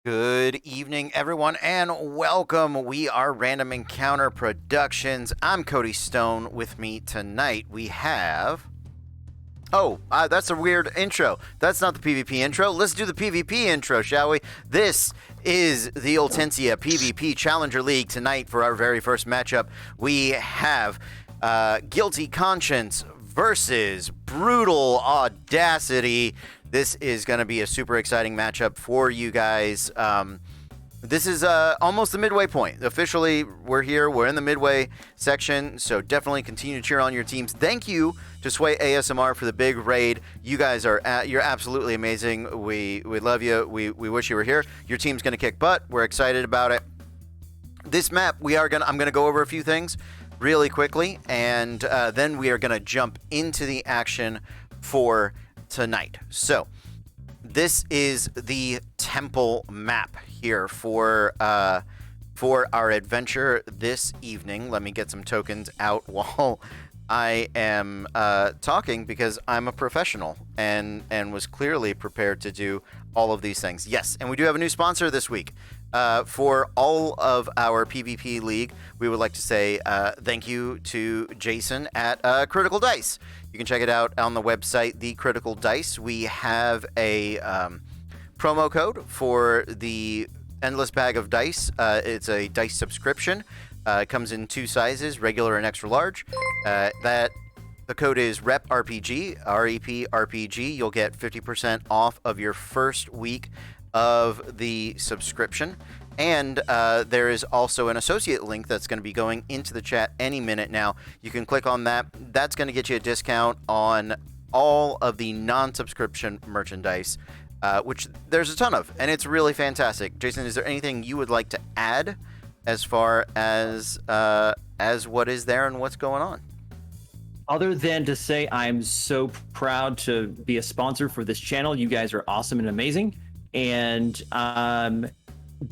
Good evening, everyone, and welcome. We are Random Encounter Productions. I'm Cody Stone. With me tonight, we have... that's a weird intro. That's not the PvP intro. Let's do the PvP intro, shall we? This is the Ultensia PvP Challenger League. Tonight, for our very first matchup, we have Guilty Conscience versus Brutal Audacity. This is going to be a super exciting matchup for you guys. This is almost the midway point. Officially, we're here. We're in the midway section, so definitely continue to cheer on your teams. Thank you to Sway ASMR for the big raid. You guys you're absolutely amazing. We love you. We wish you were here. Your team's going to kick butt. We're excited about it. This map, I'm going to go over a few things really quickly, and then we are going to jump into the action for tonight. So this is the temple map here for our adventure this evening. Let me get some tokens out while I am talking, because I'm a professional and was clearly prepared to do all of these things. Yes, and we do have a new sponsor this week. For all of our PvP League, we would like to say thank you to Jason at Critical Dice. You can check it out on the website, The Critical Dice. We have a promo code for the Endless Bag of Dice. It's a dice subscription. It comes in two sizes, regular and extra large. The code is REPRPG, REPRPG. You'll get 50% off of your first week of the subscription. And there is also an associate link that's going to be going into the chat any minute now. You can click on that. That's going to get you a discount on all of the non-subscription merchandise, which there's a ton of, and it's really fantastic. Jason, is there anything you would like to add as far as what is there and what's going on? Other than to say I'm so proud to be a sponsor for this channel. You guys are awesome and amazing. And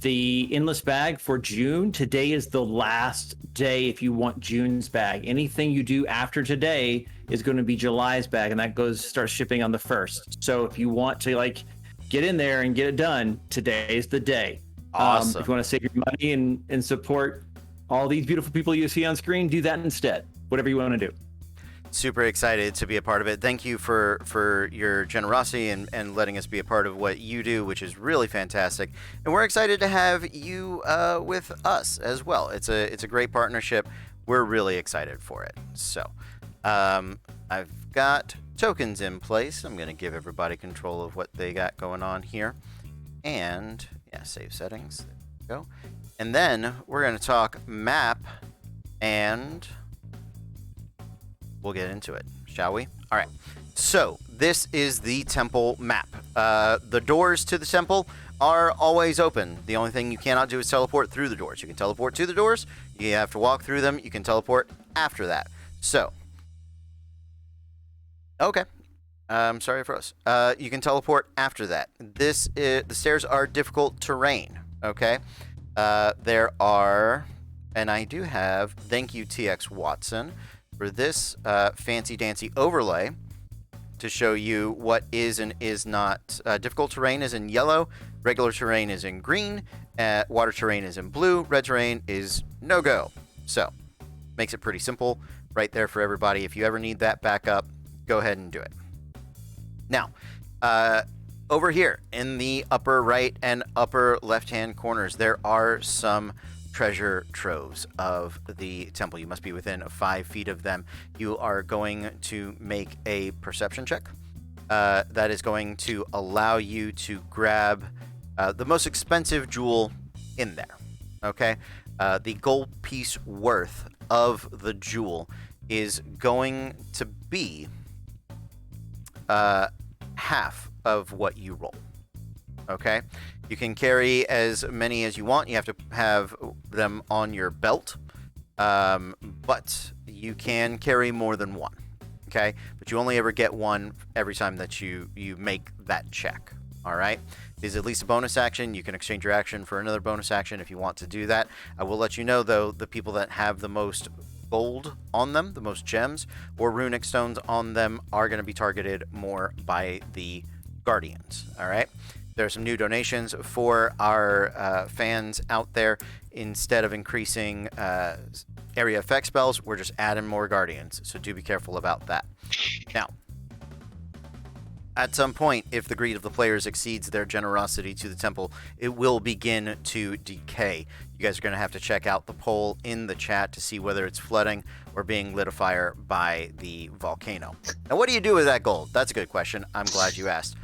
the endless bag for June, today is the last day if you want June's bag. Anything you do after today is going to be July's bag, and that starts shipping on the 1st. So if you want to get in there and get it done, today is the day. Awesome. If you want to save your money and support all these beautiful people you see on screen, do that instead. Whatever you want to do. Super excited to be a part of it. Thank you for your generosity and letting us be a part of what you do, which is really fantastic. And we're excited to have you with us as well. It's a great partnership. We're really excited for it. So I've got tokens in place. I'm going to give everybody control of what they got going on here. And yeah, save settings. There we go. And then we're going to talk map, and we'll get into it, shall we? All right. So this is the temple map. The doors to the temple are always open. The only thing you cannot do is teleport through the doors. You can teleport to the doors. You have to walk through them. You can teleport after that. So, okay. I'm sorry I froze. You can teleport after that. The stairs are difficult terrain. Okay. There are, and I do have. Thank you, TX Watson, for this fancy dancy overlay to show you what is and is not. Difficult terrain is in yellow, regular terrain is in green, water terrain is in blue, red terrain is no-go. So, makes it pretty simple right there for everybody. If you ever need that backup, go ahead and do it. Now, over here in the upper right and upper left-hand corners, there are some treasure troves of the temple. You must be within 5 feet of them. You are going to make a perception check. That is going to allow you to grab the most expensive jewel in there. Okay? The gold piece worth of the jewel is going to be half of what you roll. Okay? You can carry as many as you want. You have to have them on your belt. But you can carry more than one. Okay? But you only ever get one every time that you make that check. All right? It is at least a bonus action. You can exchange your action for another bonus action if you want to do that. I will let you know, though, the people that have the most gold on them, the most gems or runic stones on them, are going to be targeted more by the guardians. All right? There are some new donations for our fans out there. Instead of increasing area effect spells, we're just adding more guardians. So do be careful about that. Now, at some point, if the greed of the players exceeds their generosity to the temple, it will begin to decay. You guys are going to have to check out the poll in the chat to see whether it's flooding or being lit afire by the volcano. Now, what do you do with that gold? That's a good question. I'm glad you asked.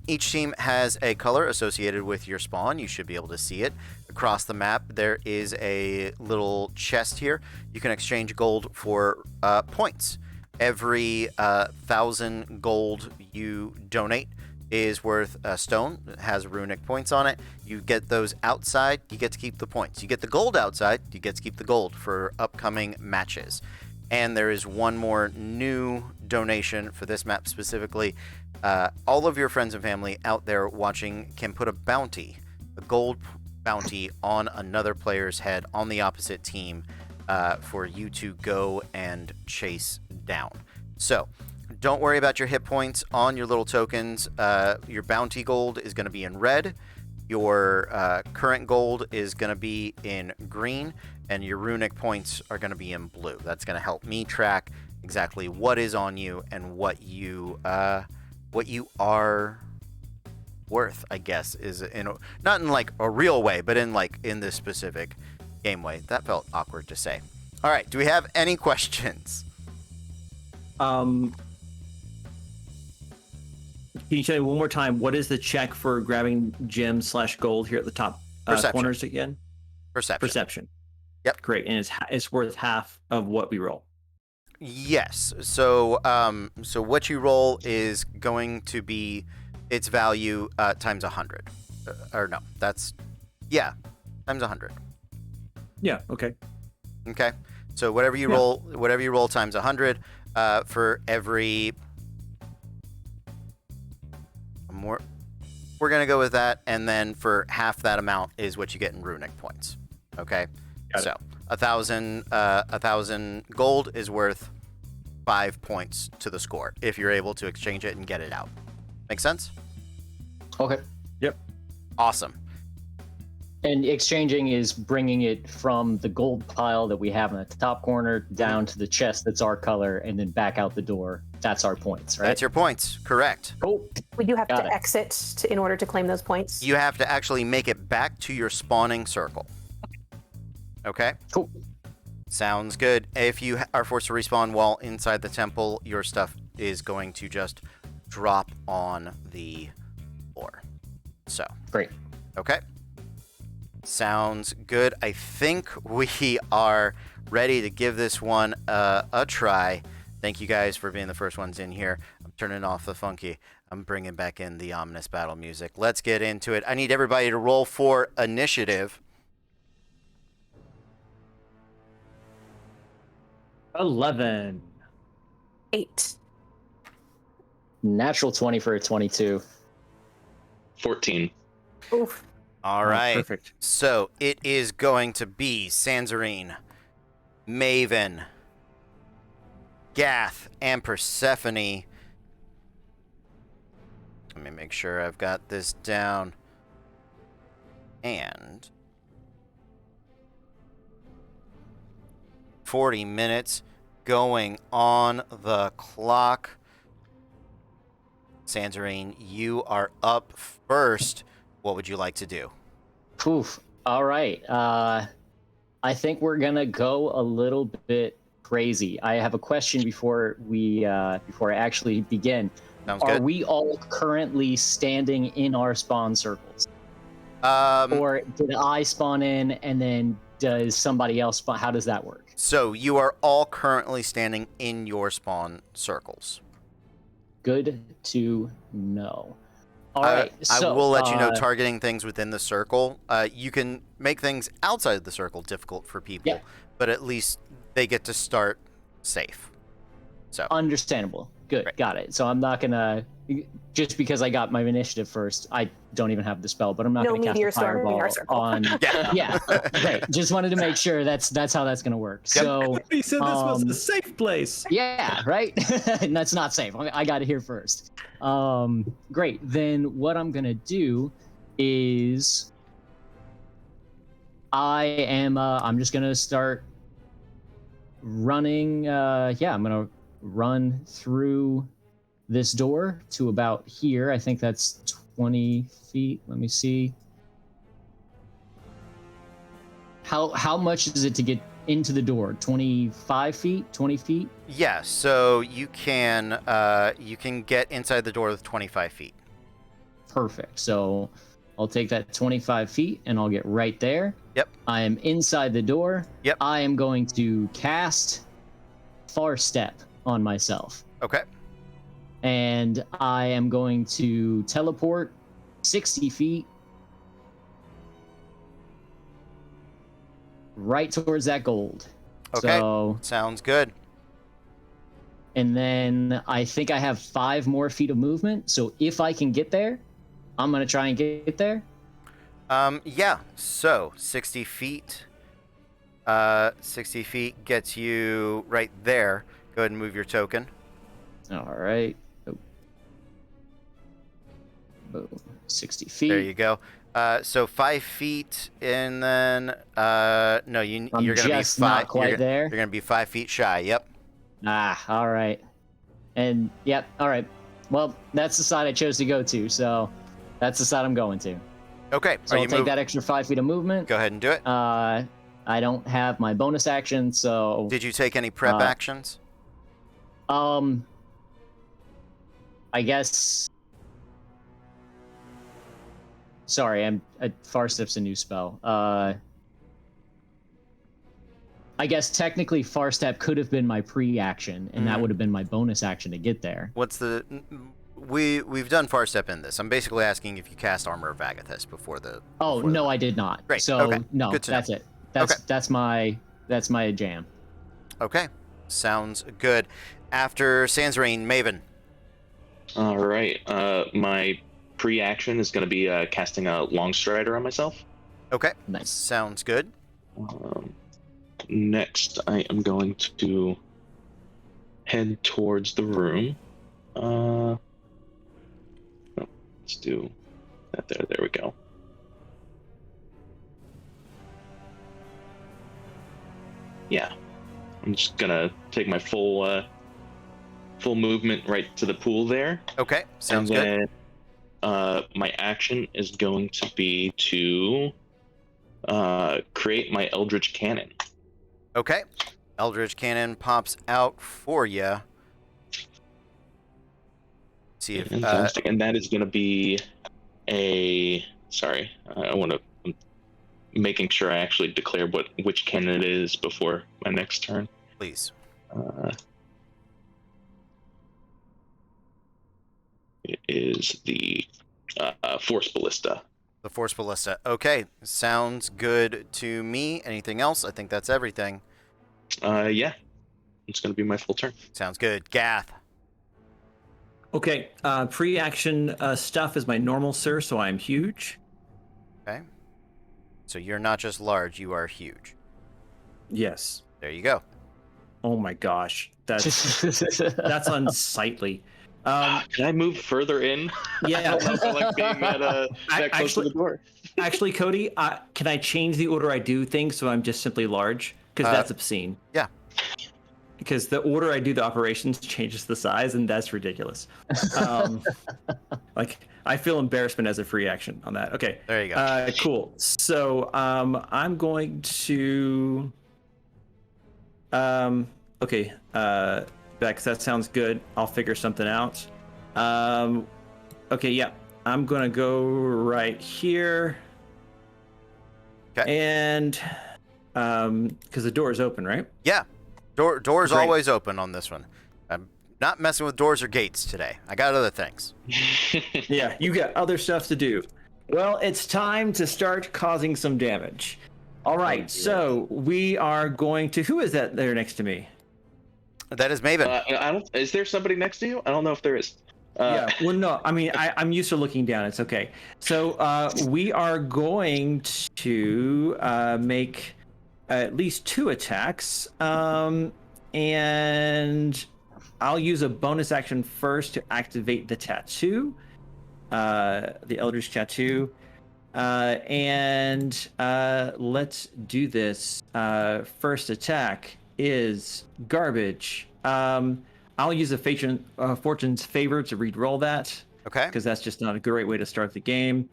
Each team has a color associated with your spawn. You should be able to see it. Across the map, there is a little chest here. You can exchange gold for points. Every 1,000 gold you donate is worth a stone. It has runic points on it. You get those outside, you get to keep the points. You get the gold outside, you get to keep the gold for upcoming matches. And there is one more new donation for this map specifically. All of your friends and family out there watching can put a bounty, a gold bounty, on another player's head on the opposite team for you to go and chase down. So don't worry about your hit points on your little tokens. Your bounty gold is going to be in red. Your current gold is going to be in green, and your runic points are going to be in blue. That's going to help me track exactly what is on you and what you are worth, I guess, is not in like a real way, but in this specific game way. That felt awkward to say. All right, do we have any questions? Can you tell me one more time, what is the check for grabbing gems/gold here at the top corners again? Perception. Yep. Great, and it's worth half of what we roll. Yes. So so what you roll is going to be its value times 100. Or no, that's times 100. Yeah. Okay. Okay. So whatever you roll times 100 for every more. We're gonna go with that, and then for half that amount is what you get in runic points. Okay. So 1,000 gold is worth 5 points to the score if you're able to exchange it and get it out. Make sense? Okay. Yep. Awesome. And exchanging is bringing it from the gold pile that we have in the top corner down to the chest that's our color, and then back out the door. That's our points, right? That's your points. Correct. Cool. We do have to exit in order to claim those points. You have to actually make it back to your spawning circle. Okay? Cool. Sounds good. If you are forced to respawn while inside the temple, your stuff is going to just drop on the floor. So. Great. Okay. Sounds good. I think we are ready to give this one a try. Thank you guys for being the first ones in here. I'm turning off the funky. I'm bringing back in the ominous battle music. Let's get into it. I need everybody to roll for initiative. 11. 8. Natural 20 for a 22. 14. Oof. All right. Perfect. So it is going to be Sanzarine, Maven, Gath, and Persephone. Let me make sure I've got this down. And 40 minutes going on the clock. Sanzarine, you are up first. What would you like to do? Poof. All right. I think we're gonna go a little bit crazy. I have a question before I actually begin. Sounds Are good. we all currently standing in our spawn circles? Or did I spawn in and then does somebody else spawn? How does that work? So you are all currently standing in your spawn circles. Good to know. All I right. So, will let you know, targeting things within the circle, you can make things outside the circle difficult for people, Yeah. but at least they get to start safe. So Understandable. Good. Right. Got it. So I'm not gonna just because I got my initiative first. I don't even have the spell, but I'm not No gonna cast meteor a storm in fireball our circle. on. Yeah. Yeah. Great. Just wanted to make sure that's how that's gonna work. So He said this was Um, a safe place. yeah, right. And that's not safe. I got it here first. Great. Then what I'm gonna do is I'm just gonna start running. I'm gonna run through this door to about here. I think that's 20 feet. Let me see. How much is it to get into the door? 25 feet? 20 feet? Yeah, so you can get inside the door with 25 feet. Perfect. So I'll take that 25 feet and I'll get right there. Yep. I am inside the door. Yep. I am going to cast Far Step on myself. Okay. And I am going to teleport 60 feet right towards that gold. Okay. So, Sounds good. and then I think I have 5 more feet of movement. So if I can get there, I'm going to try and get there. Yeah. So 60 feet. 60 feet gets you right there. Go ahead and move your token. All right. Oh. Boom. 60 feet. There you go. So 5 feet, and then no, you're gonna be just 5. not quite you're there. You're gonna be 5 feet shy. Yep. Ah, all right. And yep, all right. Well, that's the side I chose to go to, so that's the side I'm going to. Okay. So I'll take that extra 5 feet of movement. Go ahead and do it. I don't have my bonus action, so Did you take any prep actions? I guess. Sorry, Far Step's a new spell. I guess technically Far Step could have been my pre-action, and that would have been my bonus action to get there. What's the? We've done Far Step in this. I'm basically asking if you cast Armor of Agathis before the. Oh before no, the... I did not. Great. So Okay. no, Good to know. that's it. Okay. That's my jam. Okay. Sounds good. After Sansrain, Maven. All right. My pre-action is going to be casting a Long Strider on myself. Okay. Nice. Sounds good. Next, I am going to head towards the room. Let's do that there. There we go. Yeah, I'm just gonna take my full movement right to the pool there. Okay. Sounds and good. then, my action is going to be to create my Eldritch Cannon. Okay. Eldritch Cannon pops out for you. See if Fantastic. And that is going to be a. Sorry, I'm making sure I actually declare which cannon it is before my next turn. please. It is the Force Ballista. The Force Ballista. Okay. Sounds good to me. Anything else? I think that's everything. Yeah, it's going to be my full turn. Sounds good. Gath. Okay, pre-action stuff is my normal, sir, so I'm huge. Okay. So you're not just large, you are huge. Yes. There you go. Oh my gosh, that's unsightly. Can I move further in? Yeah. I don't know if I like being that close to the door. Actually, Cody, can I change the order I do things so I'm just simply large? Because that's obscene. Yeah. Because the order I do the operations changes the size, and that's ridiculous. Like, I feel embarrassment as a free action on that. Okay. There you go. Cool. So I'm going to. Okay. Bex, that sounds good. I'll figure something out. Okay. Yeah. I'm gonna go right here. Okay. And because the door is open, right? Yeah. Door's Great. always open on this one. I'm not messing with doors or gates today. I got other things. Yeah, you got other stuff to do. Well, it's time to start causing some damage. All right, so we are going to. Who is that there next to me? That is Maven. I don't. Is there somebody next to you? I don't know if there is. Yeah, well, no, I mean, I'm used to looking down. It's okay. So we are going to make at least 2 attacks. And I'll use a bonus action first to activate the tattoo, the Eldritch Tattoo. And let's do this. First attack is garbage. I'll use a Fortune's Favor to re-roll that. Okay. Because that's just not a great way to start the game.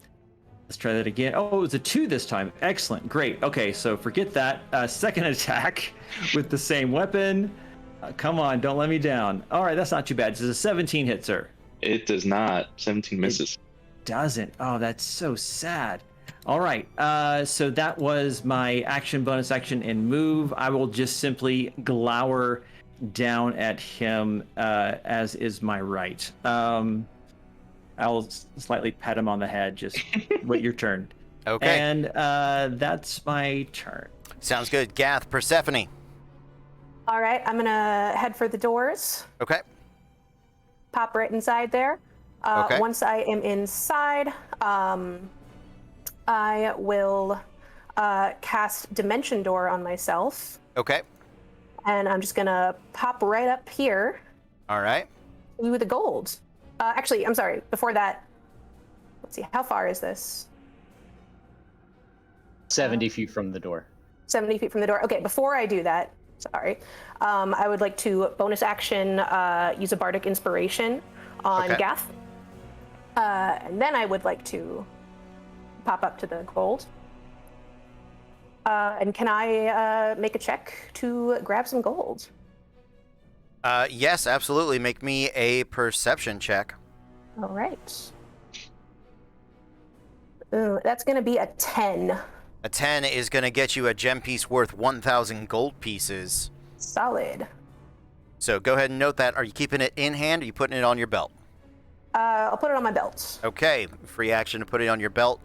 Let's try that again. Oh, it was a 2 this time. Excellent. Great. Okay, so forget that. Second attack with the same weapon. Come on, don't let me down. All right, that's not too bad. This is a 17 hit, sir. It does not. 17 misses. Doesn't. Oh, that's so sad. All right. So that was my action, bonus action, and move. I will just simply glower down at him, as is my right. I'll slightly pat him on the head. Just wait your turn. Okay. And that's my turn. Sounds good. Gath, Persephone. All right, I'm gonna head for the doors. Okay. Pop right inside there. Okay. Once I am inside, I will cast Dimension Door on myself. Okay. And I'm just gonna pop right up here All right. with the gold. Actually, I'm sorry. Before that, let's see. How far is this? 70 feet from the door. 70 feet from the door. Okay, before I do that, sorry, I would like to bonus action use a Bardic Inspiration on Okay. Gath. And then I would like to pop up to the gold. And can I make a check to grab some gold? Yes, absolutely. Make me a perception check. All right. Ooh, that's going to be a 10. A 10 is going to get you a gem piece worth 1,000 gold pieces. Solid. So go ahead and note that. Are you keeping it in hand or are you putting it on your belt? I'll put it on my belt. Okay, free action to put it on your belt.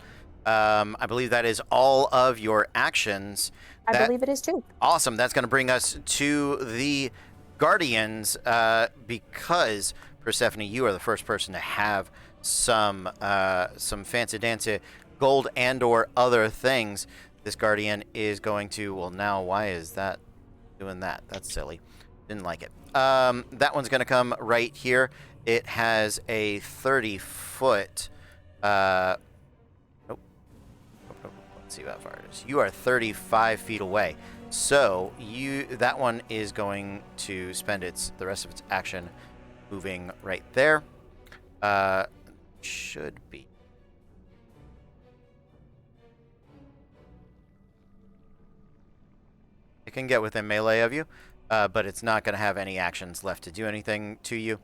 I believe that is all of your actions. I believe it is too. Awesome. That's going to bring us to the Guardians, because Persephone, you are the first person to have some fancy dancy gold and/or other things. This Guardian is going to. Well, now why is that doing that? That's silly. Didn't like it. That one's going to come right here. It has a 30-foot. Nope. Let's see how far it is. You are 35 feet away. So that one is going to spend the rest of its action moving right there. Should be. It can get within melee of you, but it's not going to have any actions left to do anything to you.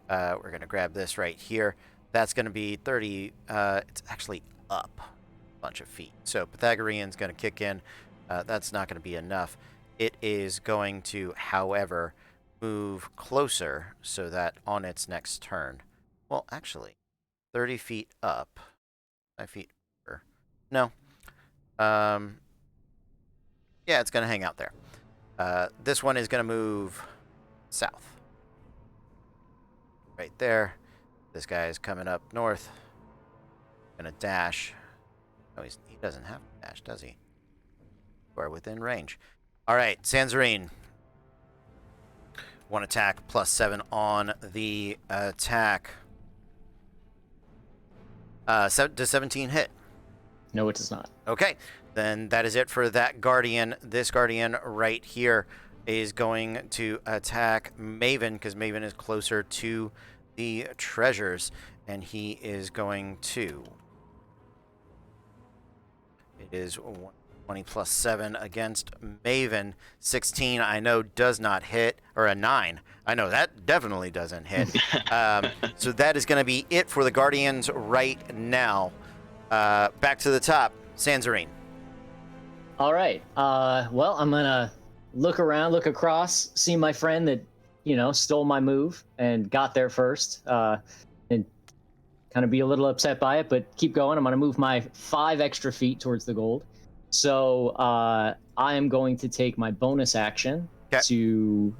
We're going to grab this right here. That's going to be 30. It's actually up a bunch of feet. So Pythagorean's going to kick in. That's not going to be enough. It is going to, however, move closer so that on its next turn. Well, actually, 30 feet up. 5 feet over. No. Yeah, it's going to hang out there. This one is going to move south. Right there. This guy is coming up north. Going to dash. No, he doesn't have to dash, does he? You are within range. All right, Sanzarine. One attack plus 7 on the attack. Does 17 hit? No, it does not. Okay, then that is it for that Guardian. This Guardian right here is going to attack Maven because Maven is closer to the treasures, and he is going to. It is 20 plus 7 against Maven. 16, I know, does not hit, or a 9. I know that definitely doesn't hit. So that is going to be it for the Guardians right now. Back to the top, Sanzarine. All right. Well, I'm gonna look around, look across, see my friend that stole my move and got there first, and kind of be a little upset by it, but keep going. I'm gonna move my 5 extra feet towards the gold. So I am going to take my bonus action to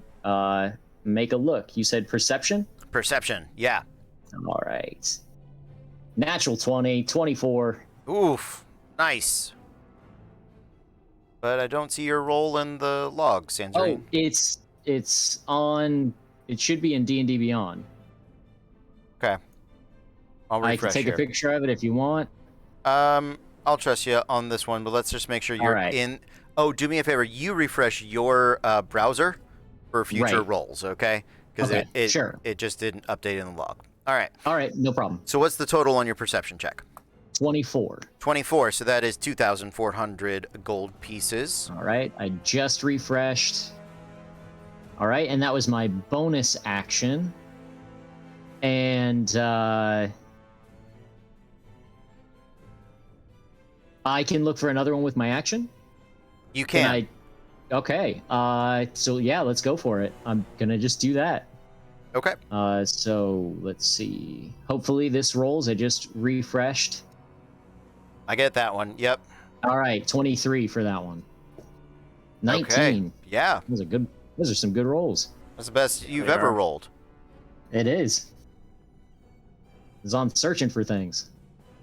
make a look. You said perception? Perception, yeah. All right. Natural 20, 24. Oof, nice. But I don't see your roll in the log, Sanzarine. Oh, it's on. It should be in D&D Beyond. Okay. I'll I refresh can take here. a picture of it if you want. I'll trust you on this one, but let's just make sure you're right. in. Oh, do me a favor. You refresh your browser for future Right. rolls, okay? Because Okay, sure. it just didn't update in the log. All right. All right, no problem. So what's the total on your perception check? 24. 24. So that is 2,400 gold pieces. All right, I just refreshed. All right, and that was my bonus action. And I can look for another one with my action. You can. Okay. So yeah, let's go for it. I'm gonna just do that. Okay. So let's see. Hopefully this rolls. I just refreshed. I get that one. Yep. All right, 23 for that one. 19. Okay. Yeah. Those are some good rolls. That's the best you've They ever are. rolled. It is. I was on searching for things.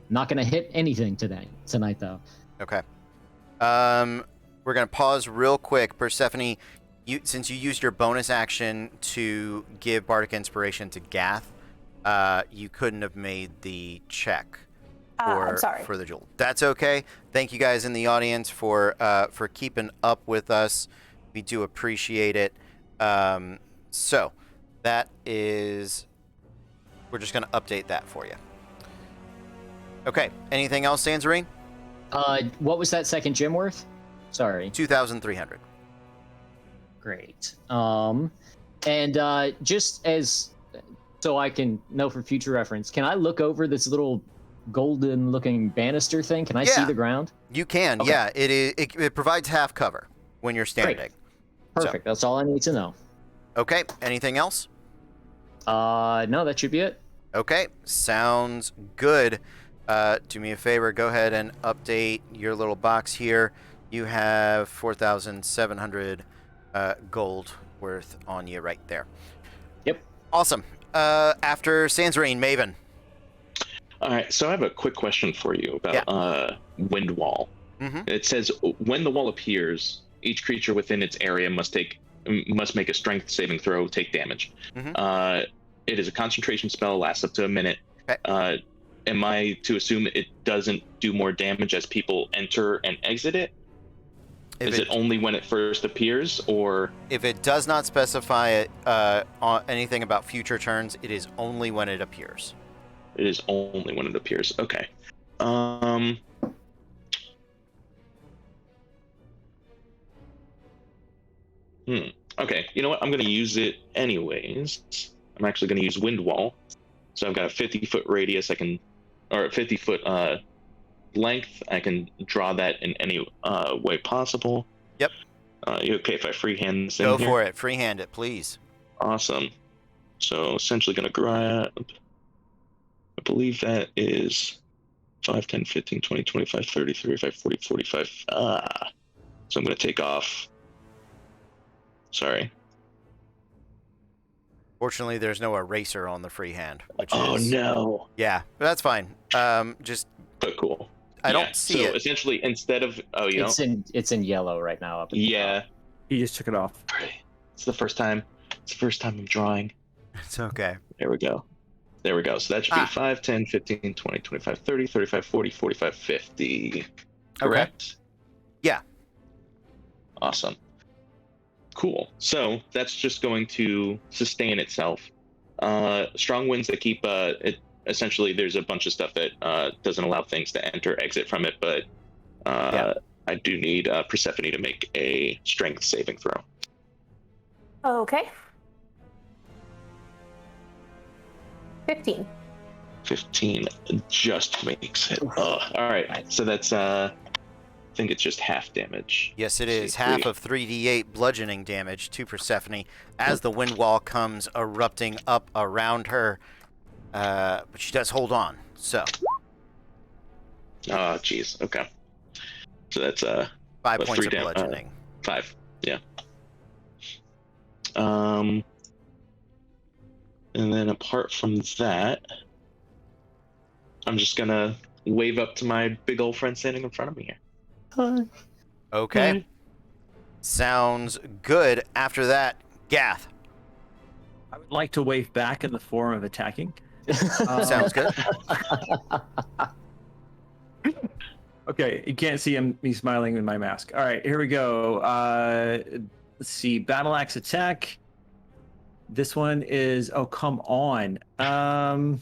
Not gonna hit anything tonight though. Okay. We're gonna pause real quick. Persephone, since you used your bonus action to give Bardic Inspiration to Gath, you couldn't have made the check I'm sorry. for the jewel. That's okay. Thank you guys in the audience for keeping up with us. We do appreciate it. So that is, we're just gonna update that for you. Okay. Anything else, Sanzarine? What was that second gem worth? Sorry. 2,300. Great. And just as so I can know for future reference, can I look over this little golden-looking banister thing? Can I see Yeah. the ground? You can, Okay. yeah. It provides half cover when you're standing. Perfect. That's all I need to know. Okay. Anything else? No, that should be it. Okay. Sounds good. Do me a favor. Go ahead and update your little box here. You have 4,700 gold worth on you right there. Yep. Awesome. After Sanzarine, Maven. All right, so I have a quick question for you about Wind Wall. Mm-hmm. It says when the wall appears, each creature within its area must make a strength saving throw, take damage. Mm-hmm. It is a concentration spell, lasts up to a minute. Okay. Am I to assume it doesn't do more damage as people enter and exit it? Is it only when it first appears, or if it does not specify on anything about future turns, it is only when it appears. it is only when it appears? Okay. Okay, you know what? I'm going to use it anyways. I'm actually going to use Wind Wall. So I've got a 50-foot radius. Or a 50-foot length. I can draw that in any way possible. Yep. You okay if I freehand this thing Go here? for it. Freehand it, please. Awesome. So essentially going to grab, I believe that is 5, 10, 15, 20, 25, 30, 35, 40, 45. So I'm going to take off. Sorry. Fortunately, there's no eraser on the freehand. Which Oh, is, no. Yeah, but that's fine. Just But cool. I Yeah, don't see so it. essentially, instead of, It's in yellow right now. Up at the yeah. top. He just took it off. It's the first time I'm drawing. It's okay. There we go. So that should be 5, 10, 15, 20, 25, 30, 35, 40, 45, 50. Correct? Yeah. Awesome. Cool. So that's just going to sustain itself. Strong winds that keep it. Essentially, there's a bunch of stuff that doesn't allow things to enter, exit from it, but I do need Persephone to make a strength saving throw. Okay. 15. 15 just makes it. All right. So that's I think it's just half damage. Yes, it Let's is. see, Half 3. of 3d8 bludgeoning damage to Persephone as the wind wall comes erupting up around her. But she does hold on. So Oh, jeez. Okay. So that's 5 But points 3 of bludgeoning. 5. Yeah. And then apart from that, I'm just gonna wave up to my big old friend standing in front of me here. Okay. Sounds good. After that, Gath. I would like to wave back in the form of attacking. Sounds good. Okay, you can't see me smiling with my mask. All right, here we go. Let's see, battle axe attack. This one is, oh, come on. I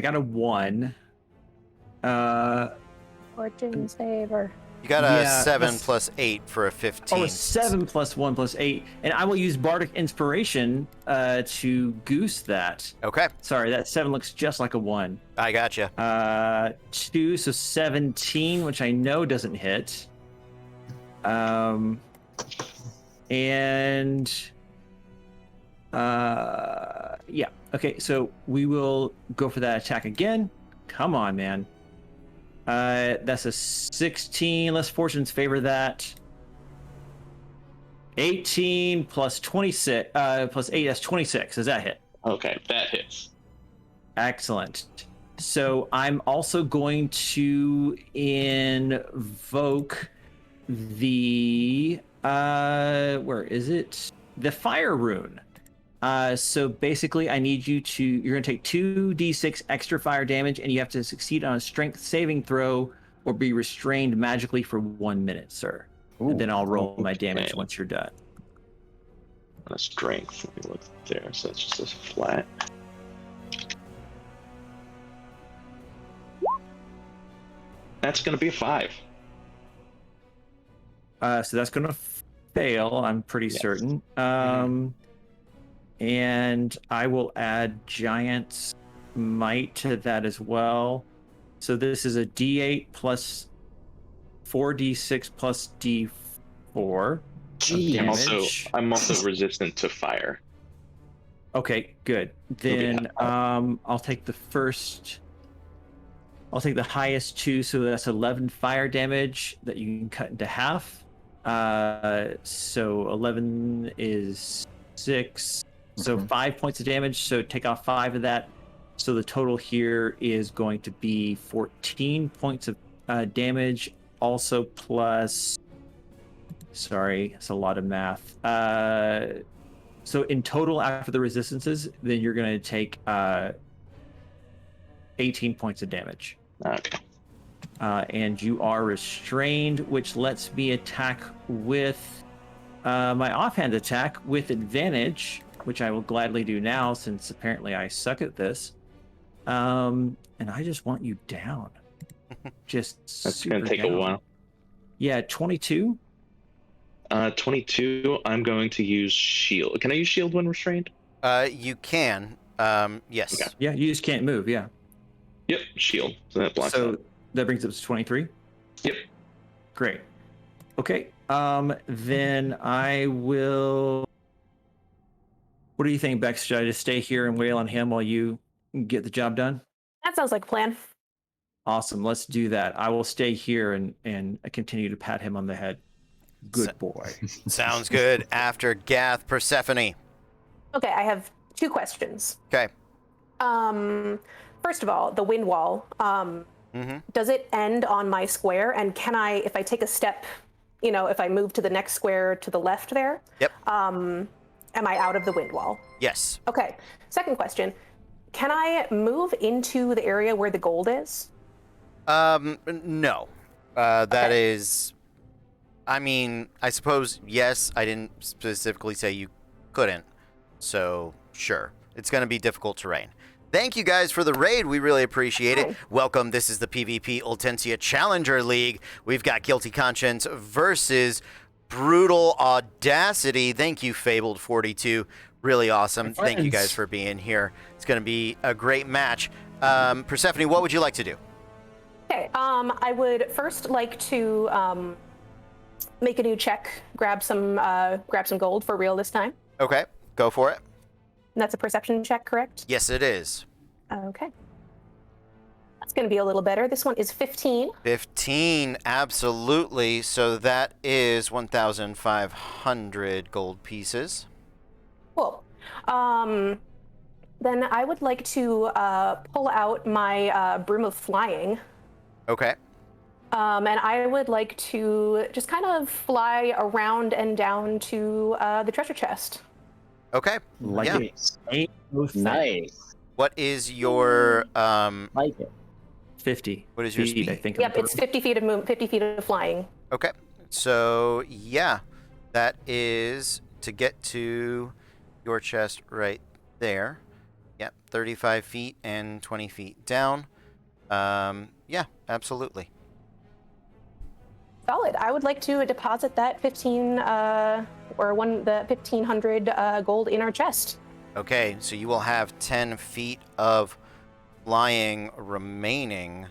got a 1. Fortune saver. You got a Yeah, 7 that's- plus 8 for a 15. Oh, a 7 plus 1 plus 8. And I will use Bardic Inspiration to goose that. Okay, Sorry, that 7 looks just like a 1. I gotcha. 2, so 17, which I know doesn't hit. Yeah. Okay, so we will go for that attack again. Come on, man. That's a 16. Let's fortunes favor that. 18 plus 26, plus 8, that's 26. Does that hit? Okay, that hits. Excellent. So I'm also going to invoke the where is it? The fire rune. So basically I need you're going to take 2d6 extra fire damage, and you have to succeed on a strength saving throw or be restrained magically for 1 minute, sir. And then I'll roll my damage okay. once you're done. On a strength, let me look there. So that's just a flat. That's gonna be a 5. So that's going to fail, I'm pretty Yes. certain. And I will add Giant's Might to that as well. So this is a D8 plus 4d6 plus d4. Jeez. Damage. I'm also resistant to fire. Okay, good. Then I'll take the highest 2, so that's 11 fire damage that you can cut into half. So 11 is 6. So 5 points of damage. So take off 5 of that. So the total here is going to be 14 points of damage. Also plus, sorry, it's a lot of math. So in total, after the resistances, then you're going to take 18 points of damage. Okay. And you are restrained, which lets me attack with my offhand attack with advantage, which I will gladly do now since apparently I suck at this. And I just want you down. Just That's gonna take down. a while. Yeah, 22. 22. I'm going to use shield. Can I use shield when restrained? You can. Yes. Okay. Yeah, you just can't move. Yeah. Yep, shield. So that blocks So that. that brings it to 23. Yep. Great. Okay. Then I will. What do you think, Bex? Should I just stay here and wail on him while you get the job done? That sounds like a plan. Awesome. Let's do that. I will stay here and continue to pat him on the head. Good boy. Sounds good. After Gath, Persephone. Okay, I have 2 questions. Okay. First of all, the wind wall. Does it end on my square? And can I, if I take a step, if I move to the next square to the left there, Yep. am I out of the wind wall? Yes. Okay. Second question. Can I move into the area where the gold is? No. That is. I mean, I suppose, yes, I didn't specifically say you couldn't. So, sure. It's going to be difficult terrain. Thank you guys for the raid. We really appreciate it. Welcome. This is the PvP Ultensia Challenger League. We've got Guilty Conscience versus Brutal Audacity. Thank you, Fabled42. Really awesome. Thank you guys for being here. It's going to be a great match. Persephone, what would you like to do? Okay. I would first like to make a new check, grab some gold for real this time. Okay, go for it. And that's a perception check, correct? Yes, it is. Okay. That's going to be a little better. This one is 15. 15, absolutely. So that is 1,500 gold pieces. Cool. Then I would like to pull out my broom of flying. Okay. And I would like to just kind of fly around and down to the treasure chest. Okay. Like yeah. it. Nice. What is your Like it. 50. What is your feet, speed? I think. Yep, it's 50 feet of 50 feet of flying. Okay. So yeah, that is to get to your chest right there. Yep, 35 feet and 20 feet down. Yeah, absolutely. Solid. I would like to deposit that 1,500 gold in our chest. Okay, so you will have 10 feet of flying remaining.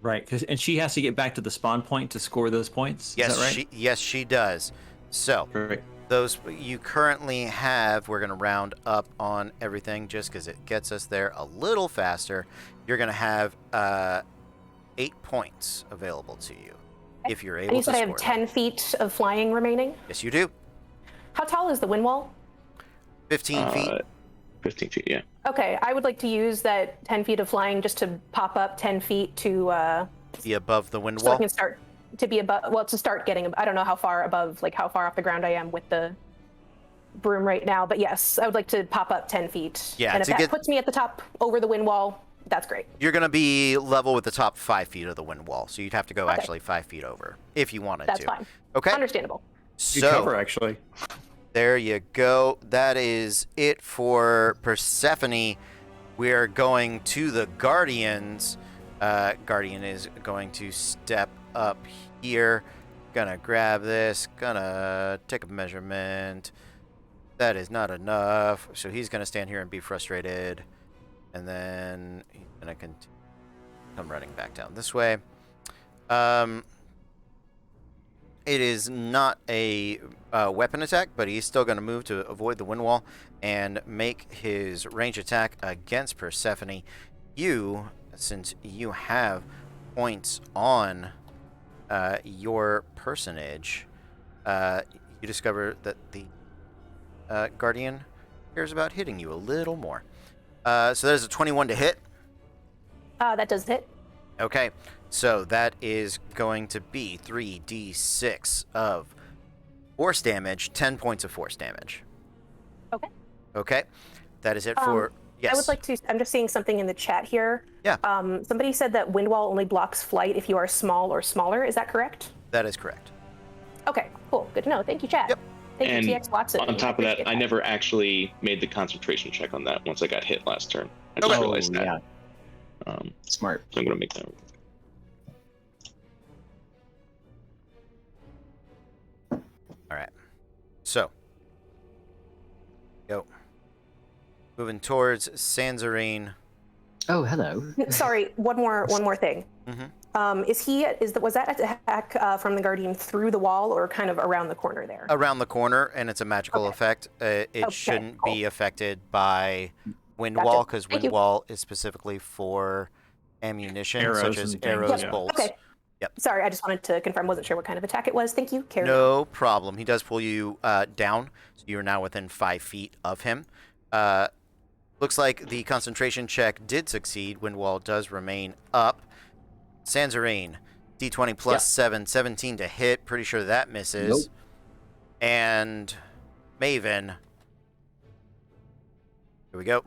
Right, and she has to get back to the spawn point to score those points. Yes, is that right? yes, she does. So Correct. those you currently have, we're going to round up on everything just because it gets us there a little faster. You're going to have 8 points available to you if you're able And you to said I score have 10 feet of flying remaining? Yes, you do. How tall is the wind wall? 15 feet. 15 feet, yeah. Okay, I would like to use that 10 feet of flying just to pop up 10 feet to Be above the wind so I wall. can start to be above, well, to start getting, I don't know how far above, like how far off the ground I am with the broom right now, but yes, I would like to pop up 10 feet. Yeah, and if to that get- puts me at the top over the wind wall, that's great. You're going to be level with the top 5 feet of the wind wall, so you'd have to go Okay. actually 5 feet over if you wanted That's to. fine. Okay. Understandable. Good So cover, actually. there you go. That is it for Persephone. We're going to the Guardians. Guardian is going to step up here. Gonna grab this. Gonna take a measurement. That is not enough. So he's gonna stand here and be frustrated. And then he's gonna come running back down this way. It is not a weapon attack, but he's still going to move to avoid the wind wall and make his range attack against Persephone. You, since you have points on your personage, you discover that the Guardian cares about hitting you a little more. So there's a 21 to hit. That does hit. Okay, so that is going to be 3d6 of force damage, 10 points of force damage. Okay. Okay, that is it for... Yes. I would like to, I'm just seeing something in the chat here. Yeah. Somebody said that wind wall only blocks flight if you are small or smaller. Is that correct? That is correct. Okay, cool. Good to know. Thank you, chat. Yep. Thank And you, TX Watson. on top of that, Appreciate I never actually made the concentration check on that once I got hit last turn. I just Okay. realized that. Yeah, So smart. I'm going to make that. All right. So, go. Moving towards Sanzarine. Oh, hello. Sorry, one more thing. Mm-hmm. Was that attack from the Guardian through the wall or kind of around the corner there? Around the corner, and it's a magical Okay. effect. It Okay, shouldn't cool. be affected by wind Gotcha. wall, because Thank wind you. wall is specifically for ammunition, Arrows such as and things, arrows, yeah. bolts. Okay. Yep. Sorry, I just wanted to confirm. Wasn't sure what kind of attack it was. Thank you. Carry on. No problem. He does pull you down, so you're now within 5 feet of him. Looks like the concentration check did succeed. Wind wall does remain up. Sanzarine, D20 plus 7, 17 to hit. Pretty sure that misses. Nope. And Maven. Here we go.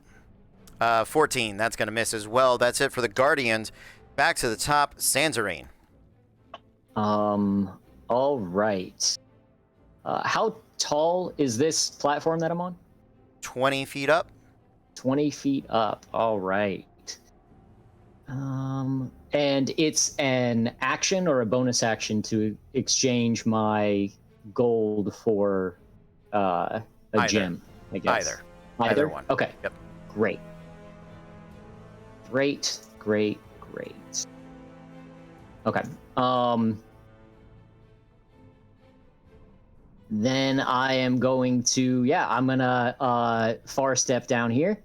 14. That's going to miss as well. That's it for the Guardians. Back to the top, Sanzarine. All right. How tall is this platform that I'm on? 20 feet up. 20 feet up. All right. And it's an action or a bonus action to exchange my gold for a Either. gem, I guess. Either one. Okay. Yep. Great. Great. Okay. Then I am going to, I'm gonna far step down here.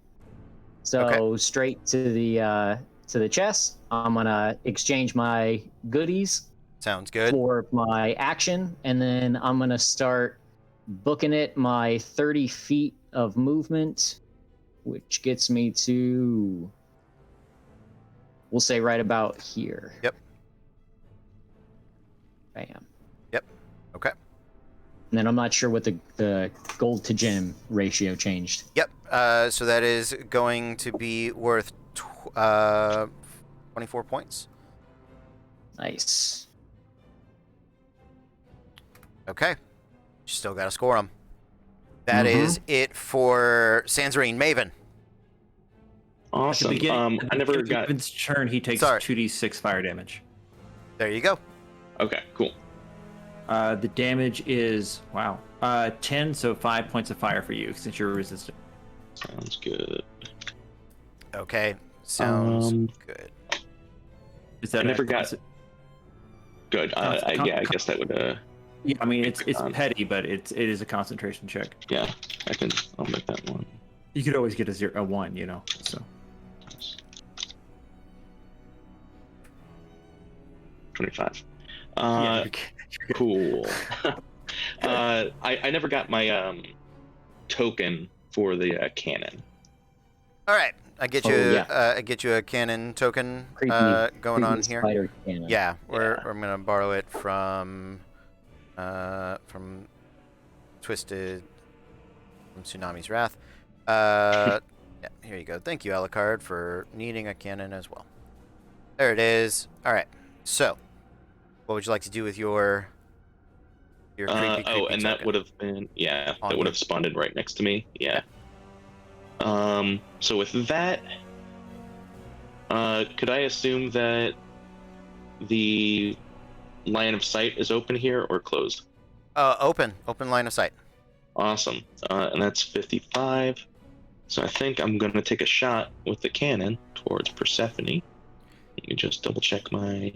So Okay. straight to the chest. I'm gonna exchange my goodies Sounds good. for my action, and then I'm gonna start booking it my 30 feet of movement, which gets me to, we'll say right about here. Yep. Bam. Yep. Okay. And then I'm not sure what the gold to gem ratio changed. Yep. So that is going to be worth 24 points. Nice. Okay. You still got to score them. That is it for Sanzarine. Maven. Awesome. I never got. Maven's turn. He takes Sorry. 2d6 fire damage. There you go. Okay, cool. The damage is 10, so 5 points of fire for you since you're resistant. Sounds good. Okay. Sounds good. Is that I never got. Good. I guess that would. Yeah, I mean it's Con. petty, but it is a concentration check. Yeah, I'll make that one. You could always get a 1, you know. So 25. yeah, you're good. Cool. I never got my token for the cannon. All right. I get you. yeah. I get you a cannon token Creepy, going on creepy here. spider cannon. Yeah, I'm gonna borrow it from Twisted, from Tsunami's Wrath. Yeah, here you go. Thank you, Alucard, for needing a cannon as well. There it is. All right. So, what would you like to do with your creepy and token? that would have been that On would you. have spawned in right next to me. Yeah. So with that, could I assume that the line of sight is open here or closed? Open line of sight. Awesome. And that's 55. So I think I'm gonna take a shot with the cannon towards Persephone. Let me just double check my.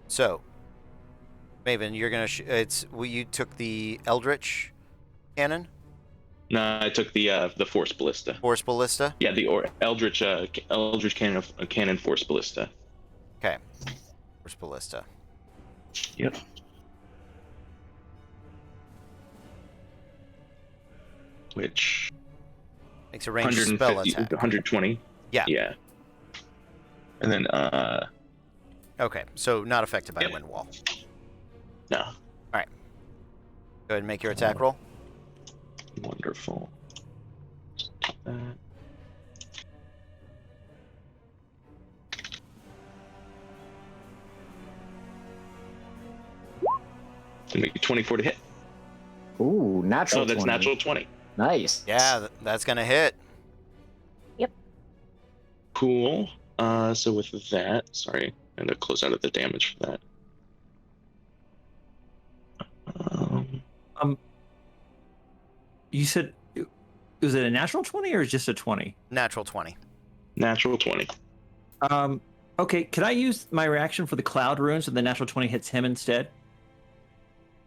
So, Maven, you're gonna. You took the Eldritch cannon, No, I took the Force Ballista. Force Ballista. Yeah, the Eldritch cannon Force Ballista. Okay, Force Ballista. Yep. Which Makes a ranged spell 150, attack. 120. Yeah. Yeah. And then Okay, so not affected by Yep. wind wall. no. Go ahead and make your attack roll. Wonderful. That. And make it 24 to hit. Ooh, natural. So that's 20. natural 20. Nice. Yeah, that's gonna hit. Cool. So with that, sorry, I had to close out of the damage for that. You said, was it a natural 20 or just a 20? Natural 20. Natural 20. Okay, could I use my reaction for the cloud rune so the natural 20 hits him instead?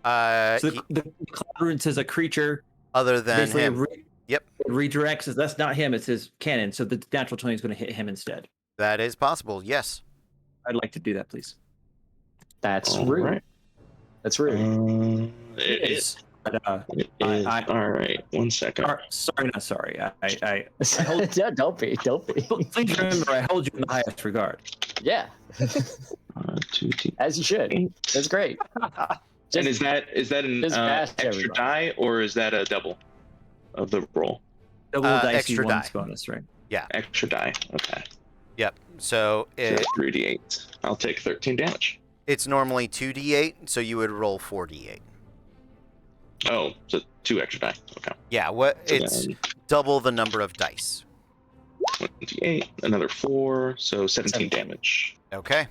So the cloud rune says a creature Other than basically him. Yep, it redirects. That's not him. It's his cannon. So the natural 20 is going to hit him instead. that is possible. Yes. I'd like to do that, please. That's All rude. right. That's rude. It is. But, It is. I- All right. 1 second. sorry, not sorry. I Yeah, don't be. please remember I hold you in the highest regard. Yeah, 2d. as you should. That's great. And is that an just bash extra everybody. die or is that a double of the roll? Double dicey extra ones die. bonus, right? Extra die. Okay. Yep. So So 3d8. I'll take 13 damage. it's normally 2d8, so you would roll 4d8. Oh, so 2 extra die. Okay. Yeah, So it's then double the number of dice. 28, another 4, so 17 damage. Okay.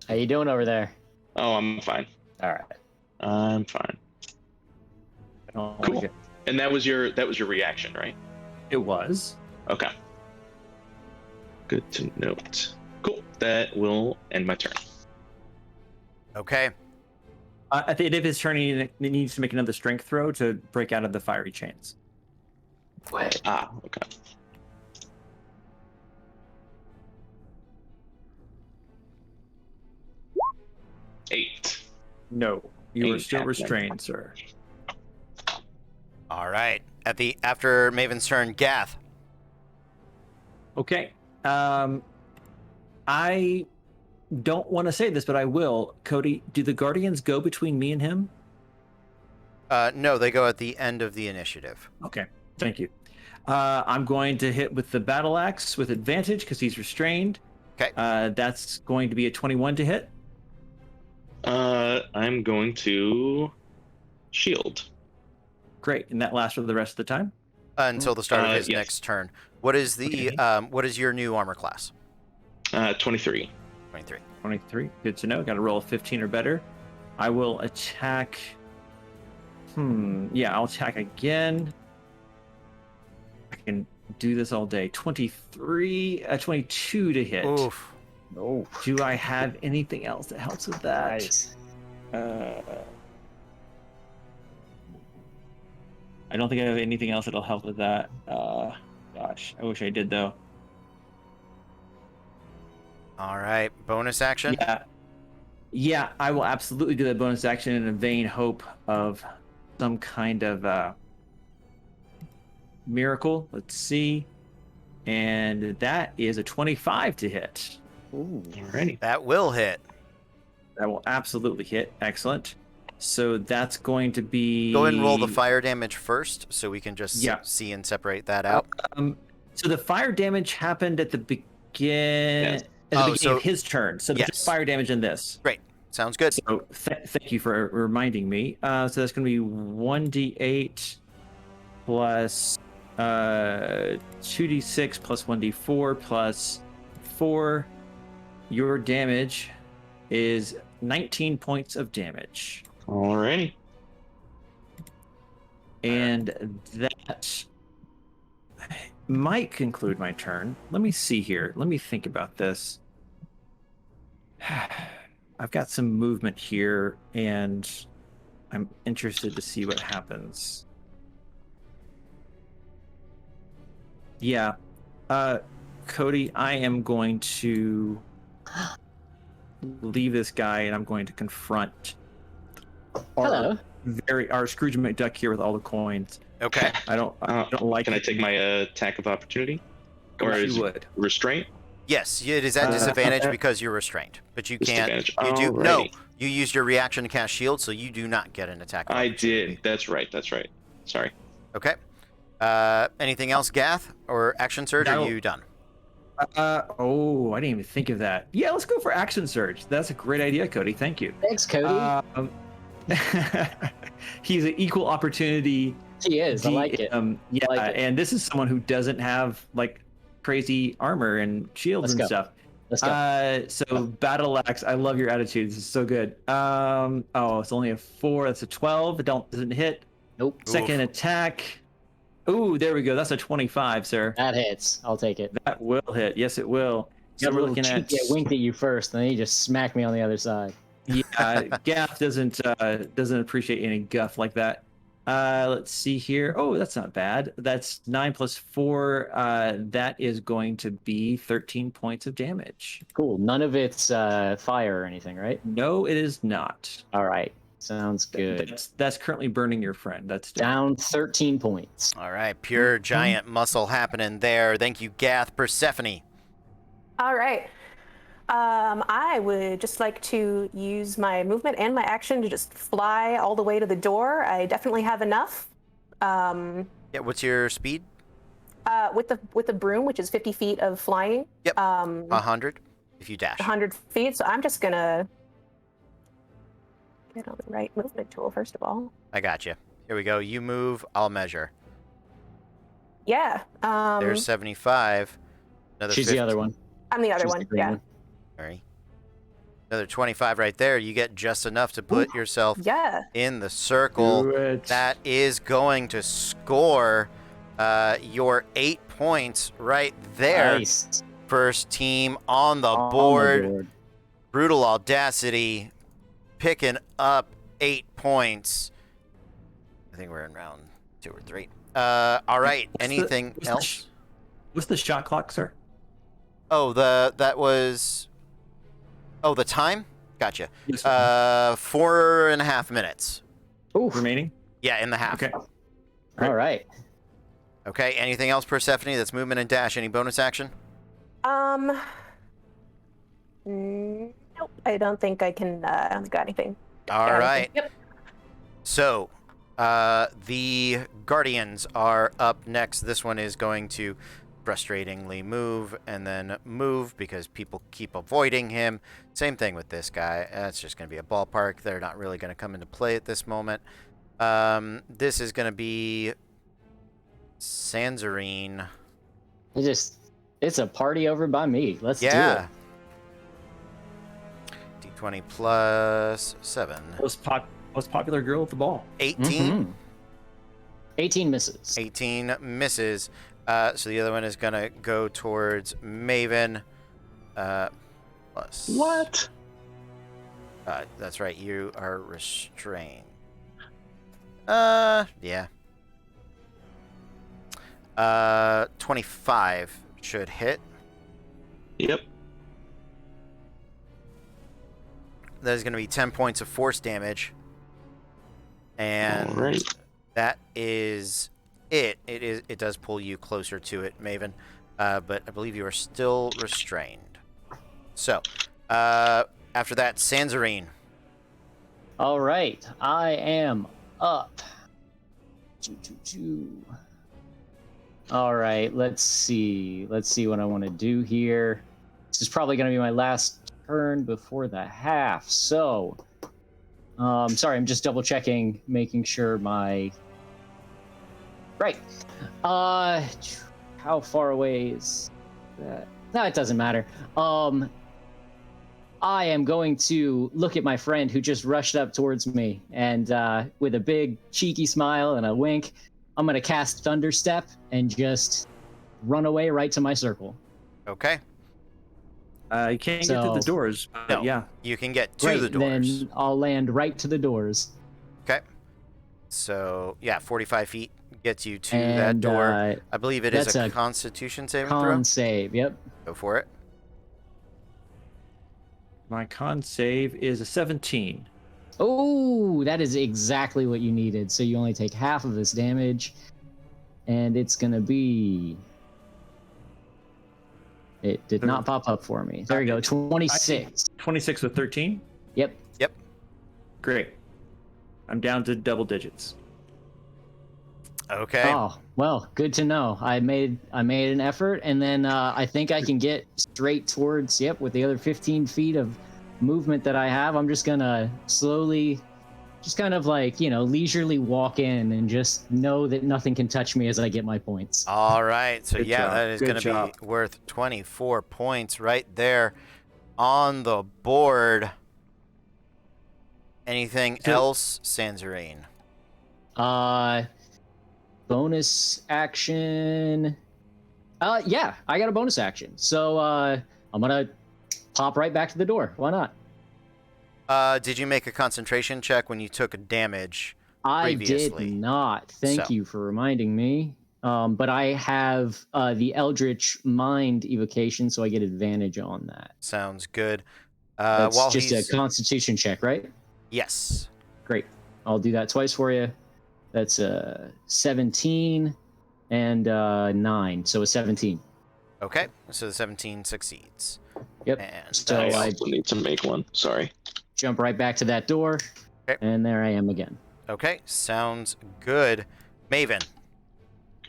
How you doing over there? Oh, I'm fine. All right. I'm fine. Oh, Cool. okay. And that was your reaction, right? It was. Okay. Good to note. Cool. That will end my turn. Okay. At the end of his turn, he needs to make another strength throw to break out of the fiery chains. Ah, okay. Eight. No, You are Ain't still happening. restrained, sir. All right. After Maven's turn, Gath. Okay. I don't want to say this, but I will. Cody, do the Guardians go between me and him? No, they go at the end of the initiative. Okay. Thank you. I'm going to hit with the battle axe with advantage because he's restrained. Okay. That's going to be a 21 to hit. I'm going to shield. Great, and that lasts for the rest of the time. Until the start of his yes. next turn. What is the what is your new armor class? 23. 23. 23. Good to know. Got to roll a 15 or better. I will attack. Yeah, I'll attack again. I can do this all day. 22 to hit. Oof. Oh, Do I have anything else that helps with that? nice. I don't think I have anything else that'll help with that. Gosh, I wish I did though. All right. Bonus action. Yeah, I will absolutely do that bonus action in a vain hope of some kind of miracle. Let's see. And that is a 25 to hit. Ooh. Alrighty. That will hit. That will absolutely hit. Excellent. So that's going to be... Go ahead and roll the fire damage first, so we can just Yeah. see and separate that out. So the fire damage happened at the Yes. beginning of his turn. So there's Yes. fire damage in this. Great. Sounds good. So thank you for reminding me. So that's going to be 1d8 plus 2d6 plus 1d4 plus 4. Your damage is 19 points of damage. Alrighty. And that might conclude my turn. Let me see here. Let me think about this. I've got some movement here, and I'm interested to see what happens. Yeah. Cody, I am going to leave this guy, and I'm going to confront Hello. our Scrooge McDuck here with all the coins. Okay. I don't like Can I it. take my attack of opportunity? Or Yes, is you would. restraint? Yes, it is at disadvantage because you're restrained, but you can't. Disadvantage. You do no. Alrighty. You used your reaction to cast shield, so you do not get an attack. of I opportunity. did. That's right. Sorry. Okay. Anything else, Gath, or action surge? No. Are you done? I didn't even think of that. Yeah, let's go for action surge. That's a great idea, Cody. Thank you. Thanks, Cody. He's an equal opportunity. He is. I like it. Yeah, I like it. and this is someone who doesn't have like crazy armor and shields Let's and go. stuff. Let's go. So battle axe. I love your attitude. This is so good. It's only a 4. That's a 12. It doesn't hit. Nope. Second attack. Ooh, there we go. That's a 25, sir. That hits. I'll take it. That will hit. Yes, it will. So Got a we're little looking at. cheeky. I winked at you first, and then you just smacked me on the other side. Yeah, Gaff doesn't appreciate any guff like that. Let's see here. Oh, that's not bad. That's 9 plus 4. That is going to be 13 points of damage. Cool. None of it's fire or anything, right? No, it is not. All right. Sounds good. That's currently burning your friend. That's Down 13 points. All right. Pure giant muscle happening there. Thank you, Gath. Persephone. All right. I would just like to use my movement and my action to just fly all the way to the door. I definitely have enough. Yeah. What's your speed? With the broom, which is 50 feet of flying. Yep. 100 if you dash. 100 feet. So I'm just gonna get on the right movement tool first of all. I got you. Here we go. You move. I'll measure. Yeah. There's 75. Another She's 50. the other one. I'm the other She's one. the green Yeah. one. Sorry. Another 25 right there. You get just enough to put yourself Yeah. in the circle. Do it. That is going to score your 8 points right there. Nice. First team on the On the board. Brutal Audacity picking up 8 points. I think we're in round 2 or 3. All right. Anything else? What's the shot clock, sir? Oh, that was... Oh, the time? Gotcha. Yes. 4.5 minutes. Ooh. Remaining. Yeah, in the half. Okay. All right. Okay, anything else, Persephone? That's movement and dash. Any bonus action? Nope. I don't think I can. I don't think I got anything. All Got right. anything. Yep. So, the Guardians are up next. This one is going to frustratingly move and then move because people keep avoiding him. Same thing with this guy. That's just going to be a ballpark. They're not really going to come into play at this moment. This is going to be Sanzarine. It's a party over by me. Let's do it. Yeah. D20 plus 7. Most popular girl at the ball. 18. 18 misses. 18 misses. So the other one is going to go towards Maven. Plus. What? That's right. You are restrained. Yeah. 25 should hit. Yep. That is going to be 10 points of force damage. And All right. that is it. It does pull you closer to it, Maven. But I believe you are still restrained. So, after that, Sanzarine. All right. I am up. All right. Let's see. Let's see what I want to do here. This is probably going to be my last turn before the half. So, sorry, I'm just double checking, making sure my. Right. How far away is that? No, it doesn't matter. I am going to look at my friend who just rushed up towards me, and with a big cheeky smile and a wink, I'm going to cast Thunder Step and just run away right to my circle. Okay. You can't get to the doors. No. Yeah. You can get to Right, the doors. then I'll land right to the doors. Okay. So, yeah, 45 feet gets you to And, that door. I believe it is that's a a Constitution saving Con throw. save, yep. Go for it. My con save is a 17. Oh, that is exactly what you needed. So you only take half of this damage. And it's going to be... It did not pop up for me. There we go, 26. 26 with 13? Yep. Yep. Great. I'm down to double digits. Okay. Oh, well, good to know. I made an effort, and then I think I can get straight towards, with the other 15 feet of movement that I have. I'm just going to slowly, just kind of like, leisurely walk in and just know that nothing can touch me as I get my points. All right. So, Good yeah, job. that is Good going to job. be worth 24 points right there on the board. Anything else, Sanzarine? Bonus action. Yeah, I got a bonus action. So I'm gonna pop right back to the door. Why not? Did you make a concentration check when you took damage I previously? did not. Thank So. you for reminding me. But I have the Eldritch Mind evocation, so I get advantage on that. Sounds good. That's While just he's... a Constitution check, right? Yes. Great. I'll do that twice for you. That's 17 and 9, so a 17. Okay. So the 17 succeeds. Yep. And So I I also need to make one. Sorry. jump right back to that door, Okay. and there I am again. Okay. Sounds good. Maven.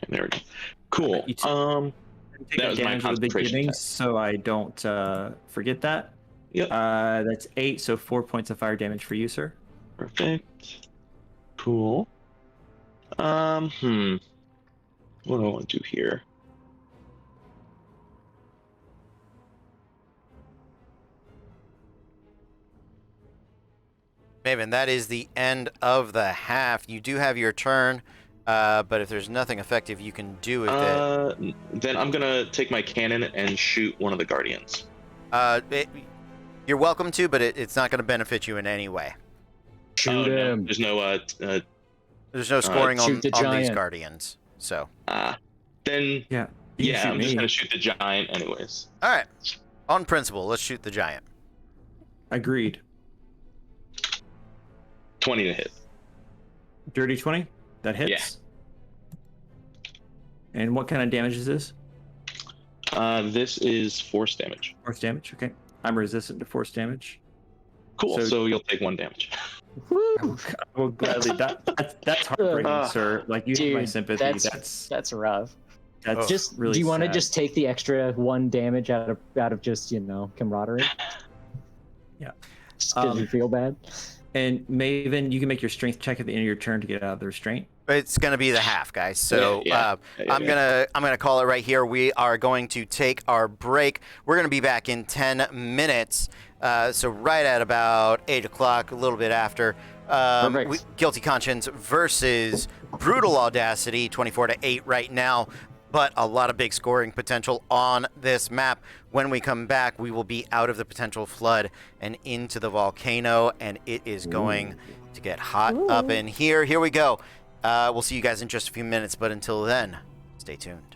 Okay, there we go. Cool. You Um, Take That was my damage at the concentration beginning, test. so I don't forget that. Yep. That's 8, so 4 points of fire damage for you, sir. Perfect. Cool. What do I want to do here? Maven, that is the end of the half. You do have your turn, but if there's nothing effective you can do with it, Then I'm gonna take my cannon and shoot one of the guardians. you're welcome to, but it's not going to benefit you in any way. Shoot No, him. there's no There's no scoring on shoot the these giant. guardians. So, then Yeah. You can yeah, shoot I'm just me. gonna shoot the giant anyways. all right. On principle, let's shoot the giant. Agreed. 20 to hit. Dirty 20? That hits? Yeah. And what kind of damage is this? This is force damage. Force damage, okay. I'm resistant to force damage. Cool. So- So you'll take 1 damage. Well, gladly. That's heartbreaking, sir. Like, you have my Dude, sympathy. that's rough. That's Just really do you want to sad. just take the extra 1 damage out of just camaraderie? Yeah. Just because you feel bad. And Maven, you can make your strength check at the end of your turn to get out of the restraint. It's gonna be the half, guys. So Yeah. I'm gonna call it right here. We are going to take our break. We're gonna be back in 10 minutes. So right at about 8 o'clock, a little bit after. Perfect. Guilty Conscience versus Brutal Audacity, 24-8 right now. But a lot of big scoring potential on this map. When we come back, we will be out of the potential flood and into the volcano, and it is going to get hot up in here. Here we go. We'll see you guys in just a few minutes, but until then, stay tuned.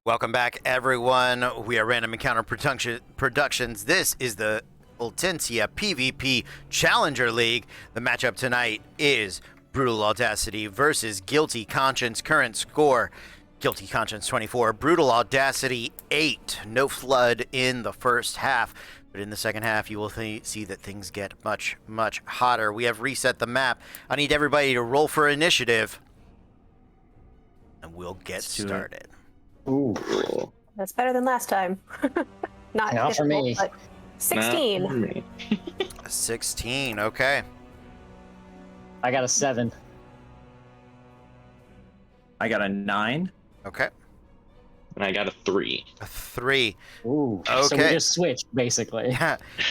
Welcome back, everyone. We are Random Encounter Productions. This is the Ultentia PVP Challenger League. The matchup tonight is Brutal Audacity versus Guilty Conscience. Current score, Guilty Conscience 24, Brutal Audacity 8. No flood in the first half, but in the second half you will see that things get much, much hotter. We have reset the map. I need everybody to roll for initiative, and we'll get started. Ooh. That's better than last time. Not for me. But 16. Not for me. 16, okay. I got a 7. I got a 9. Okay. And I got a 3. A 3. Ooh. So we Okay. just switched, basically.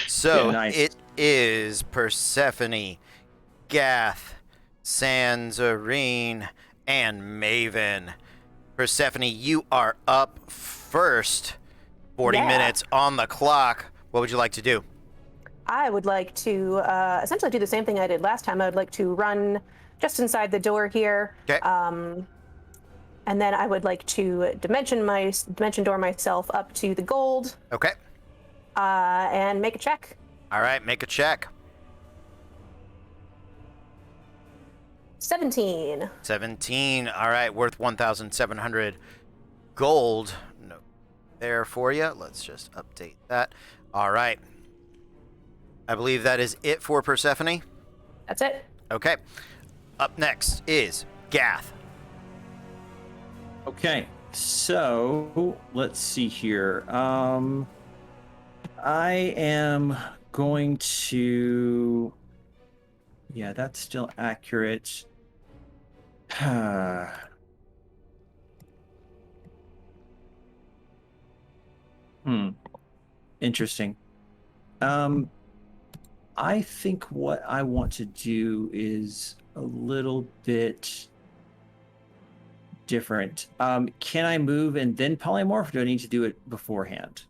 So Yeah, nice. it is Persephone, Gath, Sanzarine, and Maven. Persephone, you are up first. 40 Yeah. minutes on the clock. What would you like to do? I would like to essentially do the same thing I did last time. I would like to run just inside the door here. Okay. And then I would like to dimension door myself up to the gold Okay. and make a check. All right, make a check. 17. 17. All right, worth 1,700 gold. No, there for you. Let's just update that. All right. I believe that is it for Persephone. That's it. Okay. Up next is Gath. Okay, so let's see here. I am going to. Yeah, that's still accurate. Interesting. I think what I want to do is a little bit different. Can I move and then polymorph, or do I need to do it beforehand?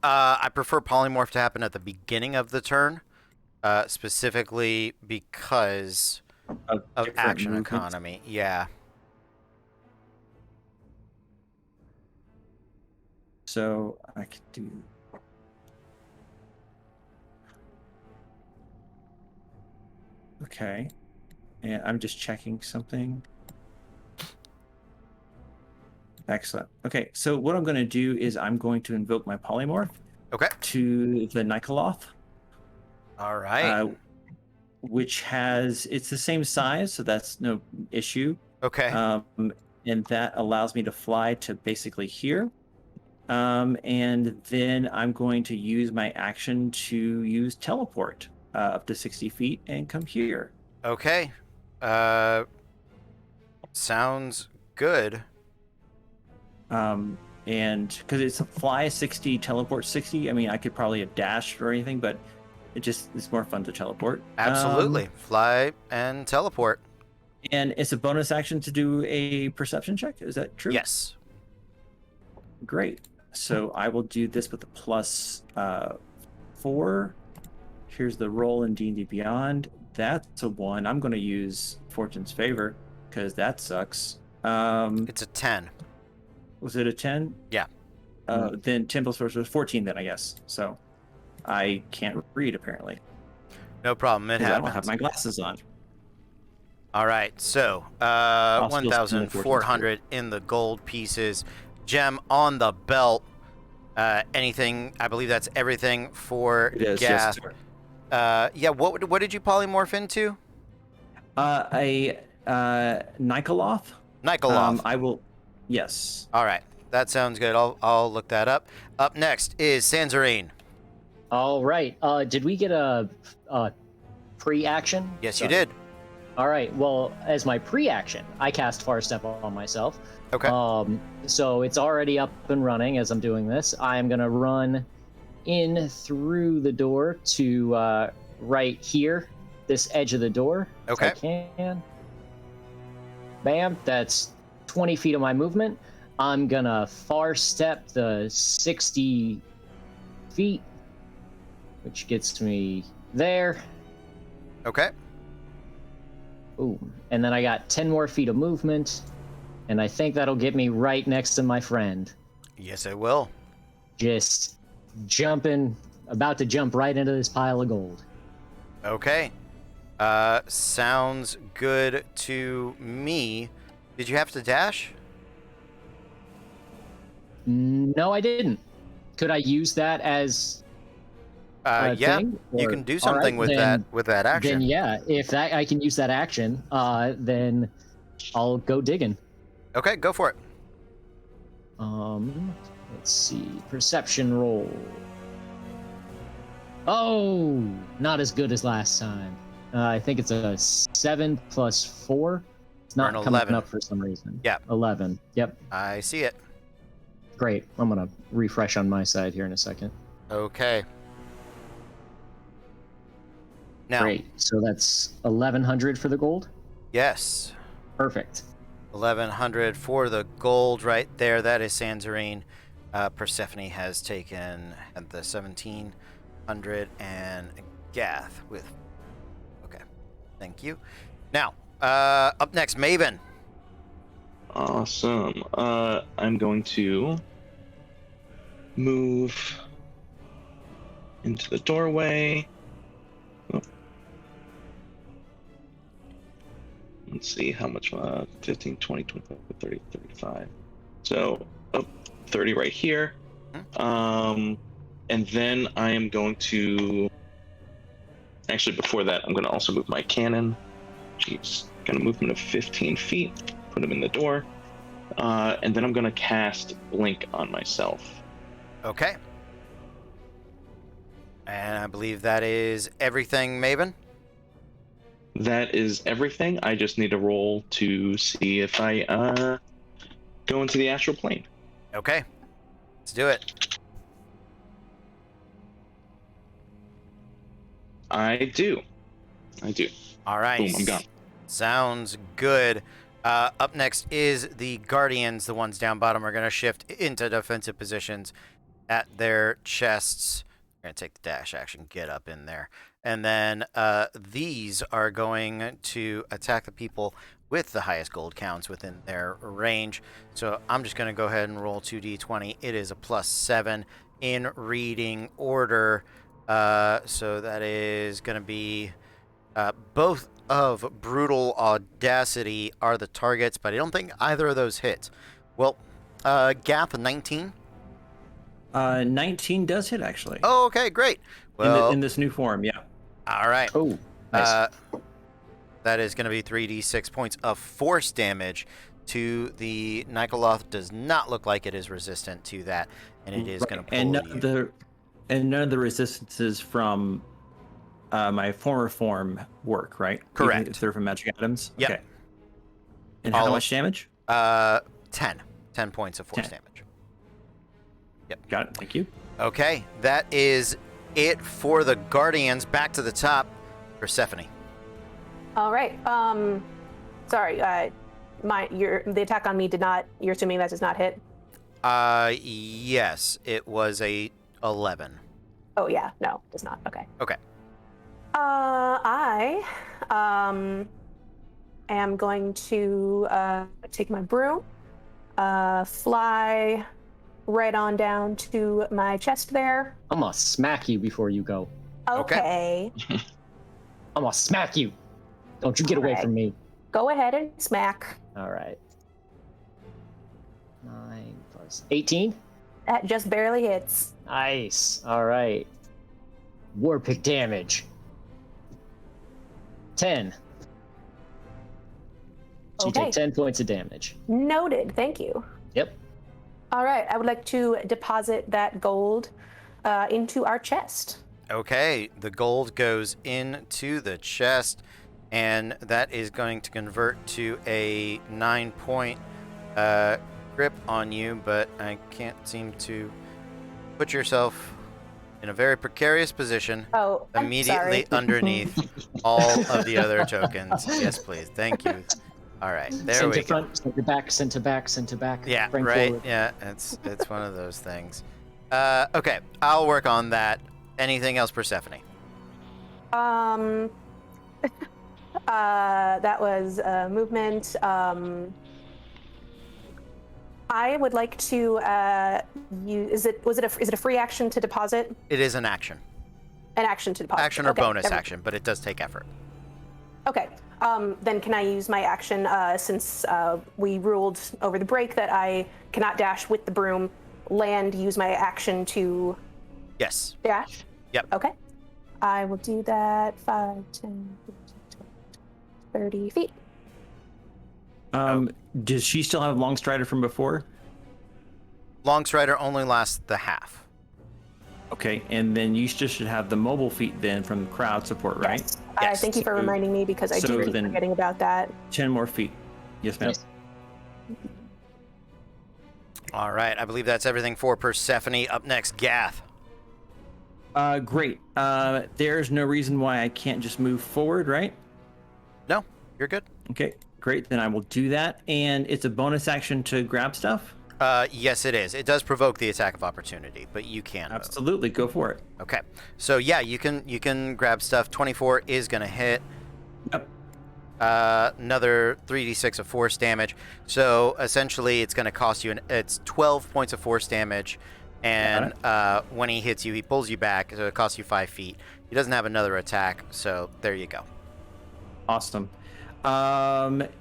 I prefer polymorph to happen at the beginning of the turn, specifically because of different action movements? economy. Yeah. So I could do. Okay, and I'm just checking something. Excellent. Okay, so what I'm going to do is I'm going to invoke my polymorph Okay. to the Nikoloth, All right. which it's the same size, so that's no issue. Okay. And that allows me to fly to basically here. And then I'm going to use my action to use teleport up to 60 feet and come here. Okay. Sounds good. And because it's fly 60, teleport 60, I mean, I could probably have dashed or anything, but it's more fun to teleport. Absolutely. Fly and teleport. And it's a bonus action to do a perception check. Is that true? Yes. Great. So I will do this with a plus 4. Here's the roll in D&D Beyond. That's a 1. I'm going to use Fortune's Favor because that sucks. It's a 10. Was it a 10? Yeah. Then 10 plus 4 was 14 then, I guess. So I can't read, apparently. No problem. It 'cause I happens. don't have my glasses on. All right. So, I'll still spend the 1,400 in the gold pieces. Gem on the belt. Anything? I believe that's everything for It is, Gath. yes. Yeah. What did you polymorph into? A Nikoloth. Nikoloth. I will. Yes. All right. That sounds good. I'll look that up. Up next is Sanzarine. All right. Did we get a pre-action? Yes, Sorry. you did. All right. Well, as my pre-action, I cast Far Step on myself. Okay. So it's already up and running as I'm doing this. I am gonna run in through the door to right here, this edge of the door. Okay. If I can. Bam. That's 20 feet of my movement. I'm gonna far step the 60 feet, which gets me there. Okay. Ooh, and then I got 10 more feet of movement, and I think that'll get me right next to my friend. Yes, it will. Just jumping, about to jump right into this pile of gold. Okay. Sounds good to me. Did you have to dash? No, I didn't. Could I use that as a Yeah. thing? You Or- can do all something right, with that action. Then yeah, if that I can use that action, then I'll go digging. Okay, go for it. Let's see, perception roll. Oh, not as good as last time. I think it's a 7 plus 4. It's Or not an coming 11. up for some reason. Yeah. 11. Yep. I see it. Great. I'm gonna refresh on my side here in a second. Okay. Now, Great. So that's 1100 for the gold. yes. Perfect. 1100 for the gold right there. That is Sanzarine. Persephone has taken at the 1700 and Gath with. Okay. Thank you. Now, up next, Maven. Awesome. I'm going to move into the doorway. Oh. Let's see how much, 15, 20, 25, 30, 35. So, 30 right here. And then I am going to, actually before that, I'm going to also move my cannon. Jeez, got a movement of 15 feet, put him in the door. And then I'm going to cast Blink on myself. Okay. And I believe that is everything, Maven. That is everything. I just need to roll to see if I go into the astral plane. Okay. Let's do it. I do. All right. Boom, I'm gone. Sounds good. Up next is the Guardians. The ones down bottom are going to shift into defensive positions at their chests. We're going to take the dash action, get up in there. And then these are going to attack the people with the highest gold counts within their range. So I'm just going to go ahead and roll 2d20. It is a +7 in reading order. So that is going to be both of Brutal Audacity are the targets, but I don't think either of those hits. Well, Gath 19. 19 does hit, actually. Oh, okay, great. Well, In this new form, yeah. all right. Oh, nice. That is going to be 3d6 points of force damage to the Nikoloth. Does not look like it is resistant to that, and it is going to pull and you. none of the resistances from my former form work, right? Correct. Even if they're from magic items. Yep. Okay. And All how of- much damage? 10 points of force 10. damage. Got it. Thank you. Okay, that is it for the Guardians. Back to the top, Persephone. All right. Sorry. The attack on me did not. You're assuming that does not hit. Yes, it was a 11. Oh yeah. No, does not. Okay. Okay. I am going to take my broom, fly right on down to my chest there. I'm gonna smack you before you go. Okay. I'm gonna smack you. Don't you get away Alright. from me. Go ahead and smack. All right. 9 plus 18. That just barely hits. Nice. All right. War pick damage. 10. So you Okay. take 10 points of damage. Noted. Thank you. Yep. All right. I would like to deposit that gold into our chest. Okay, the gold goes into the chest, and that is going to convert to a 9-point grip on you, but I can't seem to put yourself in a very precarious position Oh, I'm immediately sorry. underneath all of the other tokens. Yes, please. Thank you. All right, there Send we to go. front, send to back, send to back, send to back. Yeah, bring right. forward. Yeah, it's one of those things. Okay, I'll work on that. Anything else, Persephone? That was movement. I would like to use. Is it a free action to deposit? It is an action. An action to deposit. Action or Okay, bonus never- action, but it does take effort. Okay. Then can I use my action since we ruled over the break that I cannot dash with the broom, land, use my action to Yes. dash? Yep. Okay. I will do that 5, 10, 15, 20, 30 feet. Does she still have long strider from before? Long strider only lasts the half. Okay, and then you just should have the mobile feat then from crowd support, right? Yes. Yes. Thank you for So- reminding me because I so do keep then- forgetting about that. 10 more feet. Yes, ma'am. Nice. All right. I believe that's everything for Persephone. Up next, Gath. Great. There's no reason why I can't just move forward, right? No, you're good. Okay, great. Then I will do that. And it's a bonus action to grab stuff? Yes, it is. It does provoke the attack of opportunity, but you can move. Absolutely, go for it. Okay. So yeah, you can grab stuff. 24 is gonna hit. Yep. Another 3d6 of force damage. So essentially, it's gonna cost you it's 12 points of force damage, and when he hits you, he pulls you back, so it costs you 5 feet. He doesn't have another attack, so there you go. Awesome.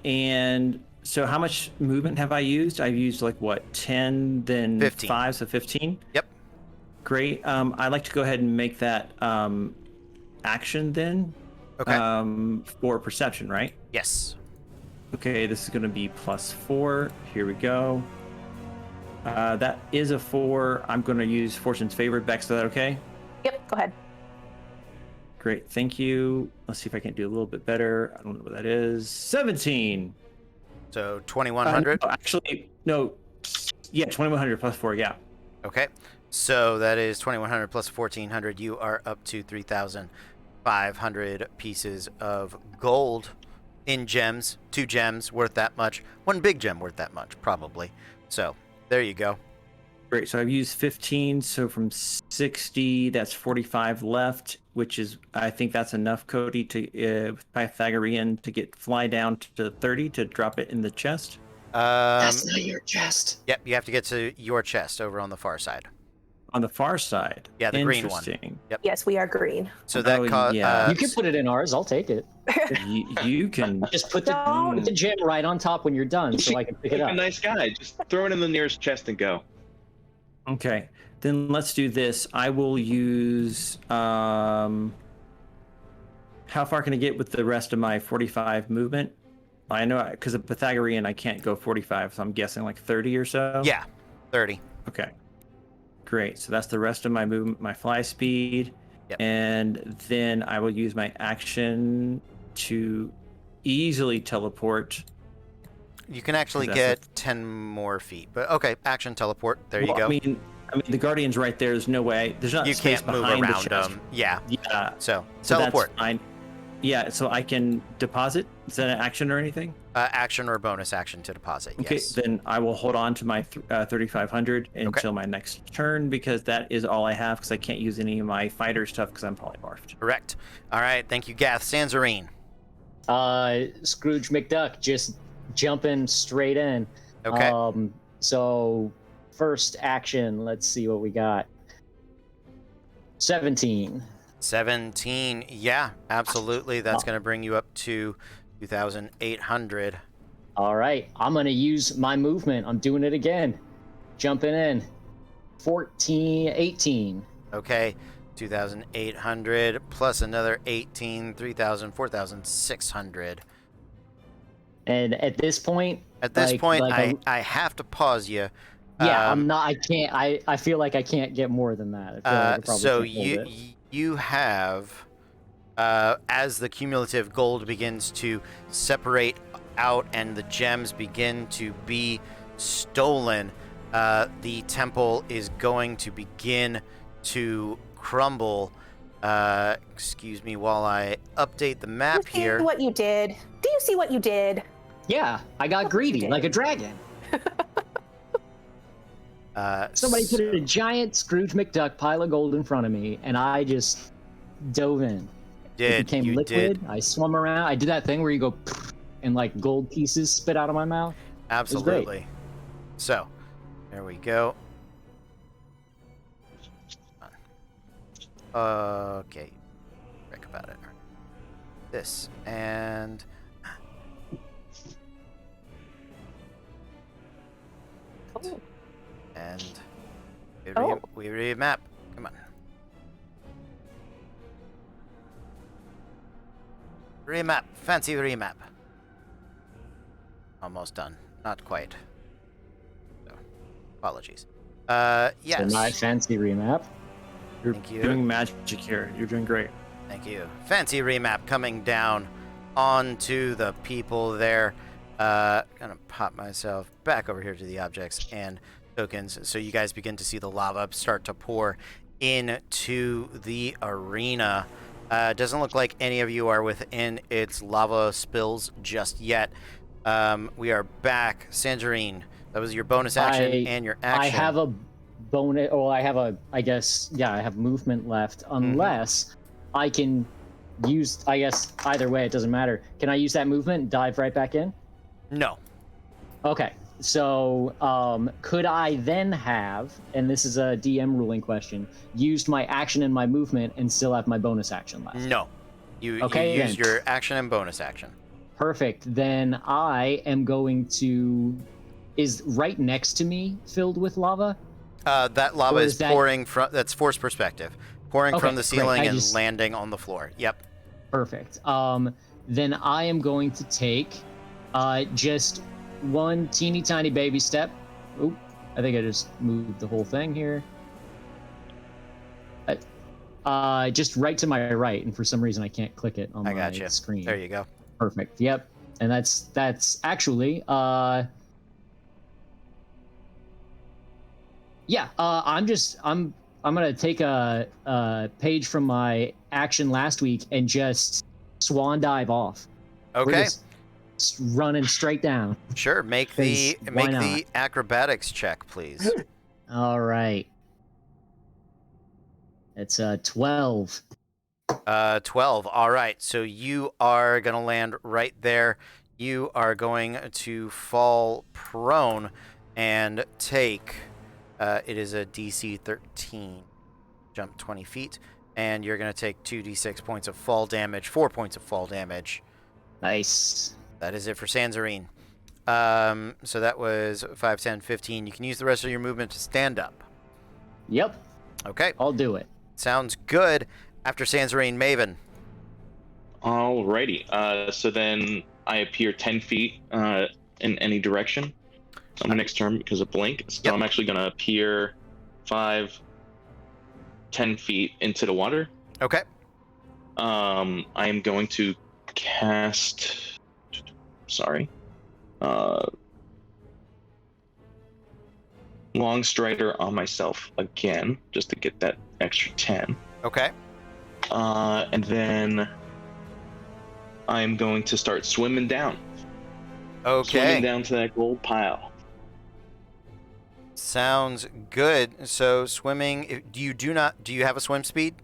And so how much movement have I used? I've used like what, 10, then 15. 5, so 15? Yep. Great. I'd like to go ahead and make that action then. Okay. For perception, right? Yes. Okay, this is going to be +4. Here we go. That is a 4. I'm going to use Fortune's Favorite. Bex, is that okay? Yep, go ahead. Great, thank you. Let's see if I can do a little bit better. I don't know what that is. 17. So 2100. Actually, no. Yeah, 2100 +4. Yeah. Okay. So that is 2100 plus 1400. You are up to 3,500 pieces of gold in gems. 2 gems worth that much. 1 big gem worth that much, probably. So there you go. Great. So I've used 15. So from 60, that's 45 left, which is, I think that's enough, Cody, to Pythagorean to get fly down to 30 to drop it in the chest. That's not your chest. Yep, you have to get to your chest over on the far side. On the far side. Yeah, the green one. Interesting. Yes, we are green. So that yeah. You can put it in ours. I'll take it. You can. Just put the Don't. gem right on top when you're done, so I can pick it Like up. a nice guy. Just throw it in the nearest chest and go. Okay, then let's do this. I will use. How far can I get with the rest of my 45 movement? I know because of Pythagorean, I can't go 45, so I'm guessing like 30 or so. Yeah, 30. Okay. Great. So that's the rest of my movement, my fly speed, Yep. and then I will use my action to easily teleport. You can actually That's get 10 more feet. But okay, action teleport. There you Well, go. I mean, the Guardian's right there. There's no way. There's not You space can't move behind the around chest. them. Yeah. Yeah. So So teleport. that's fine. Yeah, so I can deposit. Is that an action or anything? Action or bonus action to deposit. Okay, Yes. then I will hold on to my 3,500 until my next turn because that is all I have because I can't use any of my fighter stuff because I'm polymorphed. Correct. All right. Thank you, Gath. Sanzarine. Scrooge McDuck just jumping straight in. Okay. So first action, let's see what we got. 17. 17. Yeah, absolutely. That's going to bring you up to 2,800. All right, I'm gonna use my movement. I'm doing it again. Jumping in. 18. Okay. 2,800 plus another 18, 3,000, 4,600. And at this point, At this like- point, like I have to pause you. yeah, I'm not. I can't. I feel like I can't get more than that. I feel like I probably So can't hold it. you have, as the cumulative gold begins to separate out and the gems begin to be stolen, the temple is going to begin to crumble. Excuse me while I update the map Do you see here. what you did? Do you see what you did? Yeah, I got greedy like a dragon. Somebody put a giant Scrooge McDuck pile of gold in front of me, and I just dove in. It became you liquid. did. I swum around. I did that thing where you go and like gold pieces spit out of my mouth. Absolutely. So, There we go. Okay. Think about it. This and Oh. and Oh. we remap. Come on. Remap. Fancy remap. Almost done. Not quite. So, apologies. Yes. So my fancy remap. You're Thank you. doing magic here. You're doing great. Thank you. Fancy remap coming down onto the people there. Gonna pop myself back over here to the objects and tokens so you guys begin to see the lava start to pour into the arena. Doesn't look like any of you are within its lava spills just yet. We are back. Sanjarine, that was your bonus action and your action. I have a bonus. Well, I have I have movement left. Unless I can use. I guess either way, it doesn't matter. Can I use that movement and dive right back in? No. Okay. So, could I then have, and this is a DM ruling question, used my action and my movement and still have my bonus action left? No. You Okay, use then. your action and bonus action. Perfect. Then I am going to. Is right next to me filled with lava? That lava Or is is that- pouring from. That's force perspective, pouring Okay, from the great. ceiling I and just- landing on the floor. Yep. Perfect. Then I am going to take just one teeny tiny baby step. Oop, I think I just moved the whole thing here. Just right to my right, and for some reason I can't click it on I my gotcha. screen. There you go. Perfect. Yep. And that's actually yeah. I'm gonna take a page from my action last week and just swan dive off. We're Okay. just running straight down. Sure. Make the 'Cause why the acrobatics check, please. All right. It's 12. 12. All right. So you are gonna land right there. You are going to fall prone and take. It is a DC 13. Jump 20 feet, and you're gonna take 2d6 points of fall damage. 4 points of fall damage. Nice. That is it for Sanzarine. So that was 5, 10, 15. You can use the rest of your movement to stand up. Yep. Okay. I'll do it. Sounds good. After Sanzarine, Maven. Alrighty. So then I appear 10 feet in any direction on my next turn because of blink. So Yep. I'm actually going to appear 5, 10 feet into the water. Okay. I am going to cast. Sorry. Long Strider on myself again, just to get that extra 10. Okay. And then I'm going to start swimming down. Swimming Okay. down to that gold pile. Sounds good. So swimming. Do you have a swim speed?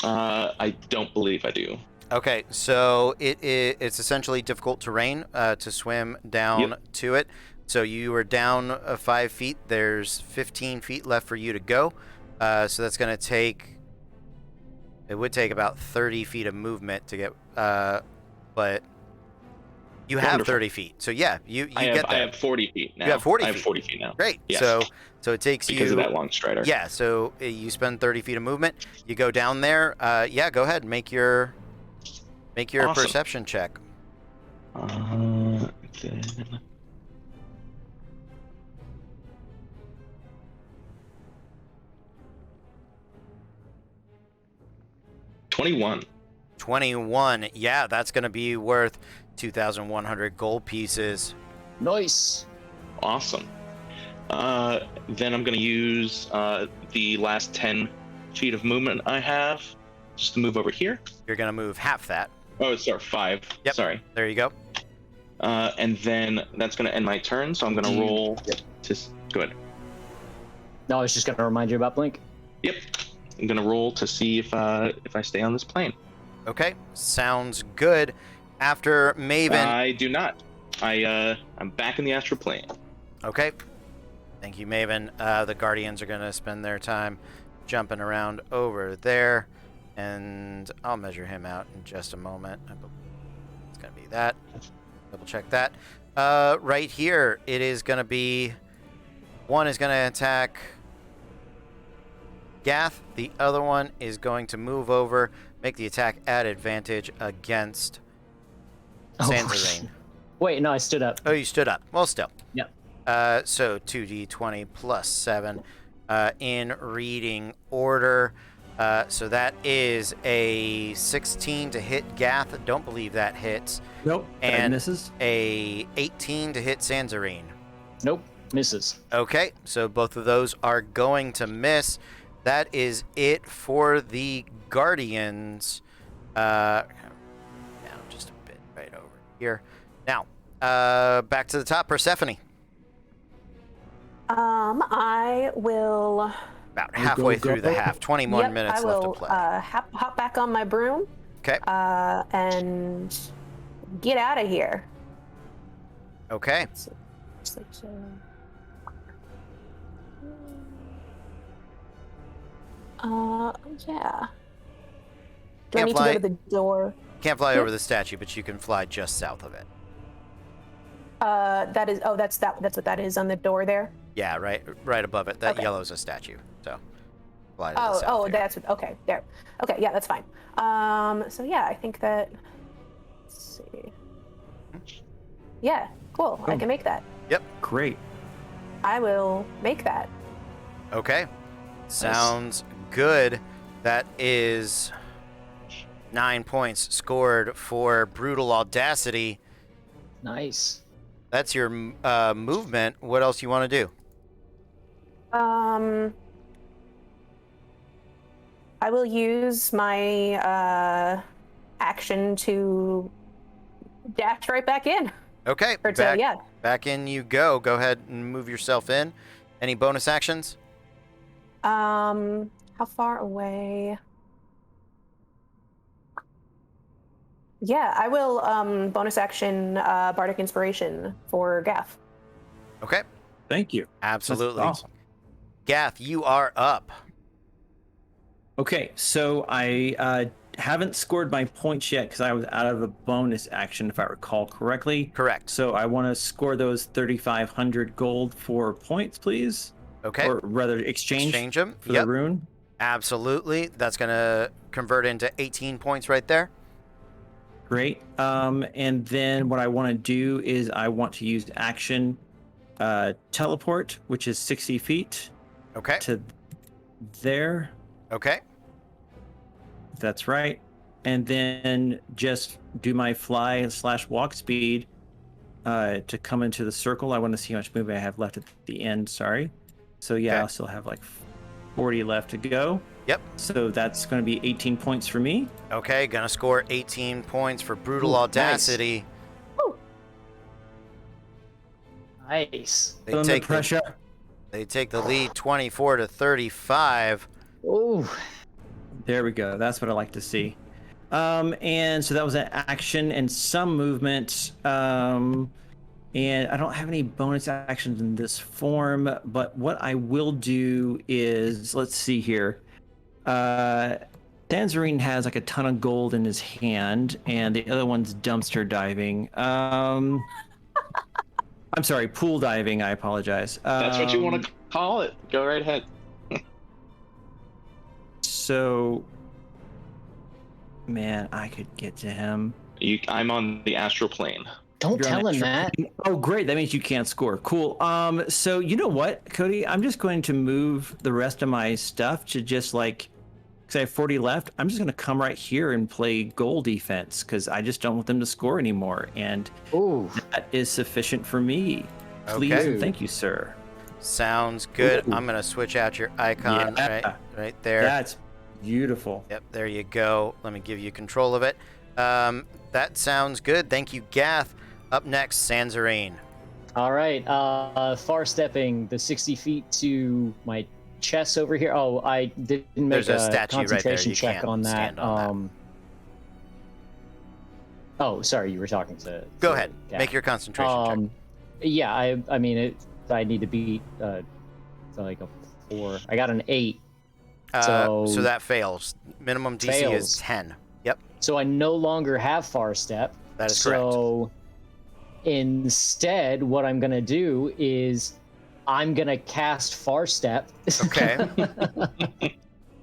I don't believe I do. Okay. So it's essentially difficult terrain to swim down to it. So you are down 5 feet. There's 15 feet left for you to go. So that's going to take. It would take about 30 feet of movement to get. But you have Wonderful. 30 feet. So yeah, you I get I there. have 40 feet now. You have 40 I have feet. 40 feet now. Great. Yes. So it takes Because you. of that long strider. Yeah, so you spend 30 feet of movement. You go down there. Yeah, go ahead. Make your Awesome. perception check. Then... 21. 21. Yeah, that's going to be worth 2,100 gold pieces. Nice. Awesome. Then I'm going to use the last 10 feet of movement I have just to move over here. You're going to move half that. Oh, sorry, 5. Yep. Sorry. There you go. And then that's going to end my turn, so I'm going to roll to... Go ahead. No, I was just gonna remind you about Blink. Yep. I'm going to roll to see if I stay on this plane. Okay, sounds good. After Maven. I do not. I'm back in the astral plane. Okay. Thank you, Maven. The Guardians are going to spend their time jumping around over there, and I'll measure him out in just a moment. It's going to be that. Double check that. Right here, it is going to be... One is going to attack Gath. The other one is going to move over, make the attack at advantage against Sanzarine. Wait, no, I stood up. Oh, you stood up. Well, still. Yep. So 2d20 plus 7 in reading order. So that is a 16 to hit Gath. Don't believe that hits. Nope. And misses. a 18 to hit Sanzarine. Nope, misses. Okay, so both of those are going to miss. That is it for the Guardians. Down just a bit right over here. Now, back to the top, Persephone. I will. About halfway through the half. 21 minutes left to play. I will hop back on my broom. Okay. And get out of here. Okay. Yeah. Do I Can't need fly. to go to the door? Can't fly over the statue, but you can fly just south of it. That is. Oh, that's what that is on the door there. Yeah, right above it. That Okay. yellow's a statue. So fly to the south. Oh, here. that's what. Okay, there. Okay, yeah, that's fine. So yeah, I think that. Let's see. Yeah, cool. I can make that. Yep. Great. I will make that. Okay. Sounds good. That is 9 points scored for Brutal Audacity. Nice. That's your movement. What else you want to do? I will use my action to dash right back in. Okay. Or to, yeah. Back in you go. Go ahead and move yourself in. Any bonus actions? How far away? Yeah, I will bonus action Bardic Inspiration for Gaff. Okay. Thank you. Absolutely. That's awesome. Gath, you are up. Okay, so I haven't scored my points yet because I was out of a bonus action, if I recall correctly. Correct. So I want to score those 3,500 gold for points, please. Okay. Or rather, exchange them. for the rune. Absolutely. That's going to convert into 18 points right there. Great. And then what I want to do is I want to use action teleport, which is 60 feet. Okay. To there. Okay. That's right. And then just do my fly/walk speed to come into the circle. I want to see how much movement I have left at the end. Sorry. So yeah, Okay. I'll still have like 40 left to go. Yep. So that's going to be 18 points for me. Okay, gonna score 18 points for Brutal Ooh, Audacity. Nice. They Feeling the take pressure. They take the lead 24 to 35. Ooh. There we go. That's what I like to see. And so that was an action and some movement. And I don't have any bonus actions in this form, but what I will do is, let's see here. Tanzarine has like a ton of gold in his hand, and the other one's dumpster diving. I'm sorry, pool diving. I apologize. That's what you want to call it. Go right ahead. So, man, I could get to him. I'm on the astral plane. Don't You're on tell him extra that. plane. Oh, great. That means you can't score. Cool. So you know what, Cody? I'm just going to move the rest of my stuff to just like, because I have 40 left. I'm just going to come right here and play goal defense because I just don't want them to score anymore. And Ooh. that is sufficient for me. Please Okay. and thank you, sir. Sounds good. Ooh. I'm gonna switch out your icon Yeah. right there. That's beautiful. Yep, there you go. Let me give you control of it. That sounds good. Thank you, Gath. Up next, Sanzarine. All right. Far stepping the 60 feet to my chest over here. Oh, I didn't make There's a statue right there. concentration You check can't on that. stand on Oh, sorry, you were talking to. Go ahead. Gav. Make your concentration check. Yeah, I mean, I need to beat So like a 4. I got an 8. So that fails. Minimum DC is Fails. 10. Yep, So I no longer have Far Step. that is So instead, what I'm gonna do is I'm gonna cast Far Step. Okay.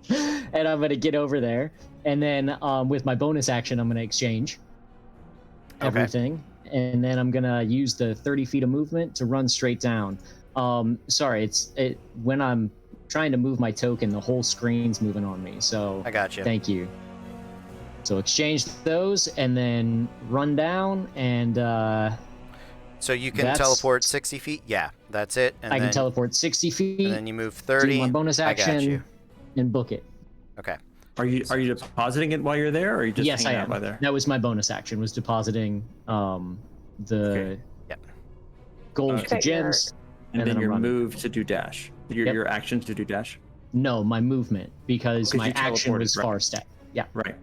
And I'm gonna get over there, and then with my bonus action, I'm gonna exchange everything, and then I'm gonna use the 30 feet of movement to run straight down. Sorry, when I'm trying to move my token, the whole screen's moving on me. So I got you. thank you. So exchange those and then run down, and So you can That's- teleport 60 feet? Yeah, that's it. And I then, can teleport 60 feet, And then you move 30. do my bonus I got action, you. and book it. Okay. Are you depositing it while you're there, or are you just Yes, I hanging out am. by there? That was my bonus action, was depositing the Okay. Yep. gold Okay. to gems. And then I'm your running. move to do dash. Yep. Your actions to do dash. No, my movement, because 'Cause my you action teleported, was right. Far Step. Yeah. Right.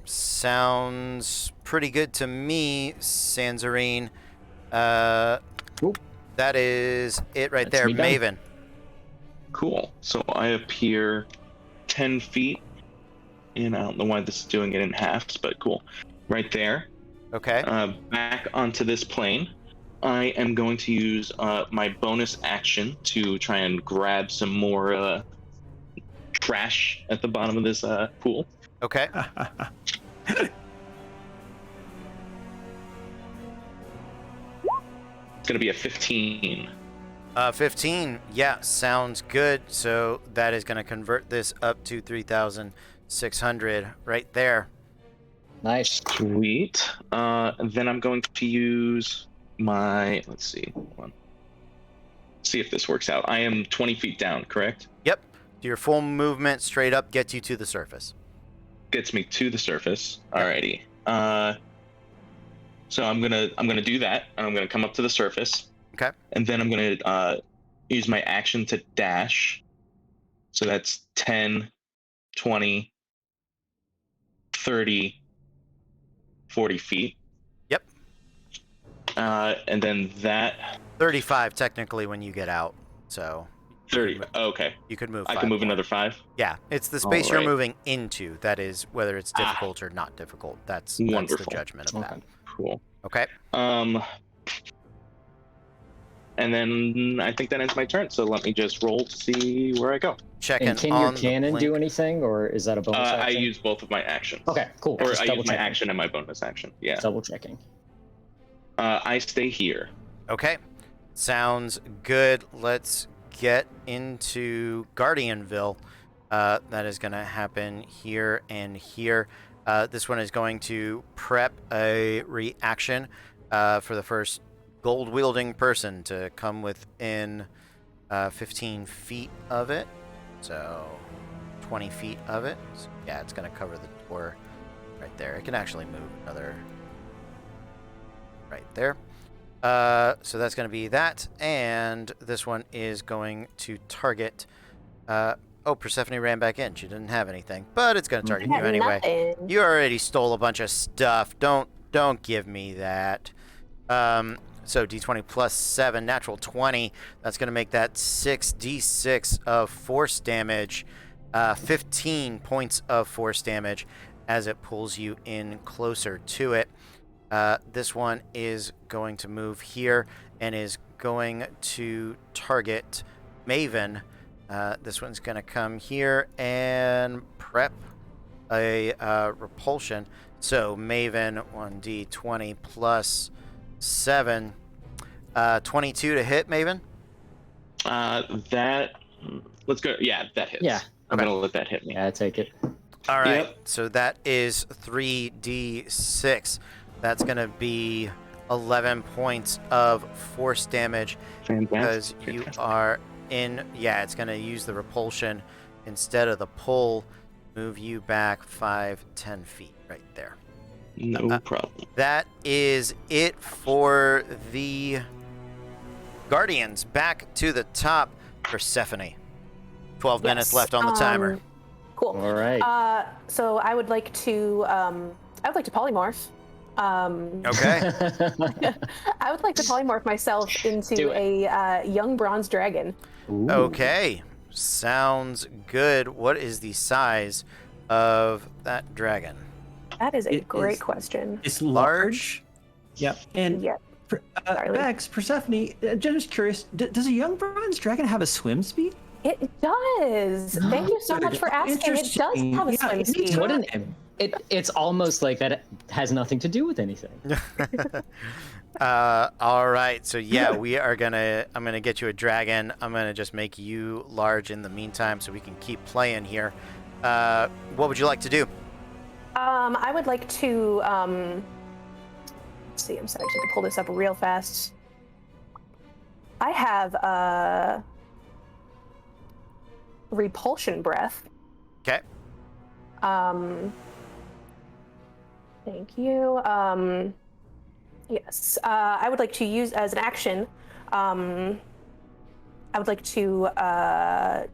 Sounds pretty good to me, Sanzarine. Cool. That is it right That's there. me done. Maven. Cool. So I appear 10 feet, and I don't know why this is doing it in halves, but cool. Right there. Okay. Back onto this plane. I am going to use my bonus action to try and grab some more trash at the bottom of this pool. Okay. It's going to be a 15. 15. Yeah, sounds good. So that is going to convert this up to 3,600 right there. Nice. Sweet. Then I'm going to use my, let's see, hold on. See if this works out. I am 20 feet down, correct? Yep. Your full movement straight up gets you to the surface. Gets me to the surface. Alrighty. So I'm gonna do that, and I'm gonna come up to the surface. Okay. And then I'm gonna use my action to dash. So that's 10, 20, 30, 40 feet. Yep. And then that 35 technically when you get out. So 30. Okay. you could move. I 5 can move more. another 5. Yeah, it's the space you're Alright. moving into that is whether it's difficult or not difficult. That's the Wonderful. judgment of that. Cool. Okay. And then I think that ends my turn. So let me just roll to see where I go. Checking And can on your the cannon blink. do anything, or is that a bonus I action? use both of my actions. Okay, cool. Or Just I double use my checking. action and my bonus action. Yeah. Double checking. I stay here. Okay. Sounds good. Let's get into Guardianville. That is going to happen here and here. This one is going to prep a reaction for the first gold-wielding person to come within 15 feet of it. So 20 feet of it. So, yeah, it's going to cover the door right there. It can actually move another right there. So that's going to be that, and this one is going to target. Persephone ran back in. She didn't have anything, but it's going to target I you have anyway. nothing. You already stole a bunch of stuff. Don't give me that. So D20 plus 7, natural 20. That's going to make that 6d6 of force damage, 15 points of force damage as it pulls you in closer to it. This one is going to move here and is going to target Maven. This one's going to come here and prep a repulsion. So Maven, 1d20 plus 7. 22 to hit, Maven? Let's go. Yeah, that hits. Yeah. I'm going to let that hit me. Yeah, I take it. All right. Yep. So that is 3d6. That's going to be 11 points of force damage because Fantastic. you are in. Yeah, it's going to use the repulsion instead of the pull. Move you back 5-10 feet right there. No problem. That is it for the Guardians. Back to the top, Persephone. 12 minutes Yes, left on the timer. Cool. All right. So I would like to polymorph Okay. I would like to polymorph myself Do into a young bronze dragon. Ooh. Okay. Sounds good. What is the size of that dragon? That is a It great is- question. It's large. Yep. And Yeah. Sorry, Lee. Bex, Persephone, just curious, does a young bronze dragon have a swim speed? It does. Thank you so much for asking. It does Interesting. have a Yeah, swim it needs speed. What it's almost like that it has nothing to do with anything. All right. So yeah, I'm gonna get you a dragon. I'm gonna just make you large in the meantime, so we can keep playing here. What would you like to do? I would like to. Let's see. I'm sorry. I just need to pull this up real fast. I have repulsion breath. Okay. Thank you. Yes. I would like to use as an action. I would like to. I'm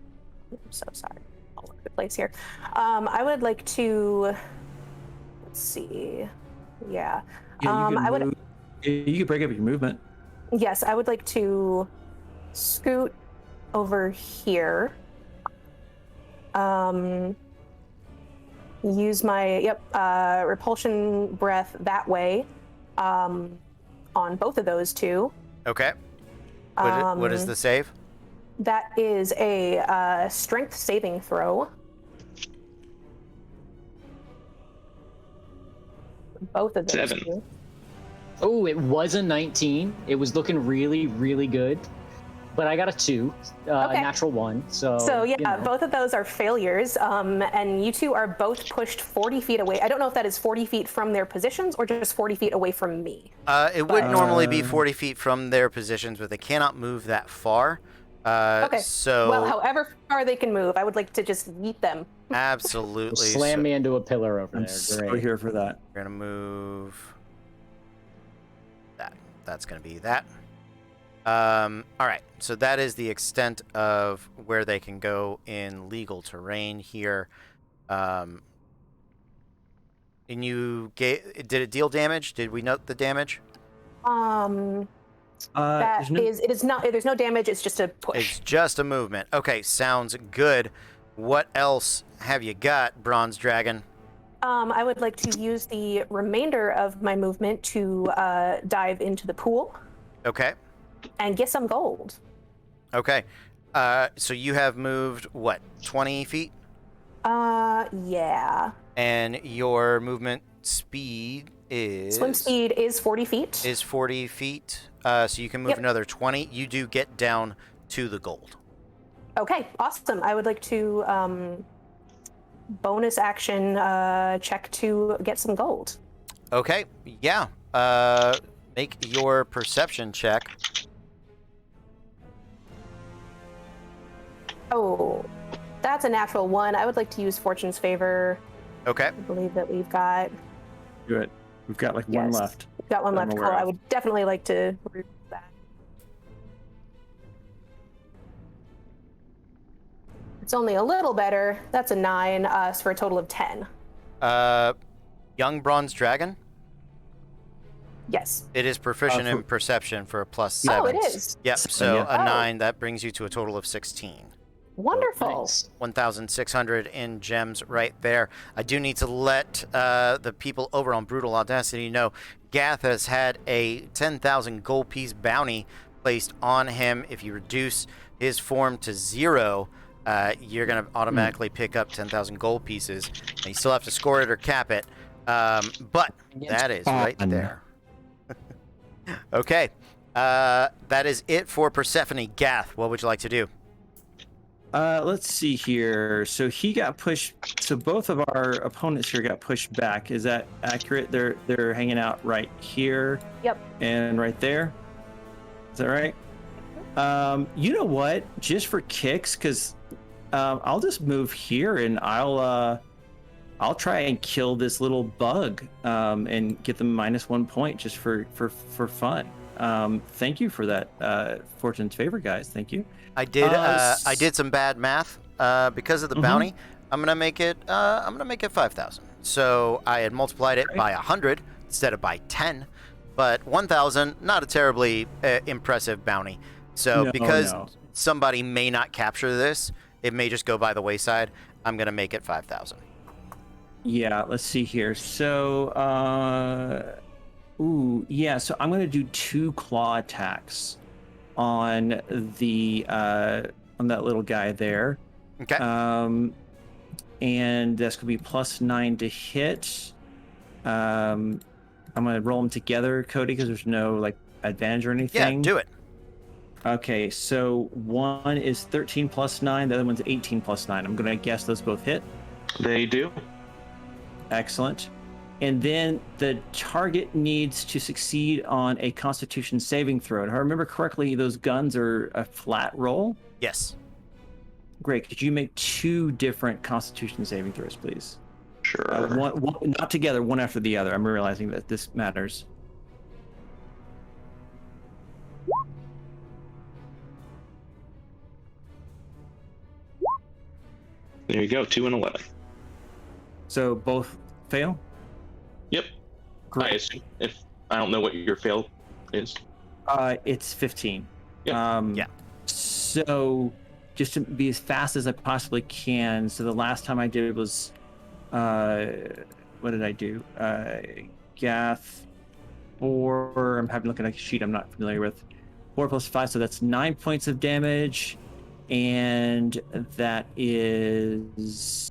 so sorry. All over the place here. I would like to. Let's see. Yeah. Yeah, you I would. can you could break up your movement. Yes, I would like to scoot over here. Use my repulsion breath that way. On both of those two. Okay. What is the save? That is a strength saving throw. Both of those 7. two. Oh, it was a 19. It was looking really, really good. But I got a 2, a Okay. natural 1. So So yeah, you know. both of those are failures, and you two are both pushed 40 feet away. I don't know if that is 40 feet from their positions or just 40 feet away from me. It would normally be 40 feet from their positions, but they cannot move that far. Okay. So Well, however far they can move, I would like to just yeet them. absolutely. Slam So me into a pillar over I'm there. so Great. here for that. we're gonna move that. That's gonna be that. All right. So that is the extent of where they can go in legal terrain here. And did it deal damage? Did we note the damage? That There's it is not. There's no damage. It's just a push. It's just a movement. Okay, sounds good. What else have you got, Bronze Dragon? I would like to use the remainder of my movement to dive into the pool Okay. and get some gold. Okay. So you have moved, what, 20 feet? Yeah. And your movement speed is... Swim speed is 40 feet. Is 40 feet. So you can move Yep. another 20. You do get down to the gold. Okay, awesome. I would like to bonus action check to get some gold. Okay. Yeah. Make your perception check. Oh, that's a natural 1. I would like to use Fortune's Favor. Okay. I believe that we've got Good. We've got like one Yes. left. we've got one That I'm left. Cool. aware I of. would definitely like to remove that. It's only a little better. That's a 9, so for a total of 10. Young Bronze Dragon. Yes. It is proficient in for- perception for a +7. Oh, it is. Yep. So Yeah. a Oh. 9, that brings you to a total of 16. Wonderful. Nice. 1,600 in gems right there. I do need to let the people over on Brutal Audacity know Gath has had a 10,000 gold piece bounty placed on him. If you reduce his form to 0, you're going to automatically pick up 10,000 gold pieces. And you still have to score it or cap it. But that is right fun. there. Okay. That is it for Persephone. Gath, what would you like to do? Let's see here. So he got pushed. So both of our opponents here got pushed back. Is that accurate? They're hanging out right here. Yep. And right there. Is that right? You know what? Just for kicks, because I'll just move here and I'll try and kill this little bug and get them -1 point just for fun. Thank you for that, Fortune's Favor, guys. Thank you. I did some bad math because of the bounty. I'm gonna make it 5,000. So I had multiplied it by 100. instead of by 10. But 1,000, not a terribly impressive bounty. So because somebody may not capture this, it may just go by the wayside. I'm going to make it 5,000. Yeah, let's see here. So, so I'm going to do 2 claw attacks on on that little guy there. Okay. And that's going to be +9 to hit. I'm going to roll them together, Cody, because there's no like advantage or anything. Yeah, do it. Okay, so one is 13 + 9, the other one's 18 + 9. I'm going to guess those both hit. They do. Excellent. And then the target needs to succeed on a Constitution saving throw. If I remember correctly, those guns are a flat roll. Yes. Great. Could you make 2 different Constitution saving throws, please? Sure. One, not together, one after the other. I'm realizing that this matters. There you go. 2 and 11. So both fail? Yep. Great. I assume. If I don't know what your fail is. It's 15. Yep. Yeah. So just to be as fast as I possibly can. So the last time I did it was, what did I do? Gath 4. I'm having to look at a sheet I'm not familiar with. 4 + 5, so that's 9 points of damage, and that is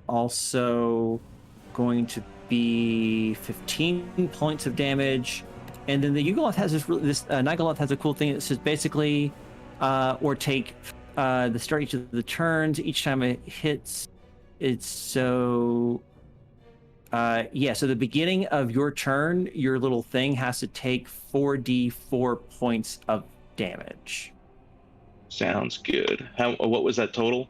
also going to be 15 points of damage. And then the Yugoloth has this Nigoloth has a cool thing that says basically, or take the start each of the turns. Each time it hits, it's so the beginning of your turn, your little thing has to take 4d4 points of damage. Sounds good. What was that total?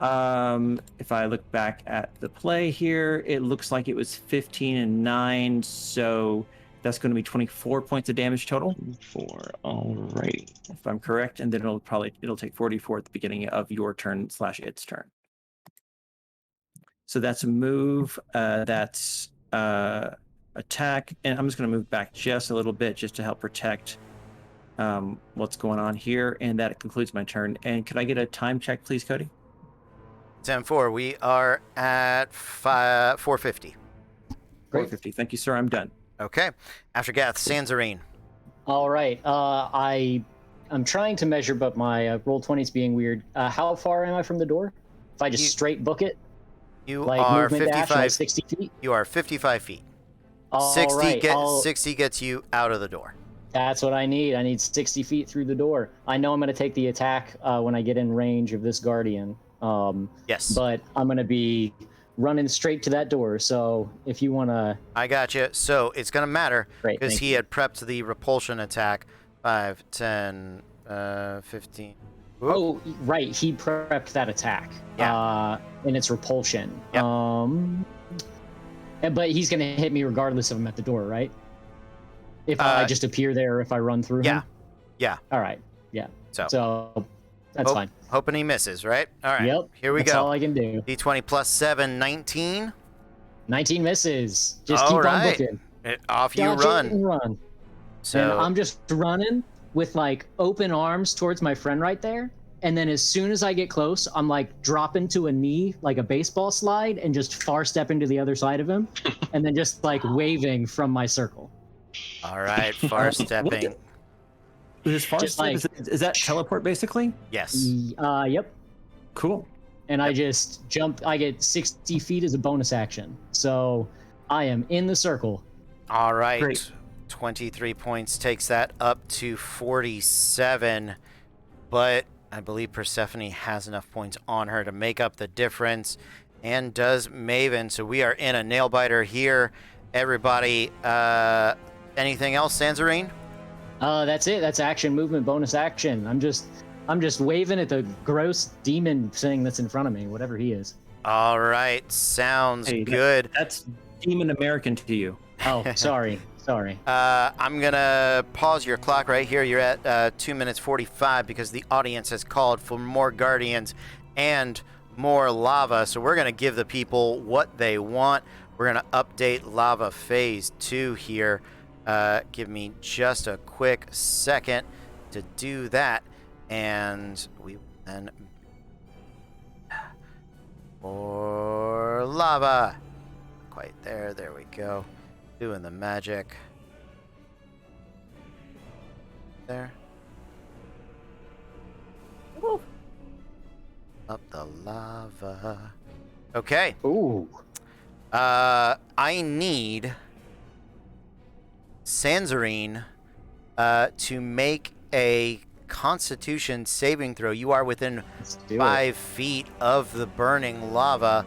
If I look back at the play here, it looks like it was 15 and 9, so that's going to be 24 points of damage total. 4. All right. If I'm correct, and then it'll take 44 at the beginning of your turn / its turn. So that's a move. That's attack, and I'm just going to move back just a little bit just to help protect what's going on here, and that concludes my turn. And could I get a time check, please, Cody? 10-4. We are at 450. Great. 450. Thank you, sir. I'm done. Okay. After Gath, Sanzarine. All right. I'm trying to measure, but my roll 20 is being weird. How far am I from the door? If I just straight book it, You like are movement dash, am I 55. 60 feet. You are 55 feet. All 60 right, 60 gets you out of the door. That's what I need. I need 60 feet through the door. I know I'm going to take the attack when I get in range of this guardian. Yes. But I'm going to be running straight to that door. So if you want to... I got you. So it's going to matter Great, because thank he you. had prepped the repulsion attack. 5, 10, 15. Whoop. Oh, right. He prepped that attack. Yeah. And it's repulsion. Yep. But he's going to hit me regardless of him at the door, right? If I just appear there or if I run through him? Yeah. All right. Yeah. So that's fine. Hoping he misses, right? All right. Yep. Here we That's go. all I can do. D20 plus 7, 19. 19 misses. Just All keep on right. booking. Off you Dodge it run. and run. So And I'm just running with like open arms towards my friend right there. And then as soon as I get close, I'm like dropping to a knee like a baseball slide and just far stepping to the other side of him. And then just like waving from my circle. all right, far stepping. Is far Just step, like- is that teleport basically? Yes. Yep. Cool. And I just jump. I get 60 feet as a bonus action. So I am in the circle. All right. Great. 23 points takes that up to 47. But I believe Persephone has enough points on her to make up the difference, and does Maven. So we are in a nail biter here. Everybody, anything else, Sanzarine? That's it. That's action, movement, bonus action. I'm just waving at the gross demon thing that's in front of me, whatever he is. All right. Sounds Hey, good. That's Demon American to you. Oh, sorry. I'm going to pause your clock right here. You're at 2 minutes 45 because the audience has called for more Guardians and more lava. So we're going to give the people what they want. We're going to update lava phase 2 here. Give me just a quick second to do that. And we then... More lava. Quite there. There we go. Doing the magic. There. Woo. Up the lava. Okay. Ooh. I need Sanzarine to make a Constitution saving throw. You are within Let's do 5 feet of the burning lava,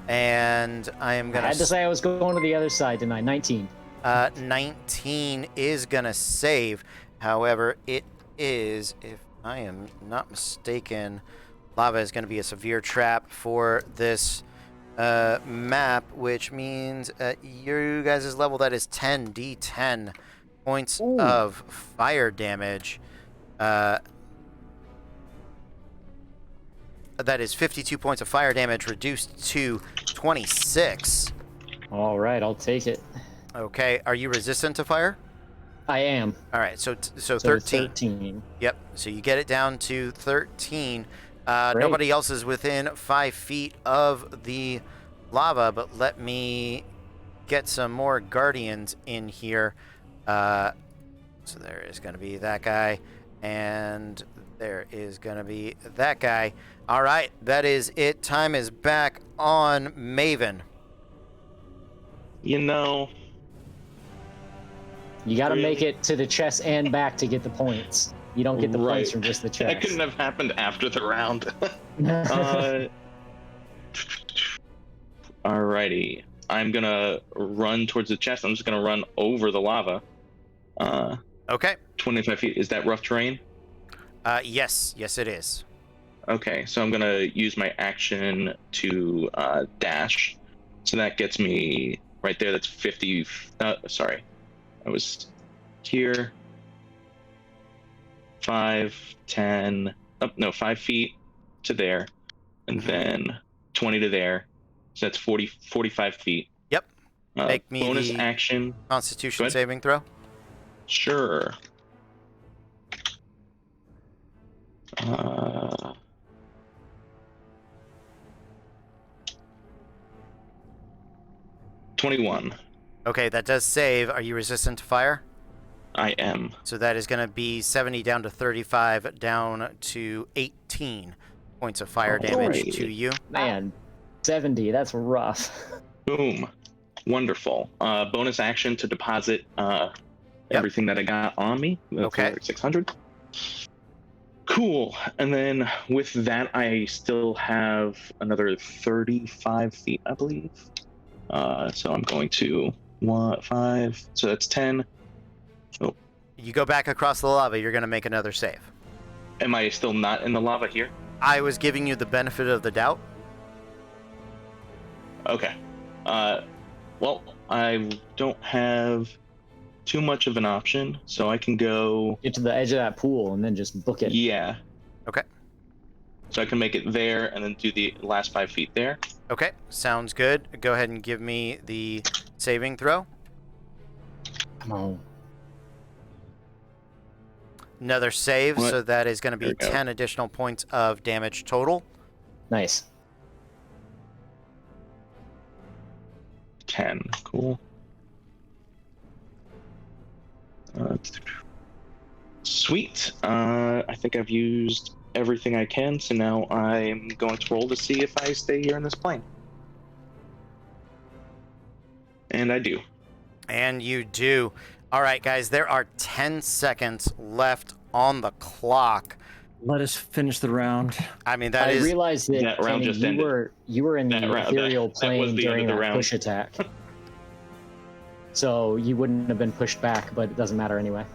and I am it. I gonna. had to say I was going to the other side tonight. 19. 19 is gonna save. However, it is, if I am not mistaken, lava is gonna be a severe trap for this map, which means at you guys' level that is 10d10 points Ooh. of fire damage. That is 52 points of fire damage reduced to 26. All right, I'll take it. Okay, are you resistant to fire? I am. All right, so So 13. 13. Yep, so you get it down to 13. Great. Nobody else is within 5 feet of the lava, but let me get some more guardians in here. So there is going to be that guy, and there is going to be that guy. All right, that is it. Time is back on Maven. You know, You got to Really? make it to the chest and back to get the points. You don't get the Right. points from just the that chest. couldn't have happened after the round. Alrighty. I'm gonna run towards the chest. I'm just gonna run over the lava. Okay. 25 feet. Is that rough terrain? Yes, it is. Okay, so I'm gonna use my action to dash. So that gets me right there. That's 50. Sorry, I was here. 5, 10. Oh, no, 5 feet to there, and then 20 to there. So that's 45 feet. Yep. Make me bonus the- action. Go Constitution ahead. saving throw. Sure. 21. Okay, that does save. Are you resistant to fire? I am. So that is going to be 70 down to 35, down to 18 points of fire damage Alrighty. to you. Man, 70. That's rough. Boom. Wonderful. Bonus action to deposit everything that I got on me. That's Okay. another 600. Cool. And then with that, I still have another 35 feet, I believe. So I'm going to 5. So that's 10. Oh, You go back across the lava, you're going to make another save. am I still not in the lava here? I was giving you the benefit of the doubt. Okay. Well, I don't have too much of an option, so I can go. Get to the edge of that pool and then just book it. Yeah. Okay. So I can make it there and then do the last 5 feet there. Okay, sounds good. Go ahead and give me the saving throw. Come on. Another save, What? so that is going to There be we go. 10 additional points of damage total. Nice. 10. Cool. Sweet. I think I've used everything I can, so now I'm going to roll to see if I stay here in this plane. And I do. And you do. All right, guys, there are 10 seconds left on the clock. Let us finish the round. I mean, that I is... realized that, that round Kenny, just you ended. were in the That round- ethereal that was plane the end during of the that round. push attack. So you wouldn't have been pushed back, but it doesn't matter anyway.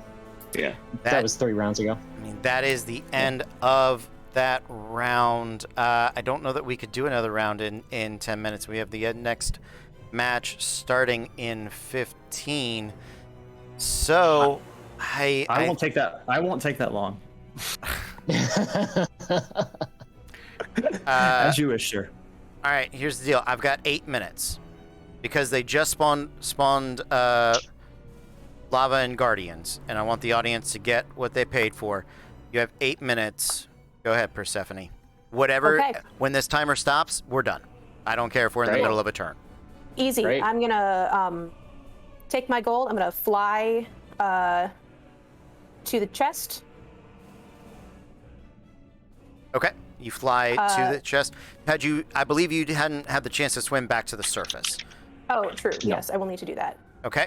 Yeah. That was 3 rounds ago. I mean, that is the end of that round. I don't know that we could do another round in 10 minutes. We have the next match starting in 15. So, I won't take that. I won't take that long. As you wish, sir. all right, here's the deal. I've got 8 minutes. because they just spawned lava and guardians, and I want the audience to get what they paid for. You have 8 minutes. Go ahead, Persephone. Whatever. Okay. When this timer stops, we're done. I don't care if we're in the Great. middle of a turn. Easy. Great. I'm gonna take my gold. I'm gonna fly to the chest. Okay. You fly to the chest. I believe you hadn't had the chance to swim back to the surface. Oh, true. Yes, I will need to do that. Okay.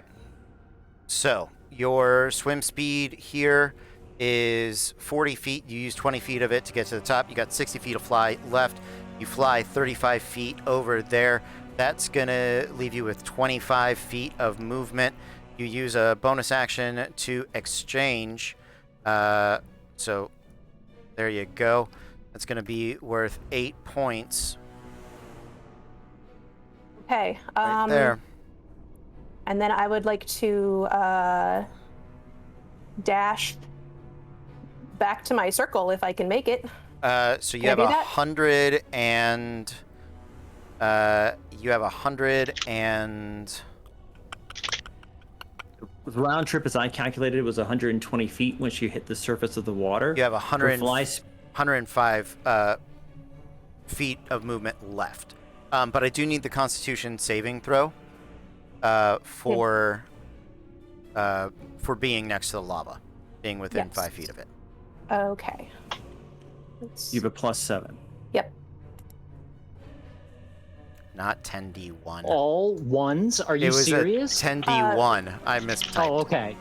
So your swim speed here is 40 feet. You use 20 feet of it to get to the top. You got 60 feet of fly left. You fly 35 feet over there. That's going to leave you with 25 feet of movement. You use a bonus action to exchange. So there you go. That's going to be worth 8 points. Okay. Right there. And then I would like to dash back to my circle if I can make it. So you Can I have do that? 100 and you have 100 and The round trip, as I calculated, was 120 feet once you hit the surface of the water. you have For 105 feet of movement left. But I do need the Constitution saving throw for being next to the lava, being within Yes. 5 feet of it. Okay. You have a +7. Yep. Not 10d1. All ones? Are you it was serious? a 10d1. I mistyped. Oh, okay.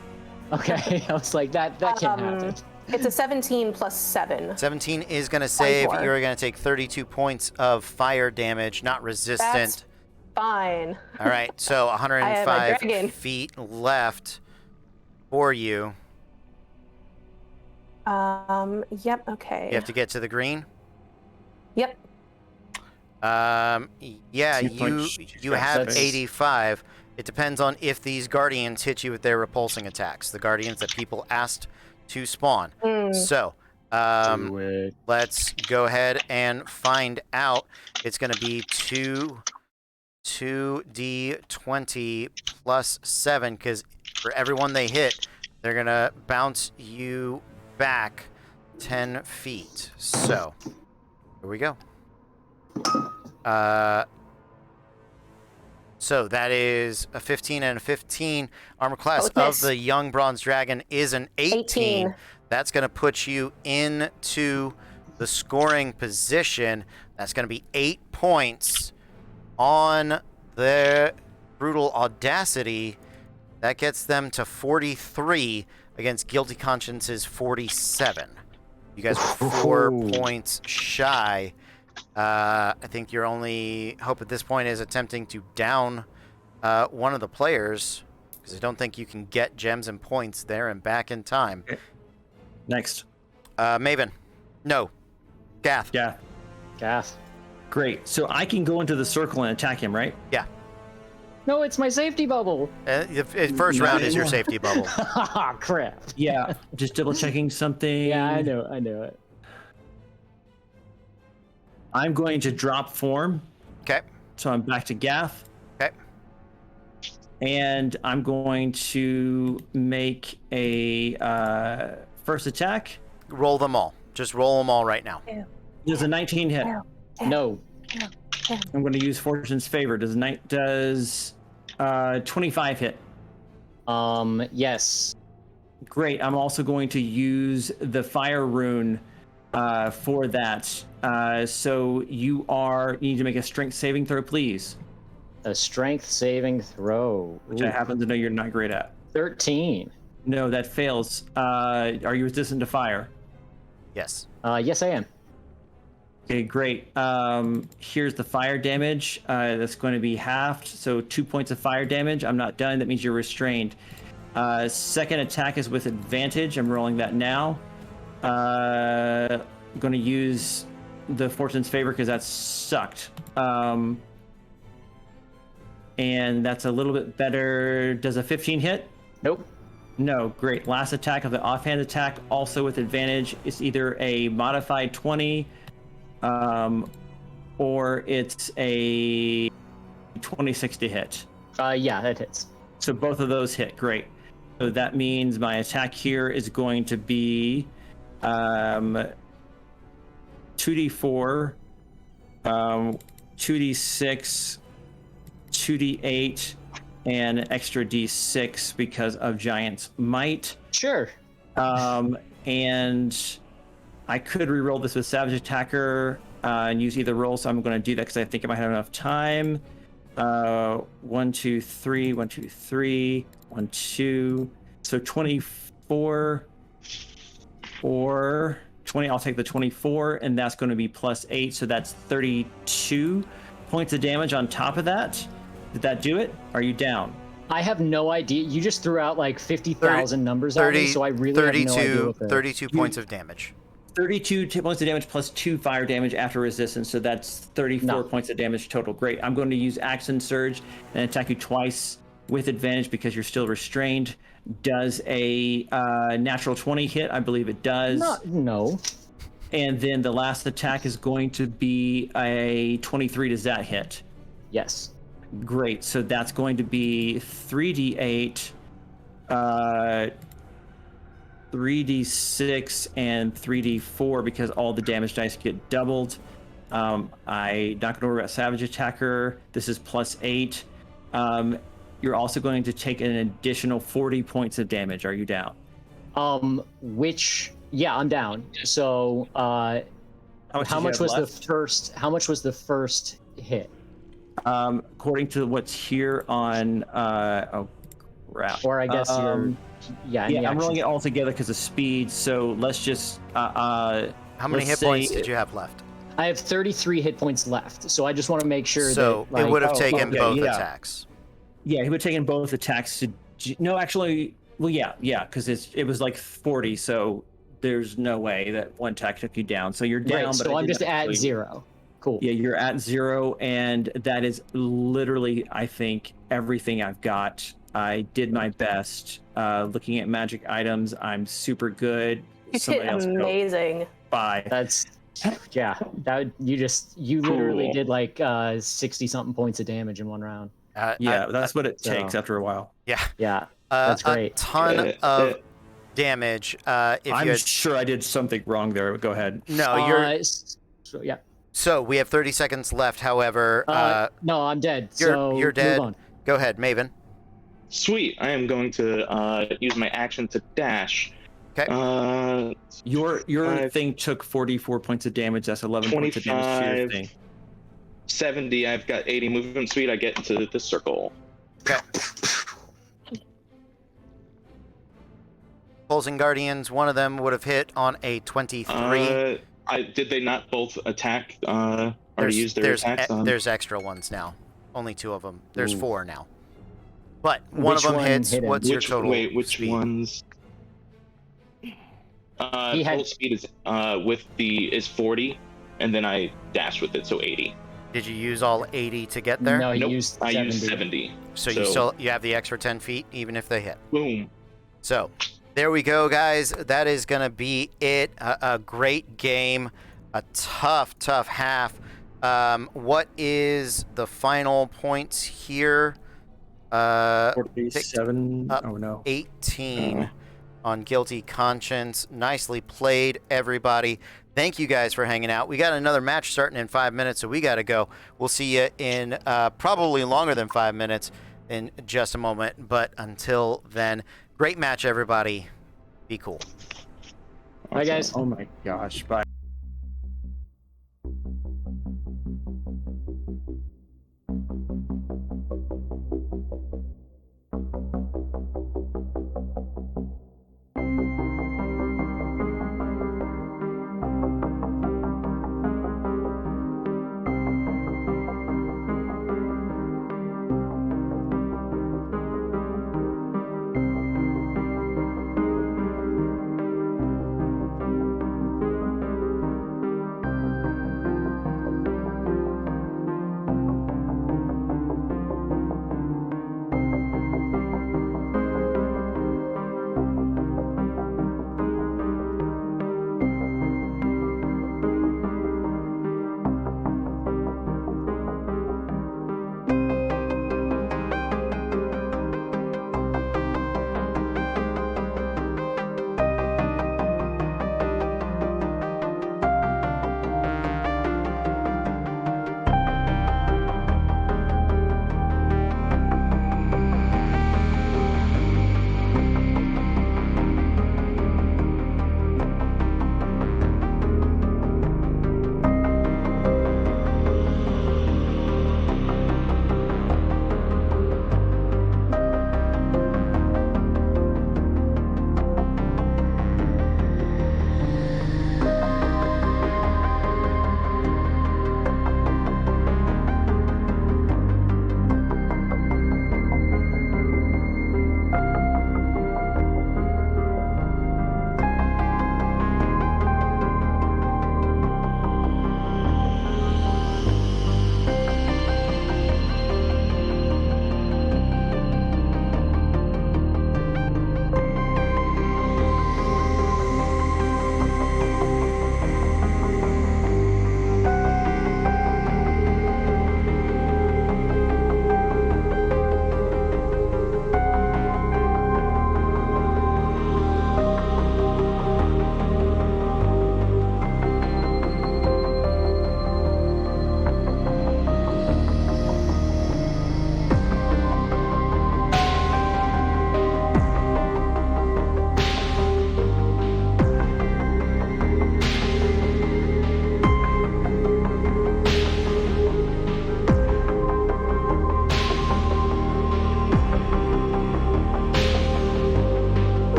Okay, I was like, that can't happen. It's a 17 plus 7. 17 is going to save. 24. You're going to take 32 points of fire damage, not resistant. That's fine. All right, so I have a 105 dragon. feet left for you. Yep, okay. You have to get to the green. Yep. Yeah, Two you points. have That's- 85. It depends on if these guardians hit you with their repulsing attacks. The guardians that people asked to spawn. So, Do it. let's go ahead and find out. It's going to be 2d20 plus 7, because for everyone they hit, they're going to bounce you back 10 feet. So, here we go. So that is a 15 and a 15. Armor class Both of miss. the young bronze dragon is an 18. 18. That's going to put you into the scoring position. That's going to be 8 points on the brutal audacity. That gets them to 43 against Guilty Conscience's 47. You guys are 4 points shy. I think your only hope at this point is attempting to down one of the players, because I don't think you can get gems and points there and back in time. Next. Maven. No. Gath. Yeah. Gaff. Great. So I can go into the circle and attack him, right? Yeah. No, it's my safety bubble. First Not round is your anymore. safety bubble. Ah, crap. Yeah. Just double checking something. Yeah, I know it. I'm going to drop form. Okay. So I'm back to Gaff. Okay. And I'm going to make a first attack. Roll them all. Just roll them all right now. Does a 19 hit? No. I'm going to use Fortune's Favor. Does 25 hit? Yes. Great. I'm also going to use the Fire Rune for that. So you need to make a Strength saving throw, please. A strength saving throw. Which I happen to know you're not great at. 13. No, that fails. Are you resistant to fire? Yes. Yes, I am. Okay, great. Here's the fire damage. That's going to be halved, so 2 points of fire damage. I'm not done. That means you're restrained. Second attack is with advantage. I'm rolling that now. I'm going to use the Fortune's Favor because that sucked. And that's a little bit better. Does a 15 hit? Nope. No, great. Last attack of the offhand attack, also with advantage. It's either a modified 20, or it's a 26 to hit. Yeah, that hits. So both of those hit. Great. So that means my attack here is going to be 2d4, 2d6, 2d8, and an extra d6 because of Giant's Might. Sure. And I could reroll this with Savage Attacker and use either roll, so I'm going to do that because I think I might have enough time. 1, 2, 3, 1, 2, 3, 1, 2. So 24 or 20. I'll take the 24, and that's going to be plus 8, so that's 32 points of damage on top of that. Did that do it? Are you down? I have no idea. You just threw out like 50,000 numbers at me, so I really have no idea what 32 points of damage. 32 points of damage plus 2 fire damage after resistance, so that's 34 points of damage total. Great. I'm going to use Action Surge and attack you twice with advantage because you're still restrained. Does a natural 20 hit? I believe it does. No. And then the last attack is going to be a 23. Does that hit? Yes. Great. So that's going to be 3d8, 3d6, and 3d4 because all the damage dice get doubled. I not going to worry about Savage Attacker. This is plus 8. You're also going to take an additional 40 points of damage. Are you down? Yeah, I'm down. So, how much was the first? How much was the first hit? According to what's here on, oh crap. Or I guess I'm action. rolling it all together because of speed. So let's just. How many hit points did you have left? I have 33 hit points left, so I just want to make sure so that. it would have taken both attacks. Yeah, he would have taken both attacks. No, actually, well, yeah, because it was like 40, so there's no way that one attack took you down. So you're down, right, but so I'm just at 0. Cool. Yeah, you're at 0, and that is literally, I think, everything I've got. I did my best. Looking at magic items, I'm super good. You did amazing. Bye. That's That you literally did like 60 something points of damage in one round. That's what it takes after a while. Yeah. That's great. A ton of damage. I'm sure I did something wrong there. Go ahead. No, you're. Yeah. So we have 30 seconds left. However, no, I'm dead. You're dead. Move on. Go ahead, Maven. Sweet. I am going to use my action to dash. Okay. Your thing took 44 points of damage. That's 11 points of damage to your thing. 70. I've got 80 movement speed. I get into the circle. Okay. Pulsing Guardians, one of them would have hit on a 23. Did they not both attack? Use their attacks? There's extra ones now. Only 2 of them. There's 4 now. But one of them hits. What's your total? Wait, which speed? ones? Total speed is 40, and then I dash with it, so 80. Did you use all 80 to get there? No, nope, used 70. I used 70. So you have the extra 10 feet, even if they hit. Boom. So there we go, guys. That is going to be it. A great game. A tough half. What is the final points here? 47. Oh, no. 18 on Guilty Conscience. Nicely played, everybody. Thank you guys for hanging out. We got another match starting in 5 minutes, so we got to go. We'll see you in probably longer than 5 minutes in just a moment. But until then, great match, everybody. Be cool. Bye, guys. Oh, my gosh. Bye.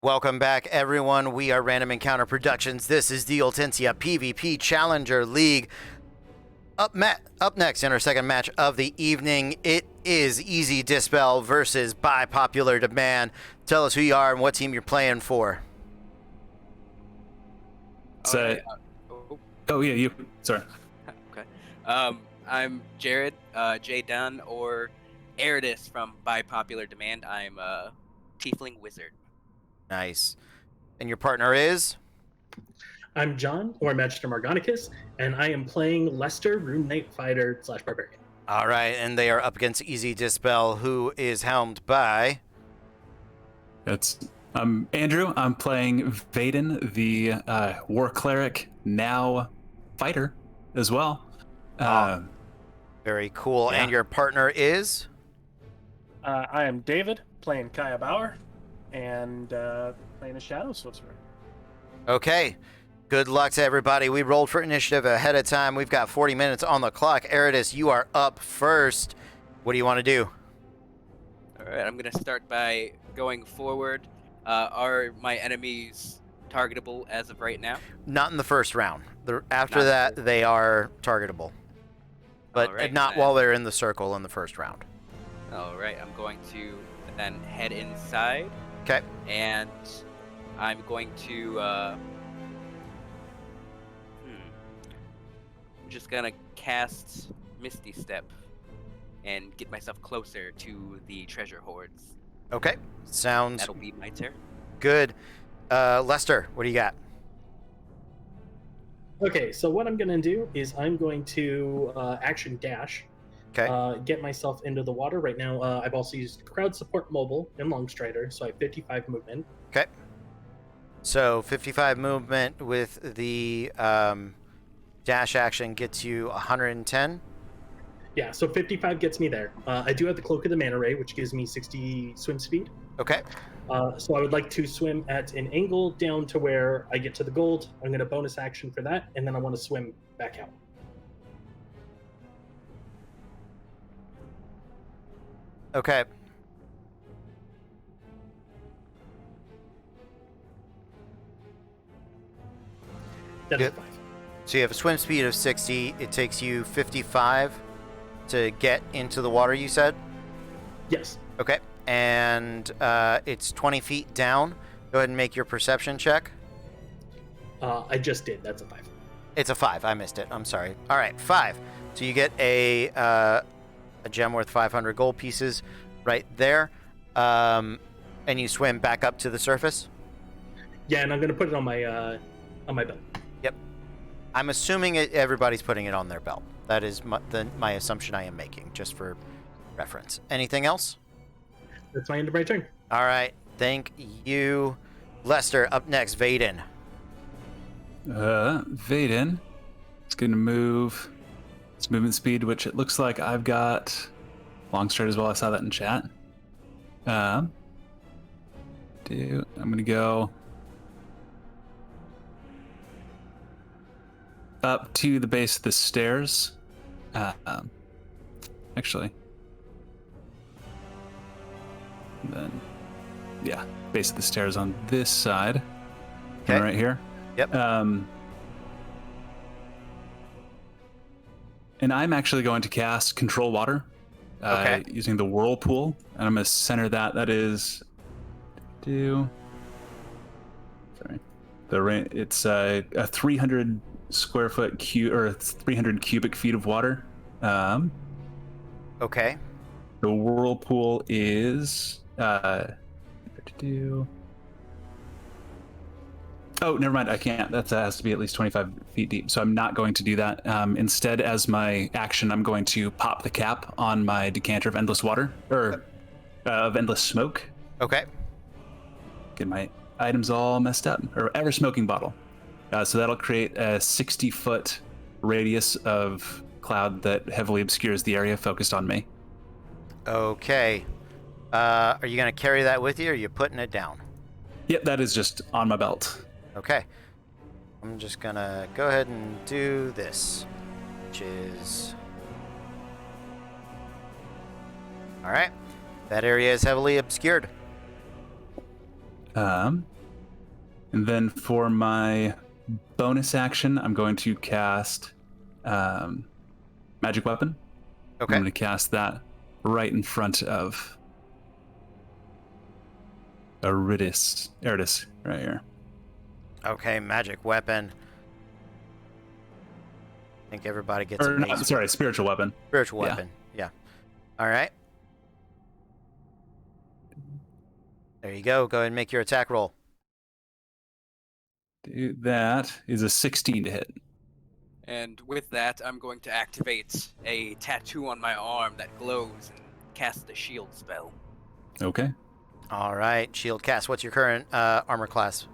Welcome back, everyone. We are Random Encounter Productions. This is the Ultensia PVP Challenger League. Up next in our second match of the evening, it is Easy Dispel versus By Popular Demand. Tell us who you are and what team you're playing for. So, yeah, you. Sorry. Okay. I'm Jared, J. Dunn, or Eridus from By Popular Demand. I'm a Tiefling Wizard. Nice. And your partner is? I'm John, or Magister Morganicus, and I am playing Lester, Rune Knight Fighter / Barbarian. All right, and they are up against Easy Dispel, who is helmed by? I'm Andrew. I'm playing Vaden, the War Cleric, now Fighter as well. Very cool. Yeah. And your partner is? I am David, playing Kaya Bauer, and playing a Shadow Sorcerer. Okay. Good luck to everybody. We rolled for initiative ahead of time. We've got 40 minutes on the clock. Eridus, you are up first. What do you want to do? All right, I'm going to start by going forward. Are my enemies targetable as of right now? Not in the first round. After Not that, they are targetable. But All right, not while they're in the circle in the first round. All right, I'm going to then head inside. Okay. And I'm going to... I'm just going to cast Misty Step and get myself closer to the treasure hoards. Okay. Sounds That'll be my turn. good. Lester, what do you got? Okay, so what I'm going to do is I'm going to action dash, Okay. get myself into the water. Right now, I've also used Crowd Support Mobile and Longstrider, so I have 55 movement. Okay. So 55 movement with the dash action gets you 110. Yeah, so 55 gets me there. I do have the Cloak of the Manta Ray, which gives me 60 swim speed. Okay. So I would like to swim at an angle down to where I get to the gold. I'm going to bonus action for that, and then I want to swim back out. Okay. That Good. is 5. So you have a swim speed of 60. It takes you 55 to get into the water, you said? Yes. Okay. And it's 20 feet down. Go ahead and make your perception check. I just did. That's a 5. It's a 5. I missed it. I'm sorry. All right, 5. So you get a gem worth 500 gold pieces right there. And you swim back up to the surface. Yeah, and I'm going to put it on my belt. I'm assuming everybody's putting it on their belt. That is my assumption I am making, just for reference. Anything else? That's my end of my turn. All right. Thank you, Lester. Up next, Vaden. Vaden is going to move its movement speed, which it looks like I've got long straight as well. I saw that in chat. I'm going to go up to the base of the stairs. Actually. And then, yeah, base of the stairs on this side. Okay. Right here. Yep. And I'm actually going to cast Control Water using the Whirlpool. And I'm going to center that. That is... It's a 300 square foot or 300 cubic feet of water. Okay. The Whirlpool is... Oh, never mind. I can't. That has to be at least 25 feet deep. So I'm not going to do that. Instead, as my action, I'm going to pop the cap on my decanter of endless water, or of endless smoke. Okay. Get my items all messed up. Or ever smoking bottle. So that'll create a 60-foot radius of cloud that heavily obscures the area focused on me. Okay. Are you going to carry that with you, or are you putting it down? Yep, that is just on my belt. Okay. I'm just going to go ahead and do this, which is... All right. That area is heavily obscured. And then for my bonus action, I'm going to cast Magic Weapon. Okay. I'm going to cast that right in front of Eridus right here. Okay, Magic Weapon. I think everybody gets Or no, sorry, Spiritual Weapon. Spiritual Weapon, yeah. All right. There you go. Go ahead and make your attack roll. That is a 16 to hit. And with that, I'm going to activate a tattoo on my arm that glows and cast the shield spell. Okay. All right, shield cast. What's your current armor class,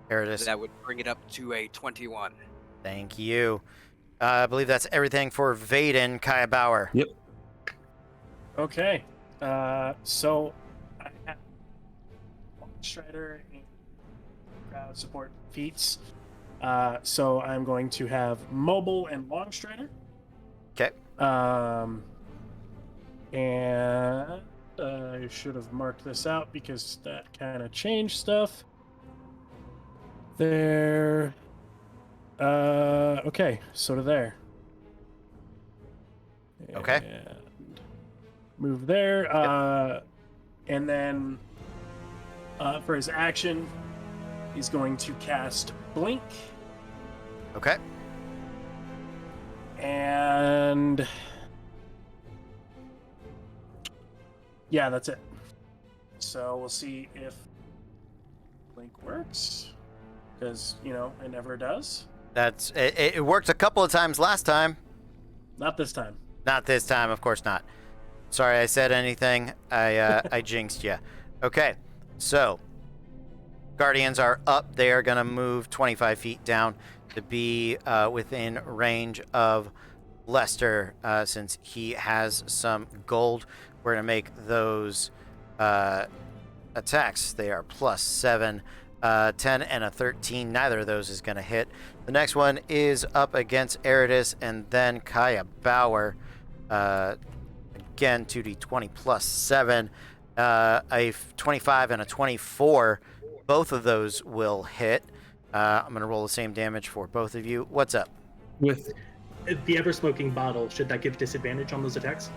Eridus? That would bring it up to a 21. Thank you. I believe that's everything for Vaden. Kaya Bauer. Yep. Okay. So I have Strider and crowd support feats. So I'm going to have Mobile and Long Strider. Okay. And I should have marked this out because that kind of changed stuff. There. Okay, so to there. Okay. And move there. And then for his action, he's going to cast Blink. Okay. And yeah, that's it. So we'll see if Blink works, because it never does. That's it worked a couple of times last time. Not this time. Not this time, of course not. Sorry I said anything. I jinxed you. Okay. So Guardians are up. They are going to move 25 feet down to be within range of Lester, since he has some gold. We're going to make those attacks. They are +7, 10, and a 13. Neither of those is going to hit. The next one is up against Eridus and then Kaya Bauer. Again, 2d20 +7. A 25 and a 24. Both of those will hit. I'm going to roll the same damage for both of you. What's up? With The ever-smoking bottle, should that give disadvantage on those attacks?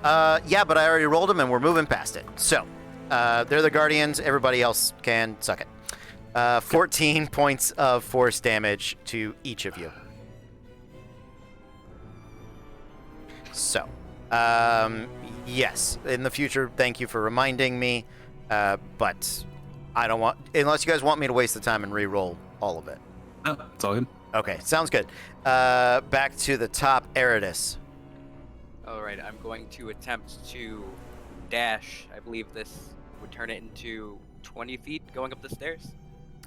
Yeah, but I already rolled them and we're moving past it. So, they're the Guardians. Everybody else can suck it. 14 points of force damage to each of you. So, yes, in the future, thank you for reminding me. But I don't want, unless you guys want me to waste the time and re-roll all of it. oh, it's all good. Okay, sounds good. Back to the top, Eridus. All right, I'm going to attempt to dash. I believe this would turn it into 20 feet going up the stairs.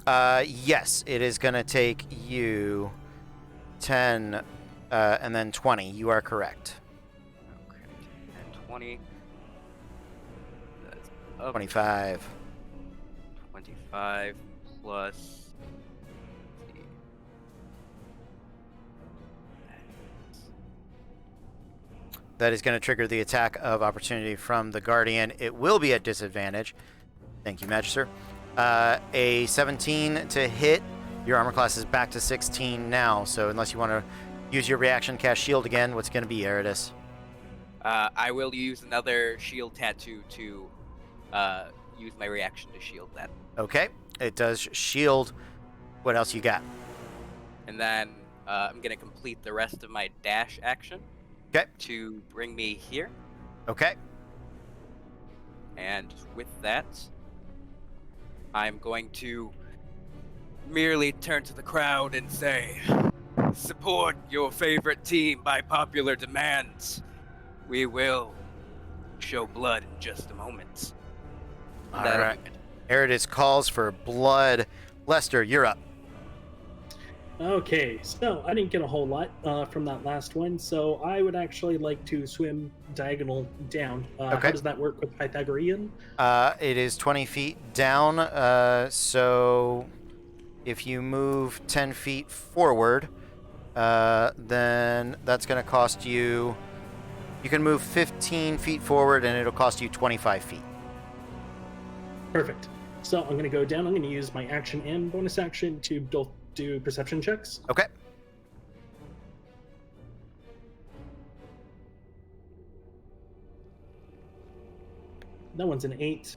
Yes, it is going to take you 10 and then 20. You are correct. Okay, and 20. That's up 25. 25 plus. let's see. That is going to trigger the attack of opportunity from the Guardian. It will be at disadvantage. Thank you, Magister. A 17 to hit. Your armor class is back to 16 now, so unless you want to use your reaction cast shield again, what's going to be, Eridus? I will use another shield tattoo to use my reaction to shield that. Okay, it does shield. What else you got? And then I'm going to complete the rest of my dash action. Okay. To bring me here. Okay. And with that, I'm going to merely turn to the crowd and say, support your favorite team by popular demand. We will show blood in just a moment. All right. Eridus calls for blood. Lester, you're up. Okay, so I didn't get a whole lot from that last one, so I would actually like to swim diagonal down. Okay. How does that work with Pythagorean? It is 20 feet down, so if you move 10 feet forward, then that's going to cost you... You can move 15 feet forward, and it'll cost you 25 feet. Perfect. So I'm going to go down. I'm going to use my action and bonus action to both do perception checks. Okay. That one's an 8.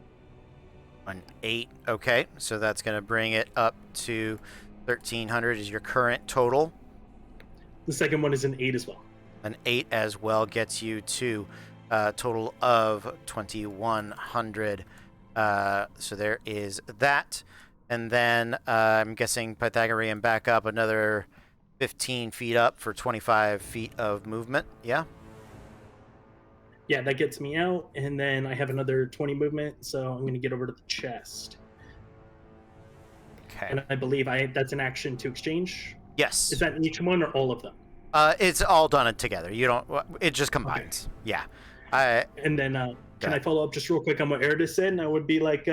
An 8. Okay, so that's going to bring it up to 1,300 is your current total. The second one is an 8 as well. An 8 as well gets you to a total of 2,100. So there is that. And then I'm guessing Pythagorean back up another 15 feet up for 25 feet of movement. Yeah? Yeah, that gets me out. And then I have another 20 movement, so I'm going to get over to the chest. Okay. And I believe that's an action to exchange. Yes. Is that in each one or all of them? It's all done together. You don't... It just combines. Okay. Yeah. And then can I follow up just real quick on what Eridus said? And I would be like...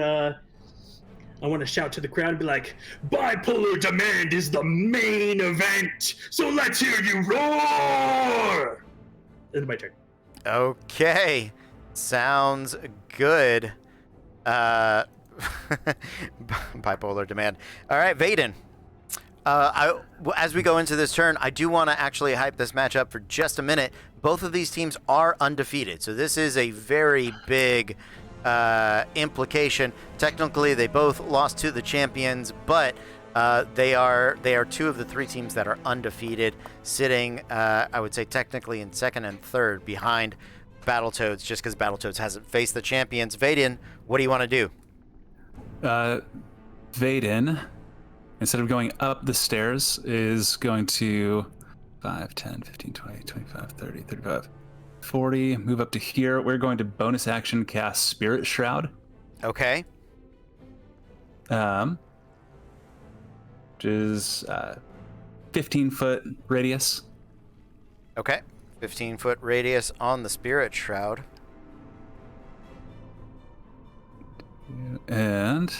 I want to shout to the crowd and be like, bipolar demand is the main event, so let's hear you roar! It's my turn. Okay. Sounds good. Bipolar demand. All right, Vaden. As we go into this turn, I do want to actually hype this match up for just a minute. Both of these teams are undefeated, so this is a very big... implication. Technically, they both lost to the champions, but they are two of the three teams that are undefeated, sitting, I would say, technically in second and third behind Battletoads, just because Battletoads hasn't faced the champions. Vaden, what do you want to do? Vaden, instead of going up the stairs, is going to 5, 10, 15, 20, 25, 30, 35... 40, move up to here. We're going to bonus action cast Spirit Shroud. Okay. Which is 15-foot radius. Okay. 15-foot radius on the Spirit Shroud. And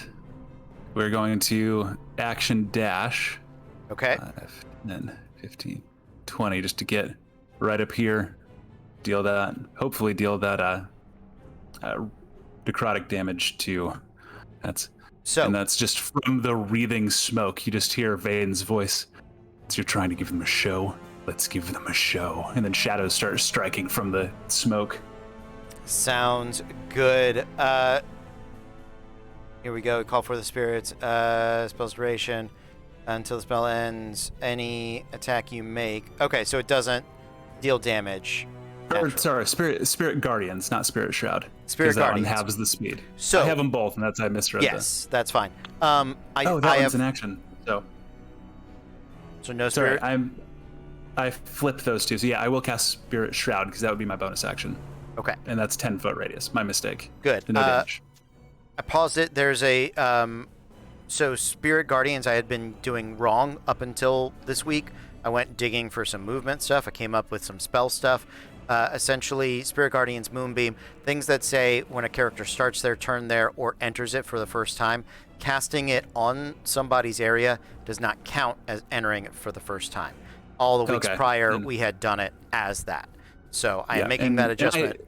we're going to action dash. Okay. 5, 10, 15, 20, just to get right up here. Hopefully deal that necrotic damage to. That's just from the wreathing smoke. You just hear Vaden's voice. So you're trying to give them a show. Let's give them a show. And then shadows start striking from the smoke. Sounds good. Here we go. Call for the spirits. Spell's duration until the spell ends. Any attack you make. Okay, so it doesn't deal damage. Sorry, Spirit Guardians, not Spirit Shroud. Spirit Guardians. That one halves the speed. So I have them both, and that's I misread. Yes, that's fine. That one's an action. So So no Sorry, spirit. I flipped those two. So yeah, I will cast Spirit Shroud because that would be my bonus action. Okay. And that's 10-foot radius. My mistake. Good. No damage. I paused it. There's a so Spirit Guardians I had been doing wrong up until this week. I went digging for some movement stuff. I came up with some spell stuff. Essentially, Spirit Guardians, Moonbeam, things that say when a character starts their turn there or enters it for the first time, casting it on somebody's area does not count as entering it for the first time. All the weeks prior, we had done it as that. So I am making that adjustment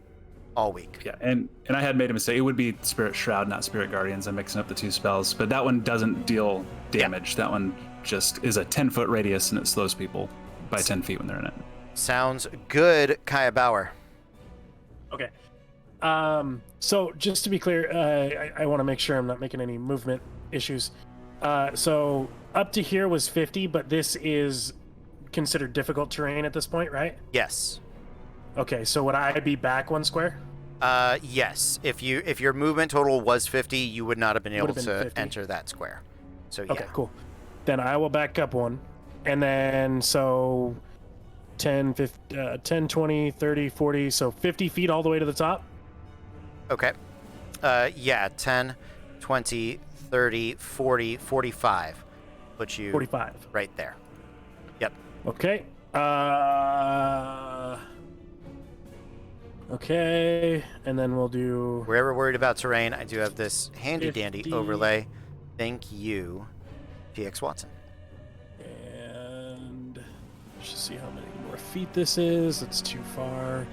all week. Yeah, and I had made a mistake. It would be Spirit Shroud, not Spirit Guardians. I'm mixing up the two spells, but that one doesn't deal damage. That one just is a 10-foot radius, and it slows people by 10 feet when they're in it. Sounds good, Kaya Bauer. Okay. So just to be clear, I want to make sure I'm not making any movement issues. So up to here was 50, but this is considered difficult terrain at this point, right? Yes. Okay, so would I be back 1 square? Yes. If your movement total was 50, you would not have been able to 50. enter that square. So yeah. Okay, cool. Then I will back up 1. And then so 10, 20, 30, 40, so 50 feet all the way to the top? Okay. Yeah, 10, 20, 30, 40, 45. Put you 45. right there. Yep. Okay. Okay, and then we'll do... We're ever worried about terrain, I do have this handy-dandy 50. overlay. Thank you, PX Watson. And let's just see how many more feet this is. It's too far.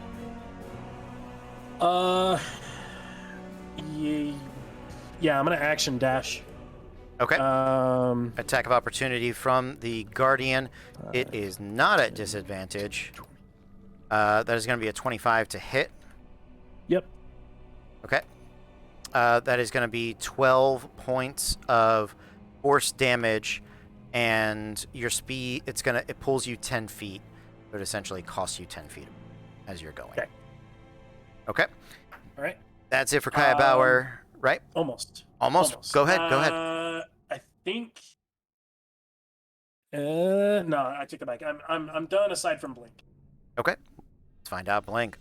Yeah, I'm gonna action dash. Okay. Attack of opportunity from the Guardian. It is not at disadvantage. That is going to be a 25 to hit. Yep. Okay. That is going to be 12 points of force damage, and your speed. It pulls you 10 feet. So it essentially costs you 10 feet as you're going. Okay. Okay. All right. That's it for Kaya Bauer, right? Almost. Go ahead. I think. No, I take it back. I'm done aside from blink. Okay. Let's find out. Blink.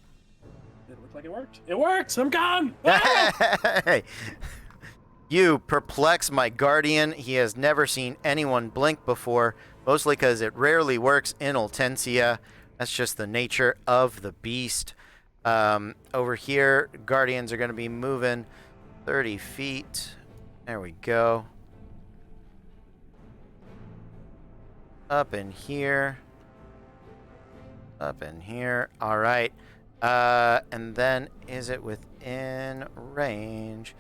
It looked like it worked. It worked. I'm gone. Ah! Hey. You perplex my Guardian. He has never seen anyone blink before, mostly because it rarely works in Ultensia. That's just the nature of the beast. Over here, Guardians are going to be moving 30 feet. There we go. Up in here. Up in here. All right. And then is it within range?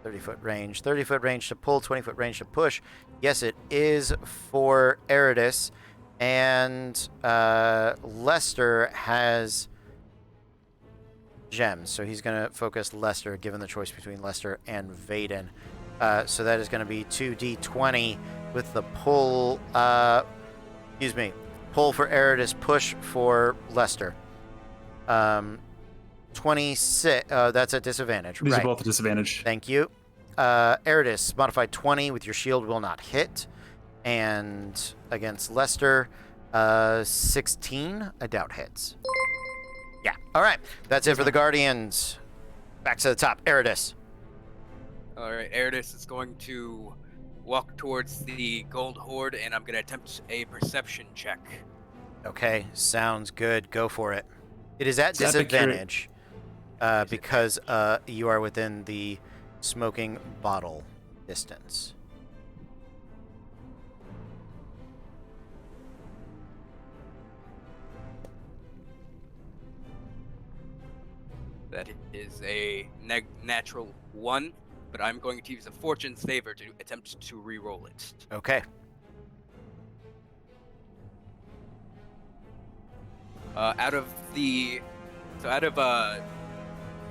30-foot range. 30-foot range to pull, 20-foot range to push. Yes, it is for Eridus. And Lester has gems, so he's going to focus Lester, given the choice between Lester and Vaden. So that is going to be 2d20 with the pull, pull for Eridus, push for Lester. 26, that's at disadvantage. These right. are both a disadvantage. Thank you. Eridus, modified 20 with your shield will not hit. And against Lester, 16, I doubt hits. Yeah. All right. That's it for the Guardians. Back to the top. Eridus. All right, Eridus is going to walk towards the gold hoard, and I'm going to attempt a perception check. Okay. Sounds good. Go for it. It is at disadvantage because you are within the smoking bottle distance. That is a natural 1, but I'm going to use a fortune's favor to attempt to re-roll it. Okay. Out of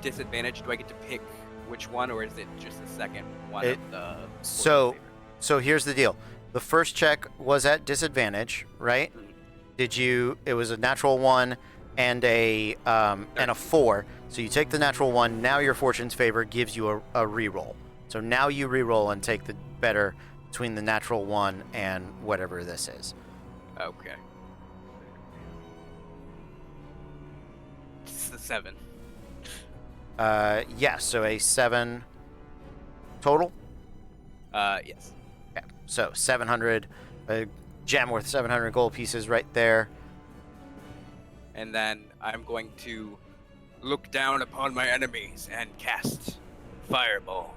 disadvantage, do I get to pick which one, or is it just the second one of the? So here's the deal. The first check was at disadvantage, right? Mm-hmm. It was a natural 1 and a 4. So you take the natural 1. Now your fortune's favor gives you a reroll. So now you reroll and take the better between the natural 1 and whatever this is. Okay. It's the 7. Yeah, so a 7 total. Yes. Okay, so 700, a gem worth 700 gold pieces right there. And then I'm going to look down upon my enemies and cast Fireball,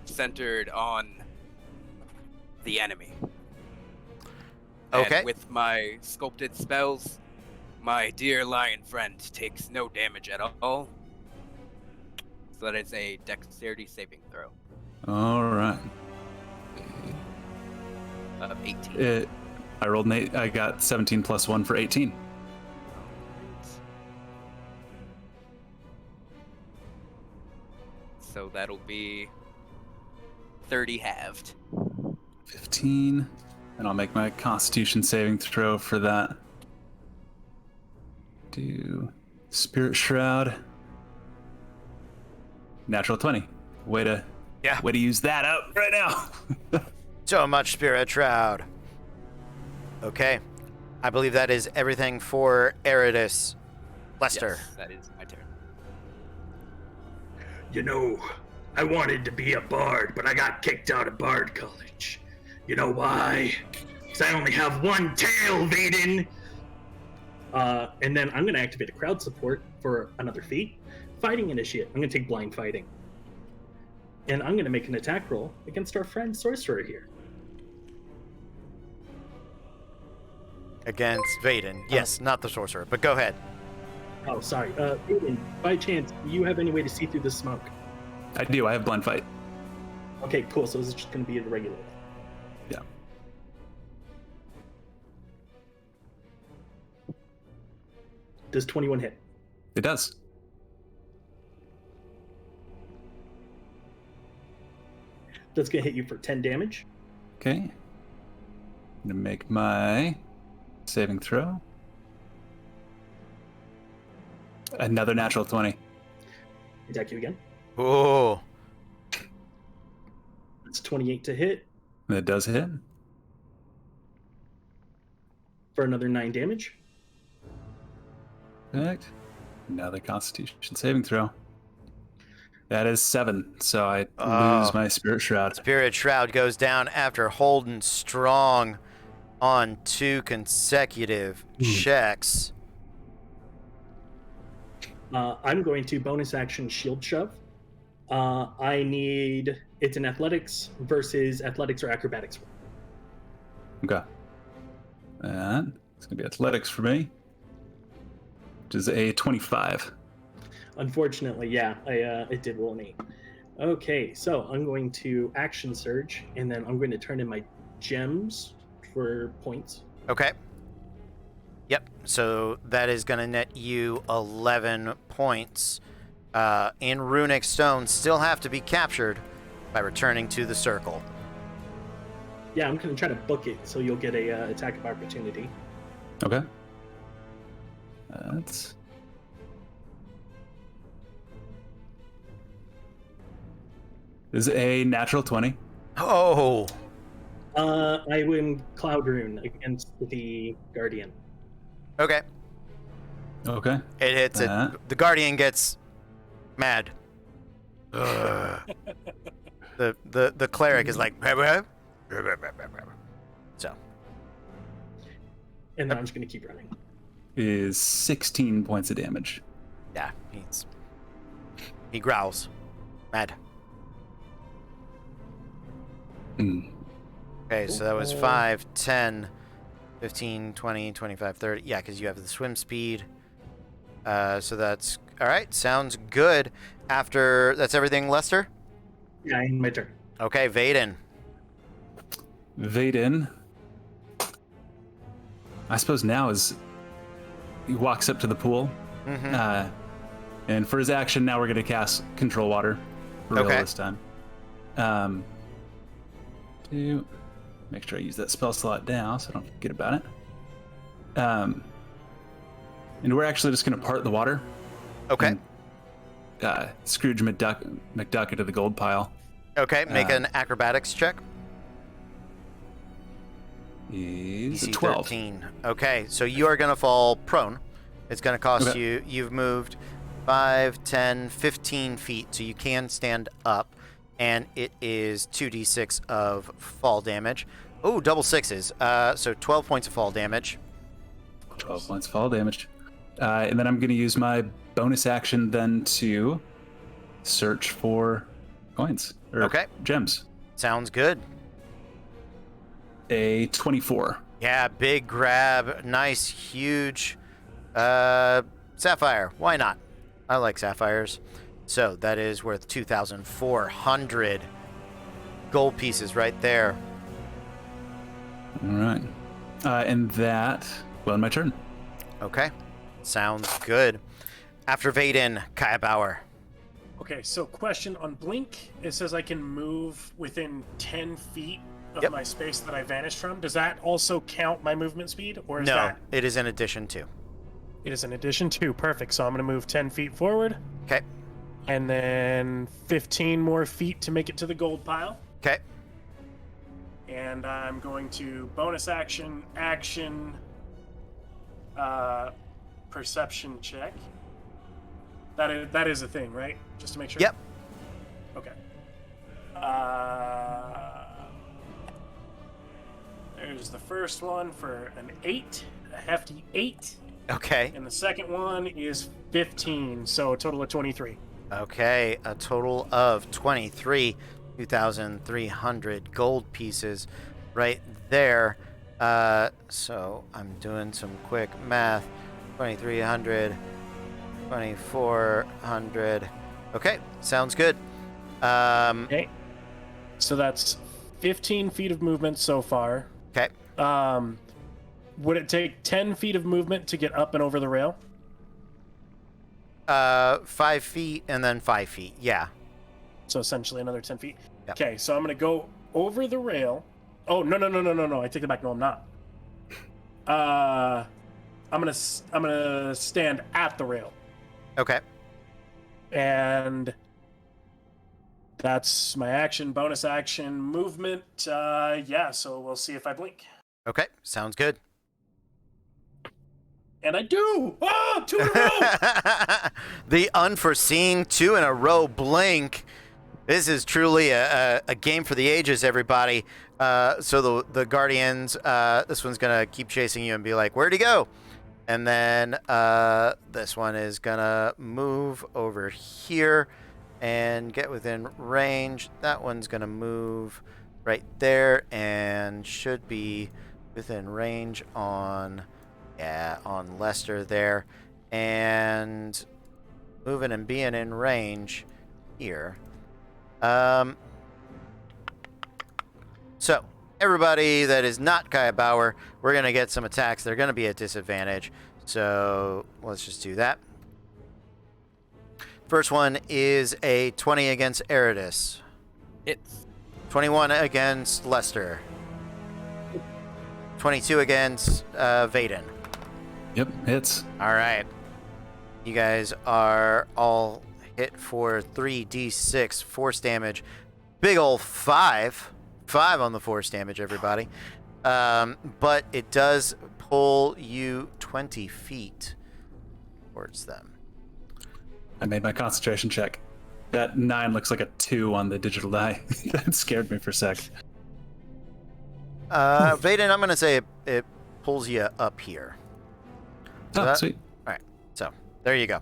centered on the enemy. Okay. And with my sculpted spells, my dear lion friend takes no damage at all. So that is a dexterity saving throw All right. of 18. I rolled an 8. I got 17 plus 1 for 18. So that'll be 30 halved. 15. And I'll make my Constitution saving throw for that. Do Spirit Shroud. Natural 20. Way to use that up right now. So much Spirit Shroud. Okay. I believe that is everything for Eridus. Lester. Yes, that is my turn. You know, I wanted to be a bard, but I got kicked out of Bard College. You know why? Because I only have one tail, Vaden! And then I'm going to activate a crowd support for another feat. Fighting Initiate. I'm going to take Blind Fighting. And I'm going to make an attack roll against our friend Sorcerer here. Against Vaden. Yes, not the sorcerer, but go ahead. Oh, sorry. Vaden, by chance, do you have any way to see through the smoke? I do. I have Blind Fight. Okay, cool. So this is just going to be a regular. Yeah. Does 21 hit? It does. That's going to hit you for 10 damage. Okay. I'm gonna make my saving throw. Another natural 20. Attack you again. Oh. It's 28 to hit That does hit. for another 9 damage. Perfect. Another Constitution saving throw. That is 7, so I lose my Spirit Shroud. Spirit Shroud goes down after holding strong on 2 consecutive checks. I'm going to bonus action Shield Shove. I need it's an athletics versus athletics or acrobatics. Okay. And it's going to be athletics for me, which is a 25. Unfortunately, yeah, it did roll an 8. Okay, so I'm going to action surge, and then I'm going to turn in my gems for points. Okay. Yep. So that is going to net you 11 points. In runic stones still have to be captured by returning to the circle. Yeah, I'm going to try to book it, so you'll get a attack of opportunity. Okay. That's... This is a natural 20. Oh. I win Cloud Rune against the Guardian. Okay. Okay. It hits it. The Guardian gets mad. Ugh. The cleric is like, so. And then I'm just going to keep running. Is 16 points of damage. Yeah, he growls. Mad. Okay, so that was 5, 10, 15, 20, 25, 30. Yeah, because you have the swim speed. So that's... All right, sounds good. After... That's everything, Lester? Yeah, my turn. Okay, Vaden. Vaden, I suppose now is... He walks up to the pool. Mm-hmm. And for his action, now we're going to cast Control Water. For real this time. To make sure I use that spell slot down so I don't forget about it. And we're actually just going to part the water. Okay. And, Scrooge McDuck into the gold pile. Okay, make an acrobatics check. is DC 12. 13. Okay, so you are going to fall prone. It's going to cost you, you've moved 5, 10, 15 feet, so you can stand up, and it is 2d6 of fall damage. Oh, double sixes. So 12 points of fall damage. 12 points fall damage. And then I'm going to use my bonus action then to search for coins. Or Okay. gems. Sounds good. A 24. Yeah, big grab. Nice, huge sapphire. Why not? I like sapphires. So that is worth 2,400 gold pieces right there. All right. And that will end my turn. Okay. Sounds good. After Vaden, Kaya Bauer. Okay, so question on Blink. It says I can move within 10 feet of Yep. my space that I vanished from. Does that also count my movement speed? Or is No, that... it is in addition to. It is an addition to. Perfect. So I'm going to move 10 feet forward. Okay. And then 15 more feet to make it to the gold pile. Okay. And I'm going to bonus action, perception check. That is a thing, right? Just to make sure? Yep. Okay. There's the first one for an 8, a hefty 8. Okay. And the second one is 15, so a total of 23. Okay, a total of 23, 2,300 gold pieces right there. So I'm doing some quick math. 2,300, 2,400. Okay, sounds good. Okay. So that's 15 feet of movement so far. Okay. Would it take 10 feet of movement to get up and over the rail? 5 feet and then 5 feet. Yeah. So essentially another 10 feet. Yep. Okay, so I'm going to go over the rail. Oh, no. I take it back. No, I'm not. I'm going to stand at the rail. Okay. And that's my action, bonus action, movement. Yeah, so we'll see if I blink. Okay, sounds good. And I do! Oh, 2 in a row! The unforeseen 2 in a row blink. This is truly a game for the ages, everybody. So the Guardians, this one's going to keep chasing you and be like, where'd he go? And then this one is going to move over here and get within range. That one's going to move right there and should be within range on Lester there. And moving and being in range here. So, everybody that is not Kaya Bauer, we're going to get some attacks. They're going to be at disadvantage. So, let's just do that. First one is a 20 against Eridus. Hits. 21 against Lester. 22 against Vaden. Yep, hits. All right. You guys are all hit for 3d6 force damage. Big ol' 5. 5 on the force damage, everybody. But it does pull you 20 feet towards them. I made my concentration check. That 9 looks like a 2 on the digital die. That scared me for a sec. Vaden, I'm going to say it pulls you up here. Oh, sweet. All right. So, there you go.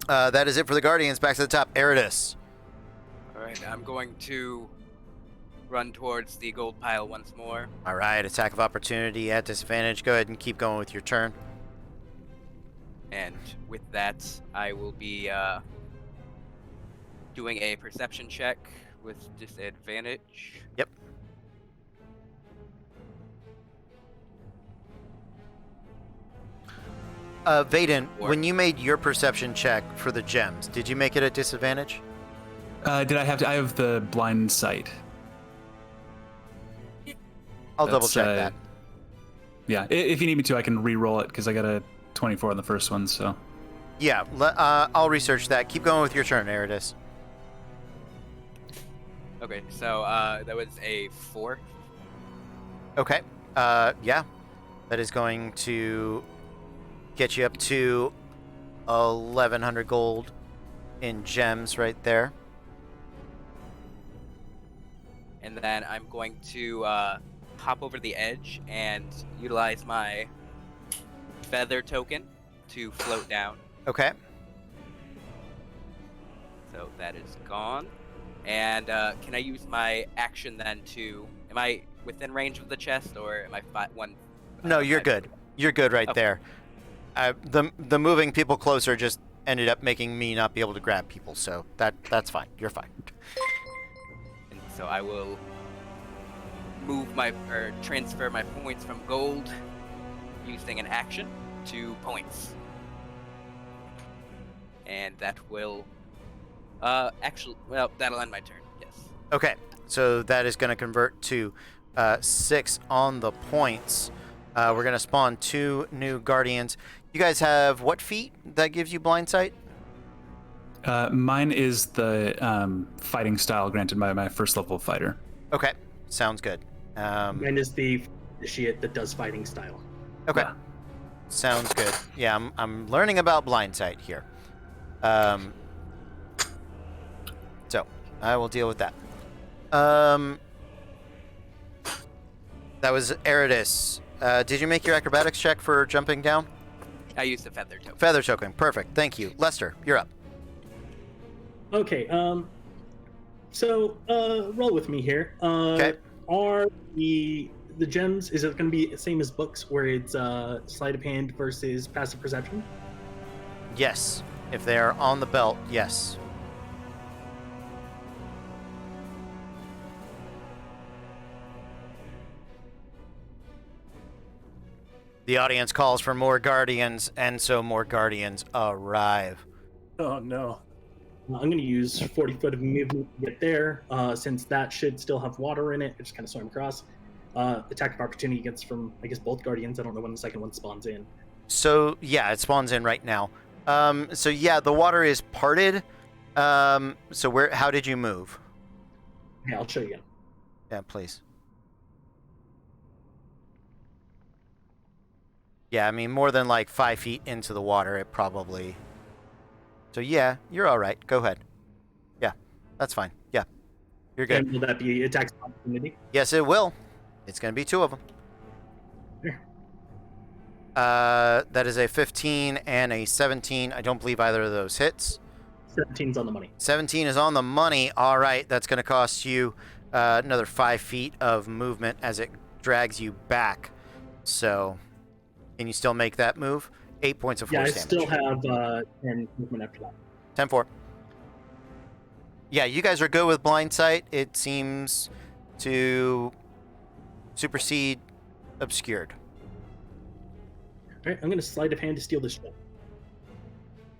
That is it for the Guardians. Back to the top. Eridus. All right, I'm going to run towards the gold pile once more. All right. Attack of opportunity at disadvantage. Go ahead and keep going with your turn. And with that, I will be doing a perception check with disadvantage. Yep. Vaden, when you made your perception check for the gems, did you make it at disadvantage? Did I have to? I have the blind sight. I'll double check That's, that. Yeah, if you need me to, I can re-roll it because I got a 24 on the first one. So. Yeah, I'll research that. Keep going with your turn, Eridus. Okay, so that was a 4. Okay. Yeah. That is going to get you up to 1,100 gold in gems right there. And then I'm going to hop over the edge and utilize my feather token to float down. Okay. So that is gone. And can I use my action then to... Am I within range of the chest, or am I one? No, you're good. You're good right Okay. there. The moving people closer just ended up making me not be able to grab people, so that's fine. You're fine. And so I will transfer my points from gold using an action to points. And that will that'll end my turn. Yes. Okay, so that is going to convert to 6 on the points. We're going to spawn 2 new guardians. You guys have what feat that gives you blind sight? Mine is the fighting style granted by my first level fighter. Okay, sounds good. Mine is the initiate that does fighting style. Okay, Yeah. sounds good. Yeah, I'm learning about blind sight here. So I will deal with that. That was Eridus. Did you make your acrobatics check for jumping down? I used the feather token. Feather token. Perfect. Thank you. Lester, you're up. Okay. So roll with me here. Okay. Are the gems? Is it going to be the same as books, where it's sleight of hand versus passive perception? Yes. If they are on the belt, yes. The audience calls for more guardians, and so more guardians arrive. Oh no. I'm going to use 40 foot of movement to get there, since that should still have water in it. I just kind of swim across. Attack of opportunity gets from, I guess, both guardians. I don't know when the second one spawns in. So, yeah, it spawns in right now. So, yeah, the water is parted. So, how did you move? Yeah, I'll show you again. Yeah, please. Yeah, I mean, more than like 5 feet into the water, it probably... So, yeah, you're all right. Go ahead. Yeah, that's fine. Yeah, you're good. And will that be attack of opportunity? Yes, it will. It's going to be 2 of them. Here. That is a 15 and a 17. I don't believe either of those hits. 17's on the money. 17 is on the money. All right, that's going to cost you another 5 feet of movement as it drags you back. So, can you still make that move? 8 points of force damage. Yeah, I still have 10 movement after that. 10-4. Yeah, you guys are good with blind sight. It seems to supersede obscured. All right, I'm going to sleight of hand to steal this ship.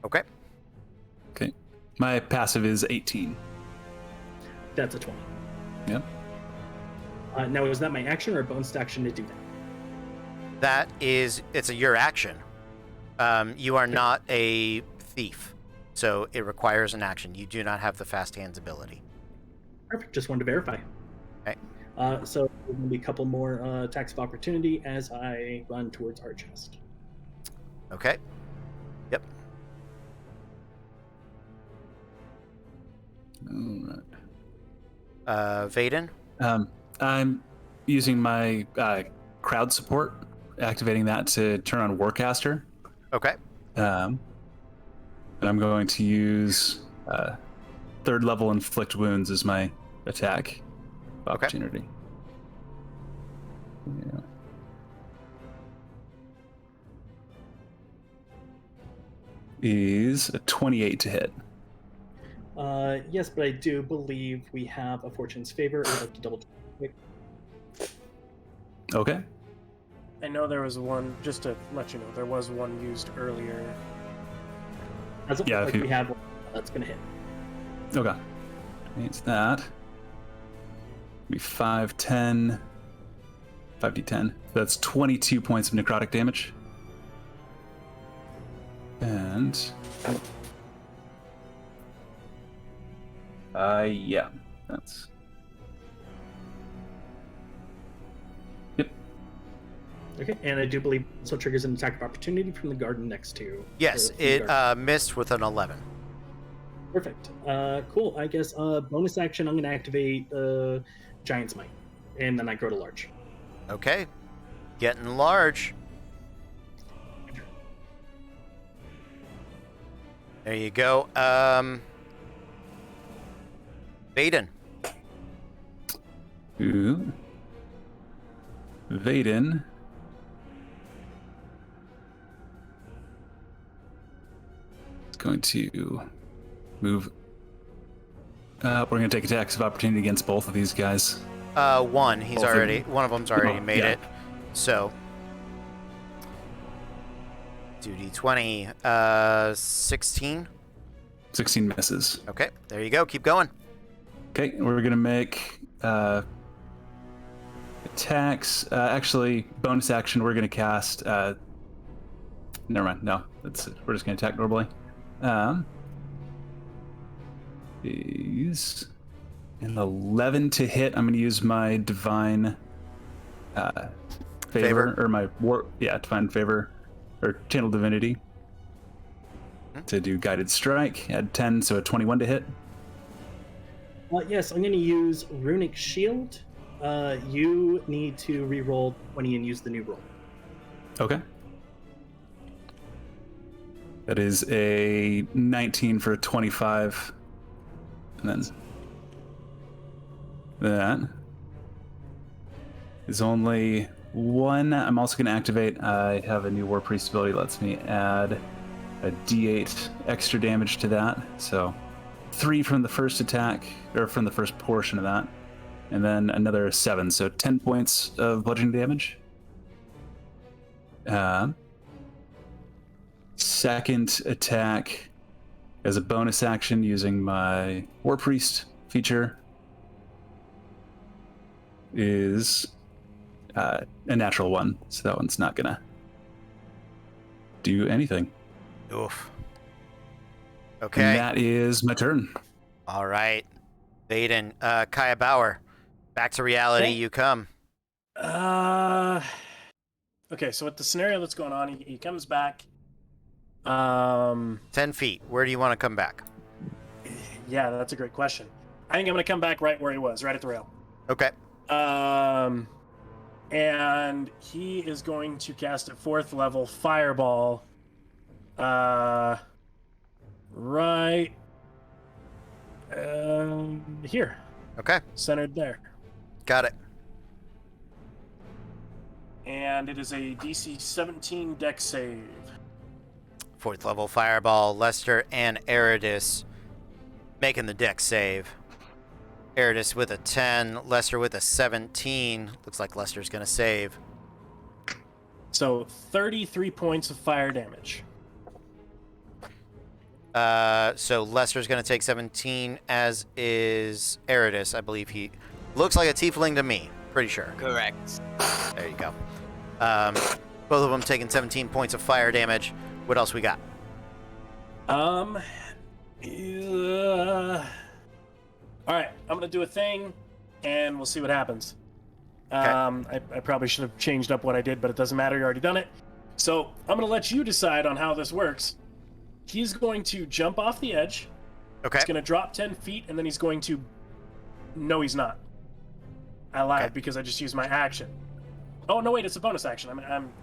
Okay. Okay. My passive is 18. That's a 20. Yep. Now, is that my action or a bonus action to do that? It's your action. You are not a thief, so it requires an action. You do not have the fast hands ability. Perfect. Just wanted to verify. Okay. So there's going to be a couple more attacks of opportunity as I run towards our chest. Okay. Yep. All right. Vaden? I'm using my crowd support, activating that to turn on Warcaster. Okay. And I'm going to use 3rd level inflict wounds as my attack opportunity. Yeah. Is a 28 to hit. Yes, but I do believe we have a Fortune's Favor. I'd like to double check. Okay. I know there was one, just to let you know, there was one used earlier. Doesn't Yeah, look if like you- we have one that's going to hit. Okay. Means that. Be 5, 10, 5d10. That's 22 points of necrotic damage. And yeah, that's... Yep, Okay, and I do believe also triggers an attack of opportunity from the garden next to. Yes, from the it garden. missed with an 11. Perfect. Cool. I guess bonus action. I'm going to activate Giant's Might, and then I grow to large. Okay. Getting large. There you go. Vaden. Ooh. Vaden. Is going to move. We're going to take attacks of opportunity against both of these guys. One. He's Both of already. them. One of them's already Oh, made yeah. it. So. 2d20. 16. 16 misses. Okay. There you go. Keep going. Okay, we're going to make attacks. Actually, bonus action, we're going to cast. Never mind. No, we're just going to attack normally. Is an 11 to hit. I'm going to use my divine favor, or my divine favor, or channel divinity to do guided strike. Add 10, so a 21 to hit. Yes, I'm going to use Runic Shield. You need to re-roll 20 and use the new roll. Okay. That is a 19 for 25. And then that is only one. I'm also going to activate. I have a new War Priest ability. Lets me add a D8 extra damage to that. So 3 from the first attack, or from the first portion of that. And then another 7. So 10 points of bludgeoning damage. Second attack as a bonus action using my War Priest feature is a natural 1, so that one's not gonna do anything. Oof. Okay. And that is my turn. All right. Vaden. Kaya Bauer. Back to reality Okay. you come. Okay, so with the scenario that's going on, he comes back. 10 feet. Where do you want to come back? Yeah, that's a great question. I think I'm gonna come back right where he was, right at the rail. Okay. And he is going to cast a 4th level fireball. Right. Here, Okay. centered there. Got it. And it is a DC 17 dex save. 4th level fireball. Lester and Eridus making the deck save. Eridus with a 10. Lester with a 17. Looks like Lester's going to save. So 33 points of fire damage. So Lester's going to take 17, as is Eridus. I believe he looks like a tiefling to me. Pretty sure. Correct. There you go. Both of them taking 17 points of fire damage. What else we got? All right, I'm gonna do a thing, and we'll see what happens. I probably should have changed up what I did, but it doesn't matter. You already done it. So I'm gonna let you decide on how this works. He's going to jump off the edge. Okay. He's gonna drop 10 feet, and then he's going to. No, he's not. I lied Okay. because I just used my action. Oh no, wait, it's a bonus action.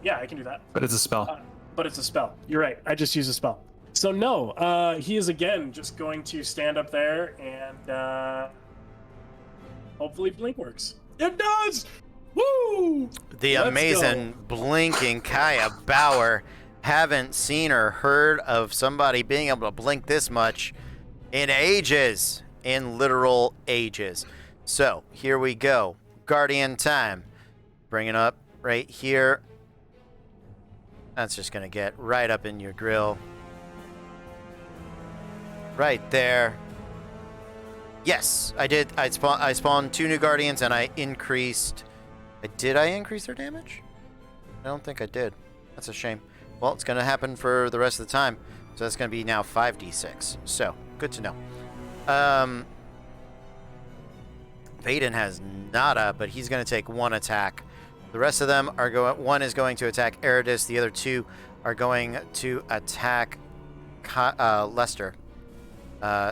Yeah, I can do that. But it's a spell. But it's a spell. You're right. I just used a spell. So no, he is again just going to stand up there and hopefully blink works. It does! Woo! The Let's amazing blinking Kaya Bauer. Haven't seen or heard of somebody being able to blink this much in ages. In literal ages. So, here we go. Guardian time. Bring it up right here. That's just going to get right up in your grill. Right there. Yes, I did. I spawned 2 new Guardians and I increased... Did I increase their damage? I don't think I did. That's a shame. Well, it's going to happen for the rest of the time. So that's going to be now 5d6. So, good to know. Vaden has nada, but he's going to take 1 attack The rest of them are going. One is going to attack Eridus. The other two are going to attack Lester.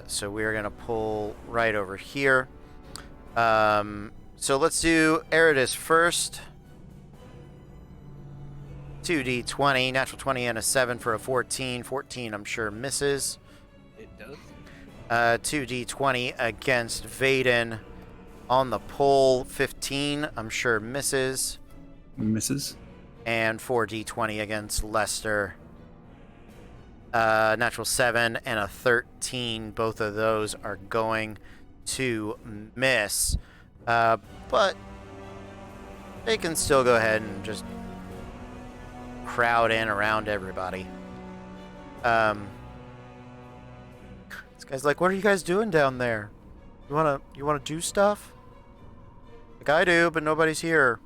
So we are going to pull right over here. So let's do Eridus first. 2d20, natural 20 and a 7 for a 14. 14, I'm sure, misses. It does. 2d20 against Vaden on the pull. 15, I'm sure, misses. Misses. And 4d20 against Lester. Natural 7 and a 13. Both of those are going to miss. But they can still go ahead and just crowd in around everybody. This guy's like, what are you guys doing down there? You wanna do stuff? Like I do, but nobody's here.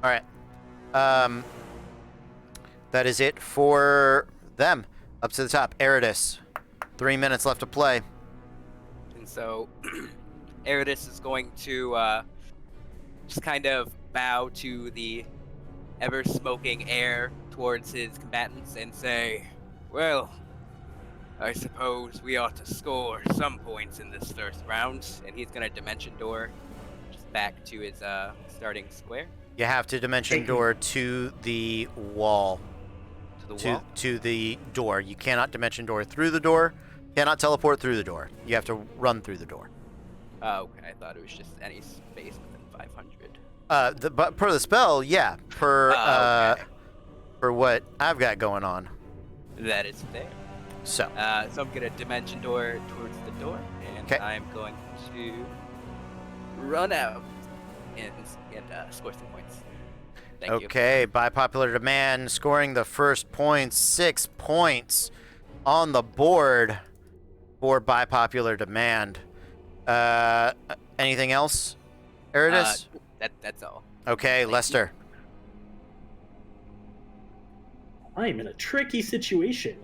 Alright. That is it for them. Up to the top, Eridus. 3 minutes left to play. And so, Eridus is going to just kind of bow to the ever-smoking air towards his combatants and say, well, I suppose we ought to score some points in this first round. And he's going to Dimension Door just back to his starting square. You have to Dimension Door to the wall. To the wall? To the door. You cannot Dimension Door through the door. Cannot teleport through the door. You have to run through the door. Oh, okay. I thought it was just any space within 500. But per the spell, yeah. Okay. For what I've got going on. That is fair. So. So I'm gonna Dimension Door towards the door, and Okay. I'm going to run out and score some points. Thank you. Okay, by popular demand, scoring the first points, 6 points on the board for by popular demand. Anything else, Eridus? That's all. Okay, Lester. I'm in a tricky situation.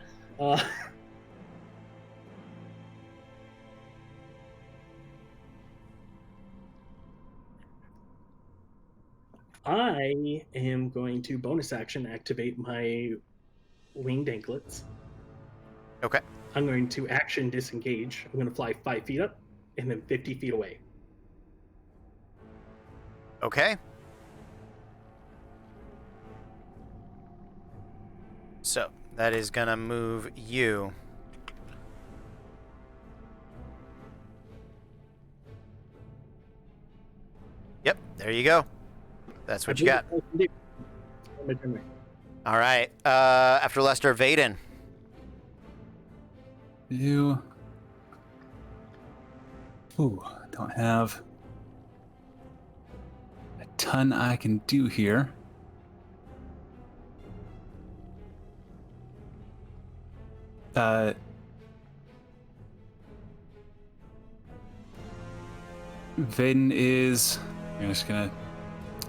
I am going to bonus action activate my winged anklets. Okay. I'm going to action disengage. I'm going to fly 5 feet up and then 50 feet away. Okay. So, that is going to move you. Yep, there you go. That's what you got. All right. After Lester, Vaden. You. Ooh, don't have a ton I can do here. Vaden is. I'm just gonna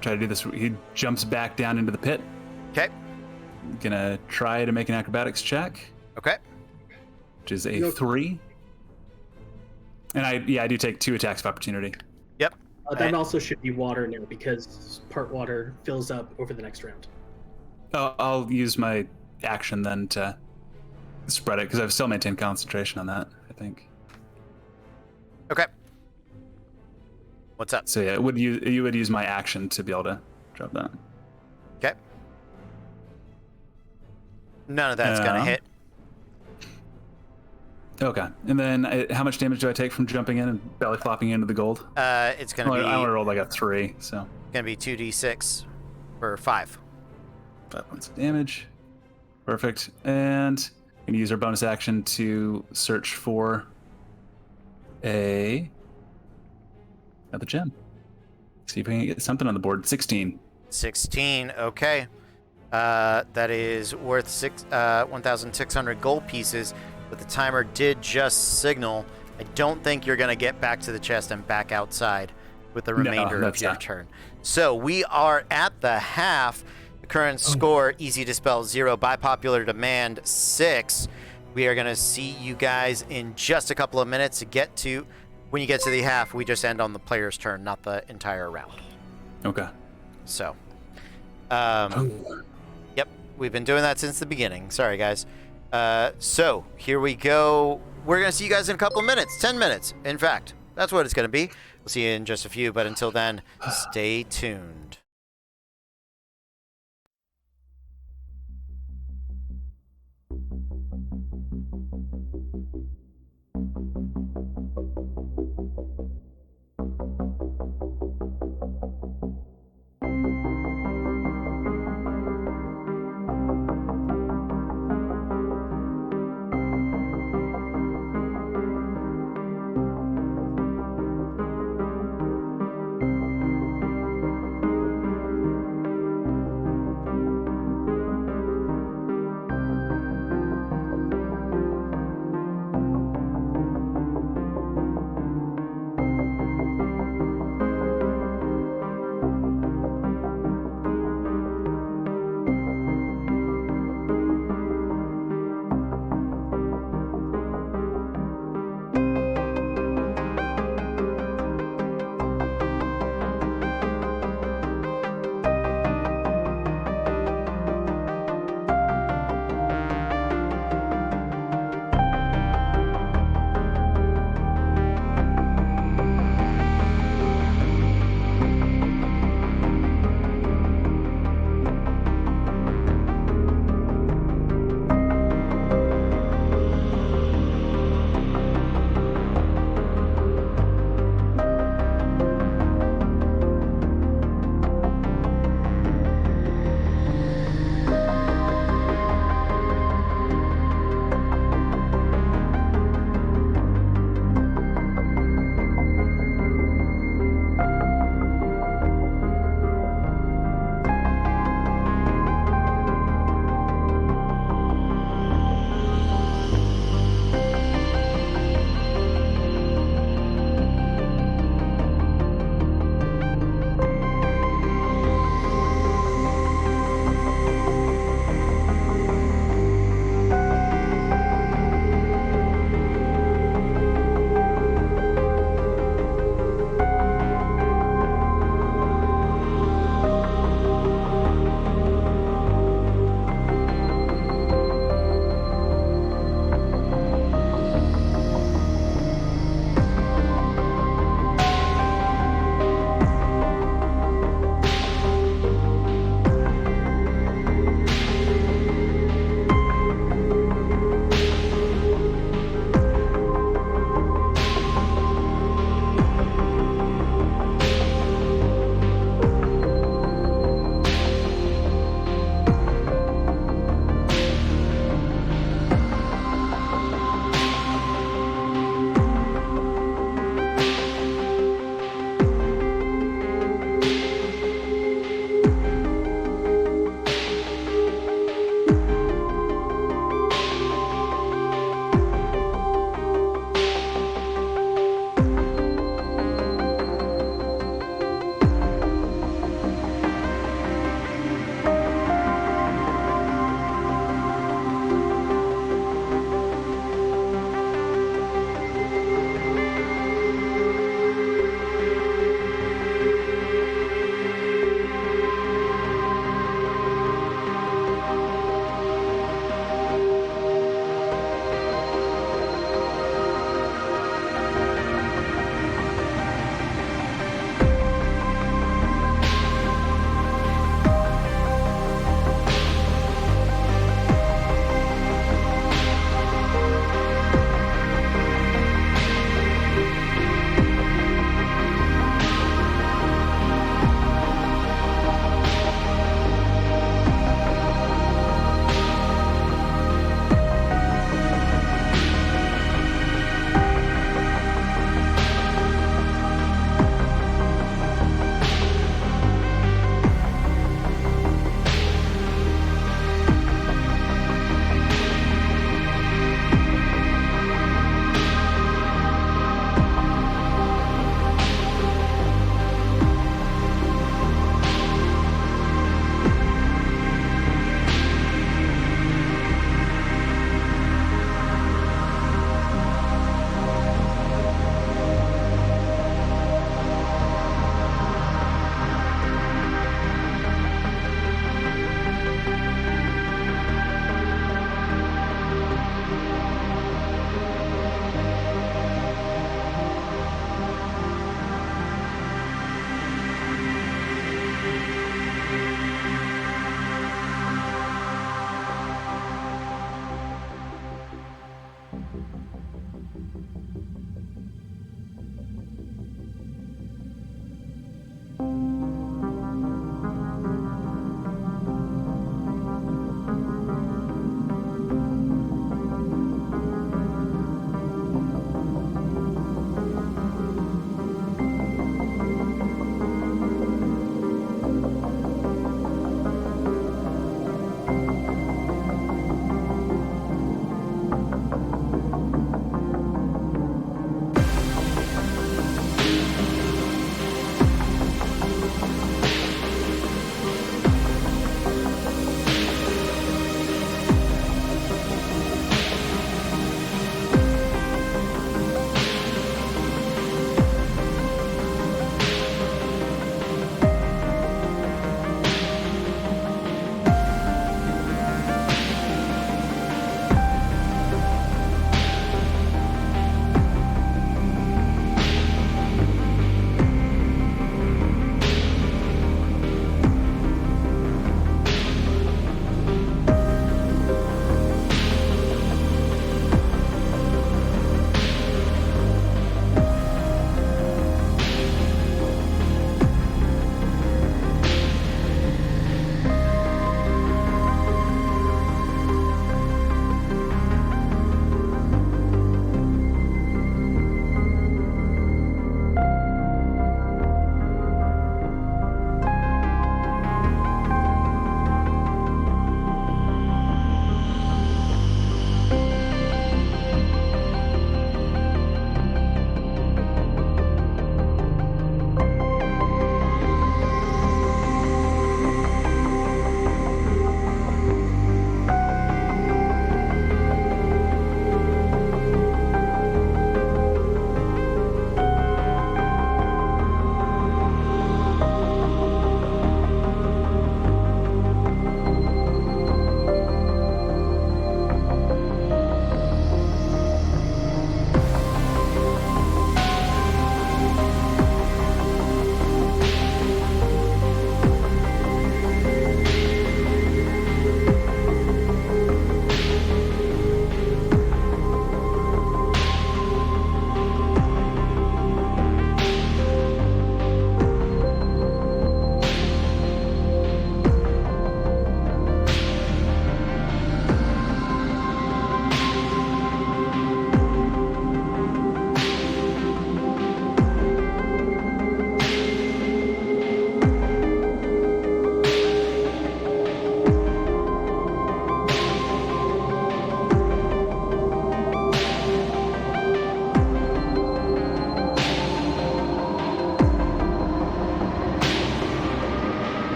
try to do this. He jumps back down into the pit. Okay. Gonna try to make an acrobatics check. Okay. Which is a 3. And I do take 2 attacks of opportunity. Yep. That also should be water now because part water fills up over the next round. I'll use my action then to spread it because I've still maintained concentration on that, I think. Okay. What's up? So yeah, you would use my action to be able to drop that. Okay. None of that's going to hit. Okay. And then how much damage do I take from jumping in and belly flopping into the gold? It's going to be... I want to roll like a 3, so... Going to be 2d6 for 5. 5 points of damage. Perfect. And I'm going to use our bonus action to search for another gem. See if we can get something on the board. 16. 16, okay. That is worth 1,600 gold pieces, but the timer did just signal. I don't think you're going to get back to the chest and back outside with the remainder of your turn. So we are at the half. The current score, easy to spell, 0. By popular demand, 6. We are going to see you guys in just a couple of minutes to get to... When you get to the half, we just end on the player's turn, not the entire round. Okay. So, yep, we've been doing that since the beginning. Sorry, guys. So here we go. We're gonna see you guys in a couple of minutes, 10 minutes. In fact, that's what it's gonna be. We'll see you in just a few, but until then, stay tuned.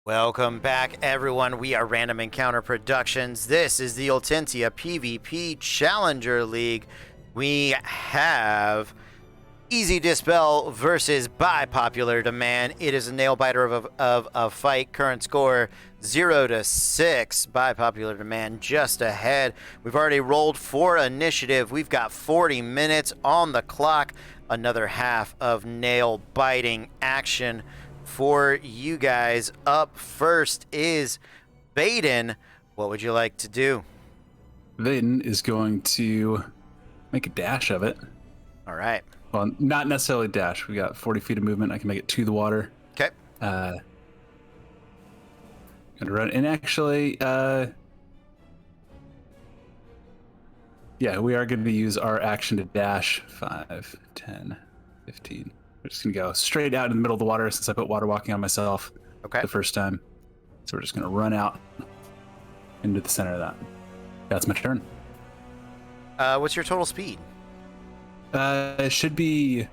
Welcome back, everyone. We are Random Encounter Productions. This is the Ultentia PVP Challenger League. We have Easy Dispel versus By Popular Demand. It is a nail biter of a fight. Current score 0-6. By Popular Demand just ahead. We've already rolled for initiative. We've got 40 minutes on the clock. Another half of nail biting action for you guys. Up first is Baden. What would you like to do? Vaden is going to make a dash of it. All right. Well, not necessarily dash. We got 40 feet of movement. I can make it to the water. Okay. Gonna run. And actually, yeah, we are going to use our action to dash 5, 10, 15. We're just going to go straight out in the middle of the water since I put water walking on myself the first time. So we're just going to run out into the center of that. That's my turn. What's your total speed? It should be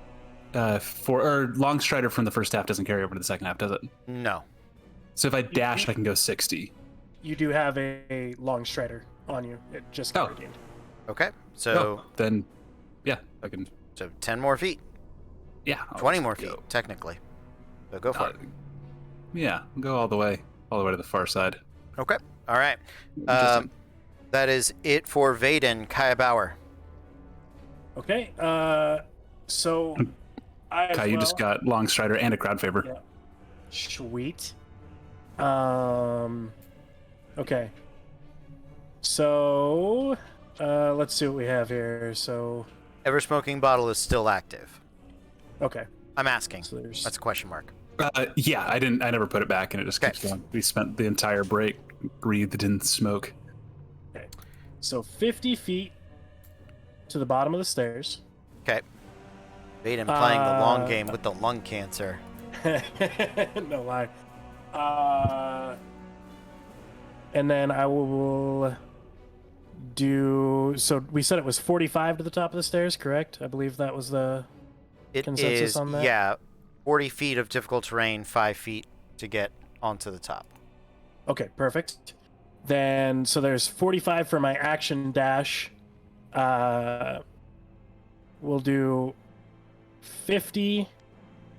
long strider from the first half doesn't carry over to the second half, does it? No. So if I dash, I can go 60. You do have a long strider on you. It just got redeemed. Okay. So then, yeah, I can. So 10 more feet. Yeah. 20 more feet, technically. So go for it. Yeah, go all the way to the far side. Okay. All right. That is it for Vaden. Kaya Bauer. Okay. So Kai, you just got long strider and a crowd favor. Yeah. Sweet. Okay. So let's see what we have here. So Ever Smoking Bottle is still active. Okay. I'm asking. So that's a question mark. Yeah, I never put it back, and it just keeps going. We spent the entire break breathed in smoke. Okay. So 50 feet to the bottom of the stairs. Okay. Vaden playing the long game with the lung cancer. No lie. And then I will do. So we said it was 45 to the top of the stairs, correct? I believe that was the consensus on that. Yeah, 40 feet of difficult terrain, 5 feet to get onto the top. Okay, perfect. Then so there's 45 for my action dash. We'll do 50,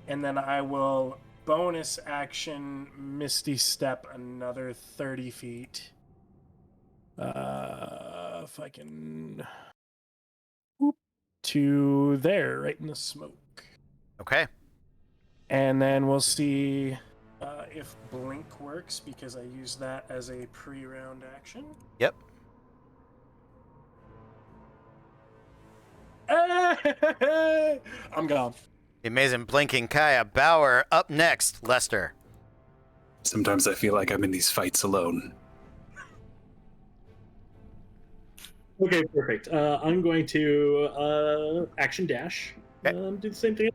and then I will bonus action Misty Step another 30 feet. If I can whoop to there, right in the smoke. Okay. And then we'll see if Blink works, because I use that as a pre-round action. Yep. I'm gone. The amazing blinking Kaya Bauer. Up next, Lester. Sometimes I feel like I'm in these fights alone. Okay, perfect. I'm going to action dash. Do the same thing.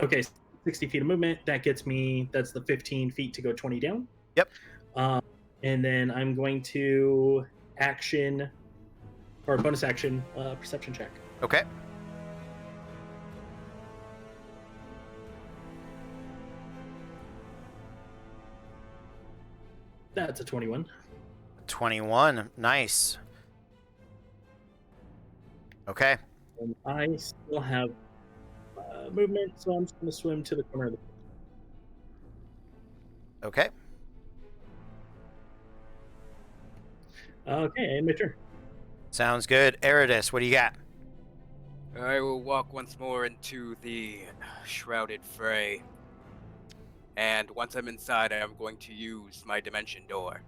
Okay, 60 feet of movement. That gets me, that's the 15 feet to go 20 down. Yep. And then I'm going to action, or bonus action, perception check. Okay. That's a 21. 21. Nice. Okay. And I still have movement, so I'm just going to swim to the corner of the. Okay. Okay, and my turn. Sounds good. Eridus, what do you got? I will walk once more into the shrouded fray. And once I'm inside, I'm going to use my dimension door.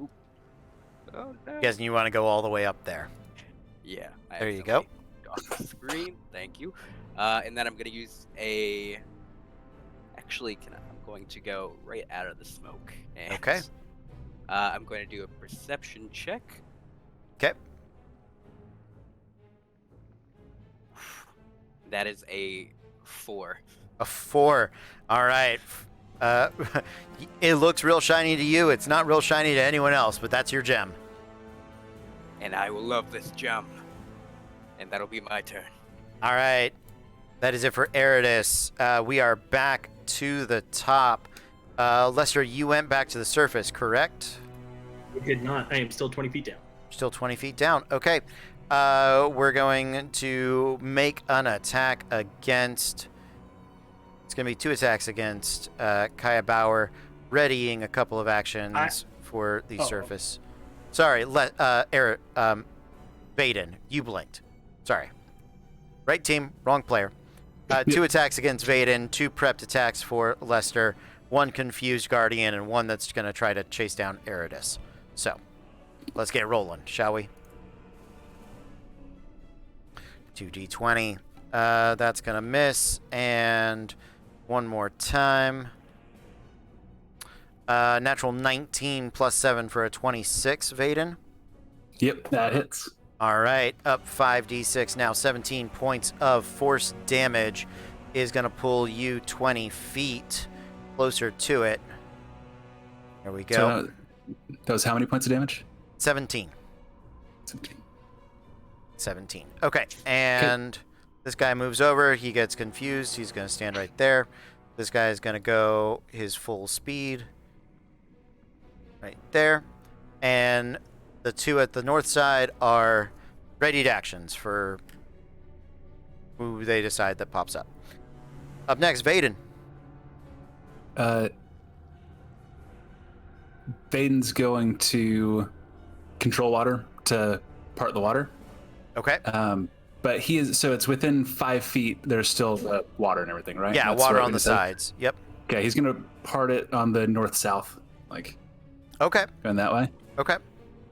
Oop. Oh, no. Guessing you want to go all the way up there. Yeah. There you go. Off the screen. Thank you. And then I'm going to use a... Actually, I'm going to go right out of the smoke. And, Okay. I'm going to do a perception check. Okay. That is a 4. A 4. All right. It looks real shiny to you. It's not real shiny to anyone else, but that's your gem. And I will love this gem. And that'll be my turn. All right. That is it for Eridus. We are back to the top. Lester, you went back to the surface, correct? I did not. I am still 20 feet down. Still 20 feet down. Okay. We're going to make an attack against... It's going to be 2 attacks against Kaya Bauer, readying a couple of actions for the surface. Sorry, Vaden, you blinked. Sorry. Right team, wrong player. 2 attacks against Vaden, 2 prepped attacks for Lester, 1 confused guardian, and 1 that's going to try to chase down Eridus. So, let's get rolling, shall we? 2d20. That's going to miss, and 1 more time. Natural 19 plus 7 for a 26, Vaden. Yep, that hits. All right, up 5d6 now. 17 points of force damage is going to pull you 20 feet closer to it. Here we go. So that was how many points of damage? 17. 17. 17. Okay, and this guy moves over. He gets confused. He's going to stand right there. This guy is going to go his full speed right there. And the 2 at the north side are readied actions for who they decide that pops up. Up next, Vaden. Vaden's going to control water to part the water. Okay. But he is, so it's within 5 feet. There's still the water and everything, right? Yeah, That's water what on the sides. Yep. Okay, he's gonna part it on the north-south, like Okay. going that way. Okay.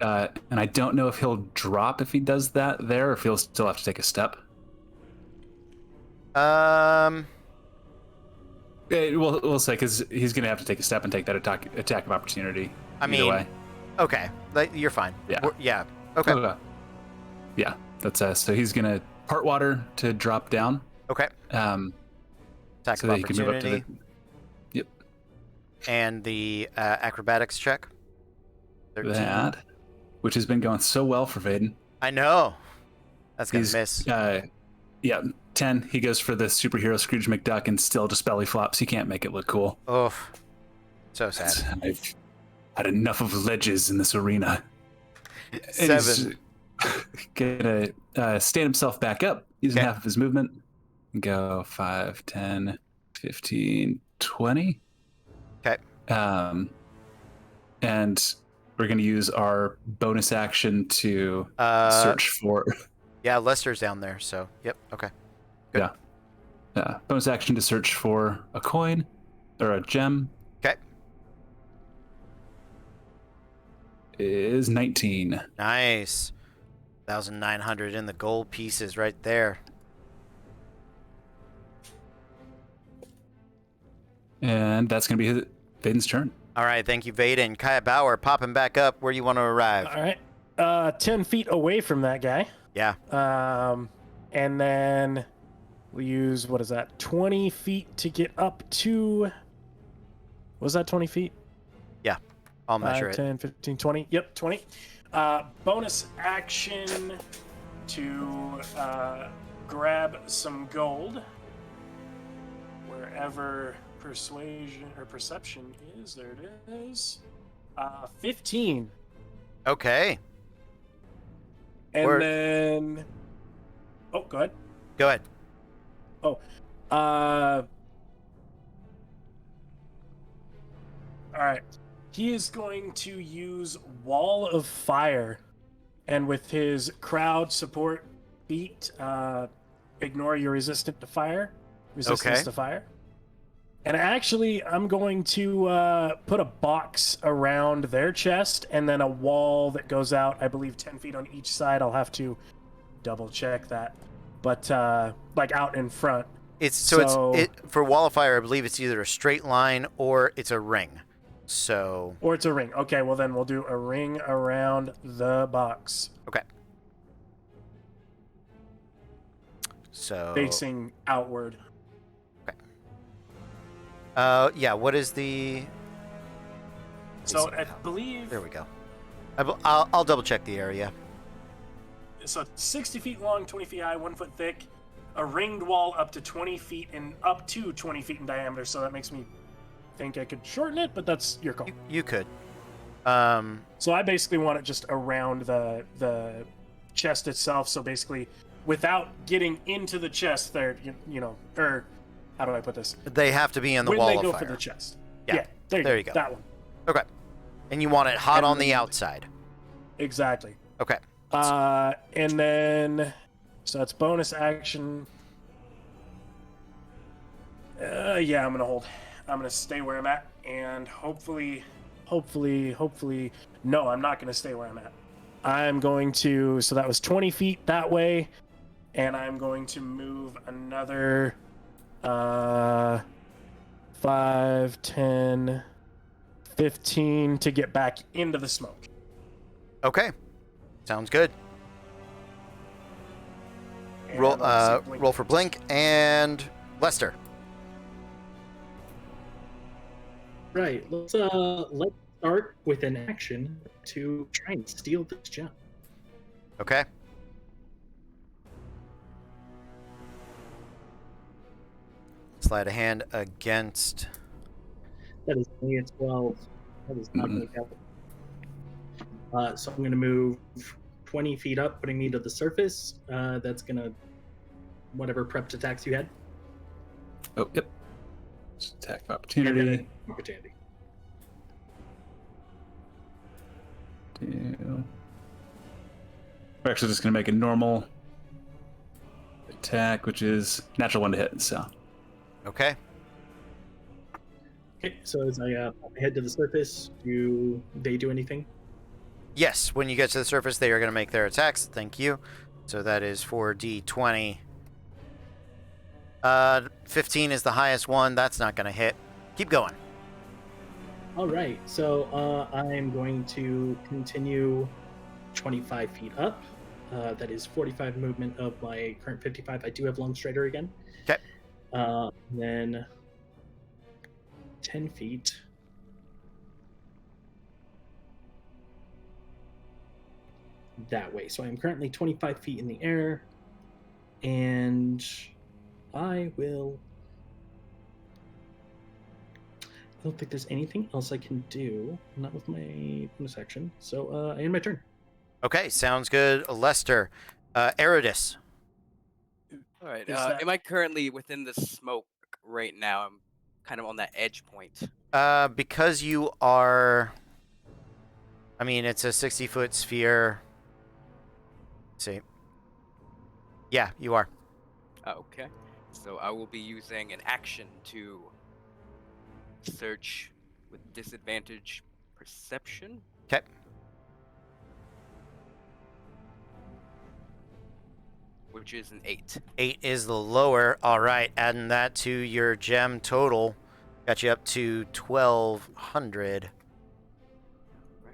And I don't know if he'll drop if he does that there, or if he'll still have to take a step. We'll say because he's gonna have to take a step and take that attack of opportunity. Either way. Okay, you're fine. Yeah. Yeah. Okay. Yeah, that's so he's gonna part water to drop down. Okay. Attack So of that he can move up to opportunity. Yep. And the acrobatics check. 13. That, which has been going so well for Vaden. I know. That's gonna He's miss. Yeah, 10. He goes for the superhero Scrooge McDuck and still just belly flops. He can't make it look cool. Oh, so sad. I've had enough of ledges in this arena. And 7. He's gonna stand himself back up using half of his movement. Go 5, 10, 15, 20. Okay. And we're gonna use our bonus action to search for. Yeah, Lester's down there, so yep. Okay. Good. Yeah. Bonus action to search for a coin or a gem. Okay. Is 19. Nice. 1,900 in the gold pieces right there. And that's going to be Vaden's turn. All right, thank you, Vaden. Kaya Bauer, popping back up. Where do you want to arrive? All right. 10 feet away from that guy. Yeah. And then we use, 20 feet to get up to... Was that 20 feet? Yeah, I'll measure 10, 15, 20. Yep, 20. Bonus action to grab some gold wherever persuasion or perception is. There it is. 15. Okay. And then... Oh, go ahead. Go ahead. Oh. All right. He is going to use Wall of Fire, and with his crowd support feat, ignore your resistance to fire. And actually, I'm going to put a box around their chest, and then a wall that goes out, I believe, 10 feet on each side. I'll have to double check that, but like out in front. It's for Wall of Fire. I believe it's either a straight line or it's a ring. So. Or it's a ring. Okay, well then we'll do a ring around the box. Okay. So. Facing outward. Okay. Yeah. What is the? So I believe. There we go. I'll double check the area. So 60 feet long, 20 feet high, 1 foot thick, a ringed wall up to 20 feet in diameter. So that makes me think I could shorten it, but that's your call. You could. So I basically want it just around the chest itself. So basically, without getting into the chest, there, or how do I put this? They have to be in the when wall they of go fire. for the chest. Yeah, there you go. That one. Okay. And you want it hot And on the then- outside. Exactly. Okay. And then, so that's bonus action. Yeah, I'm gonna hold. I'm gonna stay where I'm at, and hopefully, no, I'm not gonna stay where I'm at. I'm going to. So that was 20 feet that way, and I'm going to move another 5, 10, 15 to get back into the smoke. Okay. Sounds good. And Roll obviously blink. roll for blink and Lester. Right. Let's start with an action to try and steal this gem. Okay. Slide a hand against. That is only a 12. That is not going to count. So I'm going to move 20 feet up, putting me to the surface. That's going to whatever prepped attacks you had. Oh, yep. Attack of And opportunity. then opportunity. We're actually just going to make a normal attack, which is natural 1 to hit. So Okay. Okay, so as I pop my head to the surface, do they do anything? Yes, when you get to the surface, they are going to make their attacks. Thank you. So that is 4d20. 15 is the highest one. That's not going to hit. Keep going. All right, so I'm going to continue 25 feet up. That is 45 movement of my current 55. I do have Long Strider again. Okay. Then 10 feet. That way. So I'm currently 25 feet in the air. And I will. I don't think there's anything else I can do. Not with my bonus action. So I end my turn. Okay, sounds good. Lester. Eridus. All right. Is that- Am I currently within the smoke right now? I'm kind of on that edge point. Because you are. I mean, it's a 60-foot sphere. Let's see. Yeah, you are. Okay. So I will be using an action to search with disadvantage perception. Okay. Which is an 8. 8 is the lower. All right, adding that to your gem total. Got you up to 1,200. Right.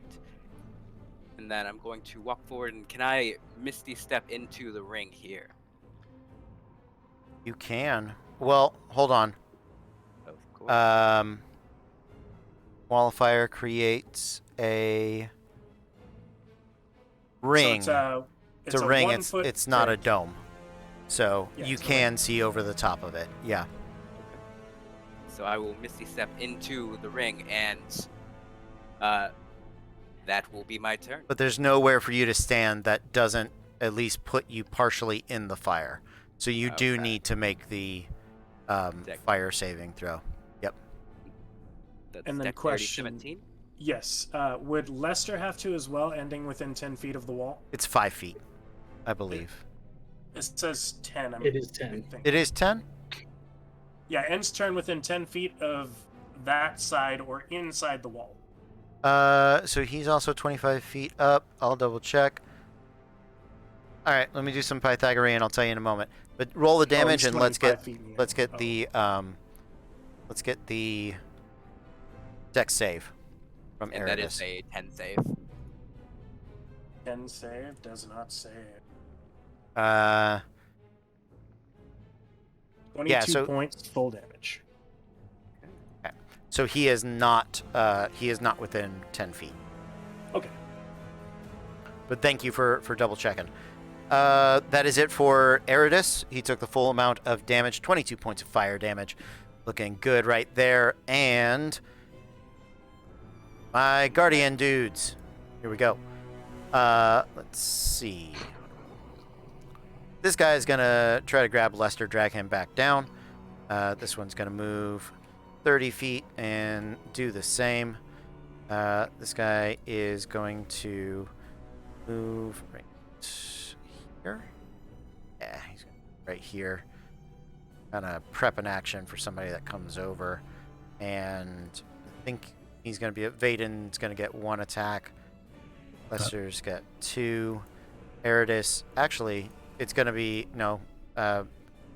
And then I'm going to walk forward, and can I Misty Step into the ring here? You can. Well, hold on. Of course. Qualifier creates a ring. So it's a ring. 1 foot It's not a thick. dome. So Yeah, you it's a can see over the top of it. Yeah. So I will Misty Step into the ring, and that will be my turn. But there's nowhere for you to stand that doesn't at least put you partially in the fire. So you do Okay. need to make the fire saving throw. Yep. That's And then Dexterity question- 17. Yes. Would Lester have to as well, ending within 10 feet of the wall? It's 5 feet, I believe. It says 10. It is 10. It is 10? Yeah, ends turn within 10 feet of that side or inside the wall. So he's also 25 feet up. I'll double check. All right, let me do some Pythagorean. I'll tell you in a moment. But roll the damage he's and let's 25 get feet in the let's air. get the dex save from And that is Eridus. a 10 save. 10 save does not save. 22 so- points, full damage. So he is not within 10 feet. Okay. But thank you for double checking. That is it for Eridus. He took the full amount of damage, 22 points of fire damage. Looking good right there. And my guardian dudes. Here we go. Let's see. This guy is going to try to grab Lester, drag him back down. This one's going to move 30 feet and do the same. This guy is going to move right here. Yeah, he's right here. Kind of prep an action for somebody that comes over. And I think he's going to be... Vaden's going to get 1 attack. Lester's got 2. Eridus... Actually, it's going to be... No.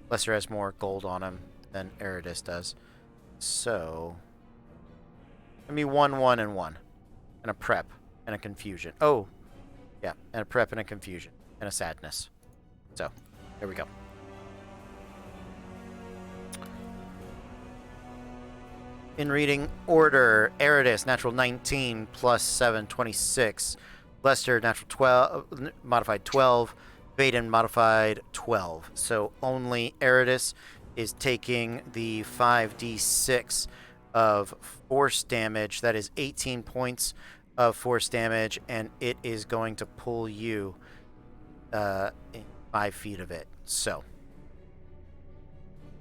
Lester has more gold on him than Eridus does. So... Give me 1, 1, and 1. And a prep. And a confusion. Oh! Yeah, and a prep and a confusion. And a sadness. So, there we go. In reading order, Eridus, natural 19, plus 7, 26. Lester, natural 12, modified 12. Vaden, modified 12. So only Eridus is taking the 5d6 of force damage. That is 18 points of force damage, and it is going to pull you 5 feet of it. So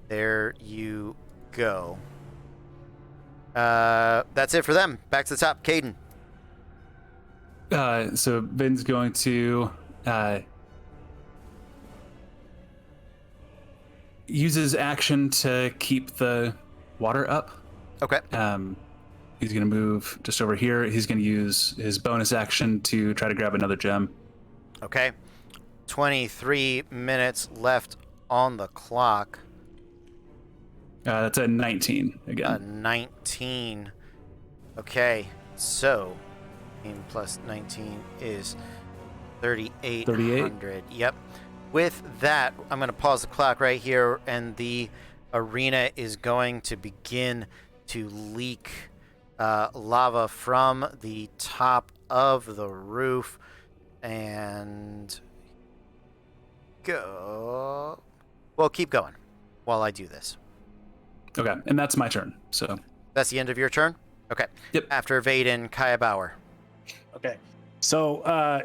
there you go. That's it for them. Back to the top. Caden. So Vin's going to use his action to keep the water up. Okay. He's going to move just over here. He's going to use his bonus action to try to grab another gem. Okay. 23 minutes left on the clock. That's a 19 again. A 19. Okay. So, 19 plus 19 is 3,800. Yep. With that, I'm going to pause the clock right here, and the arena is going to begin to leak lava from the top of the roof. And go. Well, keep going while I do this. Okay, and that's my turn. So that's the end of your turn? Okay. Yep. After Vaden, Kaya Bauer. Okay. So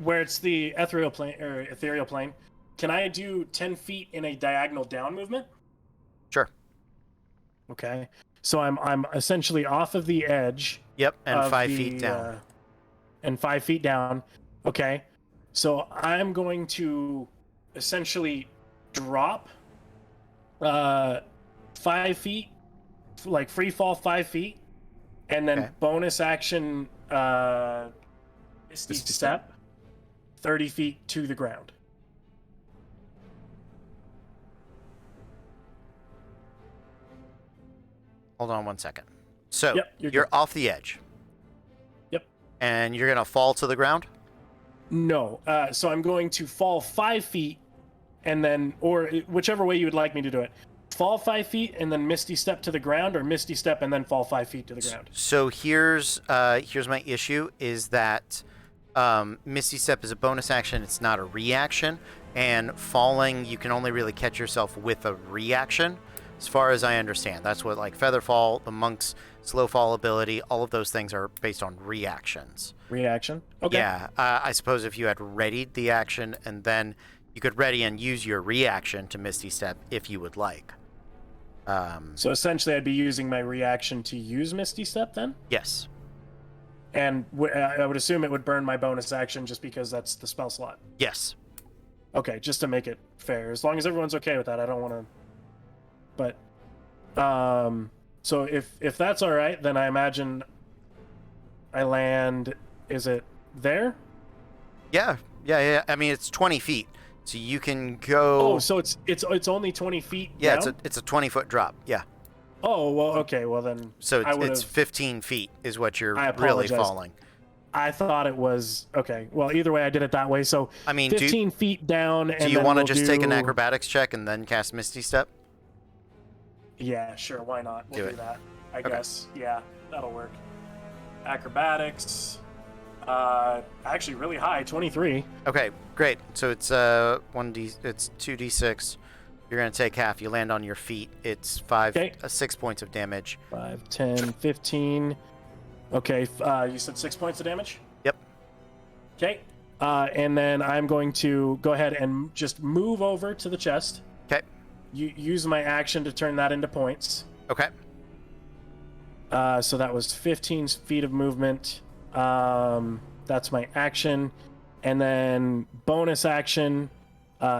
where it's the ethereal plane, can I do 10 feet in a diagonal down movement? Sure. Okay. So I'm essentially off of the edge. Yep, and 5 feet down. And 5 feet down. Okay. So I'm going to essentially drop 5 feet, like free fall 5 feet, and then bonus action Misty Step 30 feet to the ground. Hold on 1 second. So Yep, you're off the edge. Yep. And you're going to fall to the ground? No. So I'm going to fall 5 feet, and then, or whichever way you would like me to do it. Fall 5 feet and then Misty Step to the ground, or Misty Step and then fall 5 feet to the ground. So here's my issue is that Misty Step is a bonus action. It's not a reaction. And falling, you can only really catch yourself with a reaction, as far as I understand. That's what, like, Feather Fall, the Monk's slow fall ability, all of those things are based on reactions. Reaction? Okay. Yeah. I suppose if you had readied the action, and then you could ready and use your reaction to Misty Step if you would like. So essentially, I'd be using my reaction to use Misty Step then? Yes. And I would assume it would burn my bonus action just because that's the spell slot. Yes. Okay, just to make it fair. As long as everyone's okay with that, I don't want to... But, so if that's all right, then I imagine I land... Is it there? Yeah. I mean, it's 20 feet. So you can go... Oh, so it's only 20 feet Yeah, down? it's a 20-foot drop. Yeah. Oh, well, okay, well then... So it's 15 feet is what you're really falling. I thought it was... Okay, well, either way, I did it that way. So I mean, 15 feet down, and do you want to just take an do... acrobatics check and then cast Misty Step? Yeah, sure, why not? We'll do that. I Okay. guess. Yeah, that'll work. Acrobatics. Actually really high, 23. Okay, great. So it's 2d6. You're gonna take half. You land on your feet. It's 6 points of damage. 5, 10, 15. Okay, you said 6 points of damage? Yep. Okay. And then I'm going to go ahead and just move over to the chest. Okay. Use my action to turn that into points. Okay. So that was 15 feet of movement. That's my action. And then bonus action,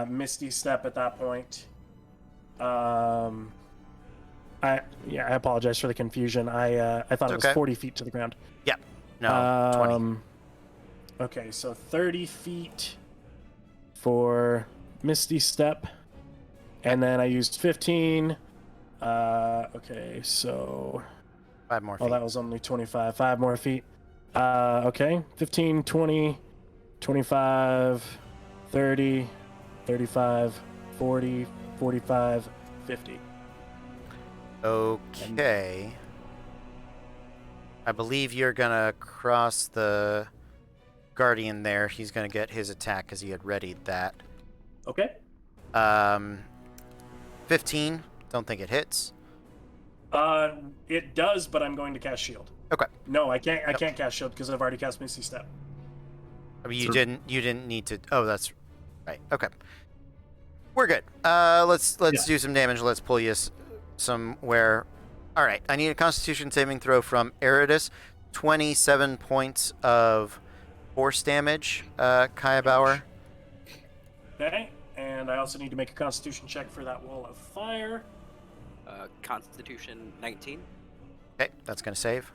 Misty Step at that point. I apologize for the confusion. I thought it was 40 feet to the ground. Yep. No, 20. Okay, so 30 feet for Misty Step. And then I used 15. Okay, so... 5 more feet. Oh, that was only 25. 5 more feet. Okay, 15, 20, 25, 30, 35, 40, 45, 50. Okay. I believe you're gonna cross the Guardian there. He's gonna get his attack because he had readied that. Okay. 15. Don't think it hits. It does, but I'm going to cast Shield. Okay. No, I can't. I can't cast Shield because I've already cast Misty Step. I mean, you didn't need to. Oh, that's right. Okay. We're good. Let's do some damage. Let's pull you somewhere. All right. I need a Constitution saving throw from Eridus. 27 points of force damage, Kaya Bauer. Okay. And I also need to make a Constitution check for that wall of fire. Constitution 19. Okay, that's gonna save.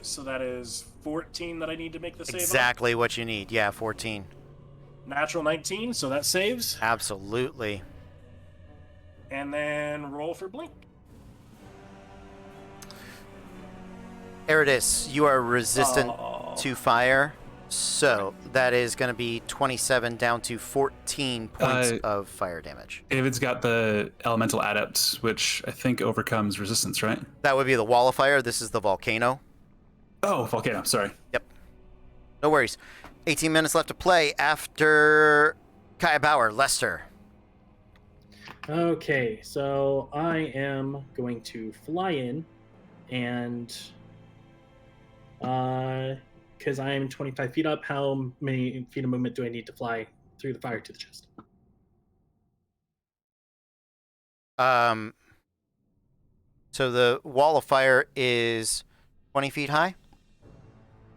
So that is 14 that I need to make the save. Exactly what you need. Yeah, 14. Natural 19, so that saves. Absolutely. And then roll for blink. Eridus, you are resistant to fire, so that is going to be 27 down to 14 points of fire damage. David's got the elemental adept, which I think overcomes resistance, right? That would be the wall of fire. This is the volcano. Oh, volcano. Sorry. Yep. No worries. 18 minutes left to play after Kaya Bauer. Lester. Okay, so I am going to fly in, and because I am 25 feet up, how many feet of movement do I need to fly through the fire to the chest? So the wall of fire is 20 feet high?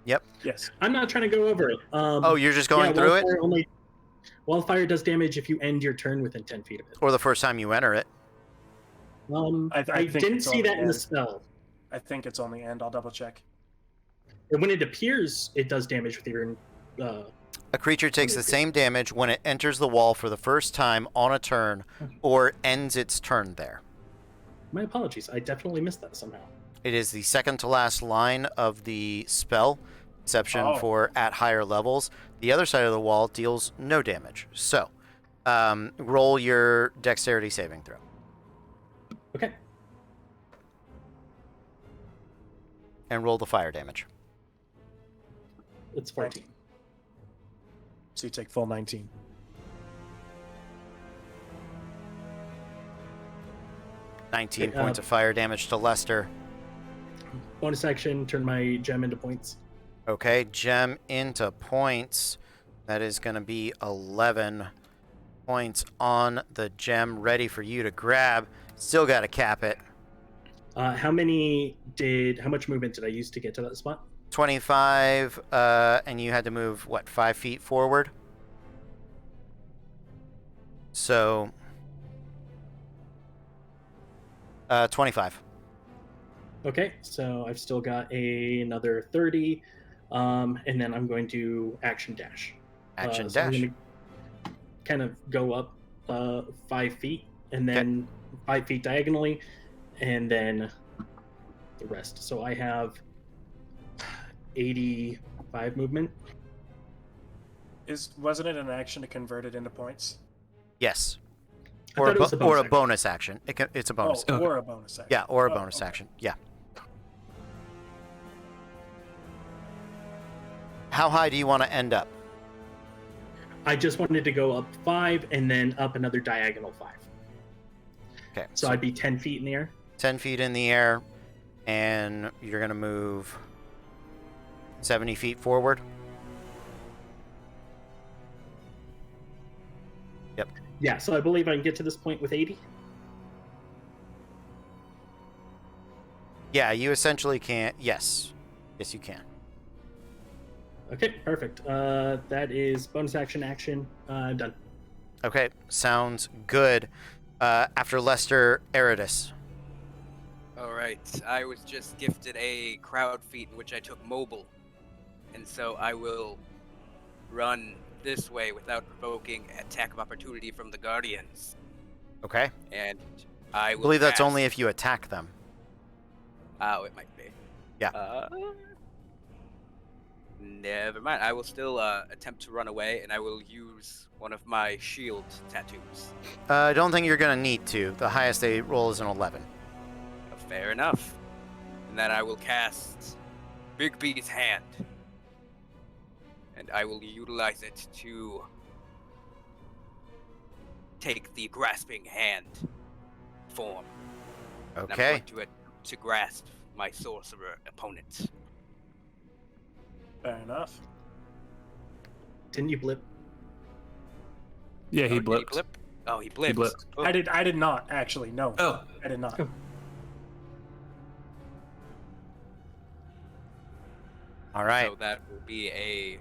Yep. Yes. I'm not trying to go over it. Oh, you're just going through it? Wildfire does damage if you end your turn within 10 feet of it. Or the first time you enter it. I think didn't it's see on that the in the end. spell. I think it's on the end. I'll double check. And when it appears, it does damage with your... A creature takes the same damage when it enters the wall for the first time on a turn or ends its turn there. My apologies. I definitely missed that somehow. It is the second to last line of the spell, exception for at higher levels. The other side of the wall deals no damage. So, roll your dexterity saving throw. Okay. And roll the fire damage. It's 14. So you take full 19. Nineteen points of fire damage to Lester. Bonus action, turn my gem into points. Okay, gem into points. That is going to be 11 points on the gem, ready for you to grab. Still got to cap it. How much movement did I use to get to that spot? 25, and you had to move, 5 feet forward? So, 25. Okay, so I've still got another 30, and then I'm going to action dash. Action So I'm dash. gonna kind of go up 5 feet, and then 5 feet diagonally, and then the rest. So I have 85 movement. Wasn't it an action to convert it into points? Yes. I thought it was a bonus or a action. bonus action. It's a bonus. Oh, or a bonus action. Yeah, or a Oh, bonus okay. action. Yeah. How high do you want to end up? I just wanted to go up 5 and then up another diagonal 5. Okay. So I'd be 10 feet in the air. 10 feet in the air, and you're going to move 70 feet forward. Yep. Yeah, so I believe I can get to this point with 80. Yeah, you essentially can. Yes. Yes, you can. Okay, perfect. That is bonus action. Done. Okay, sounds good. After Lester, Eridus. All right, I was just gifted a crowd feat in which I took mobile, and so I will run this way without provoking attack of opportunity from the Guardians, Okay. and I I will. believe that's cast- only if you attack them. Oh, it might be. Yeah. Never mind. I will still attempt to run away, and I will use one of my shield tattoos. I don't think you're going to need to. The highest they roll is an 11. Fair enough. And then I will cast Big B's Hand. And I will utilize it to take the grasping hand form. And I'm Okay. going to attempt to grasp my sorcerer opponent. Fair enough. Didn't you blip? Yeah, he Oh, did blipped. blip? Oh, he blipped. He blipped. Oh, I did not actually. No, Oh, I did not. Oh. All right. So that will be a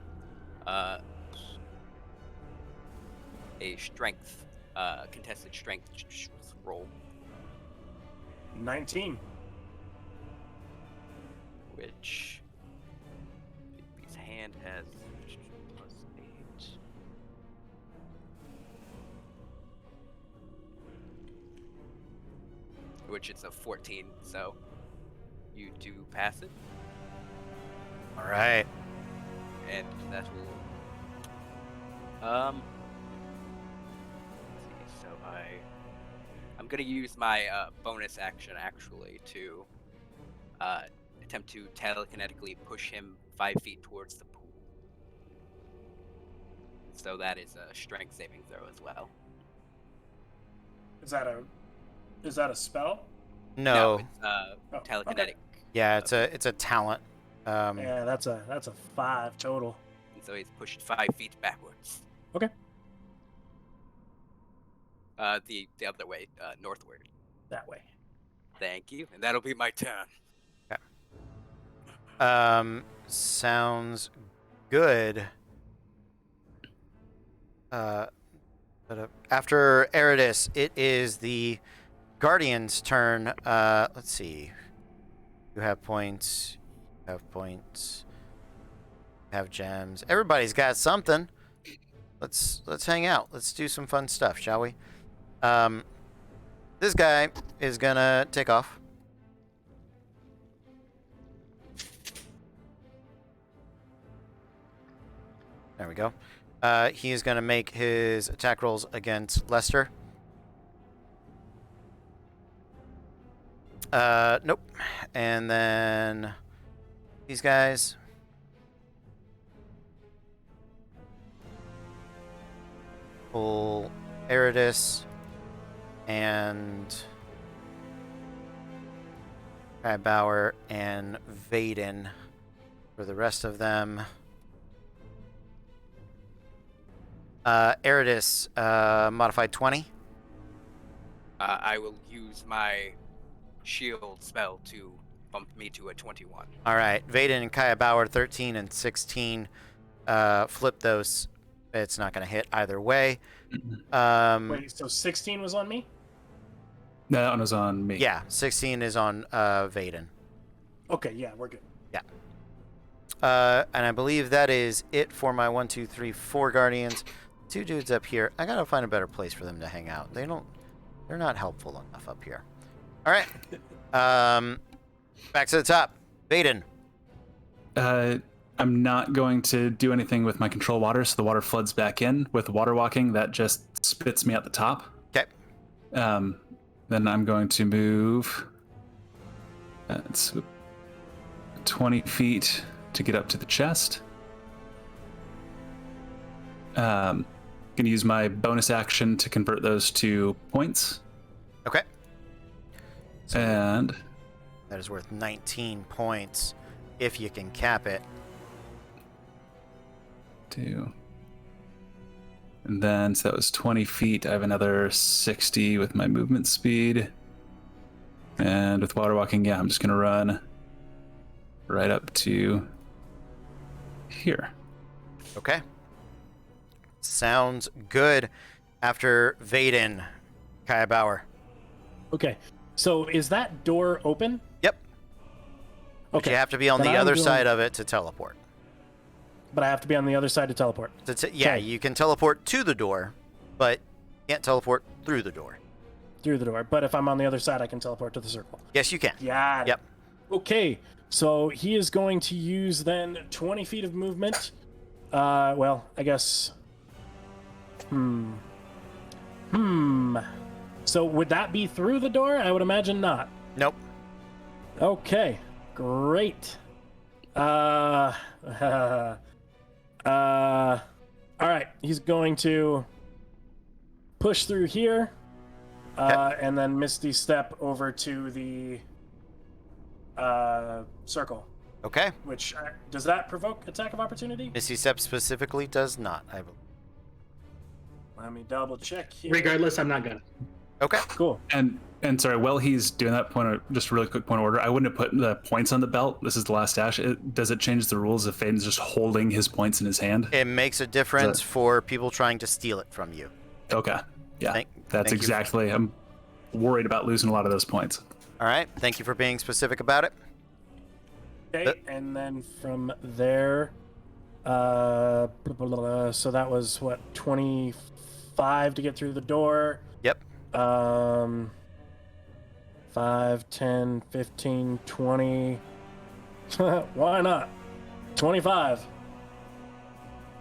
strength, contested strength roll, 19. which his hand has +8. Which is a 14, so you do pass it, All right. and that will let's see, so I'm gonna use my bonus action actually to attempt to telekinetically push him 5 feet towards the pool. So that is a strength saving throw as well. Is that a spell? No. it's Oh, telekinetic. Yeah, it's a talent. Yeah, that's a 5 total. And so he's pushed 5 feet backwards. Okay. The other way, northward. That way. Thank you, and that'll be my turn. Sounds good. After Eridus, it is the Guardian's turn. Let's see. You have points. You have points. You have gems. Everybody's got something. Let's hang out. Let's do some fun stuff, shall we? This guy is gonna take off. There we go. He is going to make his attack rolls against Lester. Nope. And then these guys. Pull Eridus and Bauer and Vaden for the rest of them. Eridus, modified 20. I will use my shield spell to bump me to a 21. All right. Vaden and Kaya Bauer, 13 and 16. Flip those. It's not going to hit either way. Wait, so 16 was on me? no, that one was on me. Yeah, 16 is on Vaden. Okay, yeah, we're good. And I believe that is it for my 1, 2, 3, 4 Guardians. 2 dudes up here. I gotta find a better place for them to hang out. They're not helpful enough up here. All right. Back to the top. Vaden. I'm not going to do anything with my control water, so the water floods back in. With water walking, that just spits me at the top. Okay. Then I'm going to move. It's 20 feet to get up to the chest. Going to use my bonus action to convert those to points. Okay. So And that is worth 19 points if you can cap it. 2. And then, so that was 20 feet. I have another 60 with my movement speed. And with water walking, yeah, I'm just going to run right up to here. Okay. Sounds good. After Vaden, Kaya Bauer. Okay. So is that door open? Yep. But Okay. you have to be on Then the I'm other going- side of it to teleport. But I have to be on the other side to teleport. Yeah, Okay. you can teleport to the door, but can't teleport through the door. Through the door. But if I'm on the other side, I can teleport to the circle. Yes, you can. Yeah. Yep. Okay. So he is going to use then 20 feet of movement. Well, I guess. So would that be through the door? I would imagine not. Nope. Okay. Great. All right. He's going to push through here, and then Misty step over to the circle. Okay. Which does that provoke attack of opportunity? Misty Step specifically does not, I believe. Let me double check here. Regardless, I'm not gonna. Okay. Cool. And sorry, while he's doing that just a really quick point of order, I wouldn't have put the points on the belt. This is the last dash. Does it change the rules if Faden's just holding his points in his hand? It makes a difference for people trying to steal it from you. Okay. Yeah. Thank That's you. exactly. I'm worried about losing a lot of those points. All right. Thank you for being specific about it. Okay, and then from there, so that was what, 25 to get through the door. Yep. 5, 10, 15, 20. Why not? 25.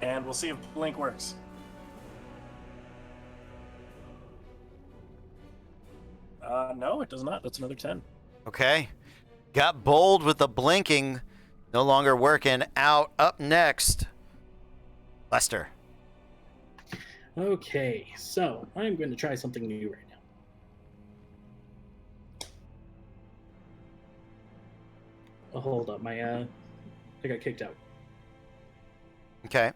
And we'll see if Blink works. No, it does not. That's another 10. Okay. Got bold with the blinking. No longer working out. Up next, Lester. Okay, so I'm going to try something new right now. Oh, hold up, I got kicked out. Okay.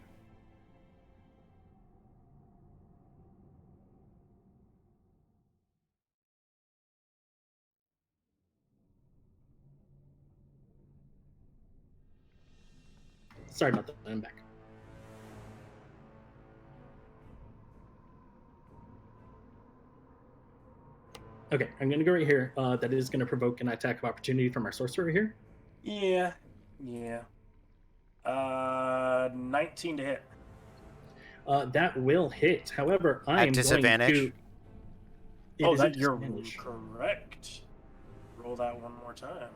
Sorry about that. I'm back. Okay, I'm going to go right here. That is going to provoke an attack of opportunity from our sorcerer here. Yeah. 19 to hit. That will hit. However, I am disadvantage? going to... It Oh, is a that you're disadvantage. correct. Roll that one more time.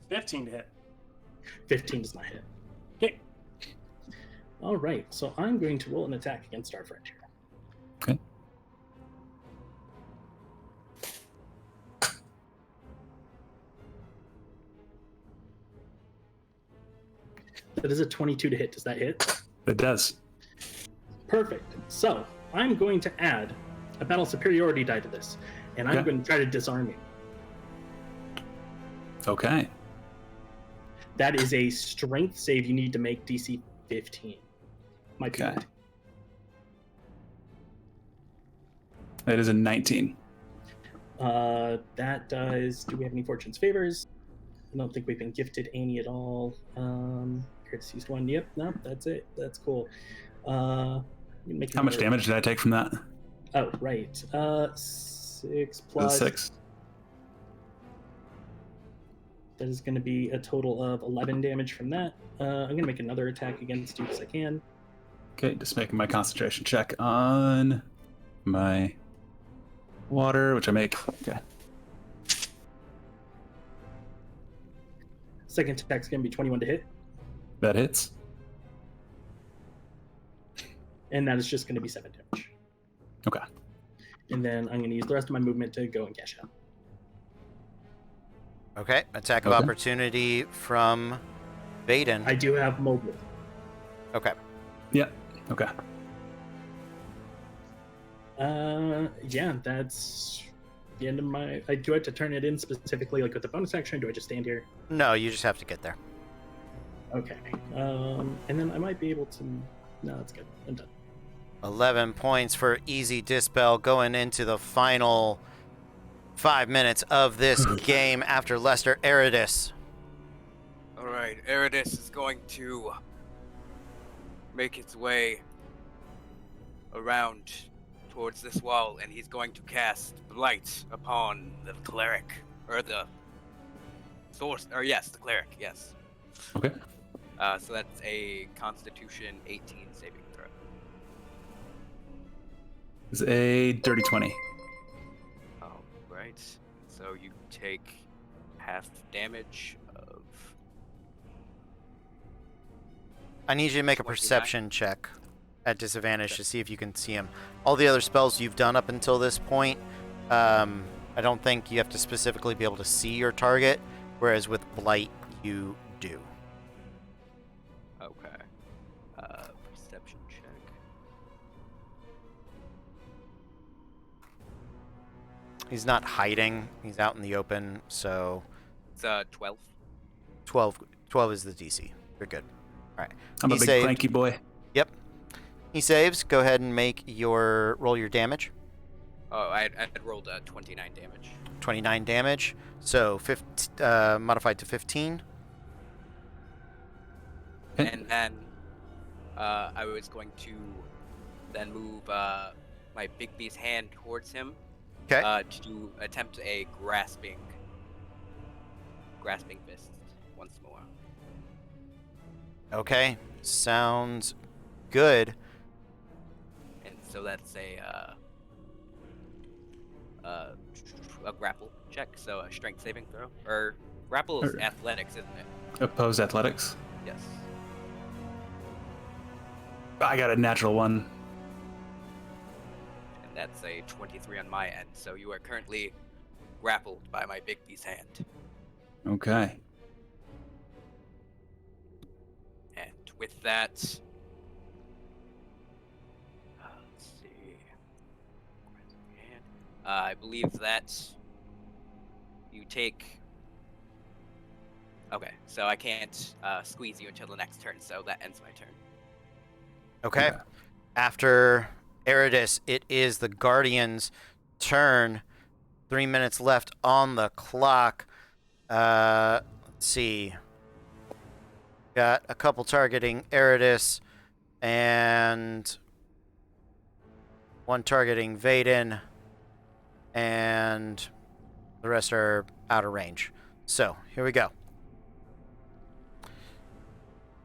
15 to hit. 15 does not hit. Okay. All right, so I'm going to roll an attack against our friend here. Okay. That is a 22 to hit. Does that hit? It does. Perfect. So I'm going to add a battle superiority die to this, and I'm Okay. going to try to disarm you. Okay. That is a strength save you need to make DC 15. Might be Okay. right. That is a 19. That does. Do we have any fortune's favors? I don't think we've been gifted any at all. Crits used one. Yep. No, that's it. That's cool. Make How much another- damage did I take from that? Oh, right. 6 plus. 6. That is going to be a total of 11 damage from that. I'm going to make another attack against you because I can. Okay, just making my concentration check on my water, which I make. Okay. Second attack's going to be 21 to hit, That hits. and that is just going to be 7 damage. Okay. And then I'm going to use the rest of my movement to go and cash out. Okay. Attack of Okay. opportunity from Vaden. I do have mobile. Okay. Yeah. Okay. Yeah, that's the end of my. Do I have to turn it in specifically, like with the bonus action? Or do I just stand here? No, you just have to get there. Okay. And then I might be able to. No, that's good. I'm done. 11 points for easy dispel going into the final 5 minutes of this game after Lester Eridus. All right, Eridus is going to make its way around towards this wall, and he's going to cast Blight upon the cleric, or the source, or yes, the cleric, yes. Okay. So that's a Constitution 18 saving throw. It's a dirty 20. All right. So you take half damage of. I need you to make a 29? perception check at disadvantage to see if you can see him. All the other spells you've done up until this point, I don't think you have to specifically be able to see your target, whereas with Blight, you do. Okay. Perception check. He's not hiding. He's out in the open, so It's 12. 12 is the DC. You're good. All right. I'm a He big saved. clanky boy. Yep. He saves. Go ahead and roll your damage. Oh, I rolled 29 damage. 29 damage. So modified to 15. Okay. And then I was going to then move my Big B's hand towards him. Okay. To attempt a grasping fist once more. Okay. Sounds good. And so that's a grapple check, so a strength saving throw. Or grapple is athletics, isn't it? Opposed athletics. Yes. I got a natural 1. And that's a 23 on my end. So you are currently grappled by my Big B's hand. Okay. And with that, let's see. I believe that you take. Okay, so I can't squeeze you until the next turn, so that ends my turn. Okay. After Eridus, it is the Guardian's turn. 3 minutes left on the clock. Let's see. Got a couple targeting Eridus and one targeting Vaden, and the rest are out of range. So, here we go.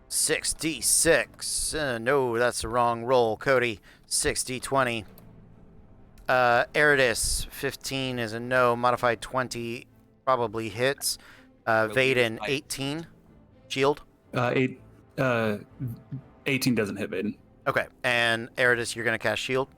6d6. No, that's the wrong roll, Cody. 6d20. Eridus, 15 is a no. Modified 20 probably hits. Vaden, 18. Shield. 18 doesn't hit Vaden. Okay, and Eridus, you're going to cast shield?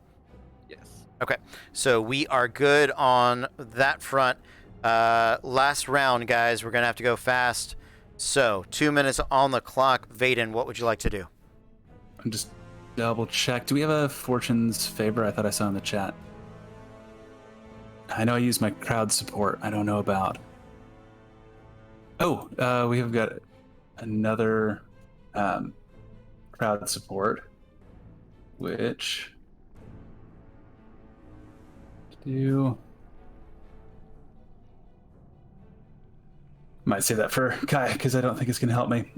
Yes. Okay, so we are good on that front. Last round, guys. We're going to have to go fast. So, 2 minutes on the clock. Vaden, what would you like to do? I'm just double check. Do we have a Fortune's Favor? I thought I saw in the chat. I know I use my crowd support. I don't know about. Oh, we have got another crowd support, which do. Might say that for Kai because I don't think it's going to help me.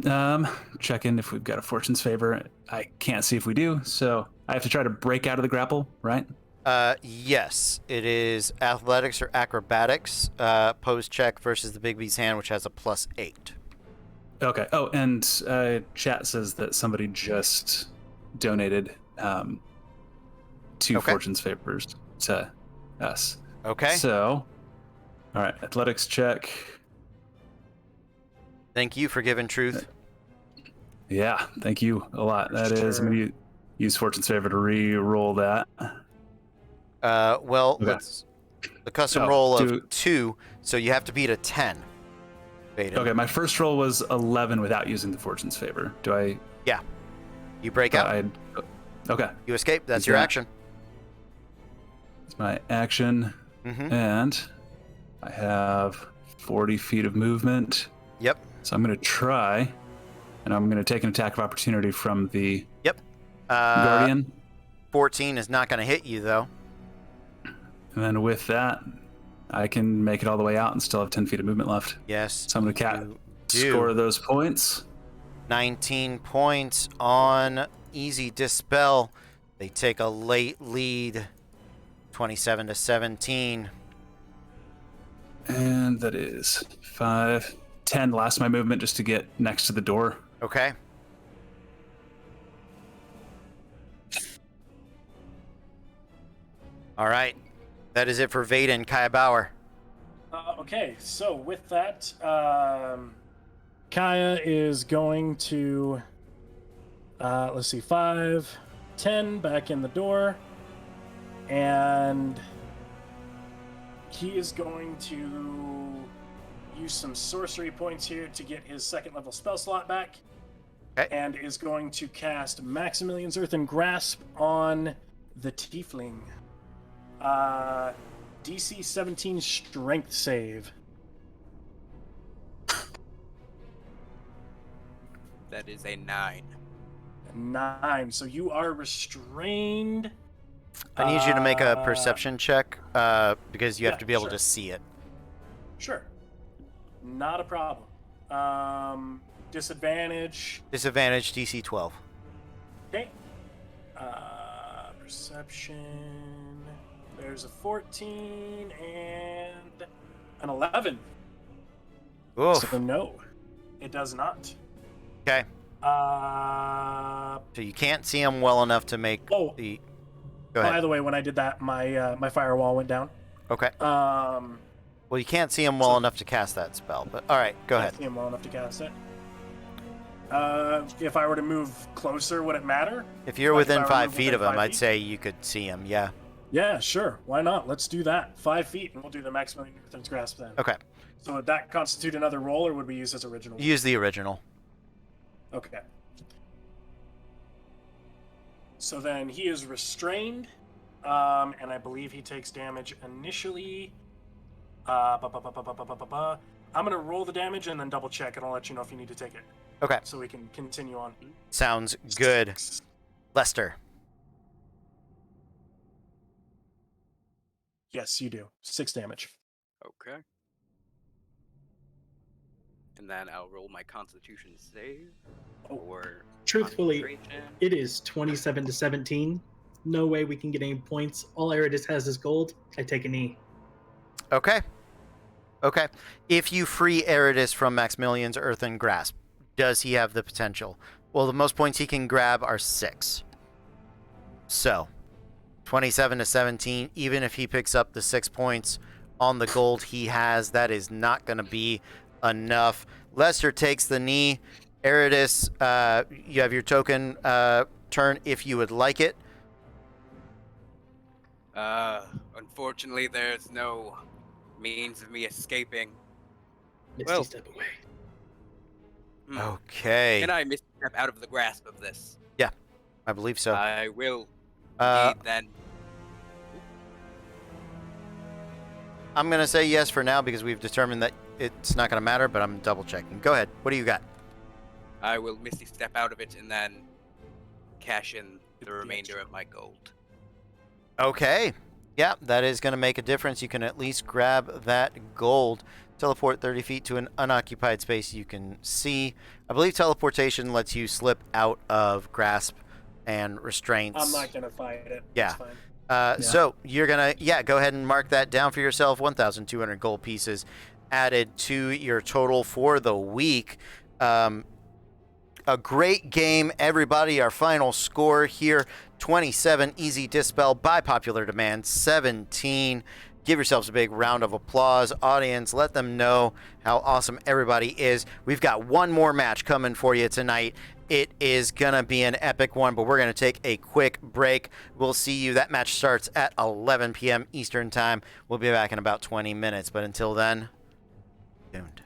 Check in if we've got a Fortune's Favor. I can't see if we do, so I have to try to break out of the grapple, right? Yes. It is athletics or acrobatics. Pose check versus the Big B's hand, which has a +8. Okay. Oh, and chat says that somebody just donated 2 Fortune's Favors to us. Okay. So, all right, athletics check. Thank you for giving truth. Yeah, thank you a lot. That is, I'm going to use Fortune's Favor to re-roll that. Well, Okay. let's the custom Oh, roll of 2, so you have to beat a 10. Vaden. Okay, my first roll was 11 without using the Fortune's Favor. Do I? Yeah. You break out. Okay. You escape. That's Is your that- action. It's my action, Mm-hmm. and I have 40 feet of movement. Yep. So I'm going to try, and I'm going to take an attack of opportunity from the Yep. Guardian. 14 is not going to hit you, though. And then with that, I can make it all the way out and still have 10 feet of movement left. Yes. So I'm going to you do. score those points. 19 points on Easy Dispel. They take a late lead, 27 to 17. And that is 5, 10. Last my movement just to get next to the door. Okay. All right. That is it for Vaden. Kaya Bauer. Okay, so with that, Kaya is going to, let's see, 5, 10 back in the door, and he is going to use some sorcery points here to get his second level spell slot back, Okay. and is going to cast Maximilian's Earthen Grasp on the Tiefling. DC 17 strength save. That is a 9. 9. So you are restrained. I need you to make a perception check because you have yeah, to be able sure. to see it. Sure. Not a problem. Disadvantage. Disadvantage DC 12. Okay. Perception. There's a 14 and an 11. Oof. So no, it does not. Okay. Uh, So you can't see him well enough to make Oh. the. Go by ahead. the way, when I did that, my firewall went down. Okay. Um, Well, you can't see him well enough to cast that spell, but all right, go ahead. I see him well enough to cast it. If I were to move closer, would it matter? If you're Like, if within I were 5 to move feet within of him, 5 I'd feet? say you could see him. Yeah. Yeah, sure. Why not? Let's do that. 5 feet, and we'll do the Maximilian Earthen's Grasp then. Okay. So would that constitute another roll, or would we use as original? Use the original. Okay. So then he is restrained, and I believe he takes damage initially. I'm going to roll the damage and then double check, and I'll let you know if you need to take it. Okay. So we can continue on. Sounds good. Lester. Yes, you do. 6 damage. Okay. And then I'll roll my Constitution save. Or Truthfully, concentration. it is 27 to 17. No way we can get any points. All Eridus has is gold. I take a knee. Okay. Okay. If you free Eridus from Maximilian's Earthen Grasp, does he have the potential? Well, the most points he can grab are 6. So, 27 to 17, even if he picks up the 6 points on the gold he has, that is not going to be enough. Lester takes the knee. Eridus, you have your token turn if you would like it. Unfortunately, there's no means of me escaping. Misty Well. step away. Hmm. Okay. Can I misstep out of the grasp of this? I believe so. I will Uh, indeed then. I'm going to say yes for now because we've determined that it's not going to matter, but I'm double checking. Go ahead. What do you got? I will misty step out of it and then cash in the remainder of my gold. Okay. Yeah, that is going to make a difference. You can at least grab that gold. Teleport 30 feet to an unoccupied space you can see. I believe teleportation lets you slip out of grasp and restraints. I'm not going to fight it. Yeah. It's fine. So you're going to, go ahead and mark that down for yourself. 1,200 gold pieces added to your total for the week. A great game, everybody. Our final score here, 27, Easy Dispel by popular demand, 17. Give yourselves a big round of applause. Audience, let them know how awesome everybody is. We've got one more match coming for you tonight. It is going to be an epic one, but we're going to take a quick break. We'll see you. That match starts at 11 p.m. Eastern Time. We'll be back in about 20 minutes, but until then, tuned.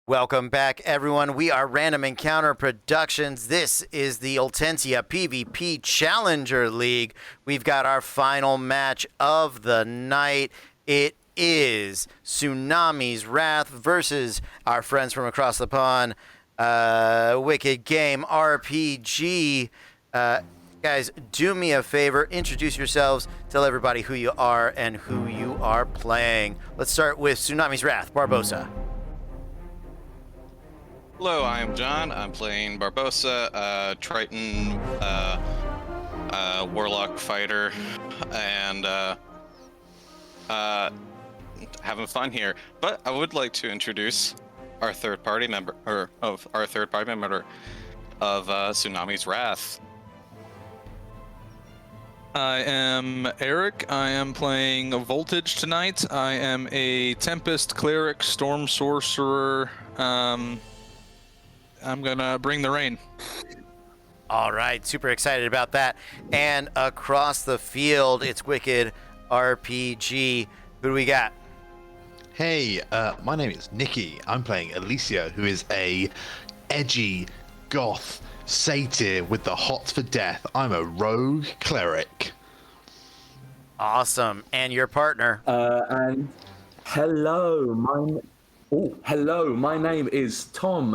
Welcome back, everyone. We are Random Encounter Productions. This is the Ultentia PVP Challenger League. We've got our final match of the night. It is Tsunami's Wrath versus our friends from across the pond, Wicked Game RPG. Guys, do me a favor, introduce yourselves, tell everybody who you are and who you are playing. Let's start with Tsunami's Wrath, Barbosa. Hello, I am John. I'm playing Barbosa, Triton, Warlock Fighter, and having fun here. But I would like to introduce our third-party member, of Tsunami's Wrath. I am Eric. I am playing Voltage tonight. I am a Tempest Cleric, Storm Sorcerer. I'm gonna bring the rain. All right, super excited about that. And across the field, it's Wicked RPG. Who do we got? Hey, my name is Nikki. I'm playing Alicia, who is a edgy goth satyr with the hots for death. I'm a rogue cleric. Awesome. And your partner? And hello, my name is Tom,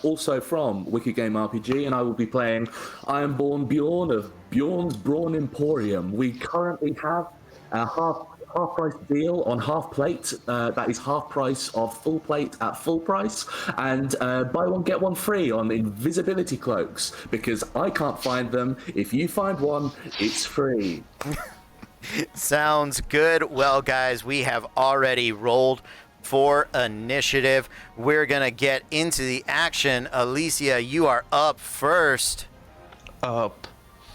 also from Wicked Game RPG, and I will be playing Ironborn Bjorn of Bjorn's Brawn Emporium. We currently have a half price deal on half plate. That is half price of full plate at full price, and buy one get one free on invisibility cloaks, because I can't find them. If you find one, it's free. Sounds good. Well, guys, we have already rolled for initiative. We're gonna get into the action. Alicia, you are up first. Up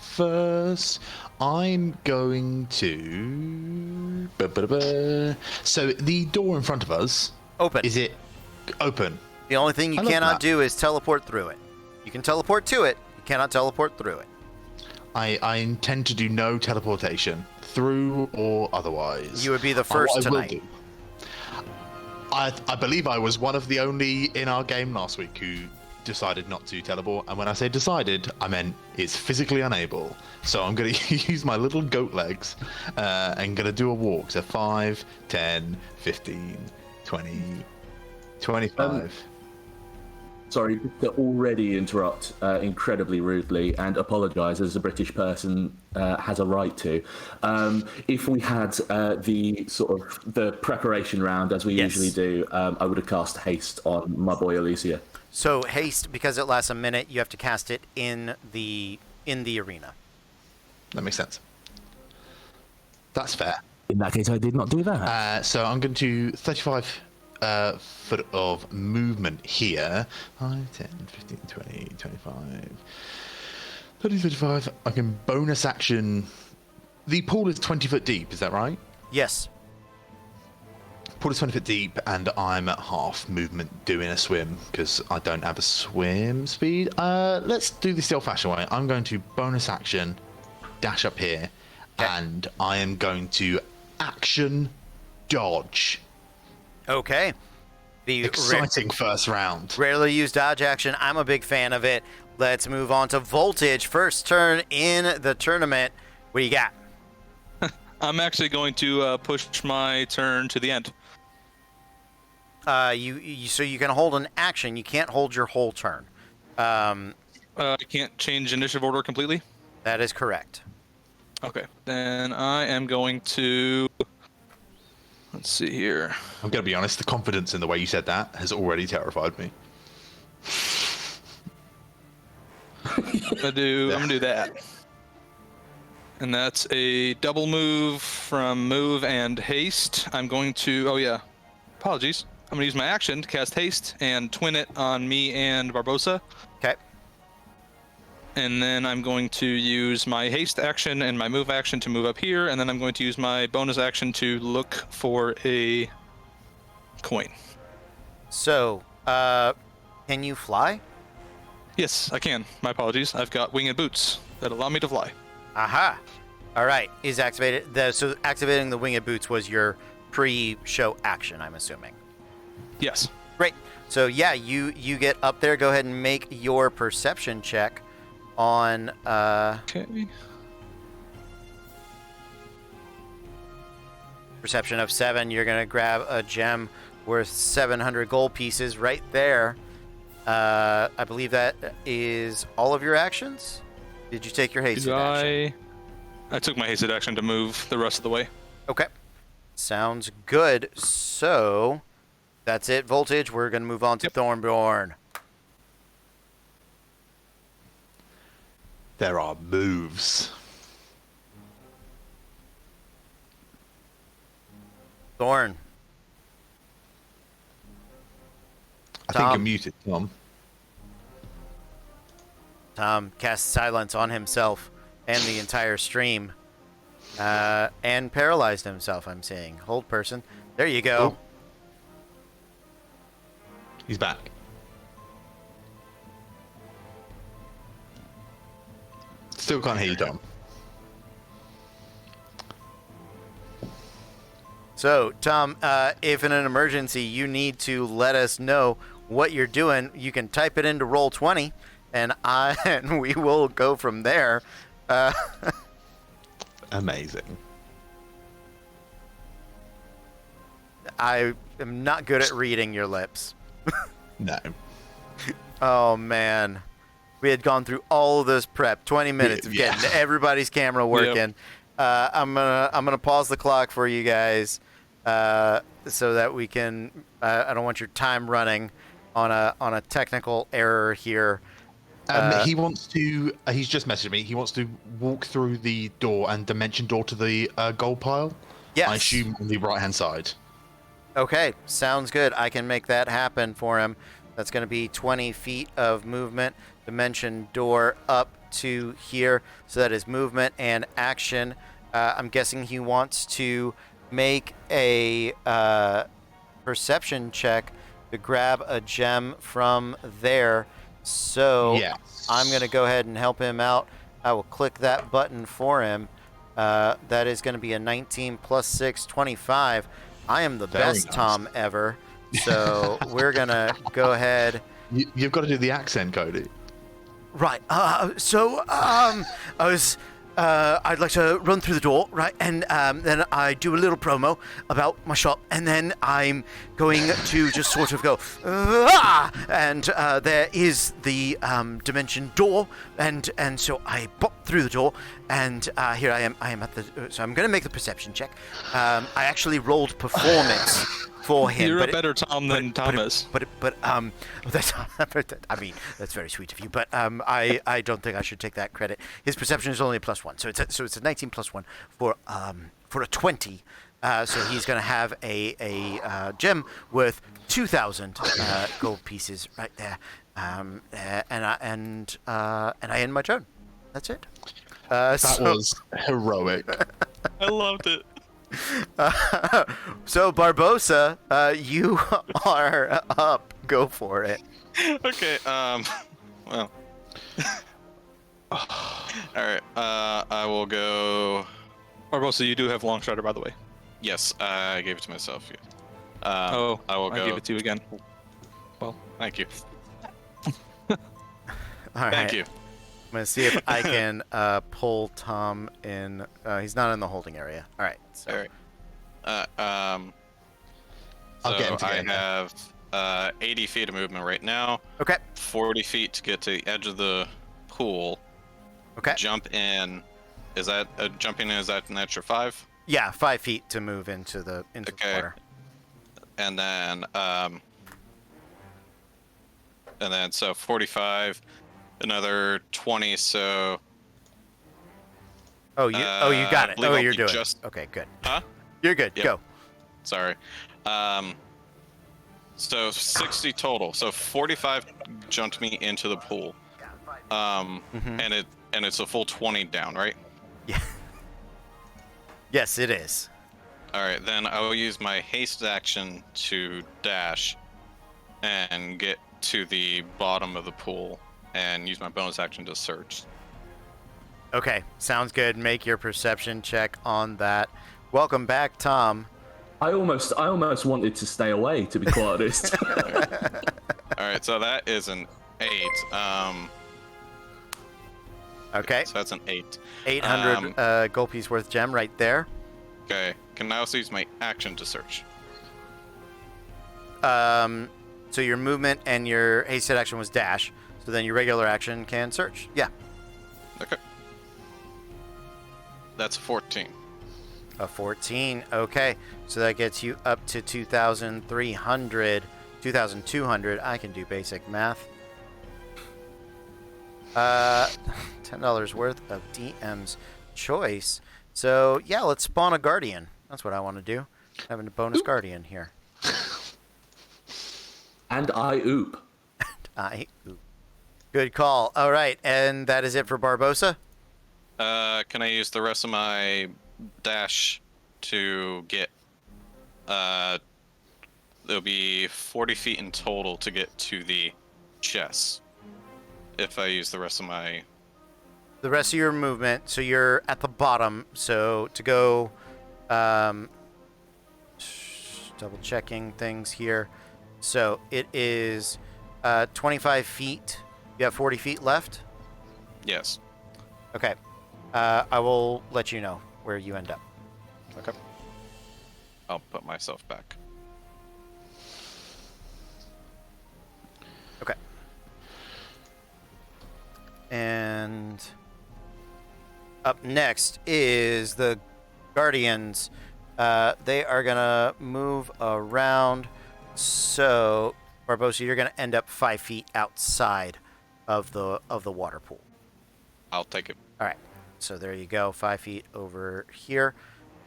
first. I'm going to... So the door in front of us... Open. Is it open? The only thing you cannot do is teleport through it. You can teleport to it. You cannot teleport through it. I intend to do no teleportation, through or otherwise. You would be the first tonight. I believe I was one of the only in our game last week who decided not to teleport, and when I say decided, I meant it's physically unable. So I'm going to use my little goat legs and going to do a walk. So 5, 10, 15, 20, 25. Sorry to already interrupt incredibly rudely and apologise, as a British person has a right to. If we had the preparation round as we usually do, I would have cast haste on my boy Alicia. So haste, because it lasts a minute, you have to cast it in the arena. That makes sense. That's fair. In that case, I did not do that. So I'm going to 35 foot of movement here. 5, 10, 15, 20, 25, 30, 35. I can bonus action. The pool is 20 foot deep, is that right? Yes. Pool is 20 foot deep, and I'm at half movement doing a swim because I don't have a swim speed. Let's do this the old-fashioned way. I'm going to bonus action, dash up here, and I am going to action dodge. Okay. The exciting first round. Rarely used dodge action. I'm a big fan of it. Let's move on to Voltage. First turn in the tournament. What do you got? I'm actually going to push my turn to the end. So you can hold an action. You can't hold your whole turn. I can't change initiative order completely? That is correct. Okay. Then I am going to... Let's see here. I'm going to be honest, the confidence in the way you said that has already terrified me. I'm gonna do that. And that's a double move from move and haste. I'm going to... Oh, yeah. Apologies. I'm going to use my action to cast haste and twin it on me and Barbosa. Okay. and then I'm going to use my haste action and my move action to move up here, and then I'm going to use my bonus action to look for a coin. So, can you fly? Yes, I can. My apologies. I've got winged boots that allow me to fly. Aha. All right. Is activated. So activating the winged boots was your pre-show action, I'm assuming. Yes. Great. So yeah, you get up there. Go ahead and make your perception check on. Okay. Perception of 7. You're gonna grab a gem worth 700 gold pieces right there. I believe that is all of your actions. Did you take your hasted action? I took my hasted action to move the rest of the way. Okay. Sounds good. So that's it, Voltage. We're gonna move on to Thornborn. There are moves. Thorn. I think you're muted, Tom. Tom casts silence on himself and the entire stream. And paralyzed himself, I'm seeing. Hold person. There you go. Oh. He's back. Still can't hear you, Tom. So, Tom, if in an emergency you need to let us know what you're doing, you can type it into Roll20, and we will go from there. Amazing. I am not good at reading your lips. No. Oh, man. We had gone through all of this prep, 20 minutes of getting everybody's camera working. Yep. I'm gonna pause the clock for you guys so that we can. I don't want your time running on a technical error here. He wants to. He's just messaged me. He wants to walk through the door and dimension door to the gold pile. Yes. I assume on the right hand side. Okay, sounds good. I can make that happen for him. That's going to be 20 feet of movement. Dimension door up to here. So that is movement and action. I'm guessing he wants to make a perception check to grab a gem from there. So I'm going to go ahead and help him out. I will click that button for him. That is going to be a 19 plus 6, 25. I am the best Tom ever. So we're going to go ahead. You've got to do the accent, Cody. Right. I'd like to run through the door, right? And then I do a little promo about my shop, and then I'm going to just sort of go, and there is the dimension door, and so I pop through the door, and here I am at the. So I'm going to make the perception check. I actually rolled performance for him. You're a better Tom than Thomas. But that's, I mean, that's very sweet of you. But I don't think I should take that credit. His perception is only a +1, so it's a 19 + 1 for a 20. So he's going to have a gem worth 2,000 gold pieces right there. And I end my turn. That's it. That was heroic. I loved it. So Barbosa, you are up. Go for it. Okay. Well. All right. I will go. Barbosa, you do have long strider, by the way. Yes, I gave it to myself. Yeah. I will go. I gave it to you again. Well, thank you. All right. Thank you. I'm gonna see if I can pull Tom in. He's not in the holding area. All right. So. All right. I'll get him I have 80 feet of movement right now. Okay. 40 feet to get to the edge of the pool. Okay. Jump in. Is that jumping in? Is that an extra 5? Yeah, 5 feet to move into the water. And then so 45, another 20. So. You got it. You're doing it. Okay, good. Huh? You're good. Yep. Go. Sorry. So 60 total. So 45 jumped me into the pool. and it's a full 20 down, right? Yeah. Yes, it is. All right, then I will use my haste action to dash and get to the bottom of the pool and use my bonus action to search. Okay, sounds good. Make your perception check on that. Welcome back, Tom. I almost wanted to stay away, to be quite honest. All right, so that is an 8. Okay. So that's an 8. 800 gold piece worth gem right there. Okay. Can I also use my action to search? So your movement and your hasted action was dash. So then your regular action can search. Yeah. Okay. That's 14. A 14. Okay. So that gets you up to 2,300, 2,200. I can do basic math. $10 worth of DM's choice. So yeah, let's spawn a guardian. That's what I want to do. Having a bonus guardian here. And I oop. Good call. All right, and that is it for Barbosa. Can I use the rest of my dash to get? There'll be 40 feet in total to get to the chest. If I use the rest of my. The rest of your movement, so you're at the bottom. So to go, double checking things here. So it is 25 feet. You have 40 feet left? Yes. Okay. I will let you know where you end up. Okay. I'll put myself back. Okay. And up next is the Guardians. They are going to move around. So, Barbosa, you're going to end up 5 feet outside of the water pool. I'll take it. All right. So there you go. 5 feet over here.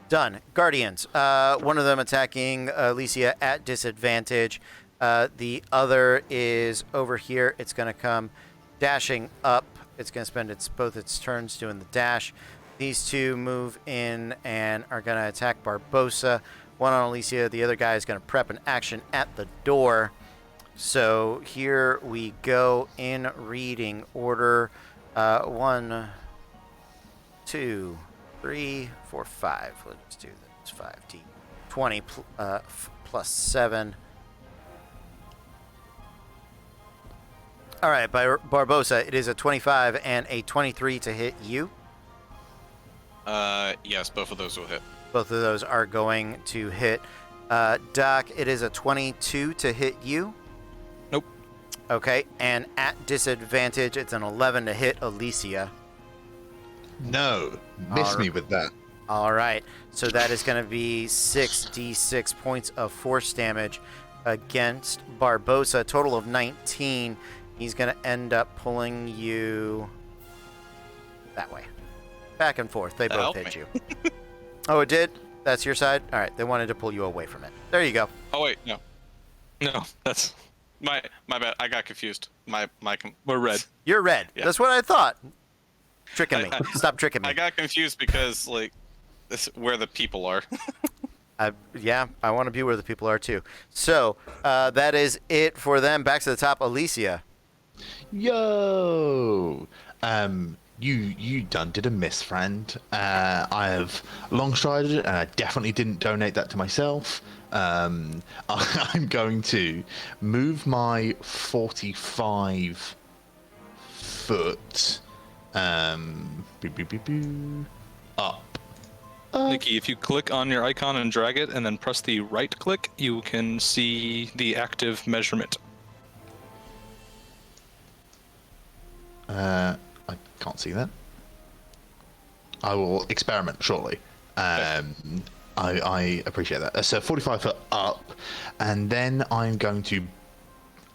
Done. Guardians. One of them attacking Alicia at disadvantage. The other is over here. It's going to come dashing up. It's going to spend both its turns doing the dash. These two move in and are going to attack Barbosa. One on Alicia. The other guy is going to prep an action at the door. So here we go in reading order. 1, 2, 3, 4, 5. Let's do this. 5, 20 plus 7. All right, by Barbosa, it is a 25 and a 23 to hit you. Yes, both of those will hit. Both of those are going to hit. Doc, it is a 22 to hit you. Nope. Okay, and at disadvantage, it's an 11 to hit Alicia. No, miss me with that. All right, so that is going to be 6d6 points of force damage against Barbosa, a total of 19. He's going to end up pulling you that way. Back and forth. They both hit you. Oh, it did? That's your side? All right, they wanted to pull you away from it. There you go. Oh, wait, no. No, that's my bad. I got confused. We're red. You're red. Yeah. That's what I thought. Tricking me. Stop tricking me. I got confused because, like, this is where the people are. Yeah, I want to be where the people are, too. So, that is it for them. Back to the top, Alicia. Yo! You done did a miss, friend. I have long strided, and I definitely didn't donate that to myself. I'm going to move my 45 foot up. Nikki, if you click on your icon and drag it, and then press the right click, you can see the active measurement. I can't see that. I will experiment shortly. I appreciate that. So 45 foot up, and then I'm going to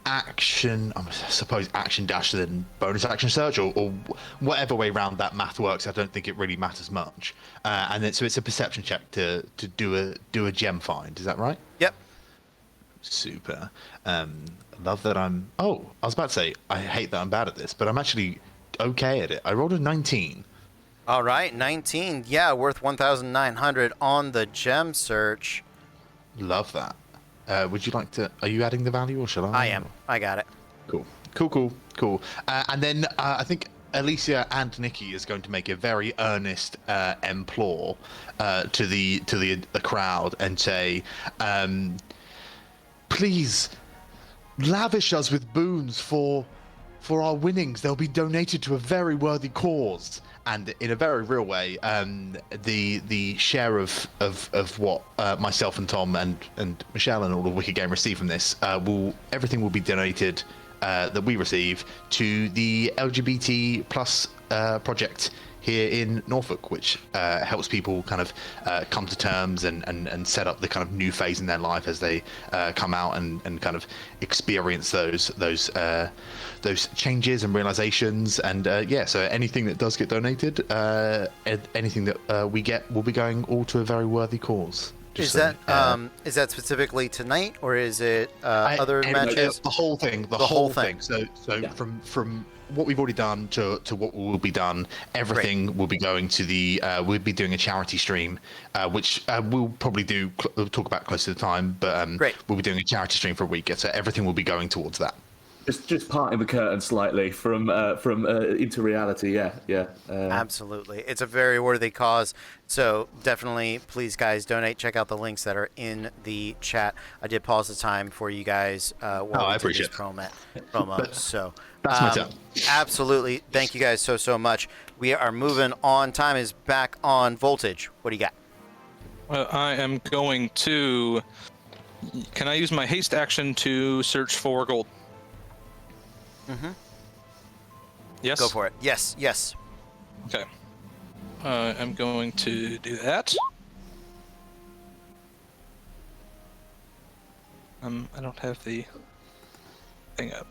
action dash then bonus action search, or whatever way around that math works. I don't think it really matters much. And then so it's a perception check to do a gem find. Is that right? Yep. Super. Love that I'm. Oh, I was about to say I hate that I'm bad at this, but I'm actually okay at it. I rolled a 19. All right, 19. Yeah, worth 1,900 on the gem search. Love that. Would you like to? Are you adding the value, or shall I? I am. I got it. Cool. And then I think Alicia and Nikki is going to make a very earnest implore to the crowd and say, please lavish us with boons for our winnings. They'll be donated to a very worthy cause. And in a very real way, the share of what myself and Tom and Michelle and all of Wicked Game receive from this everything will be donated that we receive to the LGBT plus project here in Norfolk, which helps people kind of come to terms and set up the kind of new phase in their life as they come out and kind of experience those changes and realizations. And so anything that does get donated, anything that we get will be going all to a very worthy cause. Is that specifically tonight, or is it other matches? The whole thing. The whole thing. So yeah. From what we've already done to what will be done, everything will be going to the. We'll be doing a charity stream, which we'll probably talk about close to the time. But we'll be doing a charity stream for a week, so everything will be going towards that. Just parting the curtain slightly from into reality, yeah. Absolutely, it's a very worthy cause. So definitely, please, guys, donate. Check out the links that are in the chat. I did pause the time for you guys. I appreciate this promo. So that's my time. Absolutely, thank you guys so much. We are moving on. Time is back on Voltage. What do you got? I am going to. Can I use my haste action to search for gold? Mm-hmm. Yes. Go for it. Yes. Okay. I'm going to do that. I don't have the thing up.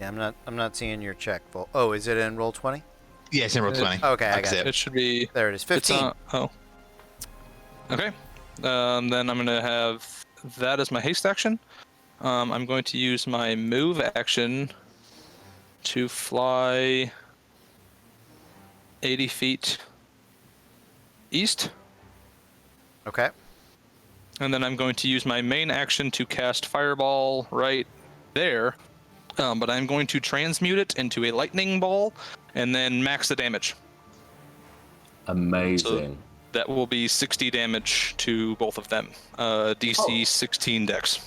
Yeah, I'm not seeing your check. Oh, is it in roll 20? Yeah, it's in roll 20. Okay, I got it. It should be. There it is. 15. Okay. Then I'm gonna have that as my haste action. I'm going to use my move action to fly 80 feet east. Okay. And then I'm going to use my main action to cast Fireball right there. But I'm going to transmute it into a lightning ball and then max the damage. Amazing. So that will be 60 damage to both of them. DC 16 dex.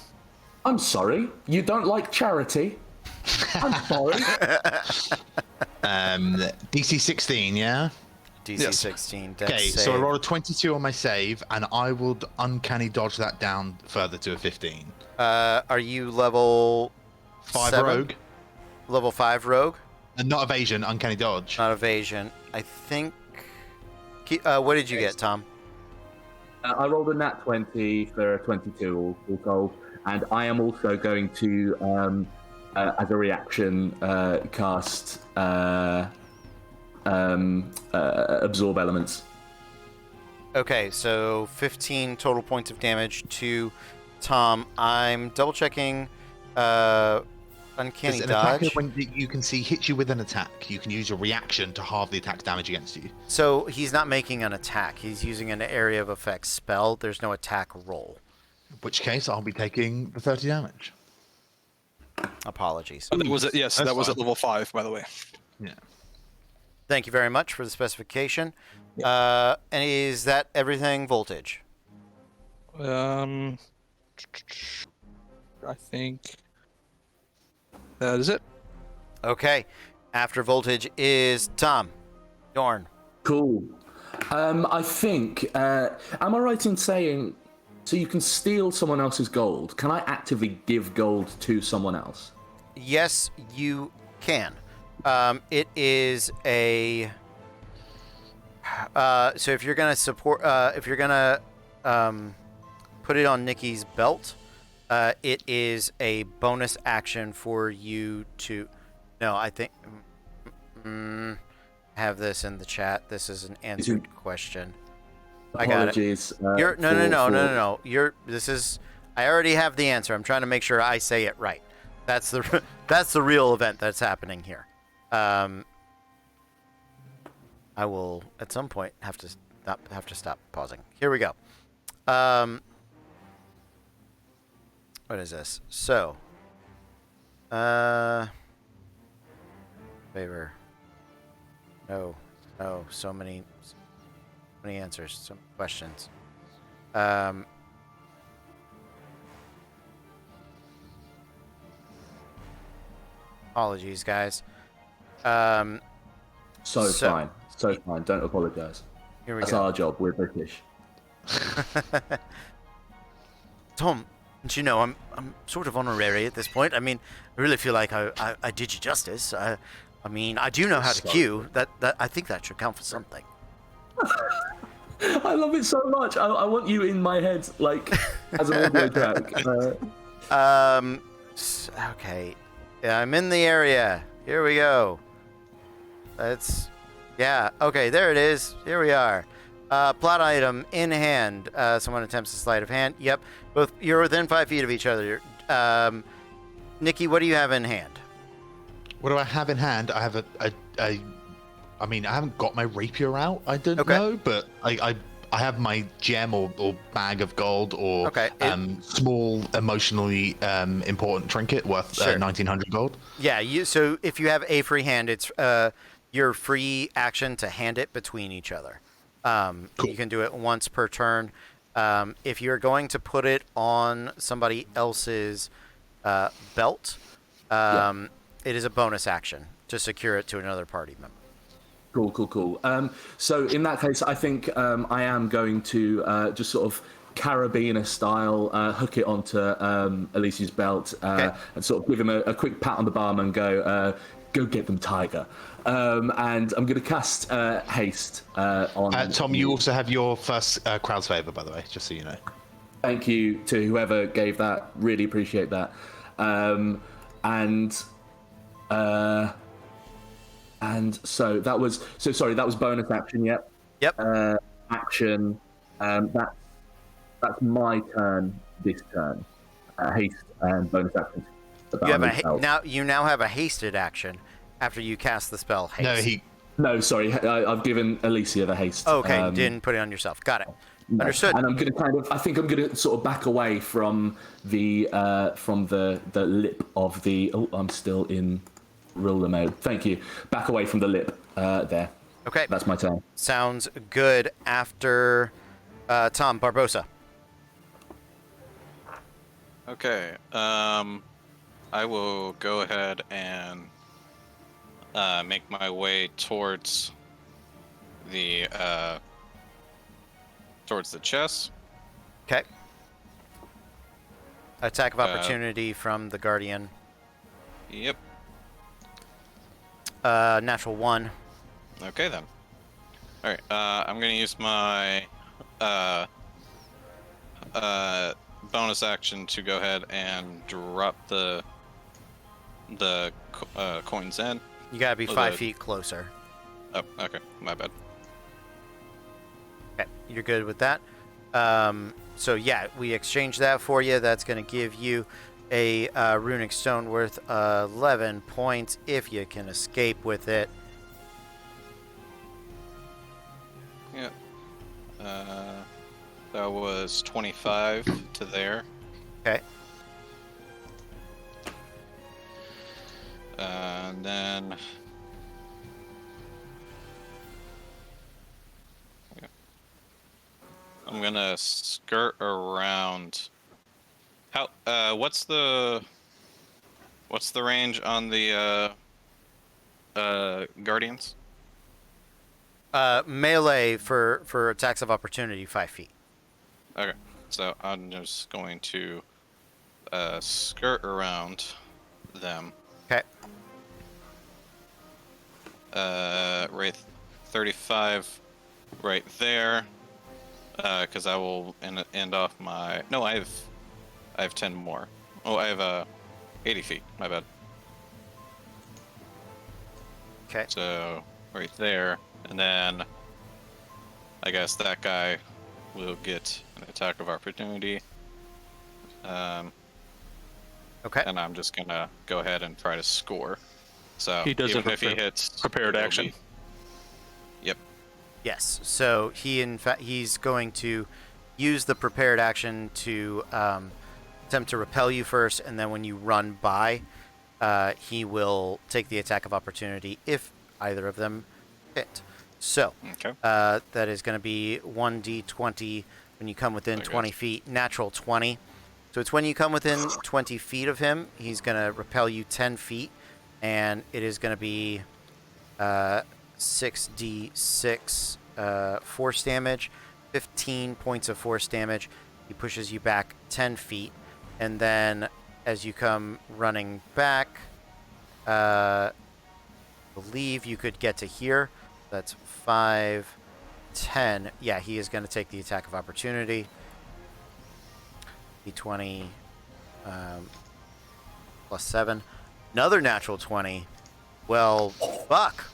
I'm sorry, you don't like charity? I'm sorry. DC 16, yeah? DC 16. Okay, so I rolled a 22 on my save, and I will uncanny dodge that down further to a 15. Are you level 5 7? rogue? Level 5 rogue? And not evasion, uncanny dodge. Not evasion. I think... what did you get, Tom? I rolled a nat 20 for a 22 all told. And I am also going to, as a reaction, cast Absorb Elements. Okay, so 15 total points of damage to Tom. I'm double checking Uncanny Dodge. When you can see hits you with an attack, you can use a reaction to halve the attack's damage against you. So he's not making an attack. He's using an area of effect spell. There's no attack roll. In which case, I'll be taking the 30 damage. Apologies. Oh, that was it. Yes, That's that was fine. at level 5, by the way. Yeah. Thank you very much for the specification. And is that everything Voltage? I think that is it. Okay. After Voltage is Tom. Dorn. Cool. I think, am I right in saying, so you can steal someone else's gold? Can I actively give gold to someone else? Yes, you can. It is a... so if you're going to support... if you're going to put it on Nikki's belt, it is a bonus action for you to... No, I think... have this in the chat. This is an answered question. Apologies. I got it. No. This is... I already have the answer. I'm trying to make sure I say it right. That's the real event that's happening here. I will at some point have to stop pausing. Here we go. What is this? So, favor. No, so many answers, so many questions. Apologies, guys. So fine. Don't apologize. Here we That's go. our job. We're British. Tom, you know, I'm sort of honorary at this point. I mean, I really feel like I did you justice. I mean, I do know how to queue. That I think that should count for something. I love it so much. I want you in my head, like, as an audio track. Okay. Yeah, I'm in the area. Here we go. Okay, there it is. Here we are. Plot item in hand. Someone attempts a sleight of hand. Yep. You're within 5 feet of each other. Nikki, what do you have in hand? What do I have in hand? I have I mean, I haven't got my rapier out. I don't know, but I have my gem or bag of gold or small emotionally important trinket worth 1,900 gold. Yeah. So if you have a free hand, it's your free action to hand it between each other. Cool. You can do it once per turn. If you're going to put it on somebody else's belt, it is a bonus action to secure it to another party member. Cool. So in that case, I think I am going to just sort of carabiner style hook it onto Alicia's belt and sort of give him a quick pat on the bum and go get them, Tiger. And I'm going to cast haste on. Tom, you also have your first crowd's favor, by the way, just so you know. Thank you to whoever gave that. Really appreciate that. And so that was bonus action. Yep. Action. That's my turn this turn. Haste and bonus action. You now have a hasted action after you cast the spell haste. No, sorry. I've given Alicia the haste. Okay, didn't put it on yourself. Got it. No. Understood. And I'm going to I think I'm going to sort of back away from the lip of the. Oh, I'm still in ruler mode. Thank you. Back away from the lip there. Okay. That's my turn. Sounds good. After Tom Barbosa. Okay. I will go ahead and make my way towards the chest. Okay. Attack of opportunity from the Guardian. Yep. Natural 1. Okay then. All right. I'm gonna use my bonus action to go ahead and drop the coins in. You gotta be 5 feet closer. Oh, okay. My bad. Okay, you're good with that. So yeah, we exchanged that for you. That's gonna give you a runic stone worth 11 points if you can escape with it. Yeah. That was 25 to there. Okay. And then I'm gonna skirt around. How? What's the range on the Guardians? Melee for attacks of opportunity, 5 feet. Okay, so I'm just going to skirt around them. Okay. Right, 35, right there. Because I will end off my. No, I have 10 more. Oh, I have 80 feet. My bad. Okay. So right there, and then I guess that guy will get an attack of opportunity. Okay. And I'm just gonna go ahead and try to score. So He does even have if he hits, prepared it will action. be- Yep. Yes. So he's going to use the prepared action to attempt to repel you first, and then when you run by, he will take the attack of opportunity if either of them hit. So Okay. that is going to be 1d20 when you come within 20 feet, natural 20. So it's when you come within 20 feet of him, he's going to repel you 10 feet, and it is going to be 6d6 force damage, 15 points of force damage. He pushes you back 10 feet, and then as you come running back, believe you could get to here. That's 5, 10. Yeah, he is going to take the attack of opportunity. D20 plus 7. Another natural 20. Well, fuck.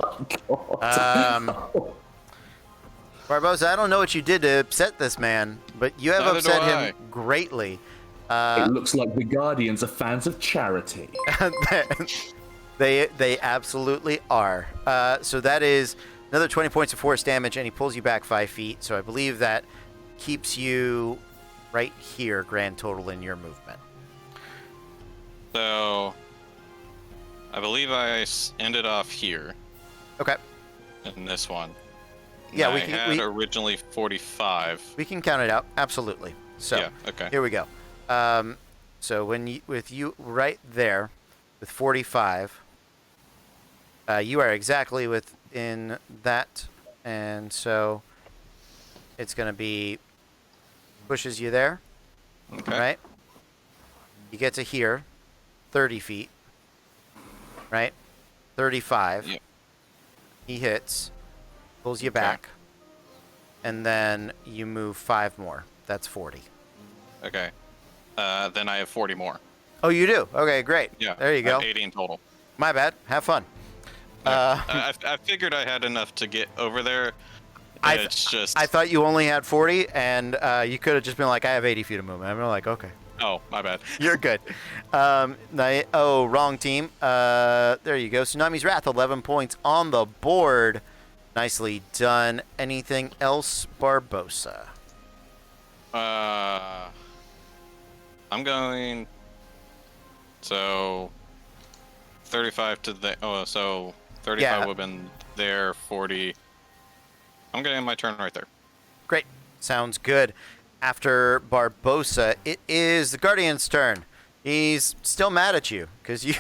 Barbosa, I don't know what you did to upset this man, but you have Neither do upset I. him greatly. It looks like the Guardians are fans of charity. They absolutely are. So that is another 20 points of force damage, and he pulls you back 5 feet. So I believe that keeps you right here, grand total in your movement. So I believe I ended off here Okay. in this one. Yeah, I had originally 45. We can count it out. Absolutely. So Yeah, okay. here we go. So with you right there with 45, you are exactly within that, and so it's going to be pushes you there. Okay. Right? You get to here, 30 feet. Right? 35. Yep. He hits, pulls you back, and then you move 5 more. That's 40. Okay. Then I have 40 more. Oh, you do? Okay, great. Yeah. There you I go. have 80 in total. My bad. Have fun. I figured I had enough to get over there. It's just. I thought you only had 40, and you could have just been like, I have 80 feet of movement. I'm like, okay. Oh, my bad. You're good. Wrong team. There you go. Tsunami's Wrath, 11 points on the board. Nicely done. Anything else, Barbosa? I'm going. So 35 to the. Oh, so 35 Yeah. would have been there. 40. I'm going to end my turn right there. Great. Sounds good. After Barbosa, it is the Guardian's turn. He's still mad at you because you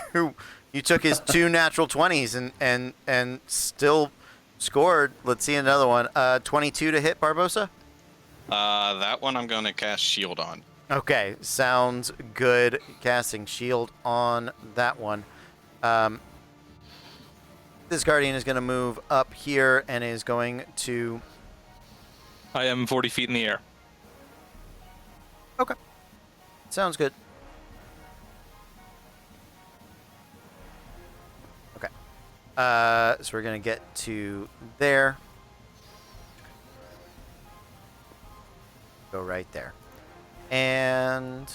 took his 2 natural 20s and still scored. Let's see another one. 22 to hit, Barbosa? That one I'm going to cast Shield on. Okay, sounds good. Casting shield on that one. This Guardian is going to move up here and is going to... I am 40 feet in the air. Okay. Sounds good. Okay. So we're going to get to there. Go right there. And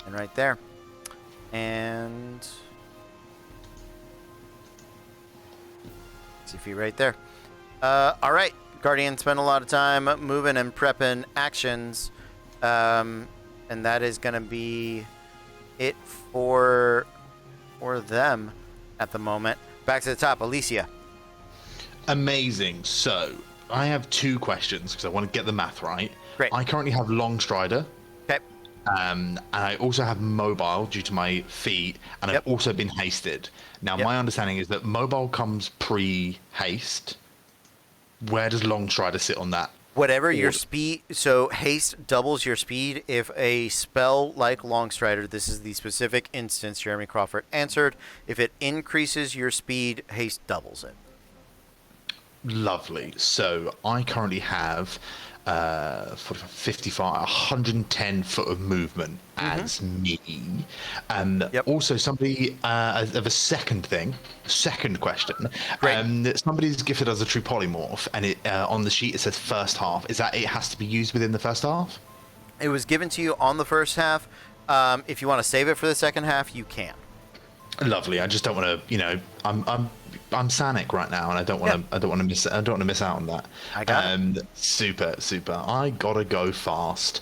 right there. And 60 feet right there. All right. Guardian spent a lot of time moving and prepping actions. And that is going to be it for them at the moment. Back to the top. Alicia. Amazing. So I have 2 questions because I want to get the math right. Great. I currently have Long Strider. Okay. And I also have Mobile due to my feet, and I've also been hasted. Now, my understanding is that Mobile comes pre-haste. Where does Long Strider sit on that? Whatever your speed, so haste doubles your speed. If a spell like Long Strider, this is the specific instance Jeremy Crawford answered, if it increases your speed, haste doubles it. Lovely. So I currently have 55, 110 foot of movement as me. And also somebody of a second question. Somebody's gifted us a true polymorph, and it on the sheet it says first half. Is that it has to be used within the first half? It was given to you on the first half. If you want to save it for the second half, you can. Lovely. I just don't want to, I'm Sanic right now, and I don't want to. I don't want to miss out on that. I got it. Super. I gotta go fast.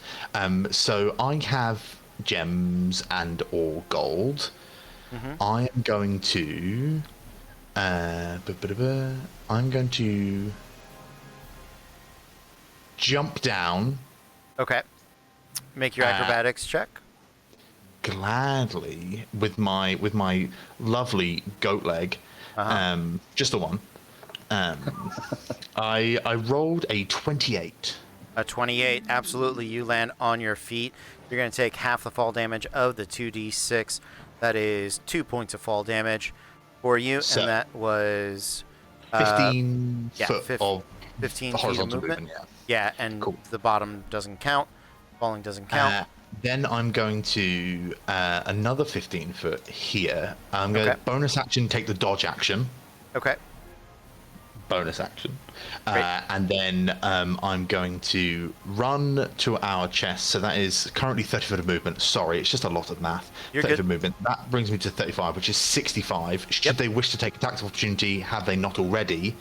So I have gems and or gold. I am going to. I'm going to jump down. Okay. Make your acrobatics check. Gladly with my lovely goat leg, just the one. I rolled a 28. A 28, absolutely. You land on your feet. You're going to take half the fall damage of the 2d6. That is 2 points of fall damage for you, So, and that was 15 foot of 15 feet of horizontal movement. movement, Yeah, and Cool. the bottom doesn't count. Falling doesn't count. Then I'm going to another 15 foot here. I'm going to bonus action take the dodge action. Okay. Bonus action. Great. And then I'm going to run to our chest. So that is currently 30 foot of movement. Sorry, it's just a lot of math. You're 30 good. foot of movement. That brings me to 35, which is 65. Should they wish to take attacks of opportunity, have they not already,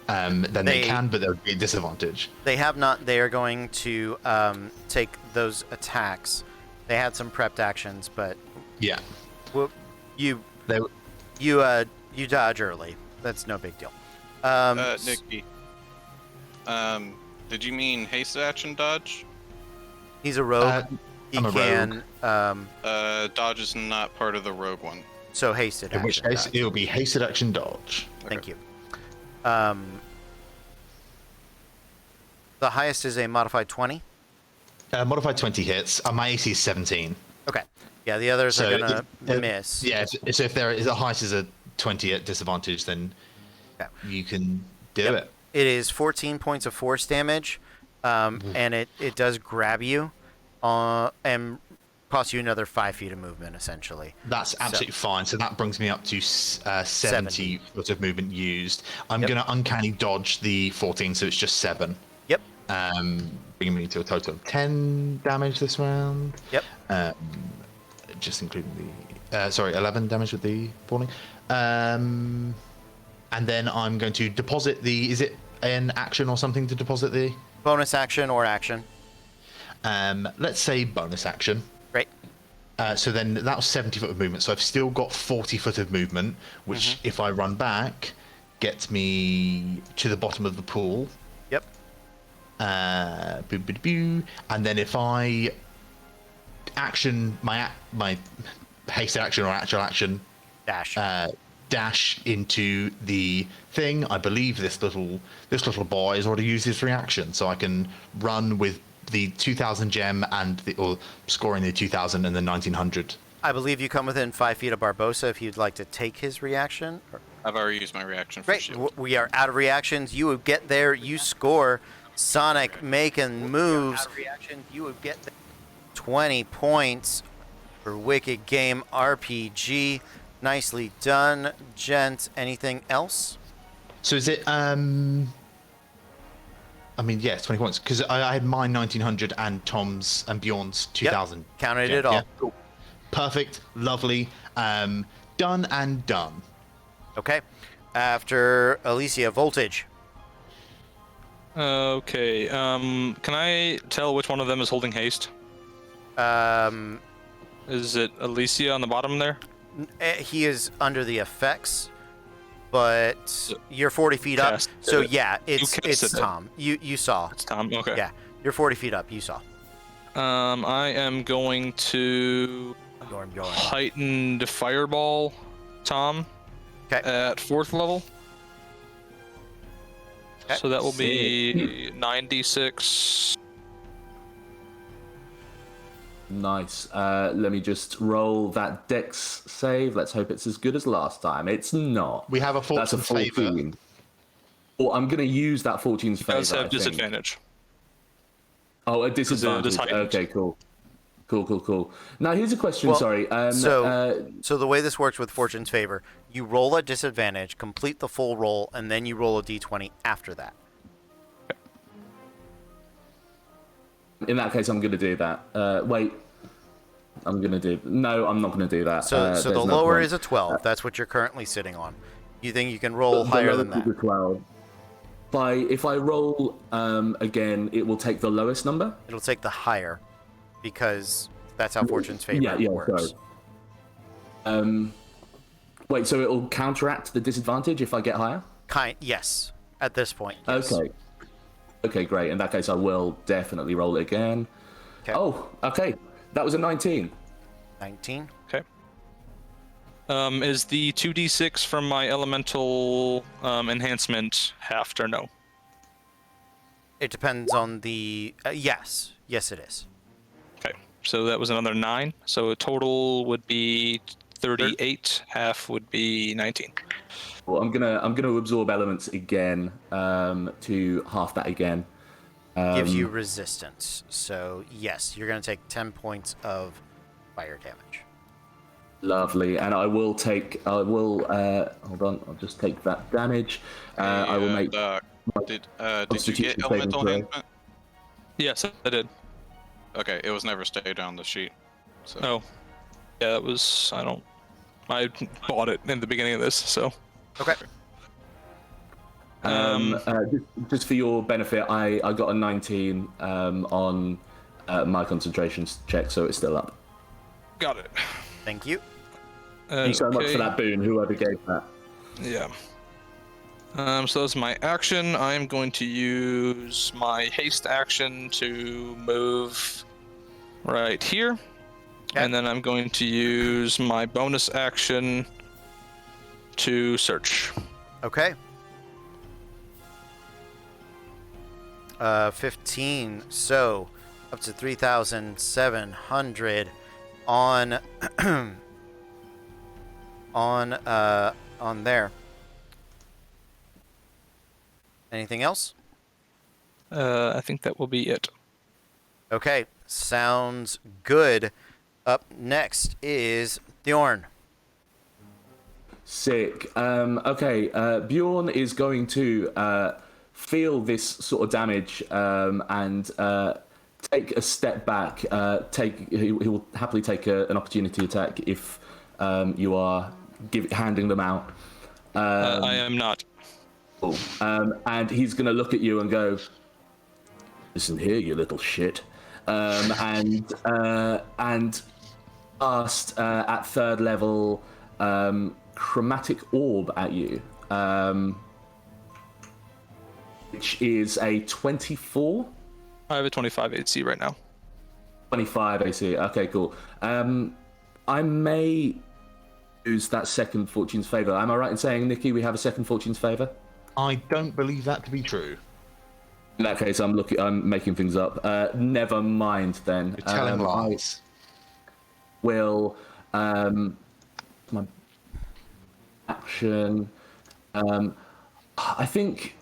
then they can, but there would be a disadvantage. They have not. They are going to take those attacks. They had some prepped actions, but Yeah. you They, you dodge early. That's no big deal. Nikki. Did you mean haste action dodge? He's a rogue. He I'm a can. Dodge is not part of the rogue one. So hasted in which action. case, dodge. it'll be hasted action dodge. Thank you. The highest is a modified 20. Modified 20 hits. My AC is 17. Okay. Yeah, the others are gonna if- miss. Yeah, so if there is a height is a 20 at disadvantage, then you can do it. It is 14 points of force damage, and it does grab you, and costs you another 5 feet of movement, essentially. That's absolutely fine. So that brings me up to 70 foot of movement used. I'm going to uncanny dodge the 14, so it's just 7. Yep. Bringing me to a total of 10 damage this round. Yep. Just including the 11 damage with the falling. And then I'm going to deposit the. Is it an action or something to deposit the bonus action or action? Let's say bonus action. Great. So then that was 70 foot of movement. So I've still got 40 foot of movement, which if I run back, gets me to the bottom of the pool. Yep. And then if I action my haste action or actual action dash into the thing, I believe this little boy has already used his reaction, so I can run with the 2000 gem and or scoring the 2000 and the 1900. I believe you come within 5 feet of Barbosa if you'd like to take his reaction. I've already used my reaction for Great. shield. We are out of reactions. You would get there. You score. Sonic making moves. Out of reactions. You would get 20 points for Wicked Game RPG. Nicely done, gents. Anything else? So is it I mean, yes, 20 points because I had mine 1900 and Tom's and Bjorn's 2000. Yep. Counted it all. Yeah, cool. Perfect, lovely. Done and done. Okay. After Alicia, Voltage. Okay. Can I tell which one of them is holding haste? Is it Alicia on the bottom there? He is under the effects, but you're 40 feet up. So yeah, it's Tom. You saw. It's Tom. Okay. Yeah, you're 40 feet up. You saw. I am going to heighten the fireball, Tom. Okay. At 4th level. Okay. So that will be 9d6. Nice. Let me just roll that dex save. Let's hope it's as good as last time. It's not. We have a 14 That's a favor. 14. Well, I'm going to use that 14's favor. It does have I think. disadvantage. Oh, a disadvantage. Okay, cool. Cool. Now, here's a question. Well, Sorry. So the way this works with Fortune's favor, you roll at disadvantage, complete the full roll, and then you roll a d20 after that. In that case, I'm going to do that. Wait. I'm gonna do. No, I'm not gonna do that. So the there's no lower point. is a 12. That's what you're currently sitting on. You think you can roll The higher lowest than that? is a 12. If I roll again, it will take the lowest number. It'll take the higher, because that's how Fortune's Favor works. Sorry. Wait, so it'll counteract the disadvantage if I get higher? Yes. At this point. Yes. Okay. Okay, great. In that case, I will definitely roll it again. Okay. Oh, okay. That was a 19. 19. Okay. Is the 2d6 from my elemental enhancement halved or no? It depends on the. Yes. Yes, it is. Okay. So that was another 9. So a total would be 38. Half would be 19. Well, I'm gonna absorb elements again to half that again. Gives you resistance. So yes, you're gonna take 10 points of fire damage. Lovely, and I will hold on, I'll just take that damage. I will make. Did you get elemental enhancement? Yes, I did. Okay, it was never stated on the sheet. So. Oh, yeah, that was. I bought it in the beginning of this, so. Okay. Just for your benefit, I got a 19 on my concentration check, so it's still up. Got it. Thank you. Thank you so much for that boon, whoever gave that. Yeah. So that's my action. I'm going to use my haste action to move right here. Okay. And then I'm going to use my bonus action to search. Okay. 15. So up to 3,700 on on there. Anything else? I think that will be it. Okay, sounds good. Up next is Bjorn. Sick. Okay, Bjorn is going to feel this sort of damage and take a step back. He will happily take an opportunity attack if you are handing them out. I am not. Cool. And he's going to look at you and go, "Listen here, you little shit," and cast at third level chromatic orb at you, which is a 24. I have a 25 AC right now. 25 AC. Okay, cool. I may use that second Fortune's Favor. Am I right in saying, Nikki, we have a second Fortune's Favor? I don't believe that to be true. In that case, I'm making things up. Never mind then. You're telling lies. Will my action? I think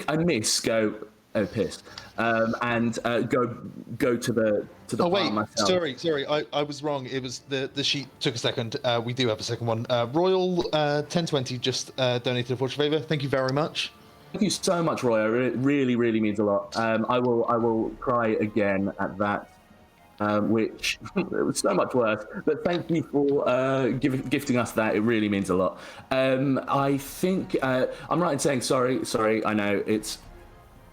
I miss go. Oh, piss. And go to the Oh wait, part myself. sorry, I was wrong. It was the sheet took a second. We do have a second one. Royal 1020 just donated a Fortune Favor. Thank you very much. Thank you so much, Roy. It really, really means a lot. I will cry again at that, which it was so much worse. But thank you for gifting us that. It really means a lot. I think I'm right in saying sorry. I know it's.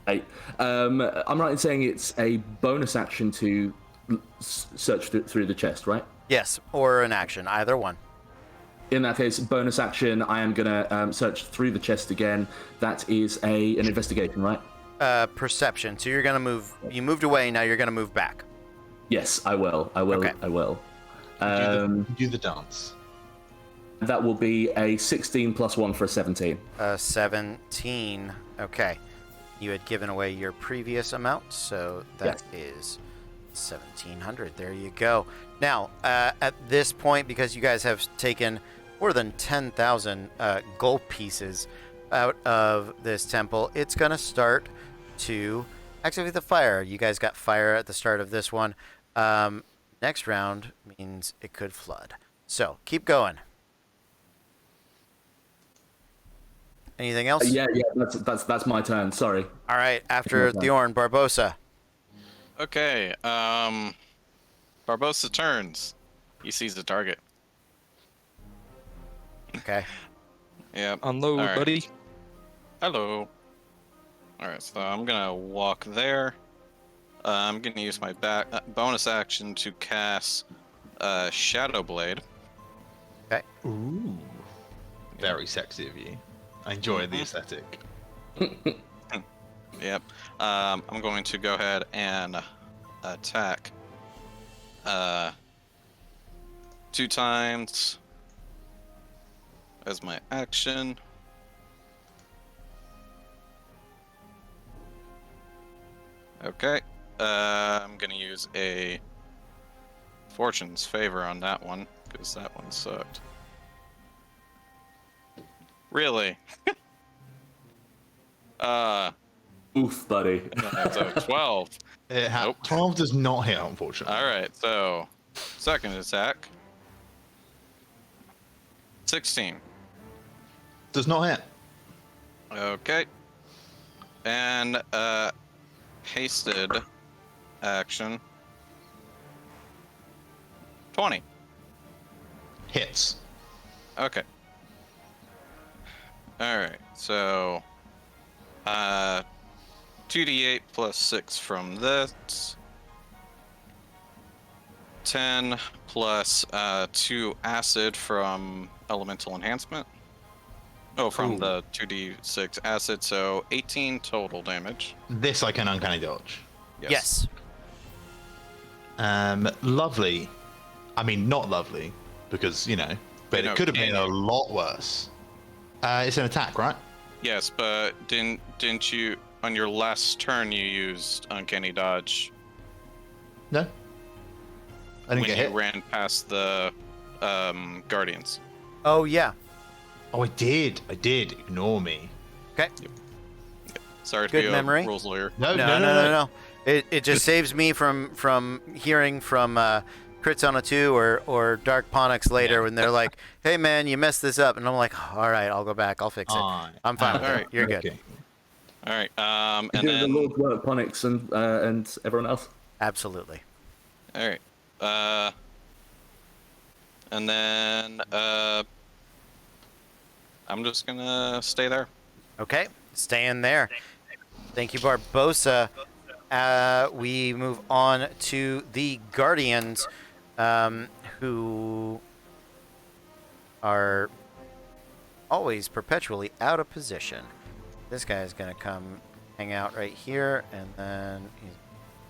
I'm right in saying it's a bonus action to search through the chest, right? Yes, or an action, either one. In that case, bonus action, I am gonna search through the chest again. That is an investigation, right? Perception. So you're gonna move. You moved away. Now you're gonna move back. Yes, I will. Okay. I will. Do the dance. That will be a 16 plus 1 for a 17. 17. Okay. You had given away your previous amount, so that is 1,700. There you go. Now, at this point, because you guys have taken more than 10,000 gold pieces out of this temple, it's going to start to activate the fire. You guys got fire at the start of this one. Next round means it could flood. So, keep going. Anything else? Yeah, that's my turn. Sorry. All right, after Thorn, Barbosa. Okay. Barbosa turns. He sees the target. Okay. Yep. Unload, All right. buddy. Hello. Alright, so I'm gonna walk there. I'm gonna use my bonus action to cast Shadow Blade. Okay. Ooh. Very sexy of you. I enjoy the aesthetic. Yep. I'm going to go ahead and attack 2 times as my action. Okay. I'm gonna use a Fortune's Favor on that one, because that one sucked. Really? Oof, buddy. That's a 12. Nope. 12 does not hit, unfortunately. Alright, so second attack. 16. Does not hit. Okay. And hasted action. 20. Hits. Okay. Alright, so 2d8 plus 6 from this. 10 plus 2 acid from elemental enhancement. Oh, from the 2d6 acid, so 18 total damage. This I can uncanny dodge. Yes. Lovely. I mean, not lovely, because, you know, but it could have been a lot worse. It's an attack, right? Yes, but didn't you, on your last turn, you used uncanny dodge? No. I didn't when get you hit. ran past the guardians. Oh, yeah. Oh, I did. Ignore me. Okay. Sorry to Good be memory. a rules lawyer. No. It just saves me from hearing from crits on a 2 or Dark Ponix later when they're like, "Hey man, you messed this up," and I'm like, "All right, I'll go back. I'll fix it. I'm fine with it. You're good." All right. You're And doing then the Lord's work, Ponix and everyone else. Absolutely. all right. And then I'm just gonna stay there. Okay, staying there. Thank you, Barbosa. We move on to the Guardians, who are always perpetually out of position. This guy is going to come hang out right here, and then he's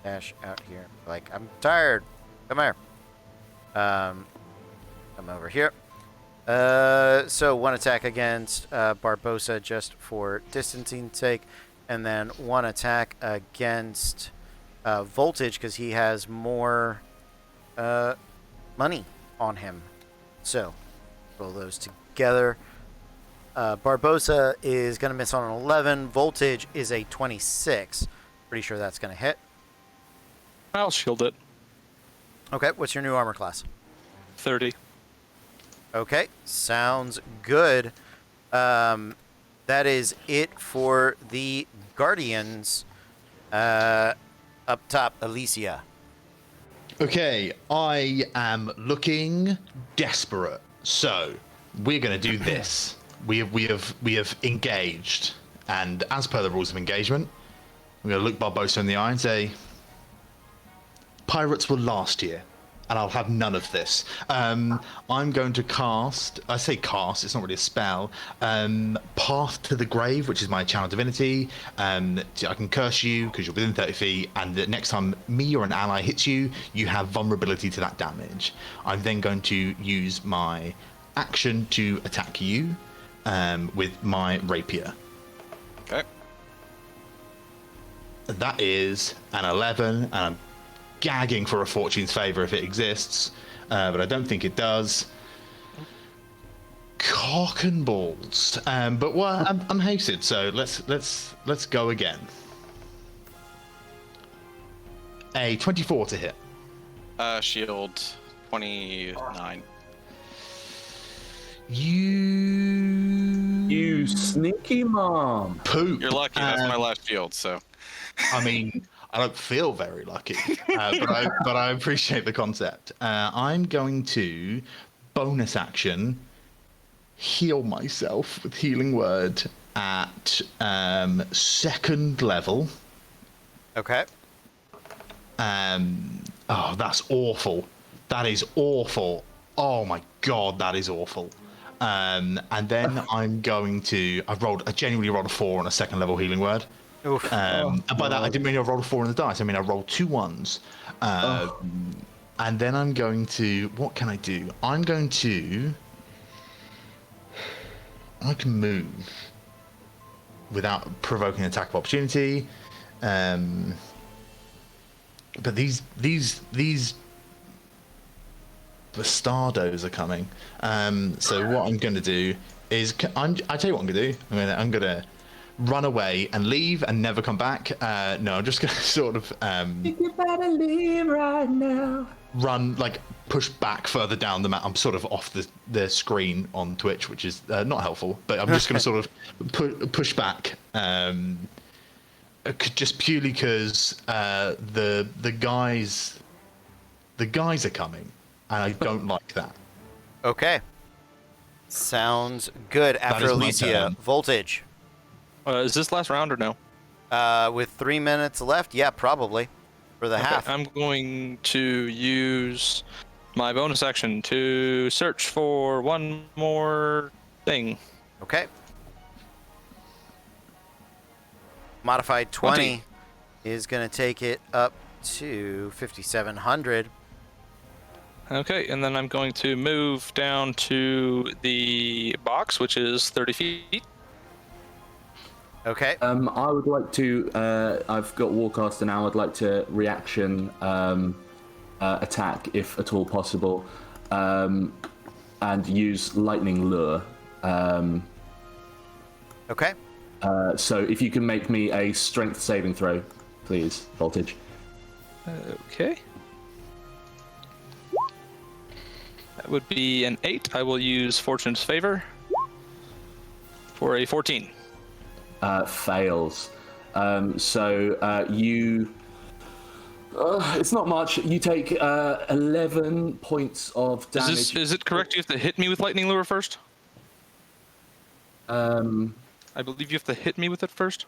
dash out here. Like, I'm tired. Come here. Come over here. So one attack against Barbosa just for distancing sake, and then one attack against Voltage because he has more money on him. So roll those together. Barbosa is going to miss on an 11. Voltage is a 26. Pretty sure that's going to hit. I'll shield it. Okay, what's your new armor class? 30. Okay, sounds good. That is it for the Guardians. Up top, Alicia. Okay, I am looking desperate. So we're going to do this. We have engaged, and as per the rules of engagement, we're going to look Barbosa in the eye and say, "Pirates were last year, and I'll have none of this." I'm going to cast. I say cast. It's not really a spell. Path to the Grave, which is my channel divinity. I can curse you because you're within 30 feet, and the next time me or an ally hits you, you have vulnerability to that damage. I'm then going to use my action to attack you with my rapier. Okay. That is an 11, and I'm gagging for a Fortune's Favor if it exists, but I don't think it does. Cock and balls. But well, I'm hasted, so let's go again. A 24 to hit. Shield 29. You sneaky mom. Poop. You're lucky. That's my last shield. So. I mean, I don't feel very lucky, but I appreciate the concept. I'm going to bonus action heal myself with Healing Word at second level. Okay. Oh, that's awful. That is awful. Oh my god, that is awful. And then I'm going to. I genuinely rolled a 4 on a second level Healing Word. Oof. And by that, I didn't mean I rolled a 4 on the dice. I mean I rolled 2 1s. And then I'm going to. What can I do? I can move without provoking an attack of opportunity. But these bastardos are coming. So what I'm going to do is, I tell you what I'm going to do. I'm going to run away and leave and never come back. No, I'm just going to sort of You better leave right now. run, like push back further down the map. I'm sort of off the screen on Twitch, which is not helpful. But I'm just going to sort of push back. Just purely because the guys are coming, and I don't like that. Okay. Sounds good. After is my Alicia, turn. Voltage. Is this last round or no? With 3 minutes left, yeah, probably. For the half. I'm going to use my bonus action to search for one more thing. Okay. Modified 20 is going to take it up to 5,700. Okay, and then I'm going to move down to the box, which is 30 feet. Okay. I would like to. I've got Warcaster now. I'd like to reaction attack, if at all possible, and use Lightning Lure. Okay. So if you can make me a Strength saving throw, please, Voltage. Okay. That would be an 8. I will use Fortune's Favor for a 14. Fails. So you. It's not much. You take 11 points of damage. Is it correct you have to hit me with Lightning Lure first? I believe you have to hit me with it first.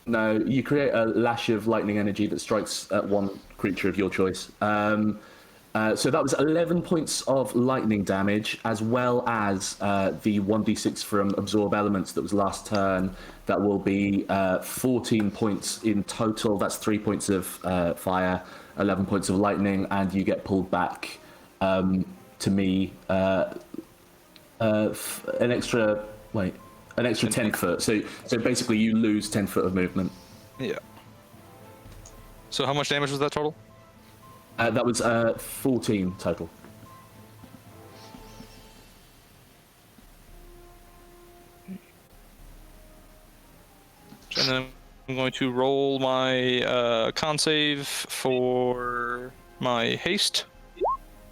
No, you create a lash of lightning energy that strikes at one creature of your choice. So that was 11 points of lightning damage, as well as the 1d6 from Absorb Elements that was last turn. That will be 14 points in total. That's 3 points of fire, 11 points of lightning, and you get pulled back to me an extra 10 foot. So basically you lose 10 foot of movement. Yeah. So how much damage was that total? That was 14 total. And then I'm going to roll my con save for my haste.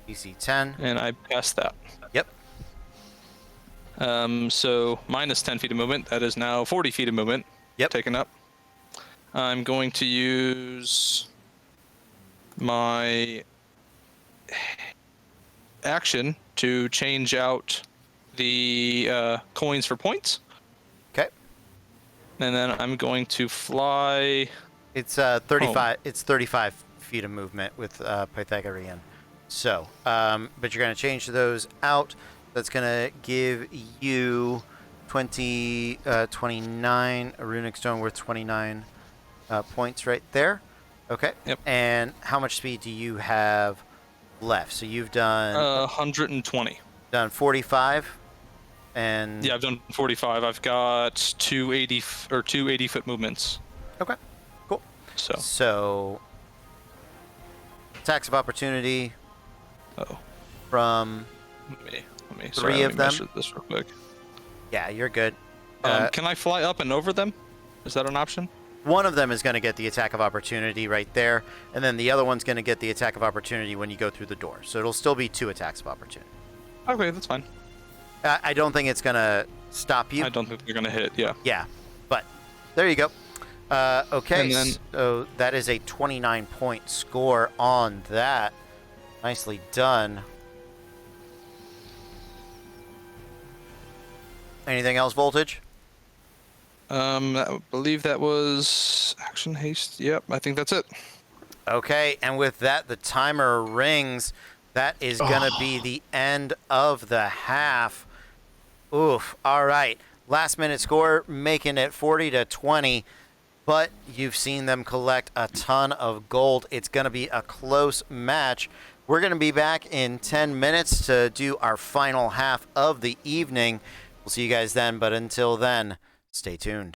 DC 10. And I passed that. Yep. So minus 10 feet of movement. That is now 40 feet of movement. Yep. Taken up. I'm going to use my action to change out the coins for points. Okay. And then I'm going to fly. It's 35. It's 35 feet of movement with Pythagorean. So, but you're going to change those out. That's going to give you 29, a runic stone worth 29 points right there. Okay. Yep. And how much speed do you have left? So you've done 120. Done 45, and Yeah, I've done 45. I've got 280 foot movements. Okay. Cool. So attacks of opportunity. From Let me three of them. measure this real quick. Yeah, you're good. Can I fly up and over them? Is that an option? One of them is going to get the attack of opportunity right there, and then the other one's going to get the attack of opportunity when you go through the door. So it'll still be 2 attacks of opportunity. Okay, that's fine. I don't think it's going to stop you. I don't think they're going to hit, yeah. Yeah, but there you go. Okay, And then- so that is a 29-point score on that. Nicely done. Anything else, Voltage? I believe that was action haste. Yep, I think that's it. Okay, and with that, the timer rings. That is going to be the end of the half. Oof. All right. Last minute score, making it 40-20. But you've seen them collect a ton of gold. It's going to be a close match. We're going to be back in 10 minutes to do our final half of the evening. We'll see you guys then, but until then, stay tuned.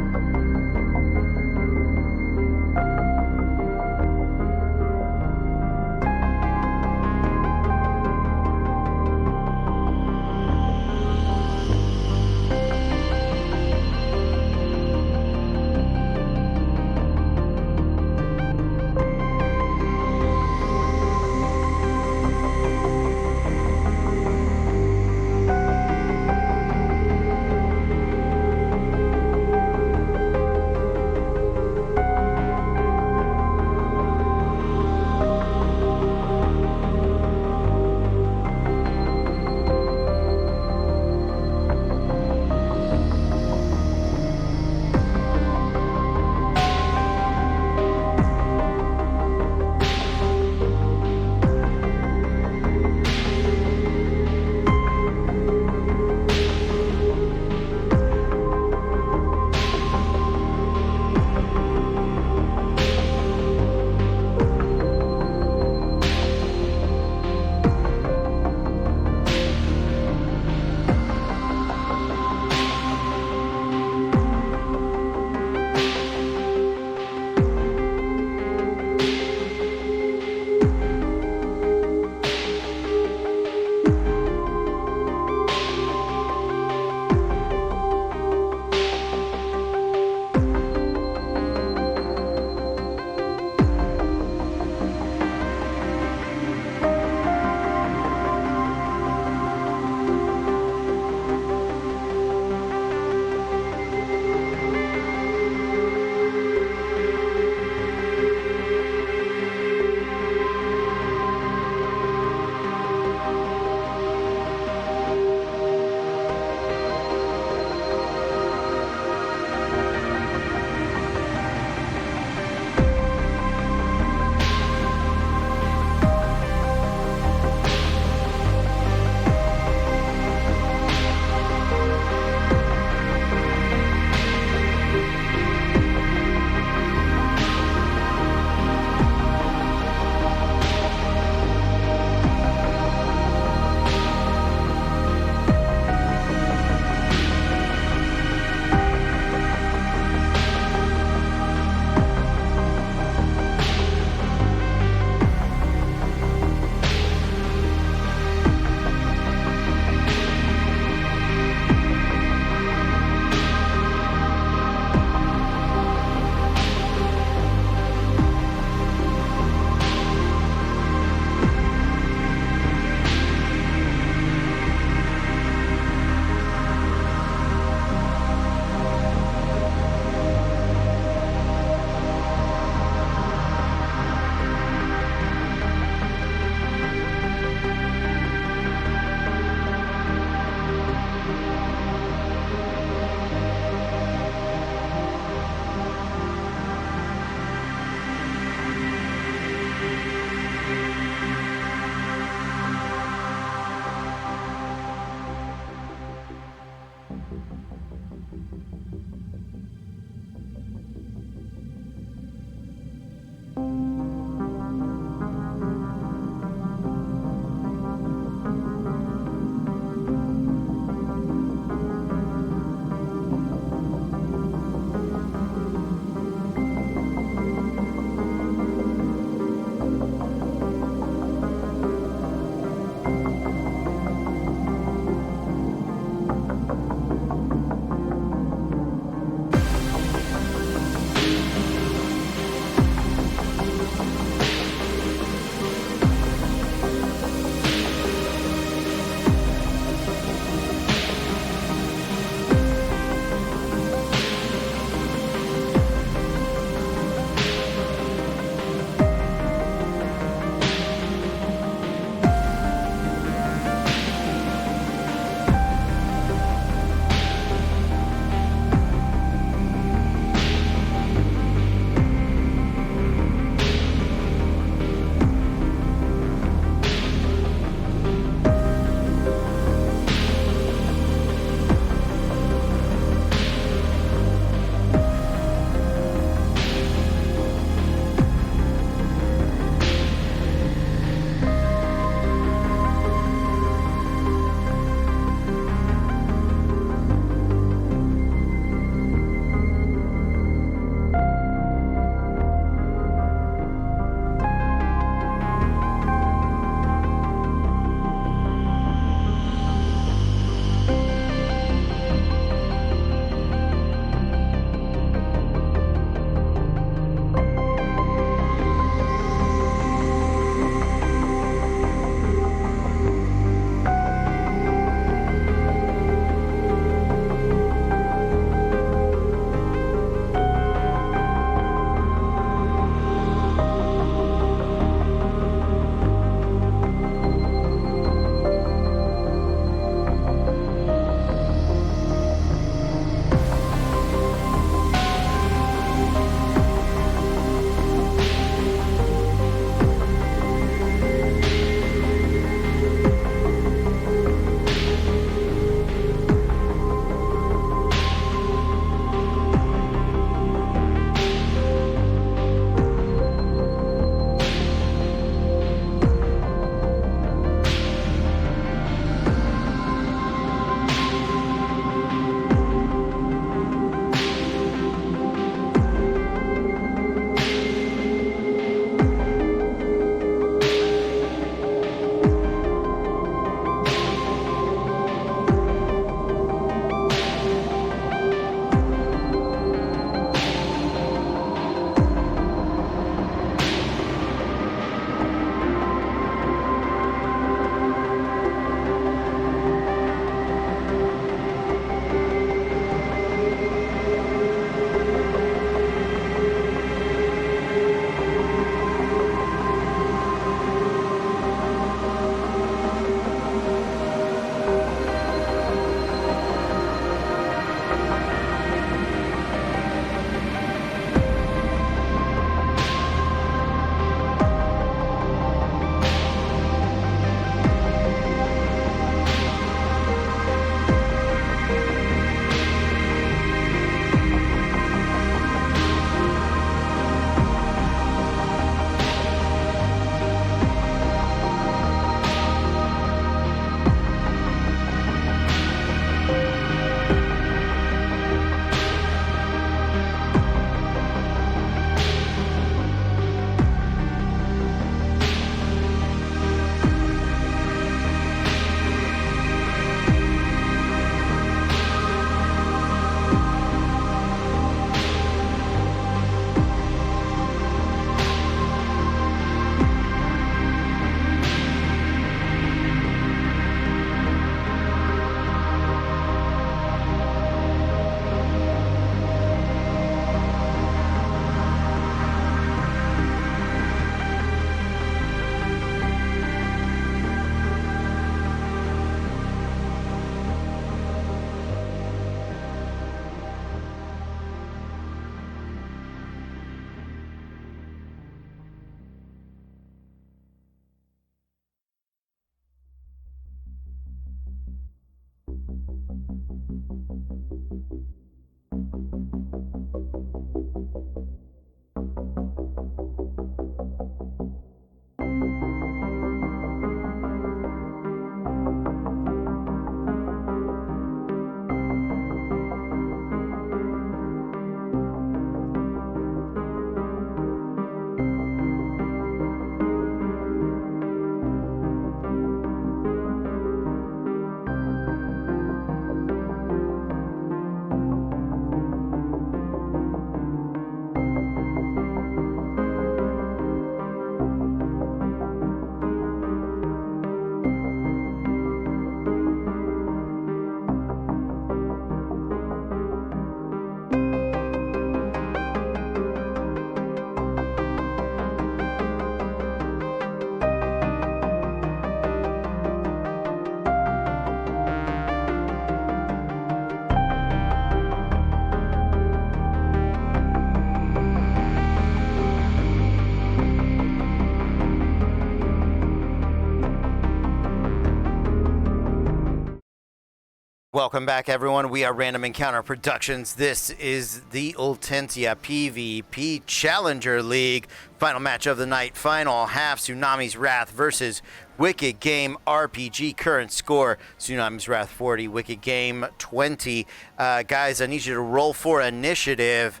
Welcome back, everyone. We are Random Encounter Productions. This is the Ultentia PVP Challenger League. Final match of the night. Final half. Tsunami's Wrath versus Wicked Game RPG. Current score, Tsunami's Wrath 40, Wicked Game 20. Guys, I need you to roll for initiative.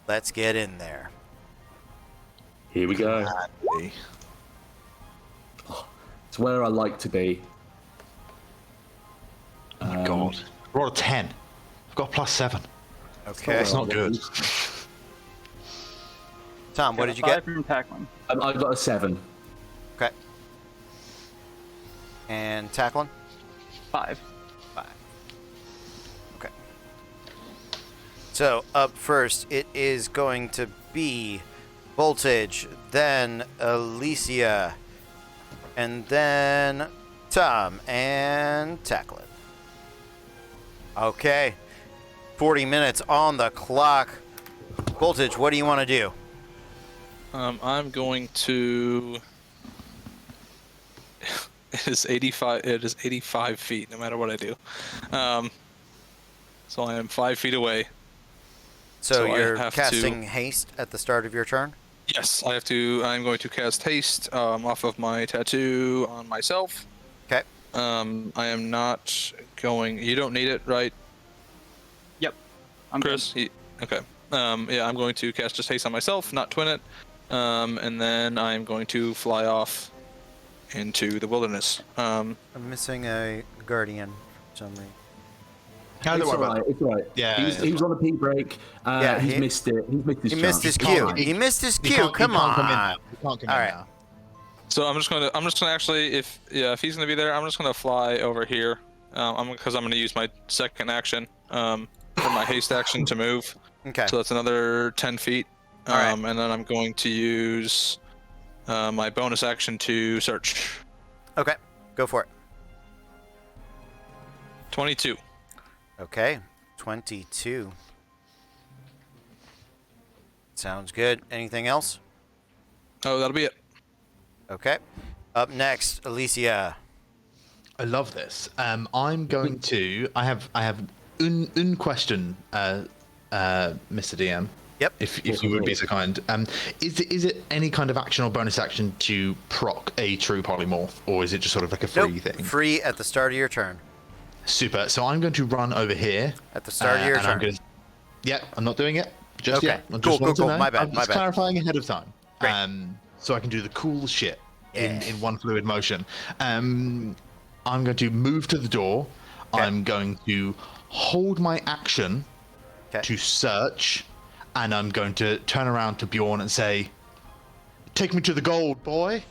Let's get in there. Here we go. It's where I like to be. Oh my god. Roll a 10. I've got a +7. Okay. It's not good. Tom, what did you get? From tackling. I got a 7. Okay. And tackling? 5. 5. Okay. So up first, it is going to be Voltage, then Alicia, and then Tom, and tackling. Okay. 40 minutes on the clock. Voltage, what do you want to do? I'm going to. It is 85. It is 85 feet, no matter what I do. So I am 5 feet away. So you're I have casting haste at the start of your turn? Yes, I have to. I'm going to cast haste off of my tattoo on myself. Okay. I am not going. You don't need it, right? Yep. I'm Chris. Okay. Yeah, I'm going to cast just haste on myself, not twin it. And then I'm going to fly off into the wilderness. I'm missing a guardian for some reason. It's alright. It's alright. Yeah. He was on a pee break. He's missed it. He's missed his He chance. missed his cue. He missed his cue. Come on. He can't come in now. So I'm just gonna actually, if he's gonna be there, I'm just gonna fly over here. Because I'm gonna use my second action for my haste action to move. Okay. So that's another 10 feet. Alright. And then I'm going to use my bonus action to search. Okay. Go for it. 22. Okay. 22. Sounds good. Anything else? Oh, that'll be it. Okay. Up next, Alicia. I love this. I'm going to. I have un question, Mr. DM. Yep. If you would be so kind. Is it any kind of action or bonus action to proc a true polymorph, or is it just sort of like a free thing? Free at the start of your turn. Super. So I'm going to run over here at the start of your turn. I'm not doing it just okay. yet. Cool. My bad. I'm just clarifying ahead of time. Great. So I can do the cool shit in one fluid motion. I'm going to move to the door. Okay. I'm going to hold my action to search, and I'm going to turn around to Bjorn and say, "Take me to the gold, boy,"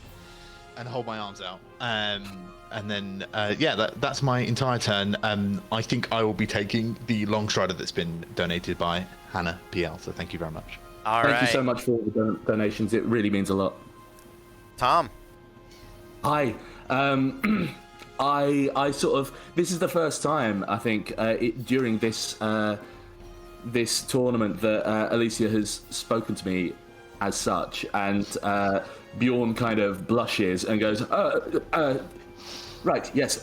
and hold my arms out. And then, that's my entire turn. I think I will be taking the long strider that's been donated by Hannah PL. So thank you very much. Thank you so much for all the donations. It really means a lot. Tom. Hi. I sort of. This is the first time I think during this this tournament that Alicia has spoken to me as such, and Bjorn kind of blushes and goes, right, yes,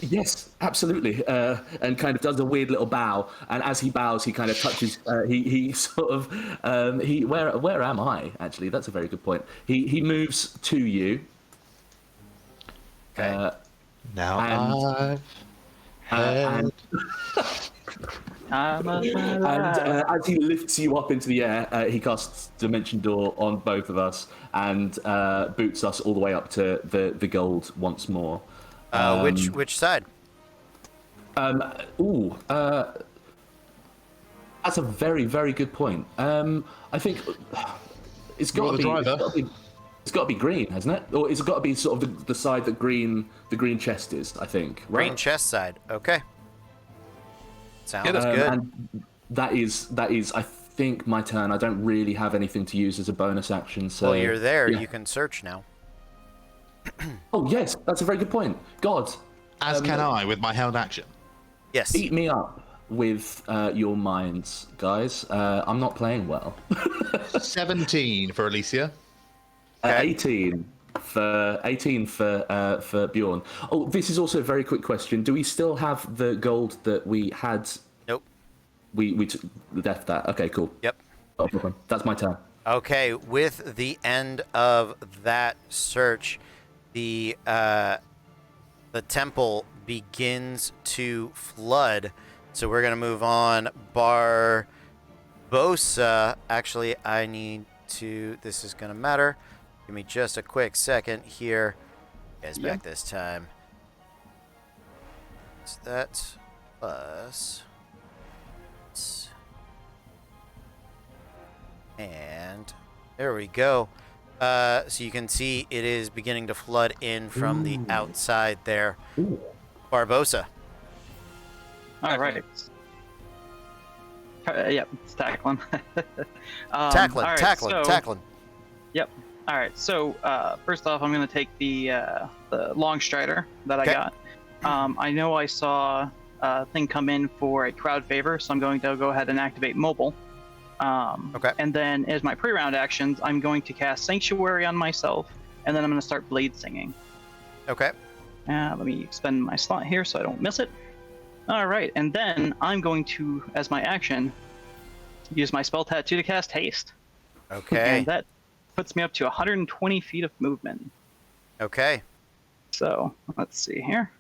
yes, absolutely, and kind of does a weird little bow. And as he bows, he kind of touches. He sort of. Where am I? Actually, that's a very good point. He moves to you. Okay. Now and as he lifts you up into the air, he casts Dimension Door on both of us and boots us all the way up to the gold once more. Which side? That's a very, very good point. I think it's got to be. It's got to be green, hasn't it? Or it's got to be sort of the side that the green chest is, I think. Right? Green chest side. Okay. Sounds good. And that is, I think, my turn. I don't really have anything to use as a bonus action. So. Well, you're there. Yeah. You can search now. Oh yes, that's a very good point. God. As can I with my held action. Yes. Beat me up with your minds, guys. I'm not playing well. 17 for Alicia. 18 for 18 for Bjorn. Oh, this is also a very quick question. Do we still have the gold that we had? Nope. We left that. Okay, cool. Yep. No problem. That's my turn. Okay, with the end of that search, the temple begins to flood. So we're gonna move on. Barbosa. Actually, I need to. This is gonna matter. Give me just a quick second here. You guys back this time. So that's plus. And there we go. So you can see it is beginning to flood in from the outside there. Barbosa. All right. Yep, it's tackling. Tackling. Yep. All right. So first off, I'm going to take the long strider that I got. I know I saw a thing come in for a crowd favor, so I'm going to go ahead and activate mobile. And then as my pre-round actions, I'm going to cast Sanctuary on myself, and then I'm going to start Blade Singing. Okay. Let me expend my slot here so I don't miss it. All right, and then I'm going to, as my action, use my spell tattoo to cast Haste. Okay. And that puts me up to 120 feet of movement. Okay. So let's see here.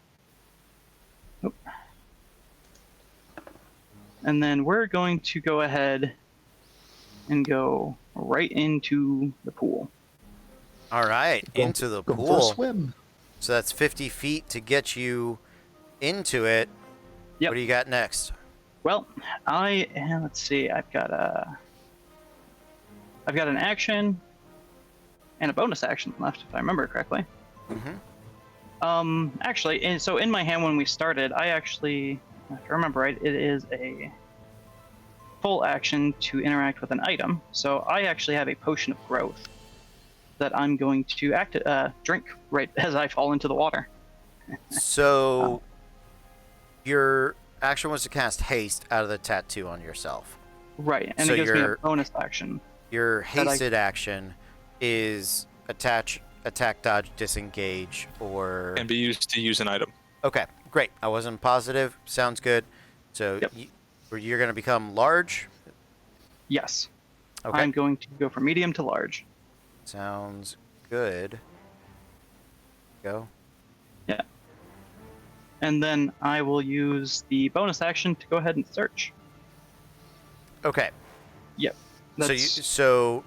Oop. And then we're going to go ahead and go right into the pool. All right, into the pool. Go for a swim. So that's 50 feet to get you into it. Yep. What do you got next? Well, let's see. I've got an action and a bonus action left, if I remember correctly. Mm-hmm. Actually, and so in my hand when we started, if I remember right, it is a full action to interact with an item. So I actually have a potion of growth that I'm going to drink right as I fall into the water. So your action was to cast haste out of the tattoo on yourself. Right, and so it gives me a bonus action. Your hasted action is attack, dodge, disengage, or... Can be used to use an item. Okay, great. I wasn't positive. Sounds good. So you're going to become large? Yes. Okay. I'm going to go from medium to large. Sounds good. Go. Yeah. And then I will use the bonus action to go ahead and search. Okay. Yep. So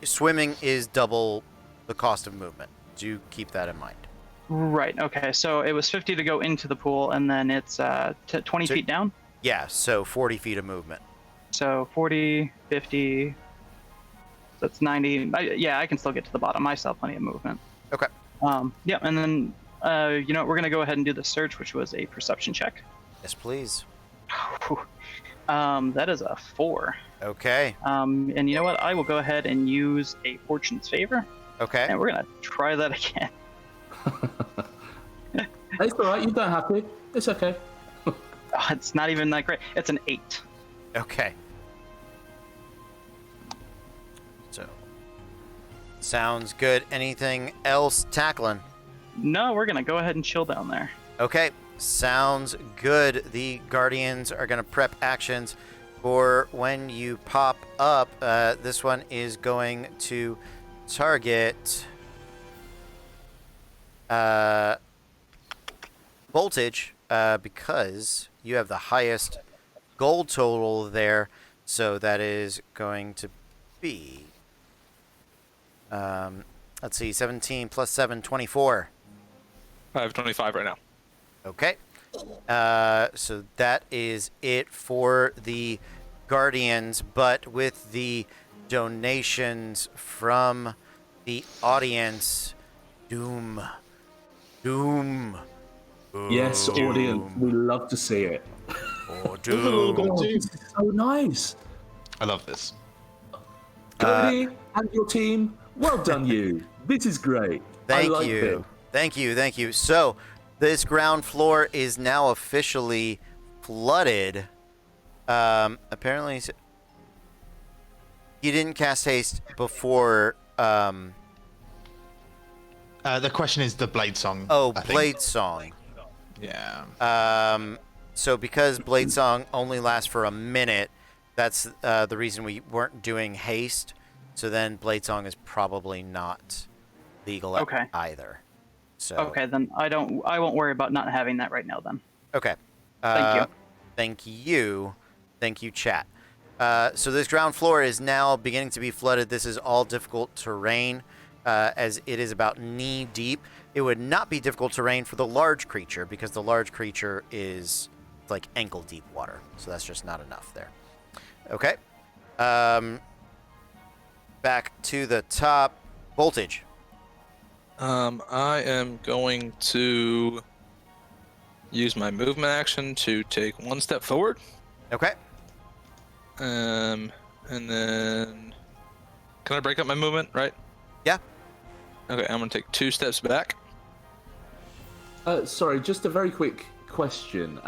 swimming is double the cost of movement. Do keep that in mind. Right. Okay. So it was 50 to go into the pool, and then it's 20 feet down. Yeah. So 40 feet of movement. So 40, 50. That's 90. I can still get to the bottom. I still have plenty of movement. Okay. Yeah. And then you know what? We're gonna go ahead and do the search, which was a perception check. Yes, please. That is a 4. Okay. And you know what? I will go ahead and use a fortune's favor. Okay. And we're gonna try that again. It's all right. You don't have to. It's okay. It's not even that great. It's an 8. Okay. So, sounds good. Anything else tackling? No, we're gonna go ahead and chill down there. Okay. Sounds good. The Guardians are going to prep actions for when you pop up. This one is going to target voltage because you have the highest gold total there. So that is going to be, let's see, 17 plus 7, 24. I have 25 right now. Okay. So that is it for the Guardians, but with the donations from the audience, Doom. Yes, audience, we love to see it. Oh, Doom. Oh, this is so nice. I love this. Cody and your team, well done you. This is great. Thank I like you. it. Thank you. So, this ground floor is now officially flooded. Apparently, you didn't cast haste before The question is the blade song. Oh, I think. blade song. Yeah. So because blade song only lasts for a minute, that's the reason we weren't doing haste. So then blade song is probably not legal either. So Okay, then I won't worry about not having that right now then. okay. Thank you. Thank you, chat. So this ground floor is now beginning to be flooded. This is all difficult terrain, as it is about knee deep. It would not be difficult terrain for the large creature because the large creature is like ankle deep water. So that's just not enough there. Okay. Back to the top. Voltage. I am going to use my movement action to take 1 step forward. Okay. And then can I break up my movement, right? Yeah. Okay, I'm gonna take 2 steps back. Sorry, just a very quick question.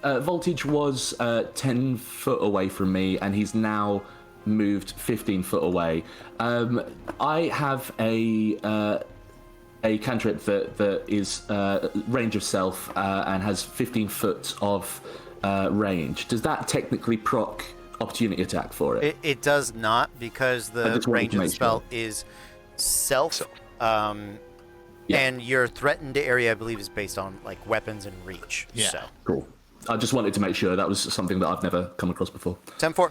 Voltage was 10 foot away from me, and he's now moved 15 foot away. I have a cantrip that is range of self and has 15 foot of range. Does that technically proc opportunity attack for it? It does not, because the range of the spell is self. And your threatened area, I believe, is based on like weapons and reach. Yeah. So. Cool. I just wanted to make sure. That was something that I've never come across before. 10-4.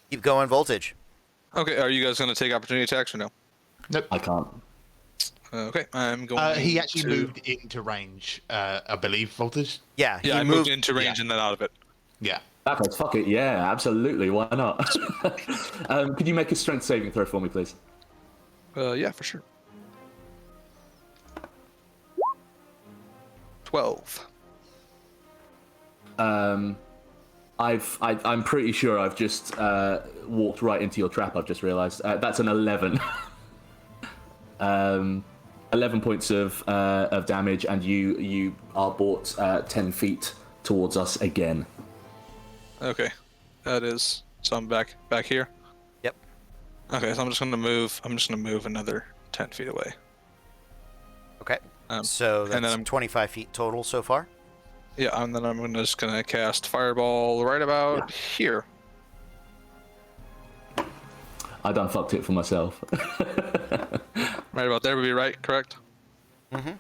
Keep going, Voltage. Okay, are you guys gonna take opportunity attacks or no? Nope. I can't. Okay, I'm going. He actually moved into range, I believe, Voltage. Yeah. Yeah, I moved into range and then out of it. Yeah. Okay, fuck it. Yeah, absolutely. Why not? Could you make a strength saving throw for me, please? Yeah, for sure. 12. I'm pretty sure I've just walked right into your trap. I've just realised that's an 11. 11 points of damage, and you are brought 10 feet towards us again. Okay, that is. So I'm back here. Yep. Okay, so I'm just gonna move. I'm just gonna move another 10 feet away. Okay. So and then that's I'm 25 feet total so far. Yeah, and then I'm just gonna cast Fireball right about here. I done fucked it for myself. Right about there would be right, correct? Mm-hmm.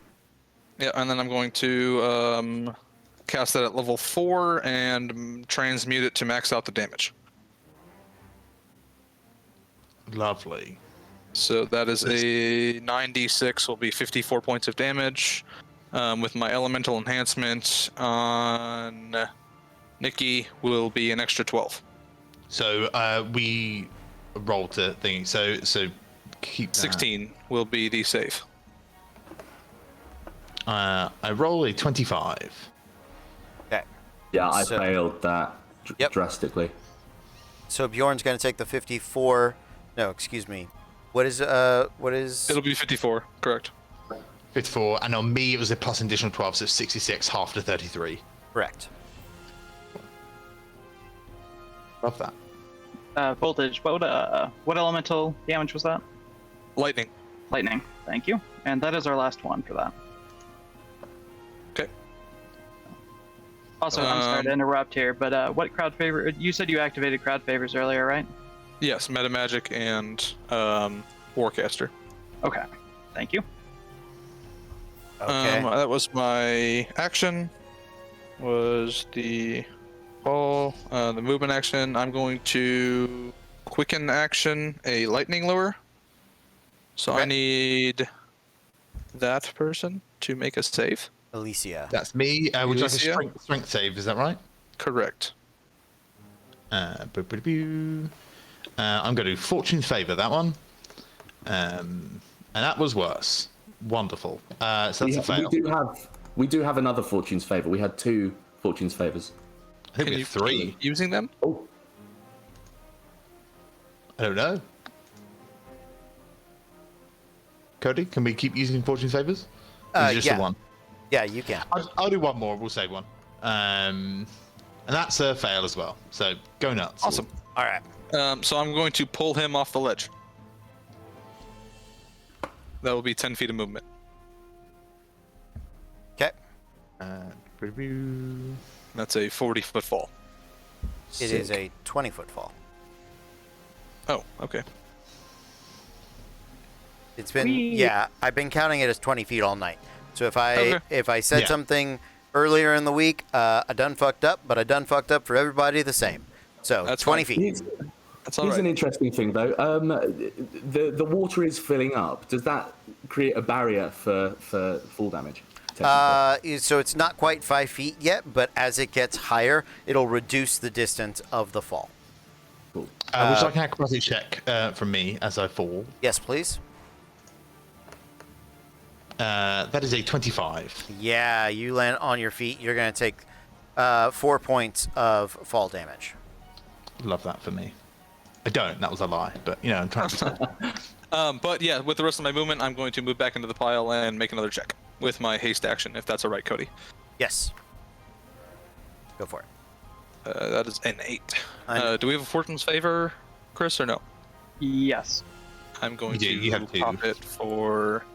Yeah, and then I'm going to cast that at level 4 and transmute it to max out the damage. Lovely. So that is a 9d6, will be 54 points of damage. With my elemental enhancement on Nikki will be an extra 12. So we rolled the thing. So keep that. 16 will be the save. I roll a 25. Okay. Yeah, I failed that drastically. So Bjorn's going to take the 54. No, excuse me. What is? It'll be 54, correct. 54, and on me it was a plus additional 12, so 66, half to 33. Correct. Love that. Voltage. What elemental damage was that? Lightning. Lightning. Thank you. And that is our last one for that. Okay. Also, I'm sorry to interrupt here, but what crowd favor? You said you activated crowd favors earlier, right? Yes, Meta Magic and Warcaster. Okay. Thank you. Okay. That was my action. Was the ball, the movement action. I'm going to quicken action a lightning lure. So I need that person to make a save. Alicia. That's me. Would you like Alicia? a strength save? Is that right? Correct. I'm going to do Fortune's Favor, that one. And that was worse. Wonderful. So that's a fail. We do have another Fortune's Favor. We had 2 Fortune's Favors. I think Can we you have 3. keep using them? Oh, I don't know. Cody, can we keep using Fortune's Favors? Or is it just yeah. the one? Yeah, you can. I'll do one more. We'll save one. And that's a fail as well. So go nuts. Awesome. All right. So I'm going to pull him off the ledge. That will be 10 feet of movement. Okay. That's a 40-foot fall. It is a 20-foot fall. Oh, okay. It's been I've been counting it as 20 feet all night. So if I said something earlier in the week, I done fucked up, but I done fucked up for everybody the same. So That's 20 fine. feet. Here's an interesting thing, though. The water is filling up. Does that create a barrier for fall damage? So it's not quite 5 feet yet, but as it gets higher, it'll reduce the distance of the fall. Cool. Would you like an acrobatics check from me as I fall? Yes, please. That is a 25. Yeah, you land on your feet. You're going to take 4 points of fall damage. Love that for me. I don't. That was a lie, but I'm trying to. But yeah, with the rest of my movement, I'm going to move back into the pile and make another check with my haste action, if that's all right, Cody. Yes. Go for it. That is an 8. Do we have a Fortune's Favor, Chris, or no? Yes. I'm going to pop it for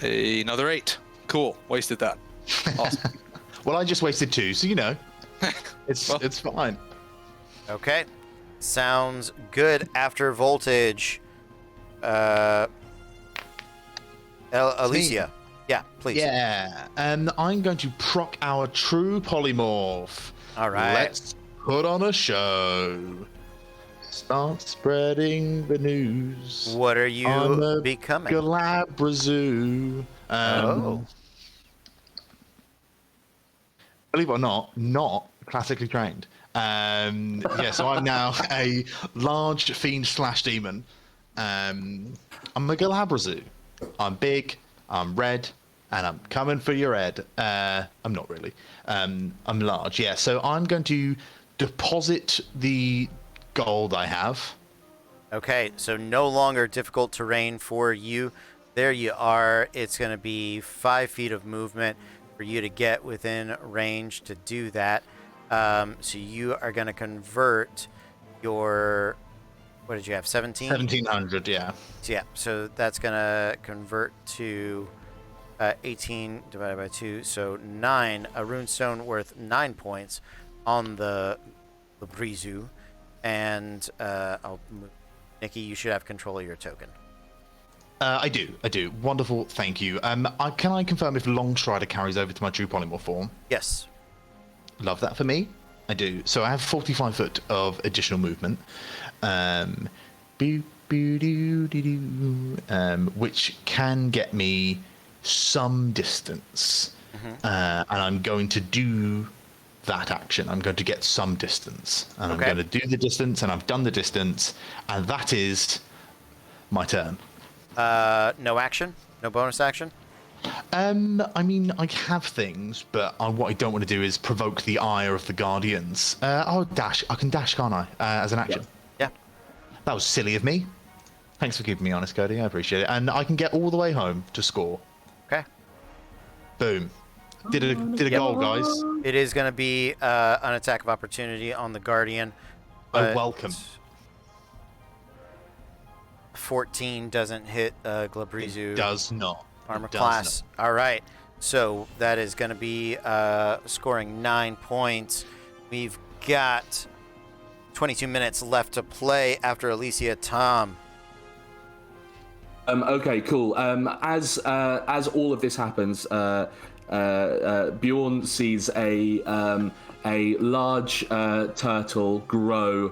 another 8. Cool. Wasted that. Awesome. Well, I just wasted 2, so it's fine. Okay. Sounds good. After voltage, Alicia. Yeah, please. Yeah, and I'm going to proc our true polymorph. All right. Let's put on a show. Start spreading the news. What are you becoming? Galabrazoo. Believe it or not classically trained. So I'm now a large fiend/demon. I'm a Galabrazoo. I'm big, I'm red, and I'm coming for your head. I'm not really. I'm large, yeah. So I'm going to deposit the gold I have. Okay, so no longer difficult terrain for you. There you are. It's going to be 5 feet of movement for you to get within range to do that. So you are going to convert your... What did you have? 17? 1700, yeah. Yeah, so that's going to convert to 18 divided by 2. So 9, a runestone worth 9 points on the Brizu. And Nikki, you should have control of your token. I do. Wonderful, thank you. Can I confirm if Longstrider carries over to my true polymorph form? Yes. Love that for me. I do. So I have 45 foot of additional movement. Which can get me some distance. And I'm going to do that action. I'm going to get some distance. And I'm going to do the distance, and I've done the distance, and that is my turn. No action? No bonus action? I mean, I have things, but what I don't want to do is provoke the ire of the Guardians. I'll dash. I can dash, can't I? As an action. Yeah. That was silly of me. Thanks for keeping me honest, Cody. I appreciate it. And I can get all the way home to score. Okay. Boom. Did a goal, guys. It is going to be an attack of opportunity on the Guardian. Oh, welcome. 14 doesn't hit Glabrizu. It does not. Armor class. Not. All right. So that is going to be scoring 9 points. We've got 22 minutes left to play after Alicia. Tom. Okay, cool. As all of this happens, Bjorn sees a large turtle grow.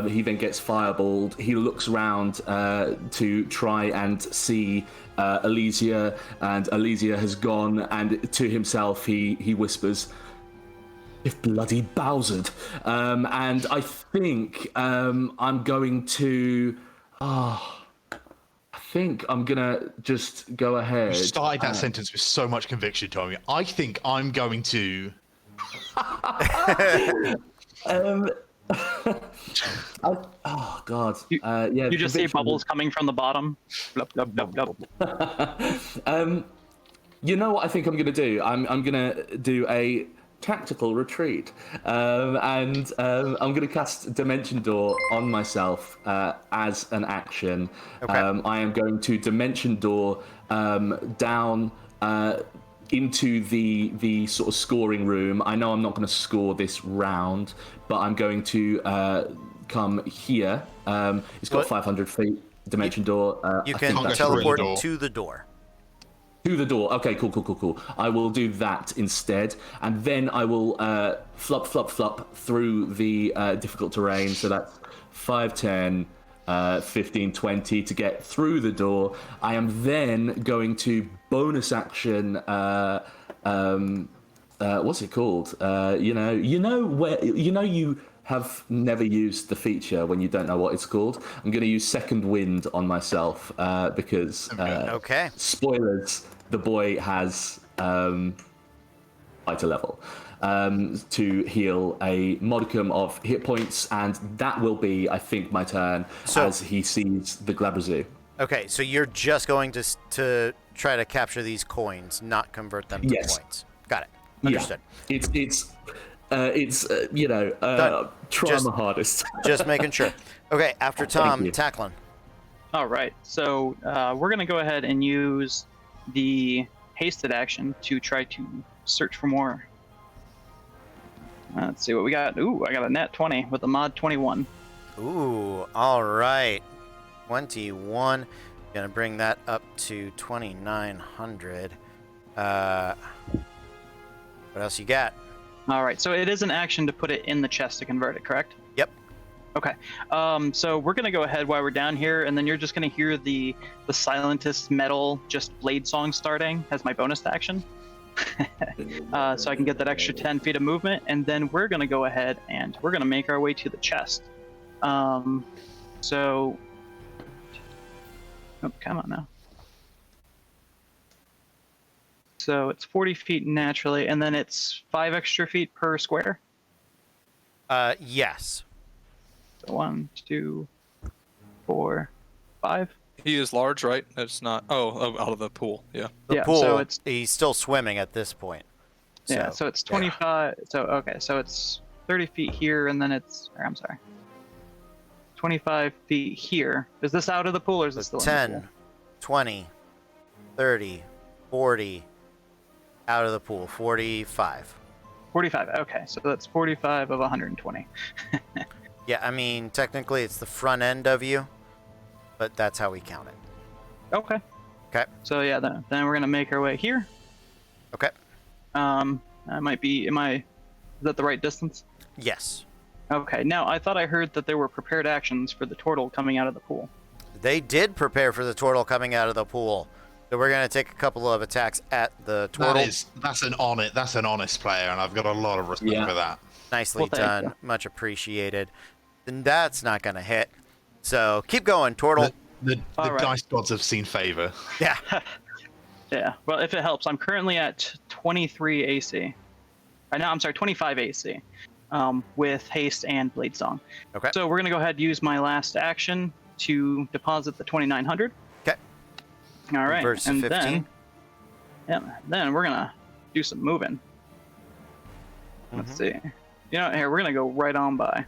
He then gets fireballed. He looks around to try and see Alicia, and Alicia has gone. And to himself, he whispers, "If bloody Bowsered." And I think I'm going to. I think I'm gonna just go ahead. You started that sentence with so much conviction, Tommy. I think I'm going to. Oh God! Yeah. You just see bubbles coming from the bottom. Blub, blub, blub, blub. You know what I think I'm gonna do? I'm gonna do a tactical retreat, and I'm going to cast Dimension Door on myself as an action. Okay. I am going to Dimension Door down into the sort of scoring room. I know I'm not going to score this round, but I'm going to come here. It's got 500 feet. Dimension Door. You I can think that's teleport really- to the door. To the door. Okay, cool. I will do that instead, and then I will flop through the difficult terrain. So that's 5, 10, 15, 20 to get through the door. I am then going to bonus action. What's it called? You have never used the feature when you don't know what it's called. I'm going to use Second Wind on myself because Okay. spoilers, the boy has fighter level to heal a modicum of hit points, and that will be, I think, my turn as he sees the Glabrezu. Okay, so you're just going to try to capture these coins, not convert them to points. Got it. Understood. Yeah. Try Just- my hardest. Just making sure. Okay, after Tom, you. Tacklin. All right, so we're gonna go ahead and use the hasted action to try to search for more. Let's see what we got. Ooh, I got a nat 20 with a mod 21. Ooh, all right. 21. Gonna bring that up to 2,900. What else you got? All right, so it is an action to put it in the chest to convert it, correct? Yep. Okay. So we're gonna go ahead while we're down here, and then you're just gonna hear the silentest metal just blade song starting as my bonus action. So I can get that extra 10 feet of movement, and then we're gonna go ahead and we're gonna make our way to the chest. So, oh, come on now. So it's 40 feet naturally, and then it's 5 extra feet per square. Yes. So 1, 2, 4, 5. He is large, right? It's not. Oh, out of the pool. Yeah. The pool. He's still swimming at this point. Yeah. So it's 25. So okay. So it's 30 feet here, and then it's. Or, I'm sorry. 25 feet here. Is this out of the pool, or is this still in the 10, pool? 20, 30, 40. Out of the pool. 45. 45. Okay. So that's 45 of 120. Yeah, I mean, technically it's the front end of you, but that's how we count it. Okay. Okay. So yeah, then we're gonna make our way here. Okay. That might be. Is that the right distance? Yes. Okay. Now I thought I heard that there were prepared actions for the turtle coming out of the pool. They did prepare for the turtle coming out of the pool. So we're going to take a couple of attacks at the turtle. That's an honest player, and I've got a lot of respect for that. Nicely Well, thank done. you. Much appreciated. And that's not going to hit. So keep going, turtle. The All right. dice gods have seen favor. Yeah. Yeah. Well, if it helps, I'm currently at 23 AC. Right now, I'm sorry, 25 AC, with haste and blade song. Okay. So we're gonna go ahead and use my last action to deposit the 2,900. Okay. All right. Converts to And 15. then we're gonna do some moving. Let's see. You know, here we're gonna go right on by.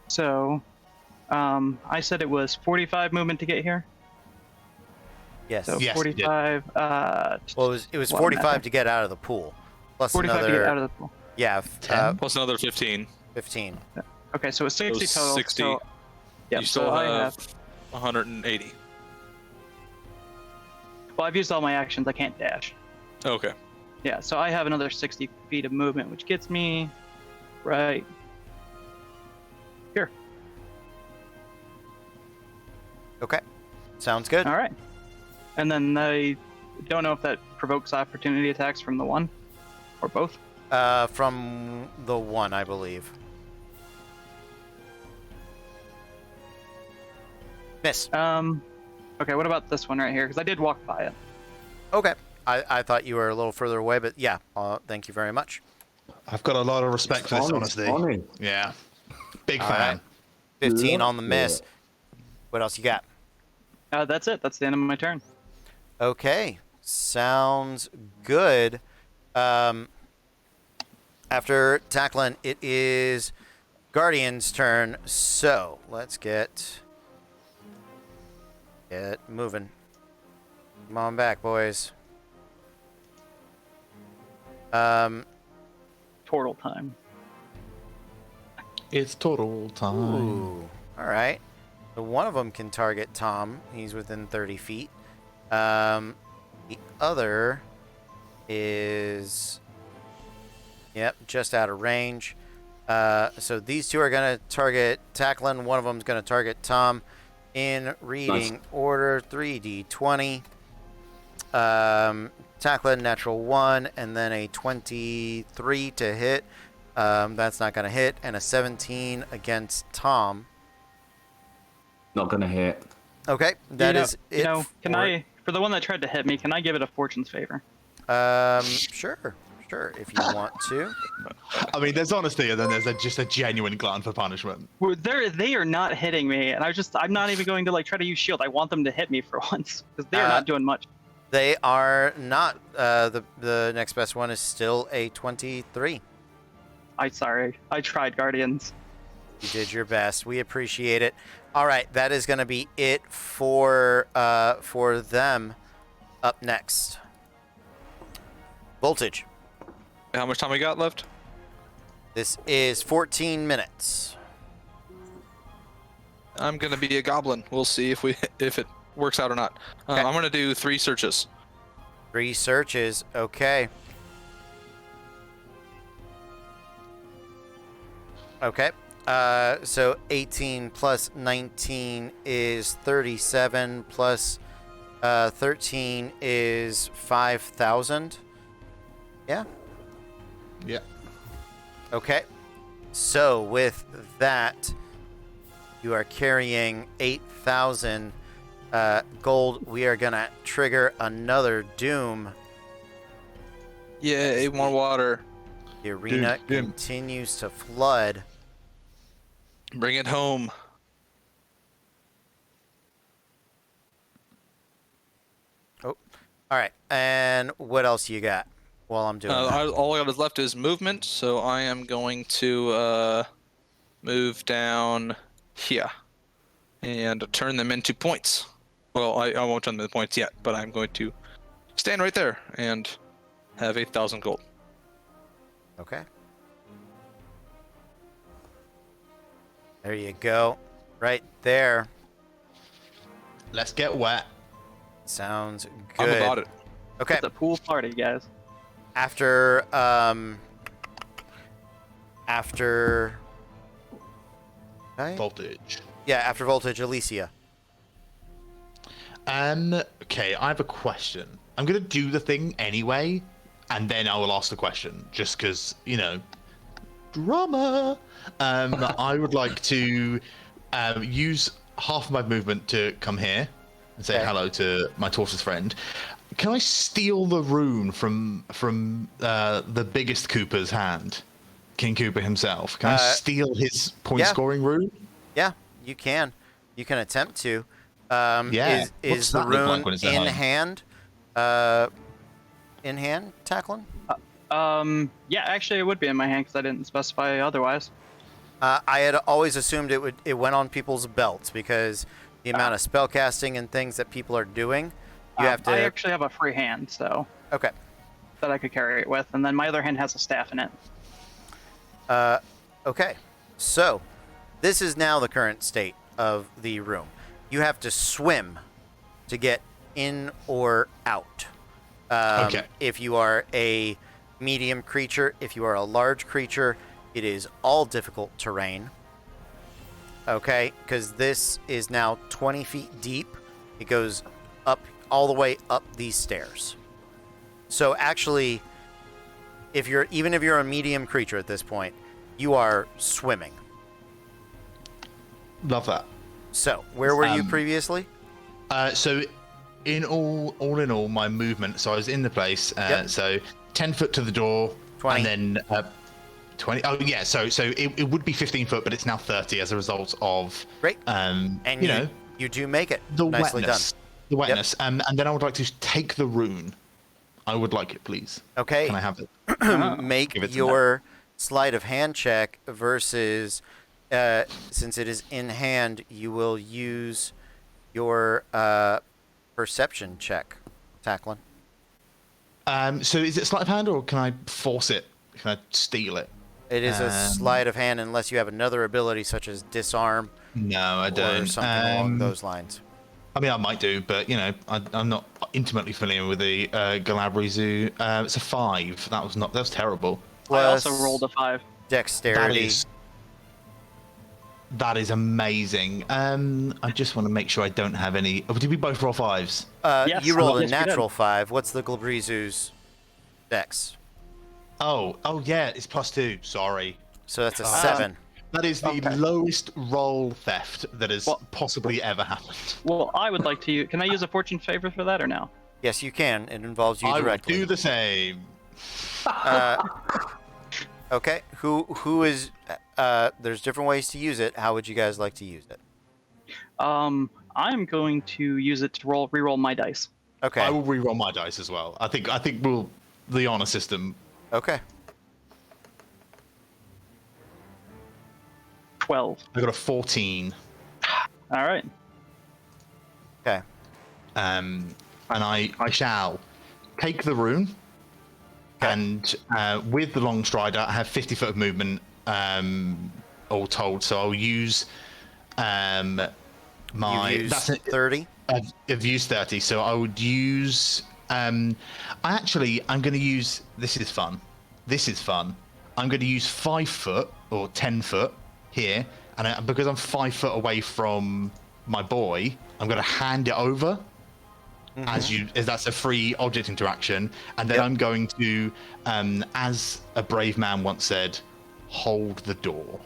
So, I said it was 45 movement to get here. Yes. So Yes, you did. 45. Well, it was Well, 45 to get out of the pool. Plus 45 another. to get out of the pool. Yeah. 10 plus another 15. 15. Okay, so it's 60 So total. 60. So, yeah, You so still I have have. 180. Well, I've used all my actions. I can't dash. Okay. Yeah, so I have another 60 feet of movement, which gets me right here. Okay. Sounds good. All right. And then I don't know if that provokes opportunity attacks from the one or both. From the one, I believe. Miss. Okay, what about this one right here? Because I did walk by it. Okay. I thought you were a little further away, but yeah. Thank you very much. I've got a lot of respect for this honesty. Yeah. Big All fan. right. 15 on the miss. What else you got? That's it. That's the end of my turn. Okay. Sounds good. After Tackling, it is Guardian's turn. So let's get moving. Come on back, boys. Total time. It's total time. Ooh. All right. So one of them can target Tom. He's within 30 feet. The other is, just out of range. So these two are going to target Tackling. One of them is going to target Tom. In reading order, 3d20. Tackling, natural 1, and then a 23 to hit. That's not going to hit. And a 17 against Tom. Not gonna hit. Okay, that is it. Can I, for the one that tried to hit me, can I give it a fortune's favor? Sure, if you want to. I mean, there's honesty, and then there's just a genuine gland for punishment. Well, they are not hitting me, and I'm not even going to like try to use shield. I want them to hit me for once because they're not doing much. They are not. The next best one is still a 23. I tried, Guardians. You did your best. We appreciate it. All right, that is going to be it for them. Up next, Voltage. How much time we got left? This is 14 minutes. I'm gonna be a goblin. We'll see if it works out or not. Okay. I'm gonna do 3 searches. 3 searches. Okay. Okay. So 18 plus 19 is 37 plus 13 is 5,000. Yeah. Yeah. Okay. So with that, you are carrying 8,000 gold. We are gonna trigger another doom. Yay, more water. The arena continues to flood. Bring it home. Oh, all right. And what else you got while I'm doing that? All I got is left is movement, so I am going to move down here and turn them into points. Well, I won't turn them into points yet, but I'm going to stand right there and have 8,000 gold. Okay. There you go. Right there. Let's get wet. Sounds good. I'm about it. Okay. It's a pool party, guys. After Voltage. Yeah, after Voltage, Alicia. Okay, I have a question. I'm gonna do the thing anyway, and then I will ask the question, just because, drama. I would like to use half of my movement to come here and say hello to my tortoise friend. Can I steal the rune from the biggest Cooper's hand, King Cooper himself? Can I steal his point-scoring rune? Yeah, you can. You can attempt to. Yeah. Is the rune in hand? In hand, Tackling? Yeah, actually, it would be in my hand because I didn't specify otherwise. I had always assumed it went on people's belts because the amount of spell casting and things that people are doing, you have to. I actually have a free hand, so. Okay. That I could carry it with, and then my other hand has a staff in it. Okay. So, this is now the current state of the room. You have to swim to get in or out. Okay. If you are a medium creature, if you are a large creature, it is all difficult terrain. Okay, because this is now 20 feet deep. It goes up all the way up these stairs. So actually, even if you're a medium creature at this point, you are swimming. Love that. So, where were you previously? So, in all, my movement. So I was in the place. So 10 foot to the door, 20. and then 20. Oh yeah. So it would be 15 foot, but it's now 30 as a result of Great. And you do make it. the Nicely wetness. done. The wetness. And then I would like to take the rune. I would like it, please. Okay. Can I have it? Make your sleight of hand check versus, since it is in hand, you will use your perception check, Tacklin. So is it sleight of hand, or can I force it? Can I steal it? It is a sleight of hand unless you have another ability such as disarm. No, I don't. Or something along those lines. I mean, I might do, but I'm not intimately familiar with the Galabri Zoo. It's a 5. That was terrible. I also rolled a 5. Dexterity. That is amazing. I just want to make sure I don't have any. Oh, did we both roll 5s? Yes. You rolled a Yes, we did. natural 5. What's the Galabri Zoo's dex? Oh yeah, it's +2. Sorry. So that's a 7. That is the lowest roll theft that has possibly ever happened. Well, I would like to. Can I use a fortune favor for that or no? Yes, you can. It involves you I directly. will do the same. Okay. Who is? There's different ways to use it. How would you guys like to use it? I'm going to use it to re-roll my dice. Okay. I will re-roll my dice as well. I think we'll the honor system. Okay. 12. I got a 14. All right. Okay. And I shall take the rune, and with the long strider, I have 50 foot of movement, all told. So I'll use my. That's 30. I've used 30, so I would use. I'm going to use. This is fun. I'm going to use 5 foot or 10 foot here, and because I'm 5 foot away from my boy, I'm going to hand it over. As that's a free object interaction, and then I'm going to, as a brave man once said, hold the door.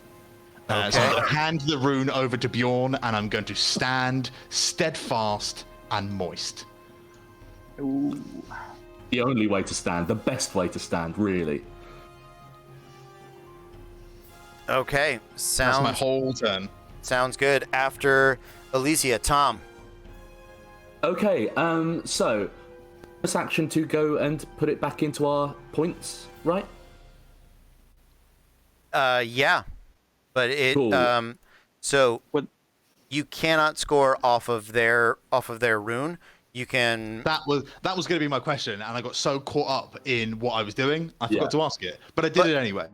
So I'm going to hand the rune over to Bjorn, and I'm going to stand steadfast and moist. Ooh. The only way to stand, the best way to stand, really. Okay. That's my whole turn. Sounds good. After Alicia, Tom. Okay, so this action to go and put it back into our points, right? Yeah, but it Cool. so you cannot score off of their rune. You can. That was going to be my question, and I got so caught up in what I was doing, I forgot to ask it, but I did it anyway.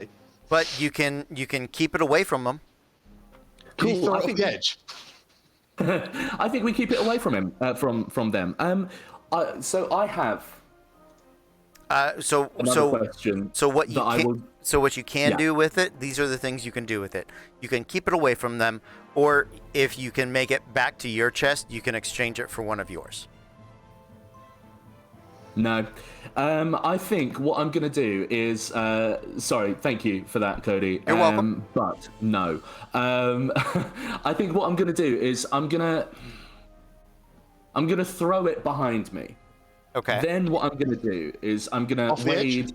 But you can keep it away from them. Can you Cool, throw I it off think- the edge? I think we keep it away from him, from them. So I have So another question. So what you that I can, will- so what you can Yeah. do with it, these are the things you can do with it. You can keep it away from them, or if you can make it back to your chest, you can exchange it for one of yours. No. I think what I'm going to do is... sorry, thank you for that, Cody. You're welcome. But no. I think what I'm going to do is I'm going to throw it behind me. Okay. Then what I'm going to do is I'm going Off to the wade...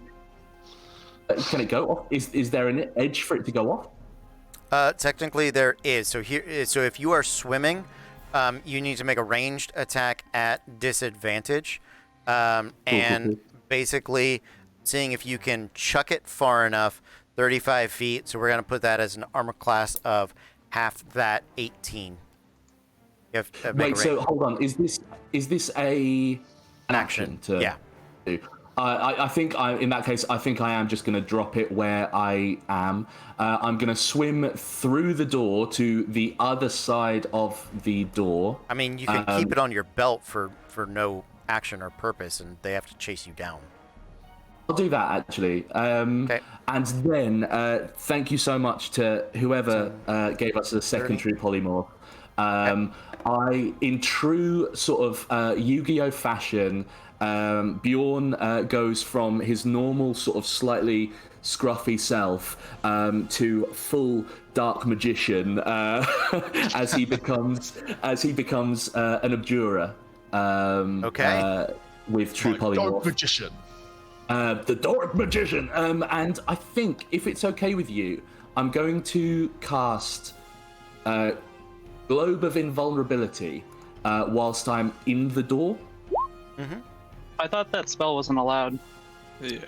Can it go off? Is there an edge for it to go off? Technically there is. So if you are swimming, you need to make a ranged attack at disadvantage. And basically seeing if you can chuck it far enough, 35 feet. So we're going to put that as an armor class of half that, 18. You have to make Wait, a so range. hold on. Is this an action to Yeah. do? I think in that case, I think I am just going to drop it where I am. I'm going to swim through the door to the other side of the door. I mean, you can keep it on your belt for no action or purpose, and they have to chase you down. I'll do that actually. Okay. And then thank you so much to whoever gave us a secondary polymorph. I, in true sort of Yu-Gi-Oh fashion, Bjorn goes from his normal sort of slightly scruffy self to full dark magician as he becomes an abjurer. With true polymorph. Dark magician. The Dark Magician. And I think, if it's okay with you, I'm going to cast Globe of Invulnerability whilst I'm in the door. I thought that spell wasn't allowed. Yeah.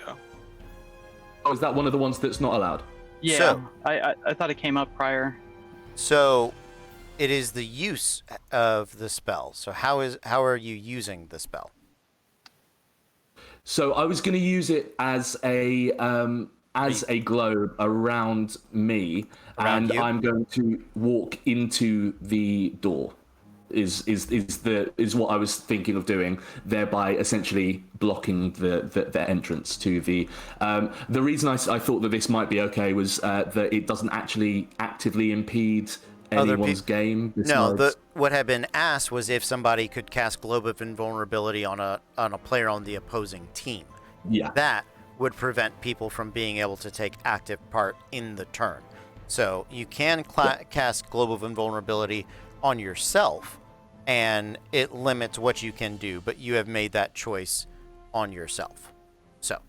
Oh, is that one of the ones that's not allowed? Yeah, So- I thought it came up prior. So, it is the use of the spell. So how are you using the spell? So I was going to use it as a globe around me, Around and you? I'm going to walk into the door. Is what I was thinking of doing, thereby essentially blocking the entrance to the. The reason I thought that this might be okay was that it doesn't actually actively impede anyone's game. No, besides- what had been asked was if somebody could cast Globe of Invulnerability on a player on the opposing team. Yeah. That would prevent people from being able to take active part in the turn. So you can cast Globe of Invulnerability on yourself, and it limits what you can do, but you have made that choice on yourself. So.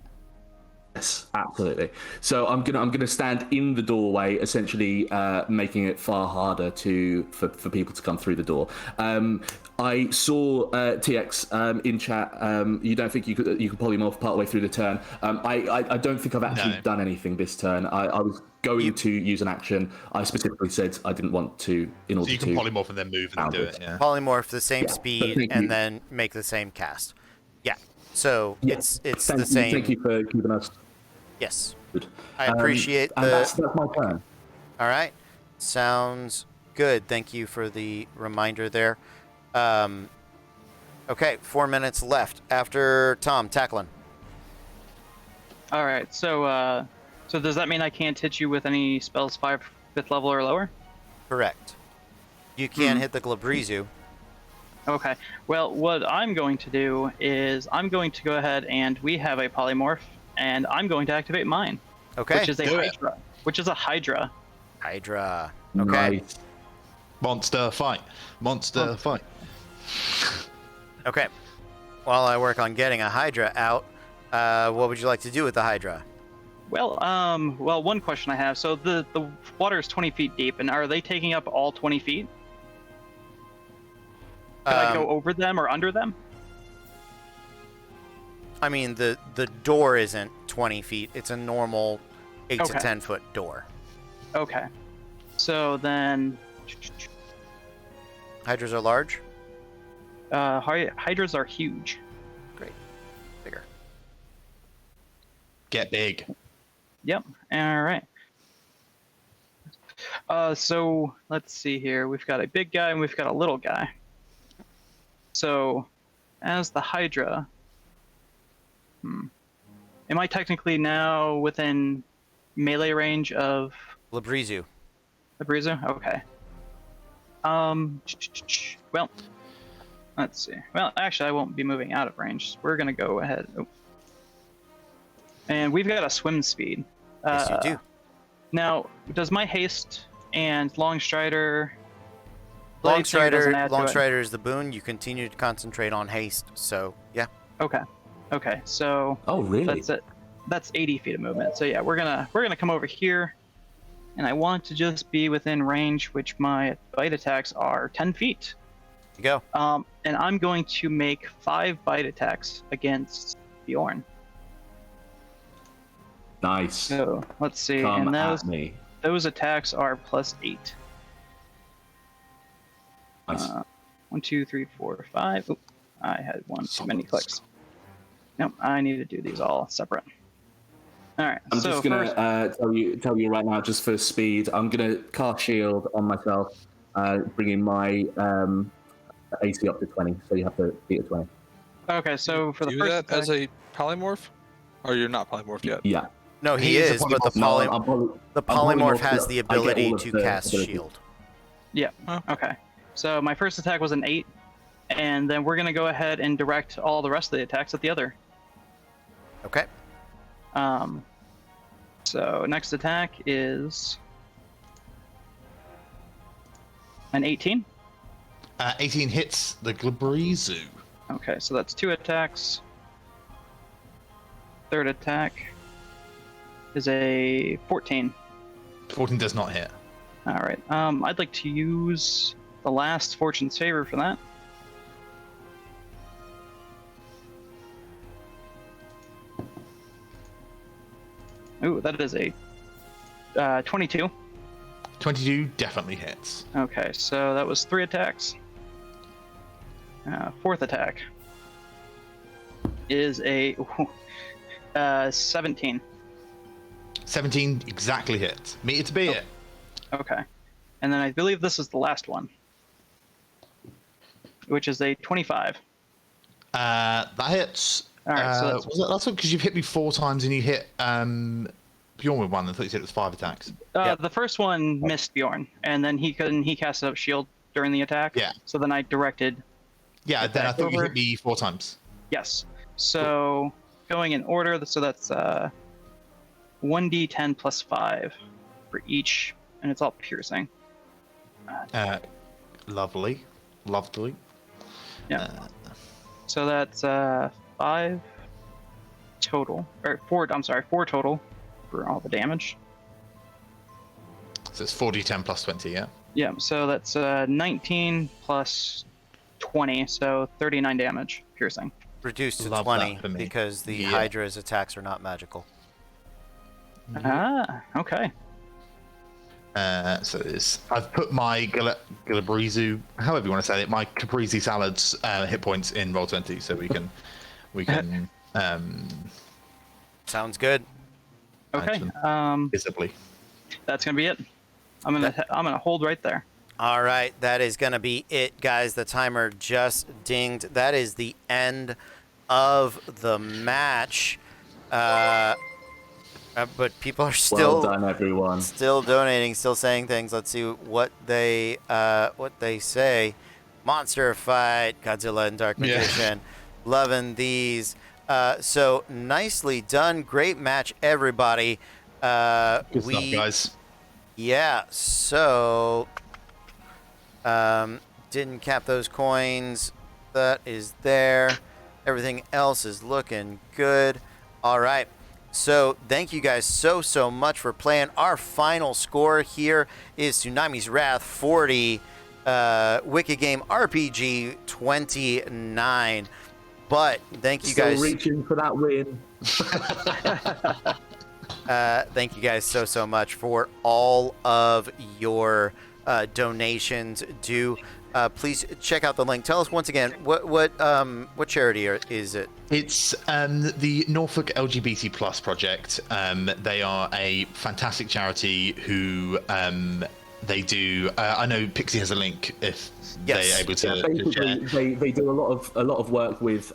Yes, absolutely. So I'm gonna stand in the doorway, essentially making it far harder for people to come through the door. I saw TX in chat. You don't think you could polymorph partway through the turn? I don't think I've actually done anything this turn. I was going to use an action. I specifically said I didn't want to in order So you to. can polymorph and then move and then do it. Yeah. Polymorph the same Yeah, speed thank and you. then make the same cast. Yeah. So Yes, it's thank the you, same. Thank you for keeping us. Yes. Good. I appreciate and that's my turn. All right. Sounds good. Thank you for the reminder there. Okay, 4 minutes left after Tom tackling. All right, so does that mean I can't hit you with any spells 5th level or lower? Correct. You can hit the Glabrizu. Okay. Well, what I'm going to do is I'm going to go ahead and we have a polymorph, and I'm going to activate mine. Okay. Which is a do it. Hydra. Which is a Hydra. Hydra. Okay. Nice. Monster fight. Monster fight. Okay. While I work on getting a Hydra out, what would you like to do with the Hydra? Well, one question I have. So the water is 20 feet deep, and are they taking up all 20 feet? Can I go over them or under them? I mean, the door isn't 20 feet. It's a normal 8 to Okay. 10 foot door. Okay. So then, Hydras are large? Hydras are huge. Great. Bigger. Get big. Yep. All right. So let's see here. We've got a big guy and we've got a little guy. So, as the Hydra, am I technically now within melee range of Glabrizu. the Brizu? Okay. Well, let's see. Well, actually, I won't be moving out of range. We're gonna go ahead. Oh. And we've got a swim speed. Yes, you do. Now, does my haste and long strider? Long Blade Singer doesn't Strider, add to Long it. Strider is the boon. You continue to concentrate on haste. So, yeah. Okay. Okay. So. Oh, really? That's it. That's 80 feet of movement. So yeah, we're gonna come over here, and I want to just be within range, which my bite attacks are 10 feet. You go. And I'm going to make 5 bite attacks against Bjorn. Nice. So let's see, Come and at me. those attacks are +8. Nice. 1, 2, 3, 4, 5. Oop, I had one too many clicks. Nope, I need to do these all separate. All right. I'm so just gonna first, tell you right now, just for speed, I'm gonna cast shield on myself, bringing my AC up to 20. So you have to beat a 20. okay. So for the Do first that attack, as a polymorph, or you're not polymorphed yet? Yeah. No, he is a is, but the polymorph. the I'm polymorph polymorphed, has I the get ability all of to the cast abilities. shield. Yeah. Oh. Okay. So my first attack was an 8, and then we're gonna go ahead and direct all the rest of the attacks at the other. Okay. So next attack is an 18. 18 hits the Glabrizu. Okay, so that's 2 attacks. Third attack is a 14. 14 does not hit. All right. I'd like to use the last Fortune's Favor for that. Ooh, that is a 22. 22 definitely hits. Okay, so that was 3 attacks. Fourth attack is a 17. 17 exactly hits. Meet it to beat it. Okay. And then I believe this is the last one, which is a 25. That hits. All right, so that's because you've hit me 4 times and you hit Bjorn with 1. I thought you said it was 5 attacks. The first one missed Bjorn, and then he casted up shield during the attack. Yeah. So then I directed. Yeah, then I attack thought you over. hit me 4 times. Yes. So going in order, so that's 1d10 plus 5 for each, and it's all piercing. Lovely. Yeah. So that's 5 total, or 4. I'm sorry, 4 total for all the damage. So it's 4d10 plus 20, yeah? Yeah. So that's 19 plus 20, so 39 damage piercing. Reduced to Love 20 that for me. because the Yeah. Hydra's attacks are not magical. Ah, okay. So it's, I've put my Galabrizu, however you want to say it, my Caprese Salad's hit points in Roll20, so we can Sounds good. Okay. visibly. That's gonna be it. I'm gonna hold right there. All right, that is going to be it, guys. The timer just dinged. That is the end of the match. But people are still Well done, everyone. still donating, still saying things. Let's see what they say. Monster fight, Godzilla and Dark Magician. Loving these. So nicely done. Great match, everybody. Good stuff, guys. Yeah, so didn't cap those coins. That is there. Everything else is looking good. All right. So thank you guys so much for playing. Our final score here is Tsunami's Wrath 40, Wicked Game RPG 29. But thank you guys. Still reaching for that win. Thank you guys so much for all of your donations. Please check out the link. Tell us once again what charity is it? It's the Norfolk LGBT Plus project. They are a fantastic charity who they do. I know Pixie has a link if they're able to. Yeah, basically, they do a lot of work with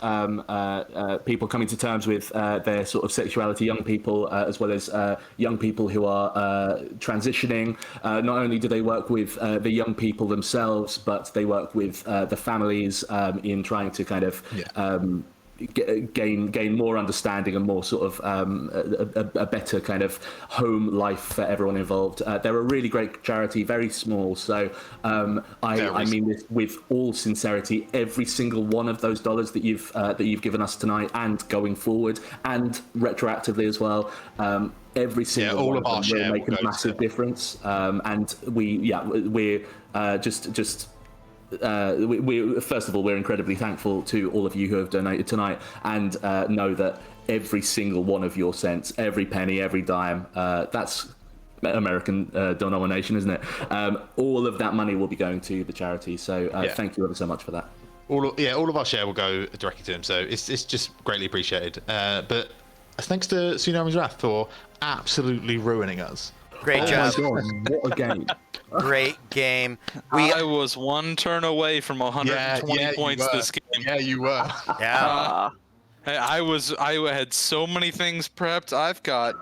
people coming to terms with their sort of sexuality, young people as well as young people who are transitioning. Not only do they work with the young people themselves, but they work with the families in trying to kind of gain more understanding and more sort of a better kind of home life for everyone involved. They're a really great charity, very small. So I mean this with all sincerity. Every single one of those dollars that you've given us tonight and going forward and retroactively as well. Every single all one of our them share will make will a go massive to- difference. And we're just. We first of all, we're incredibly thankful to all of you who have donated tonight, and know that every single one of your cents, every penny, every dime, that's American denomination, isn't it? All of that money will be going to the charity. So thank you ever so much for that. All of our share will go directly to him, so it's just greatly appreciated. But thanks to Tsunami's Wrath for absolutely ruining us. Great Oh job. my God, what a game! Great game. I was one turn away from 120 points you were. this game. Yeah, you were. Yeah. Hey, I had so many things prepped. I've got.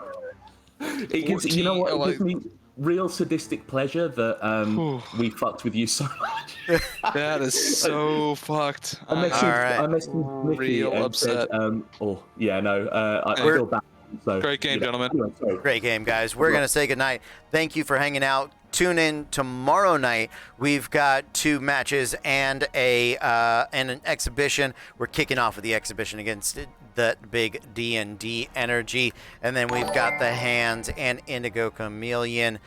It gives, you know what? It gives me real sadistic pleasure that we fucked with you so much. That is so fucked. I messaged Mickey real and upset. said, I feel bad. So, Great game, gentlemen. Anyway, sorry. Great game, guys. We're going to say goodnight. Thank you for hanging out. Tune in tomorrow night. We've got 2 matches and an exhibition. We're kicking off with the exhibition against the big D&D Energy. And then we've got the Hands and Indigo Chameleon.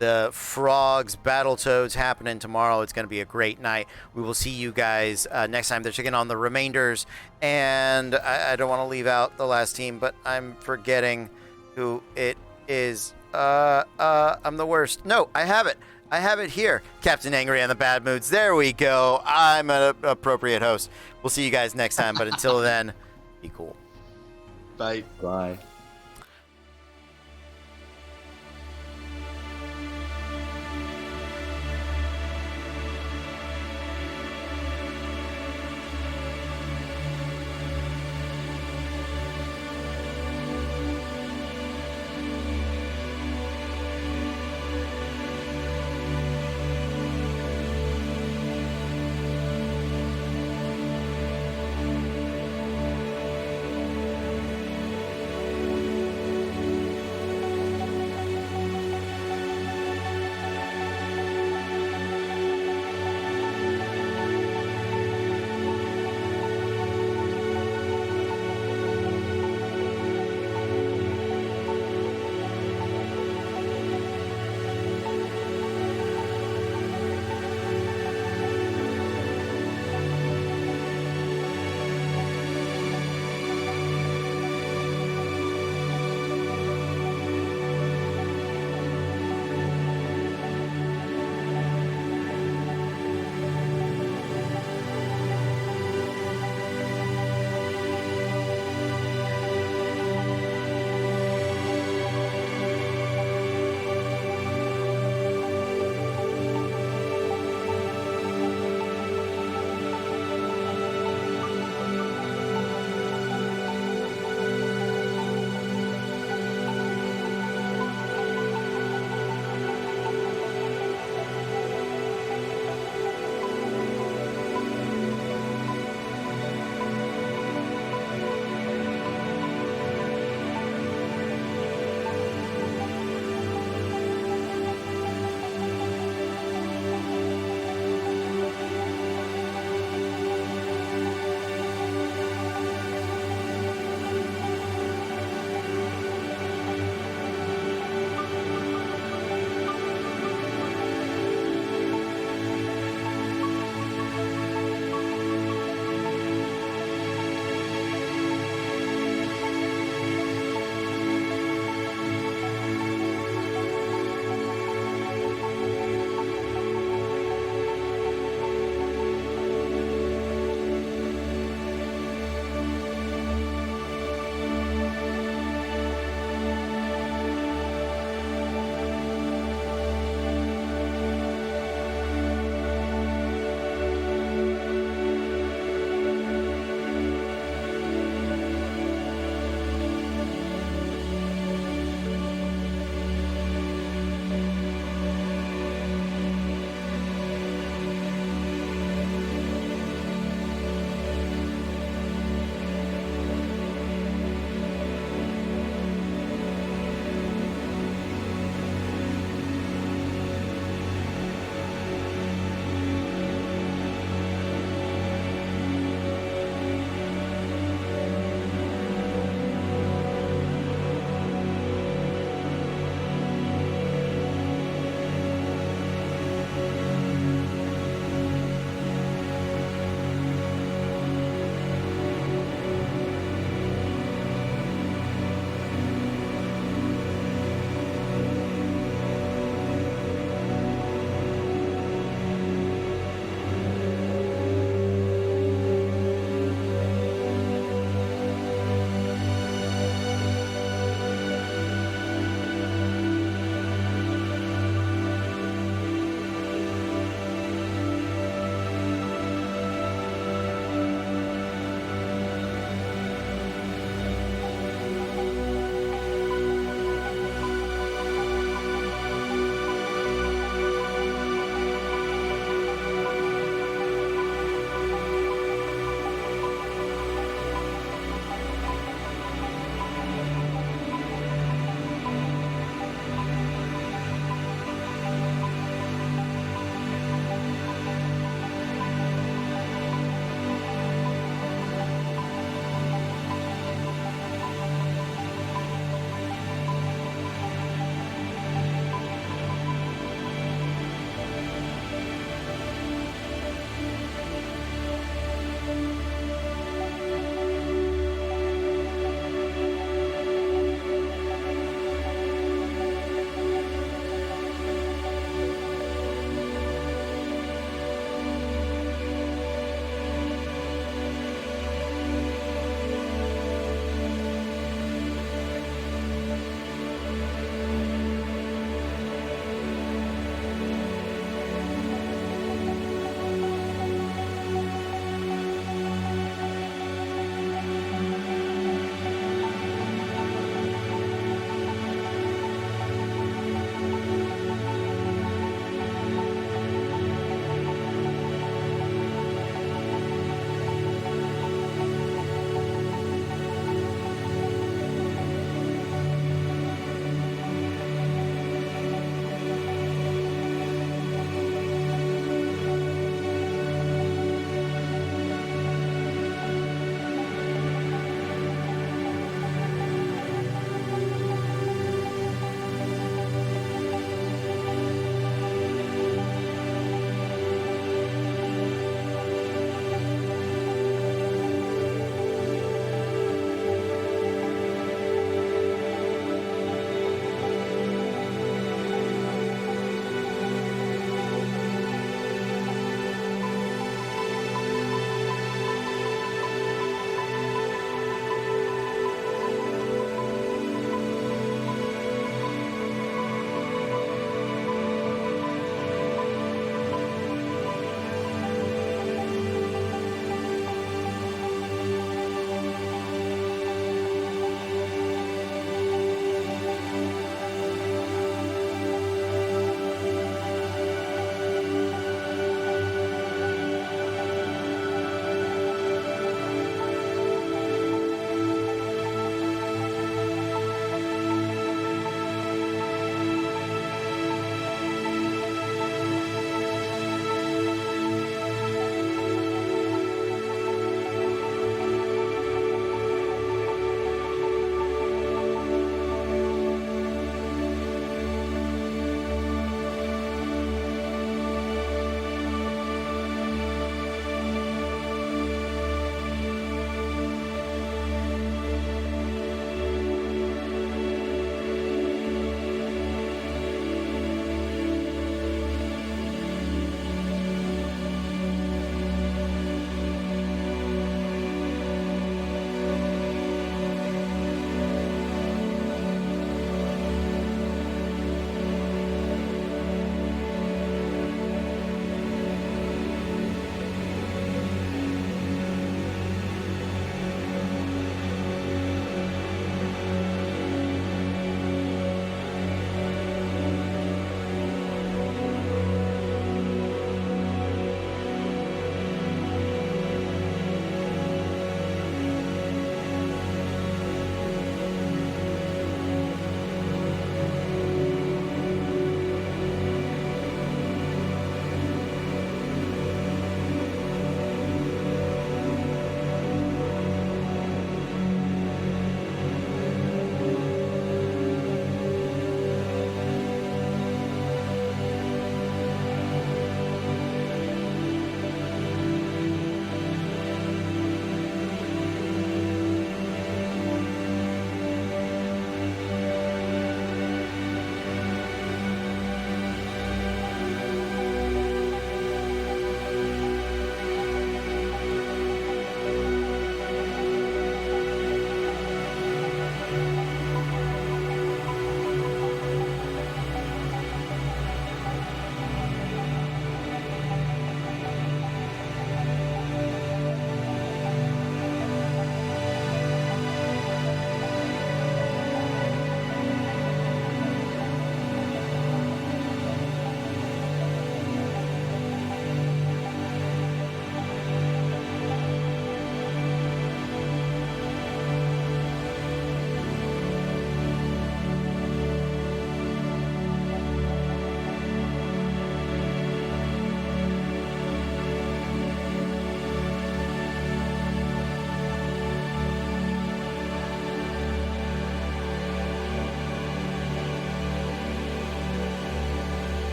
The Frogs, Battletoads happening tomorrow. It's going to be a great night. We will see you guys next time. They're taking on the Remainders. And I don't want to leave out the last team, but I'm forgetting who it is. I'm the worst. No, I have it. I have it here. Captain Angry and the Bad Moods. There we go. I'm an appropriate host. We'll see you guys next time, but until then, be cool. Bye. Bye.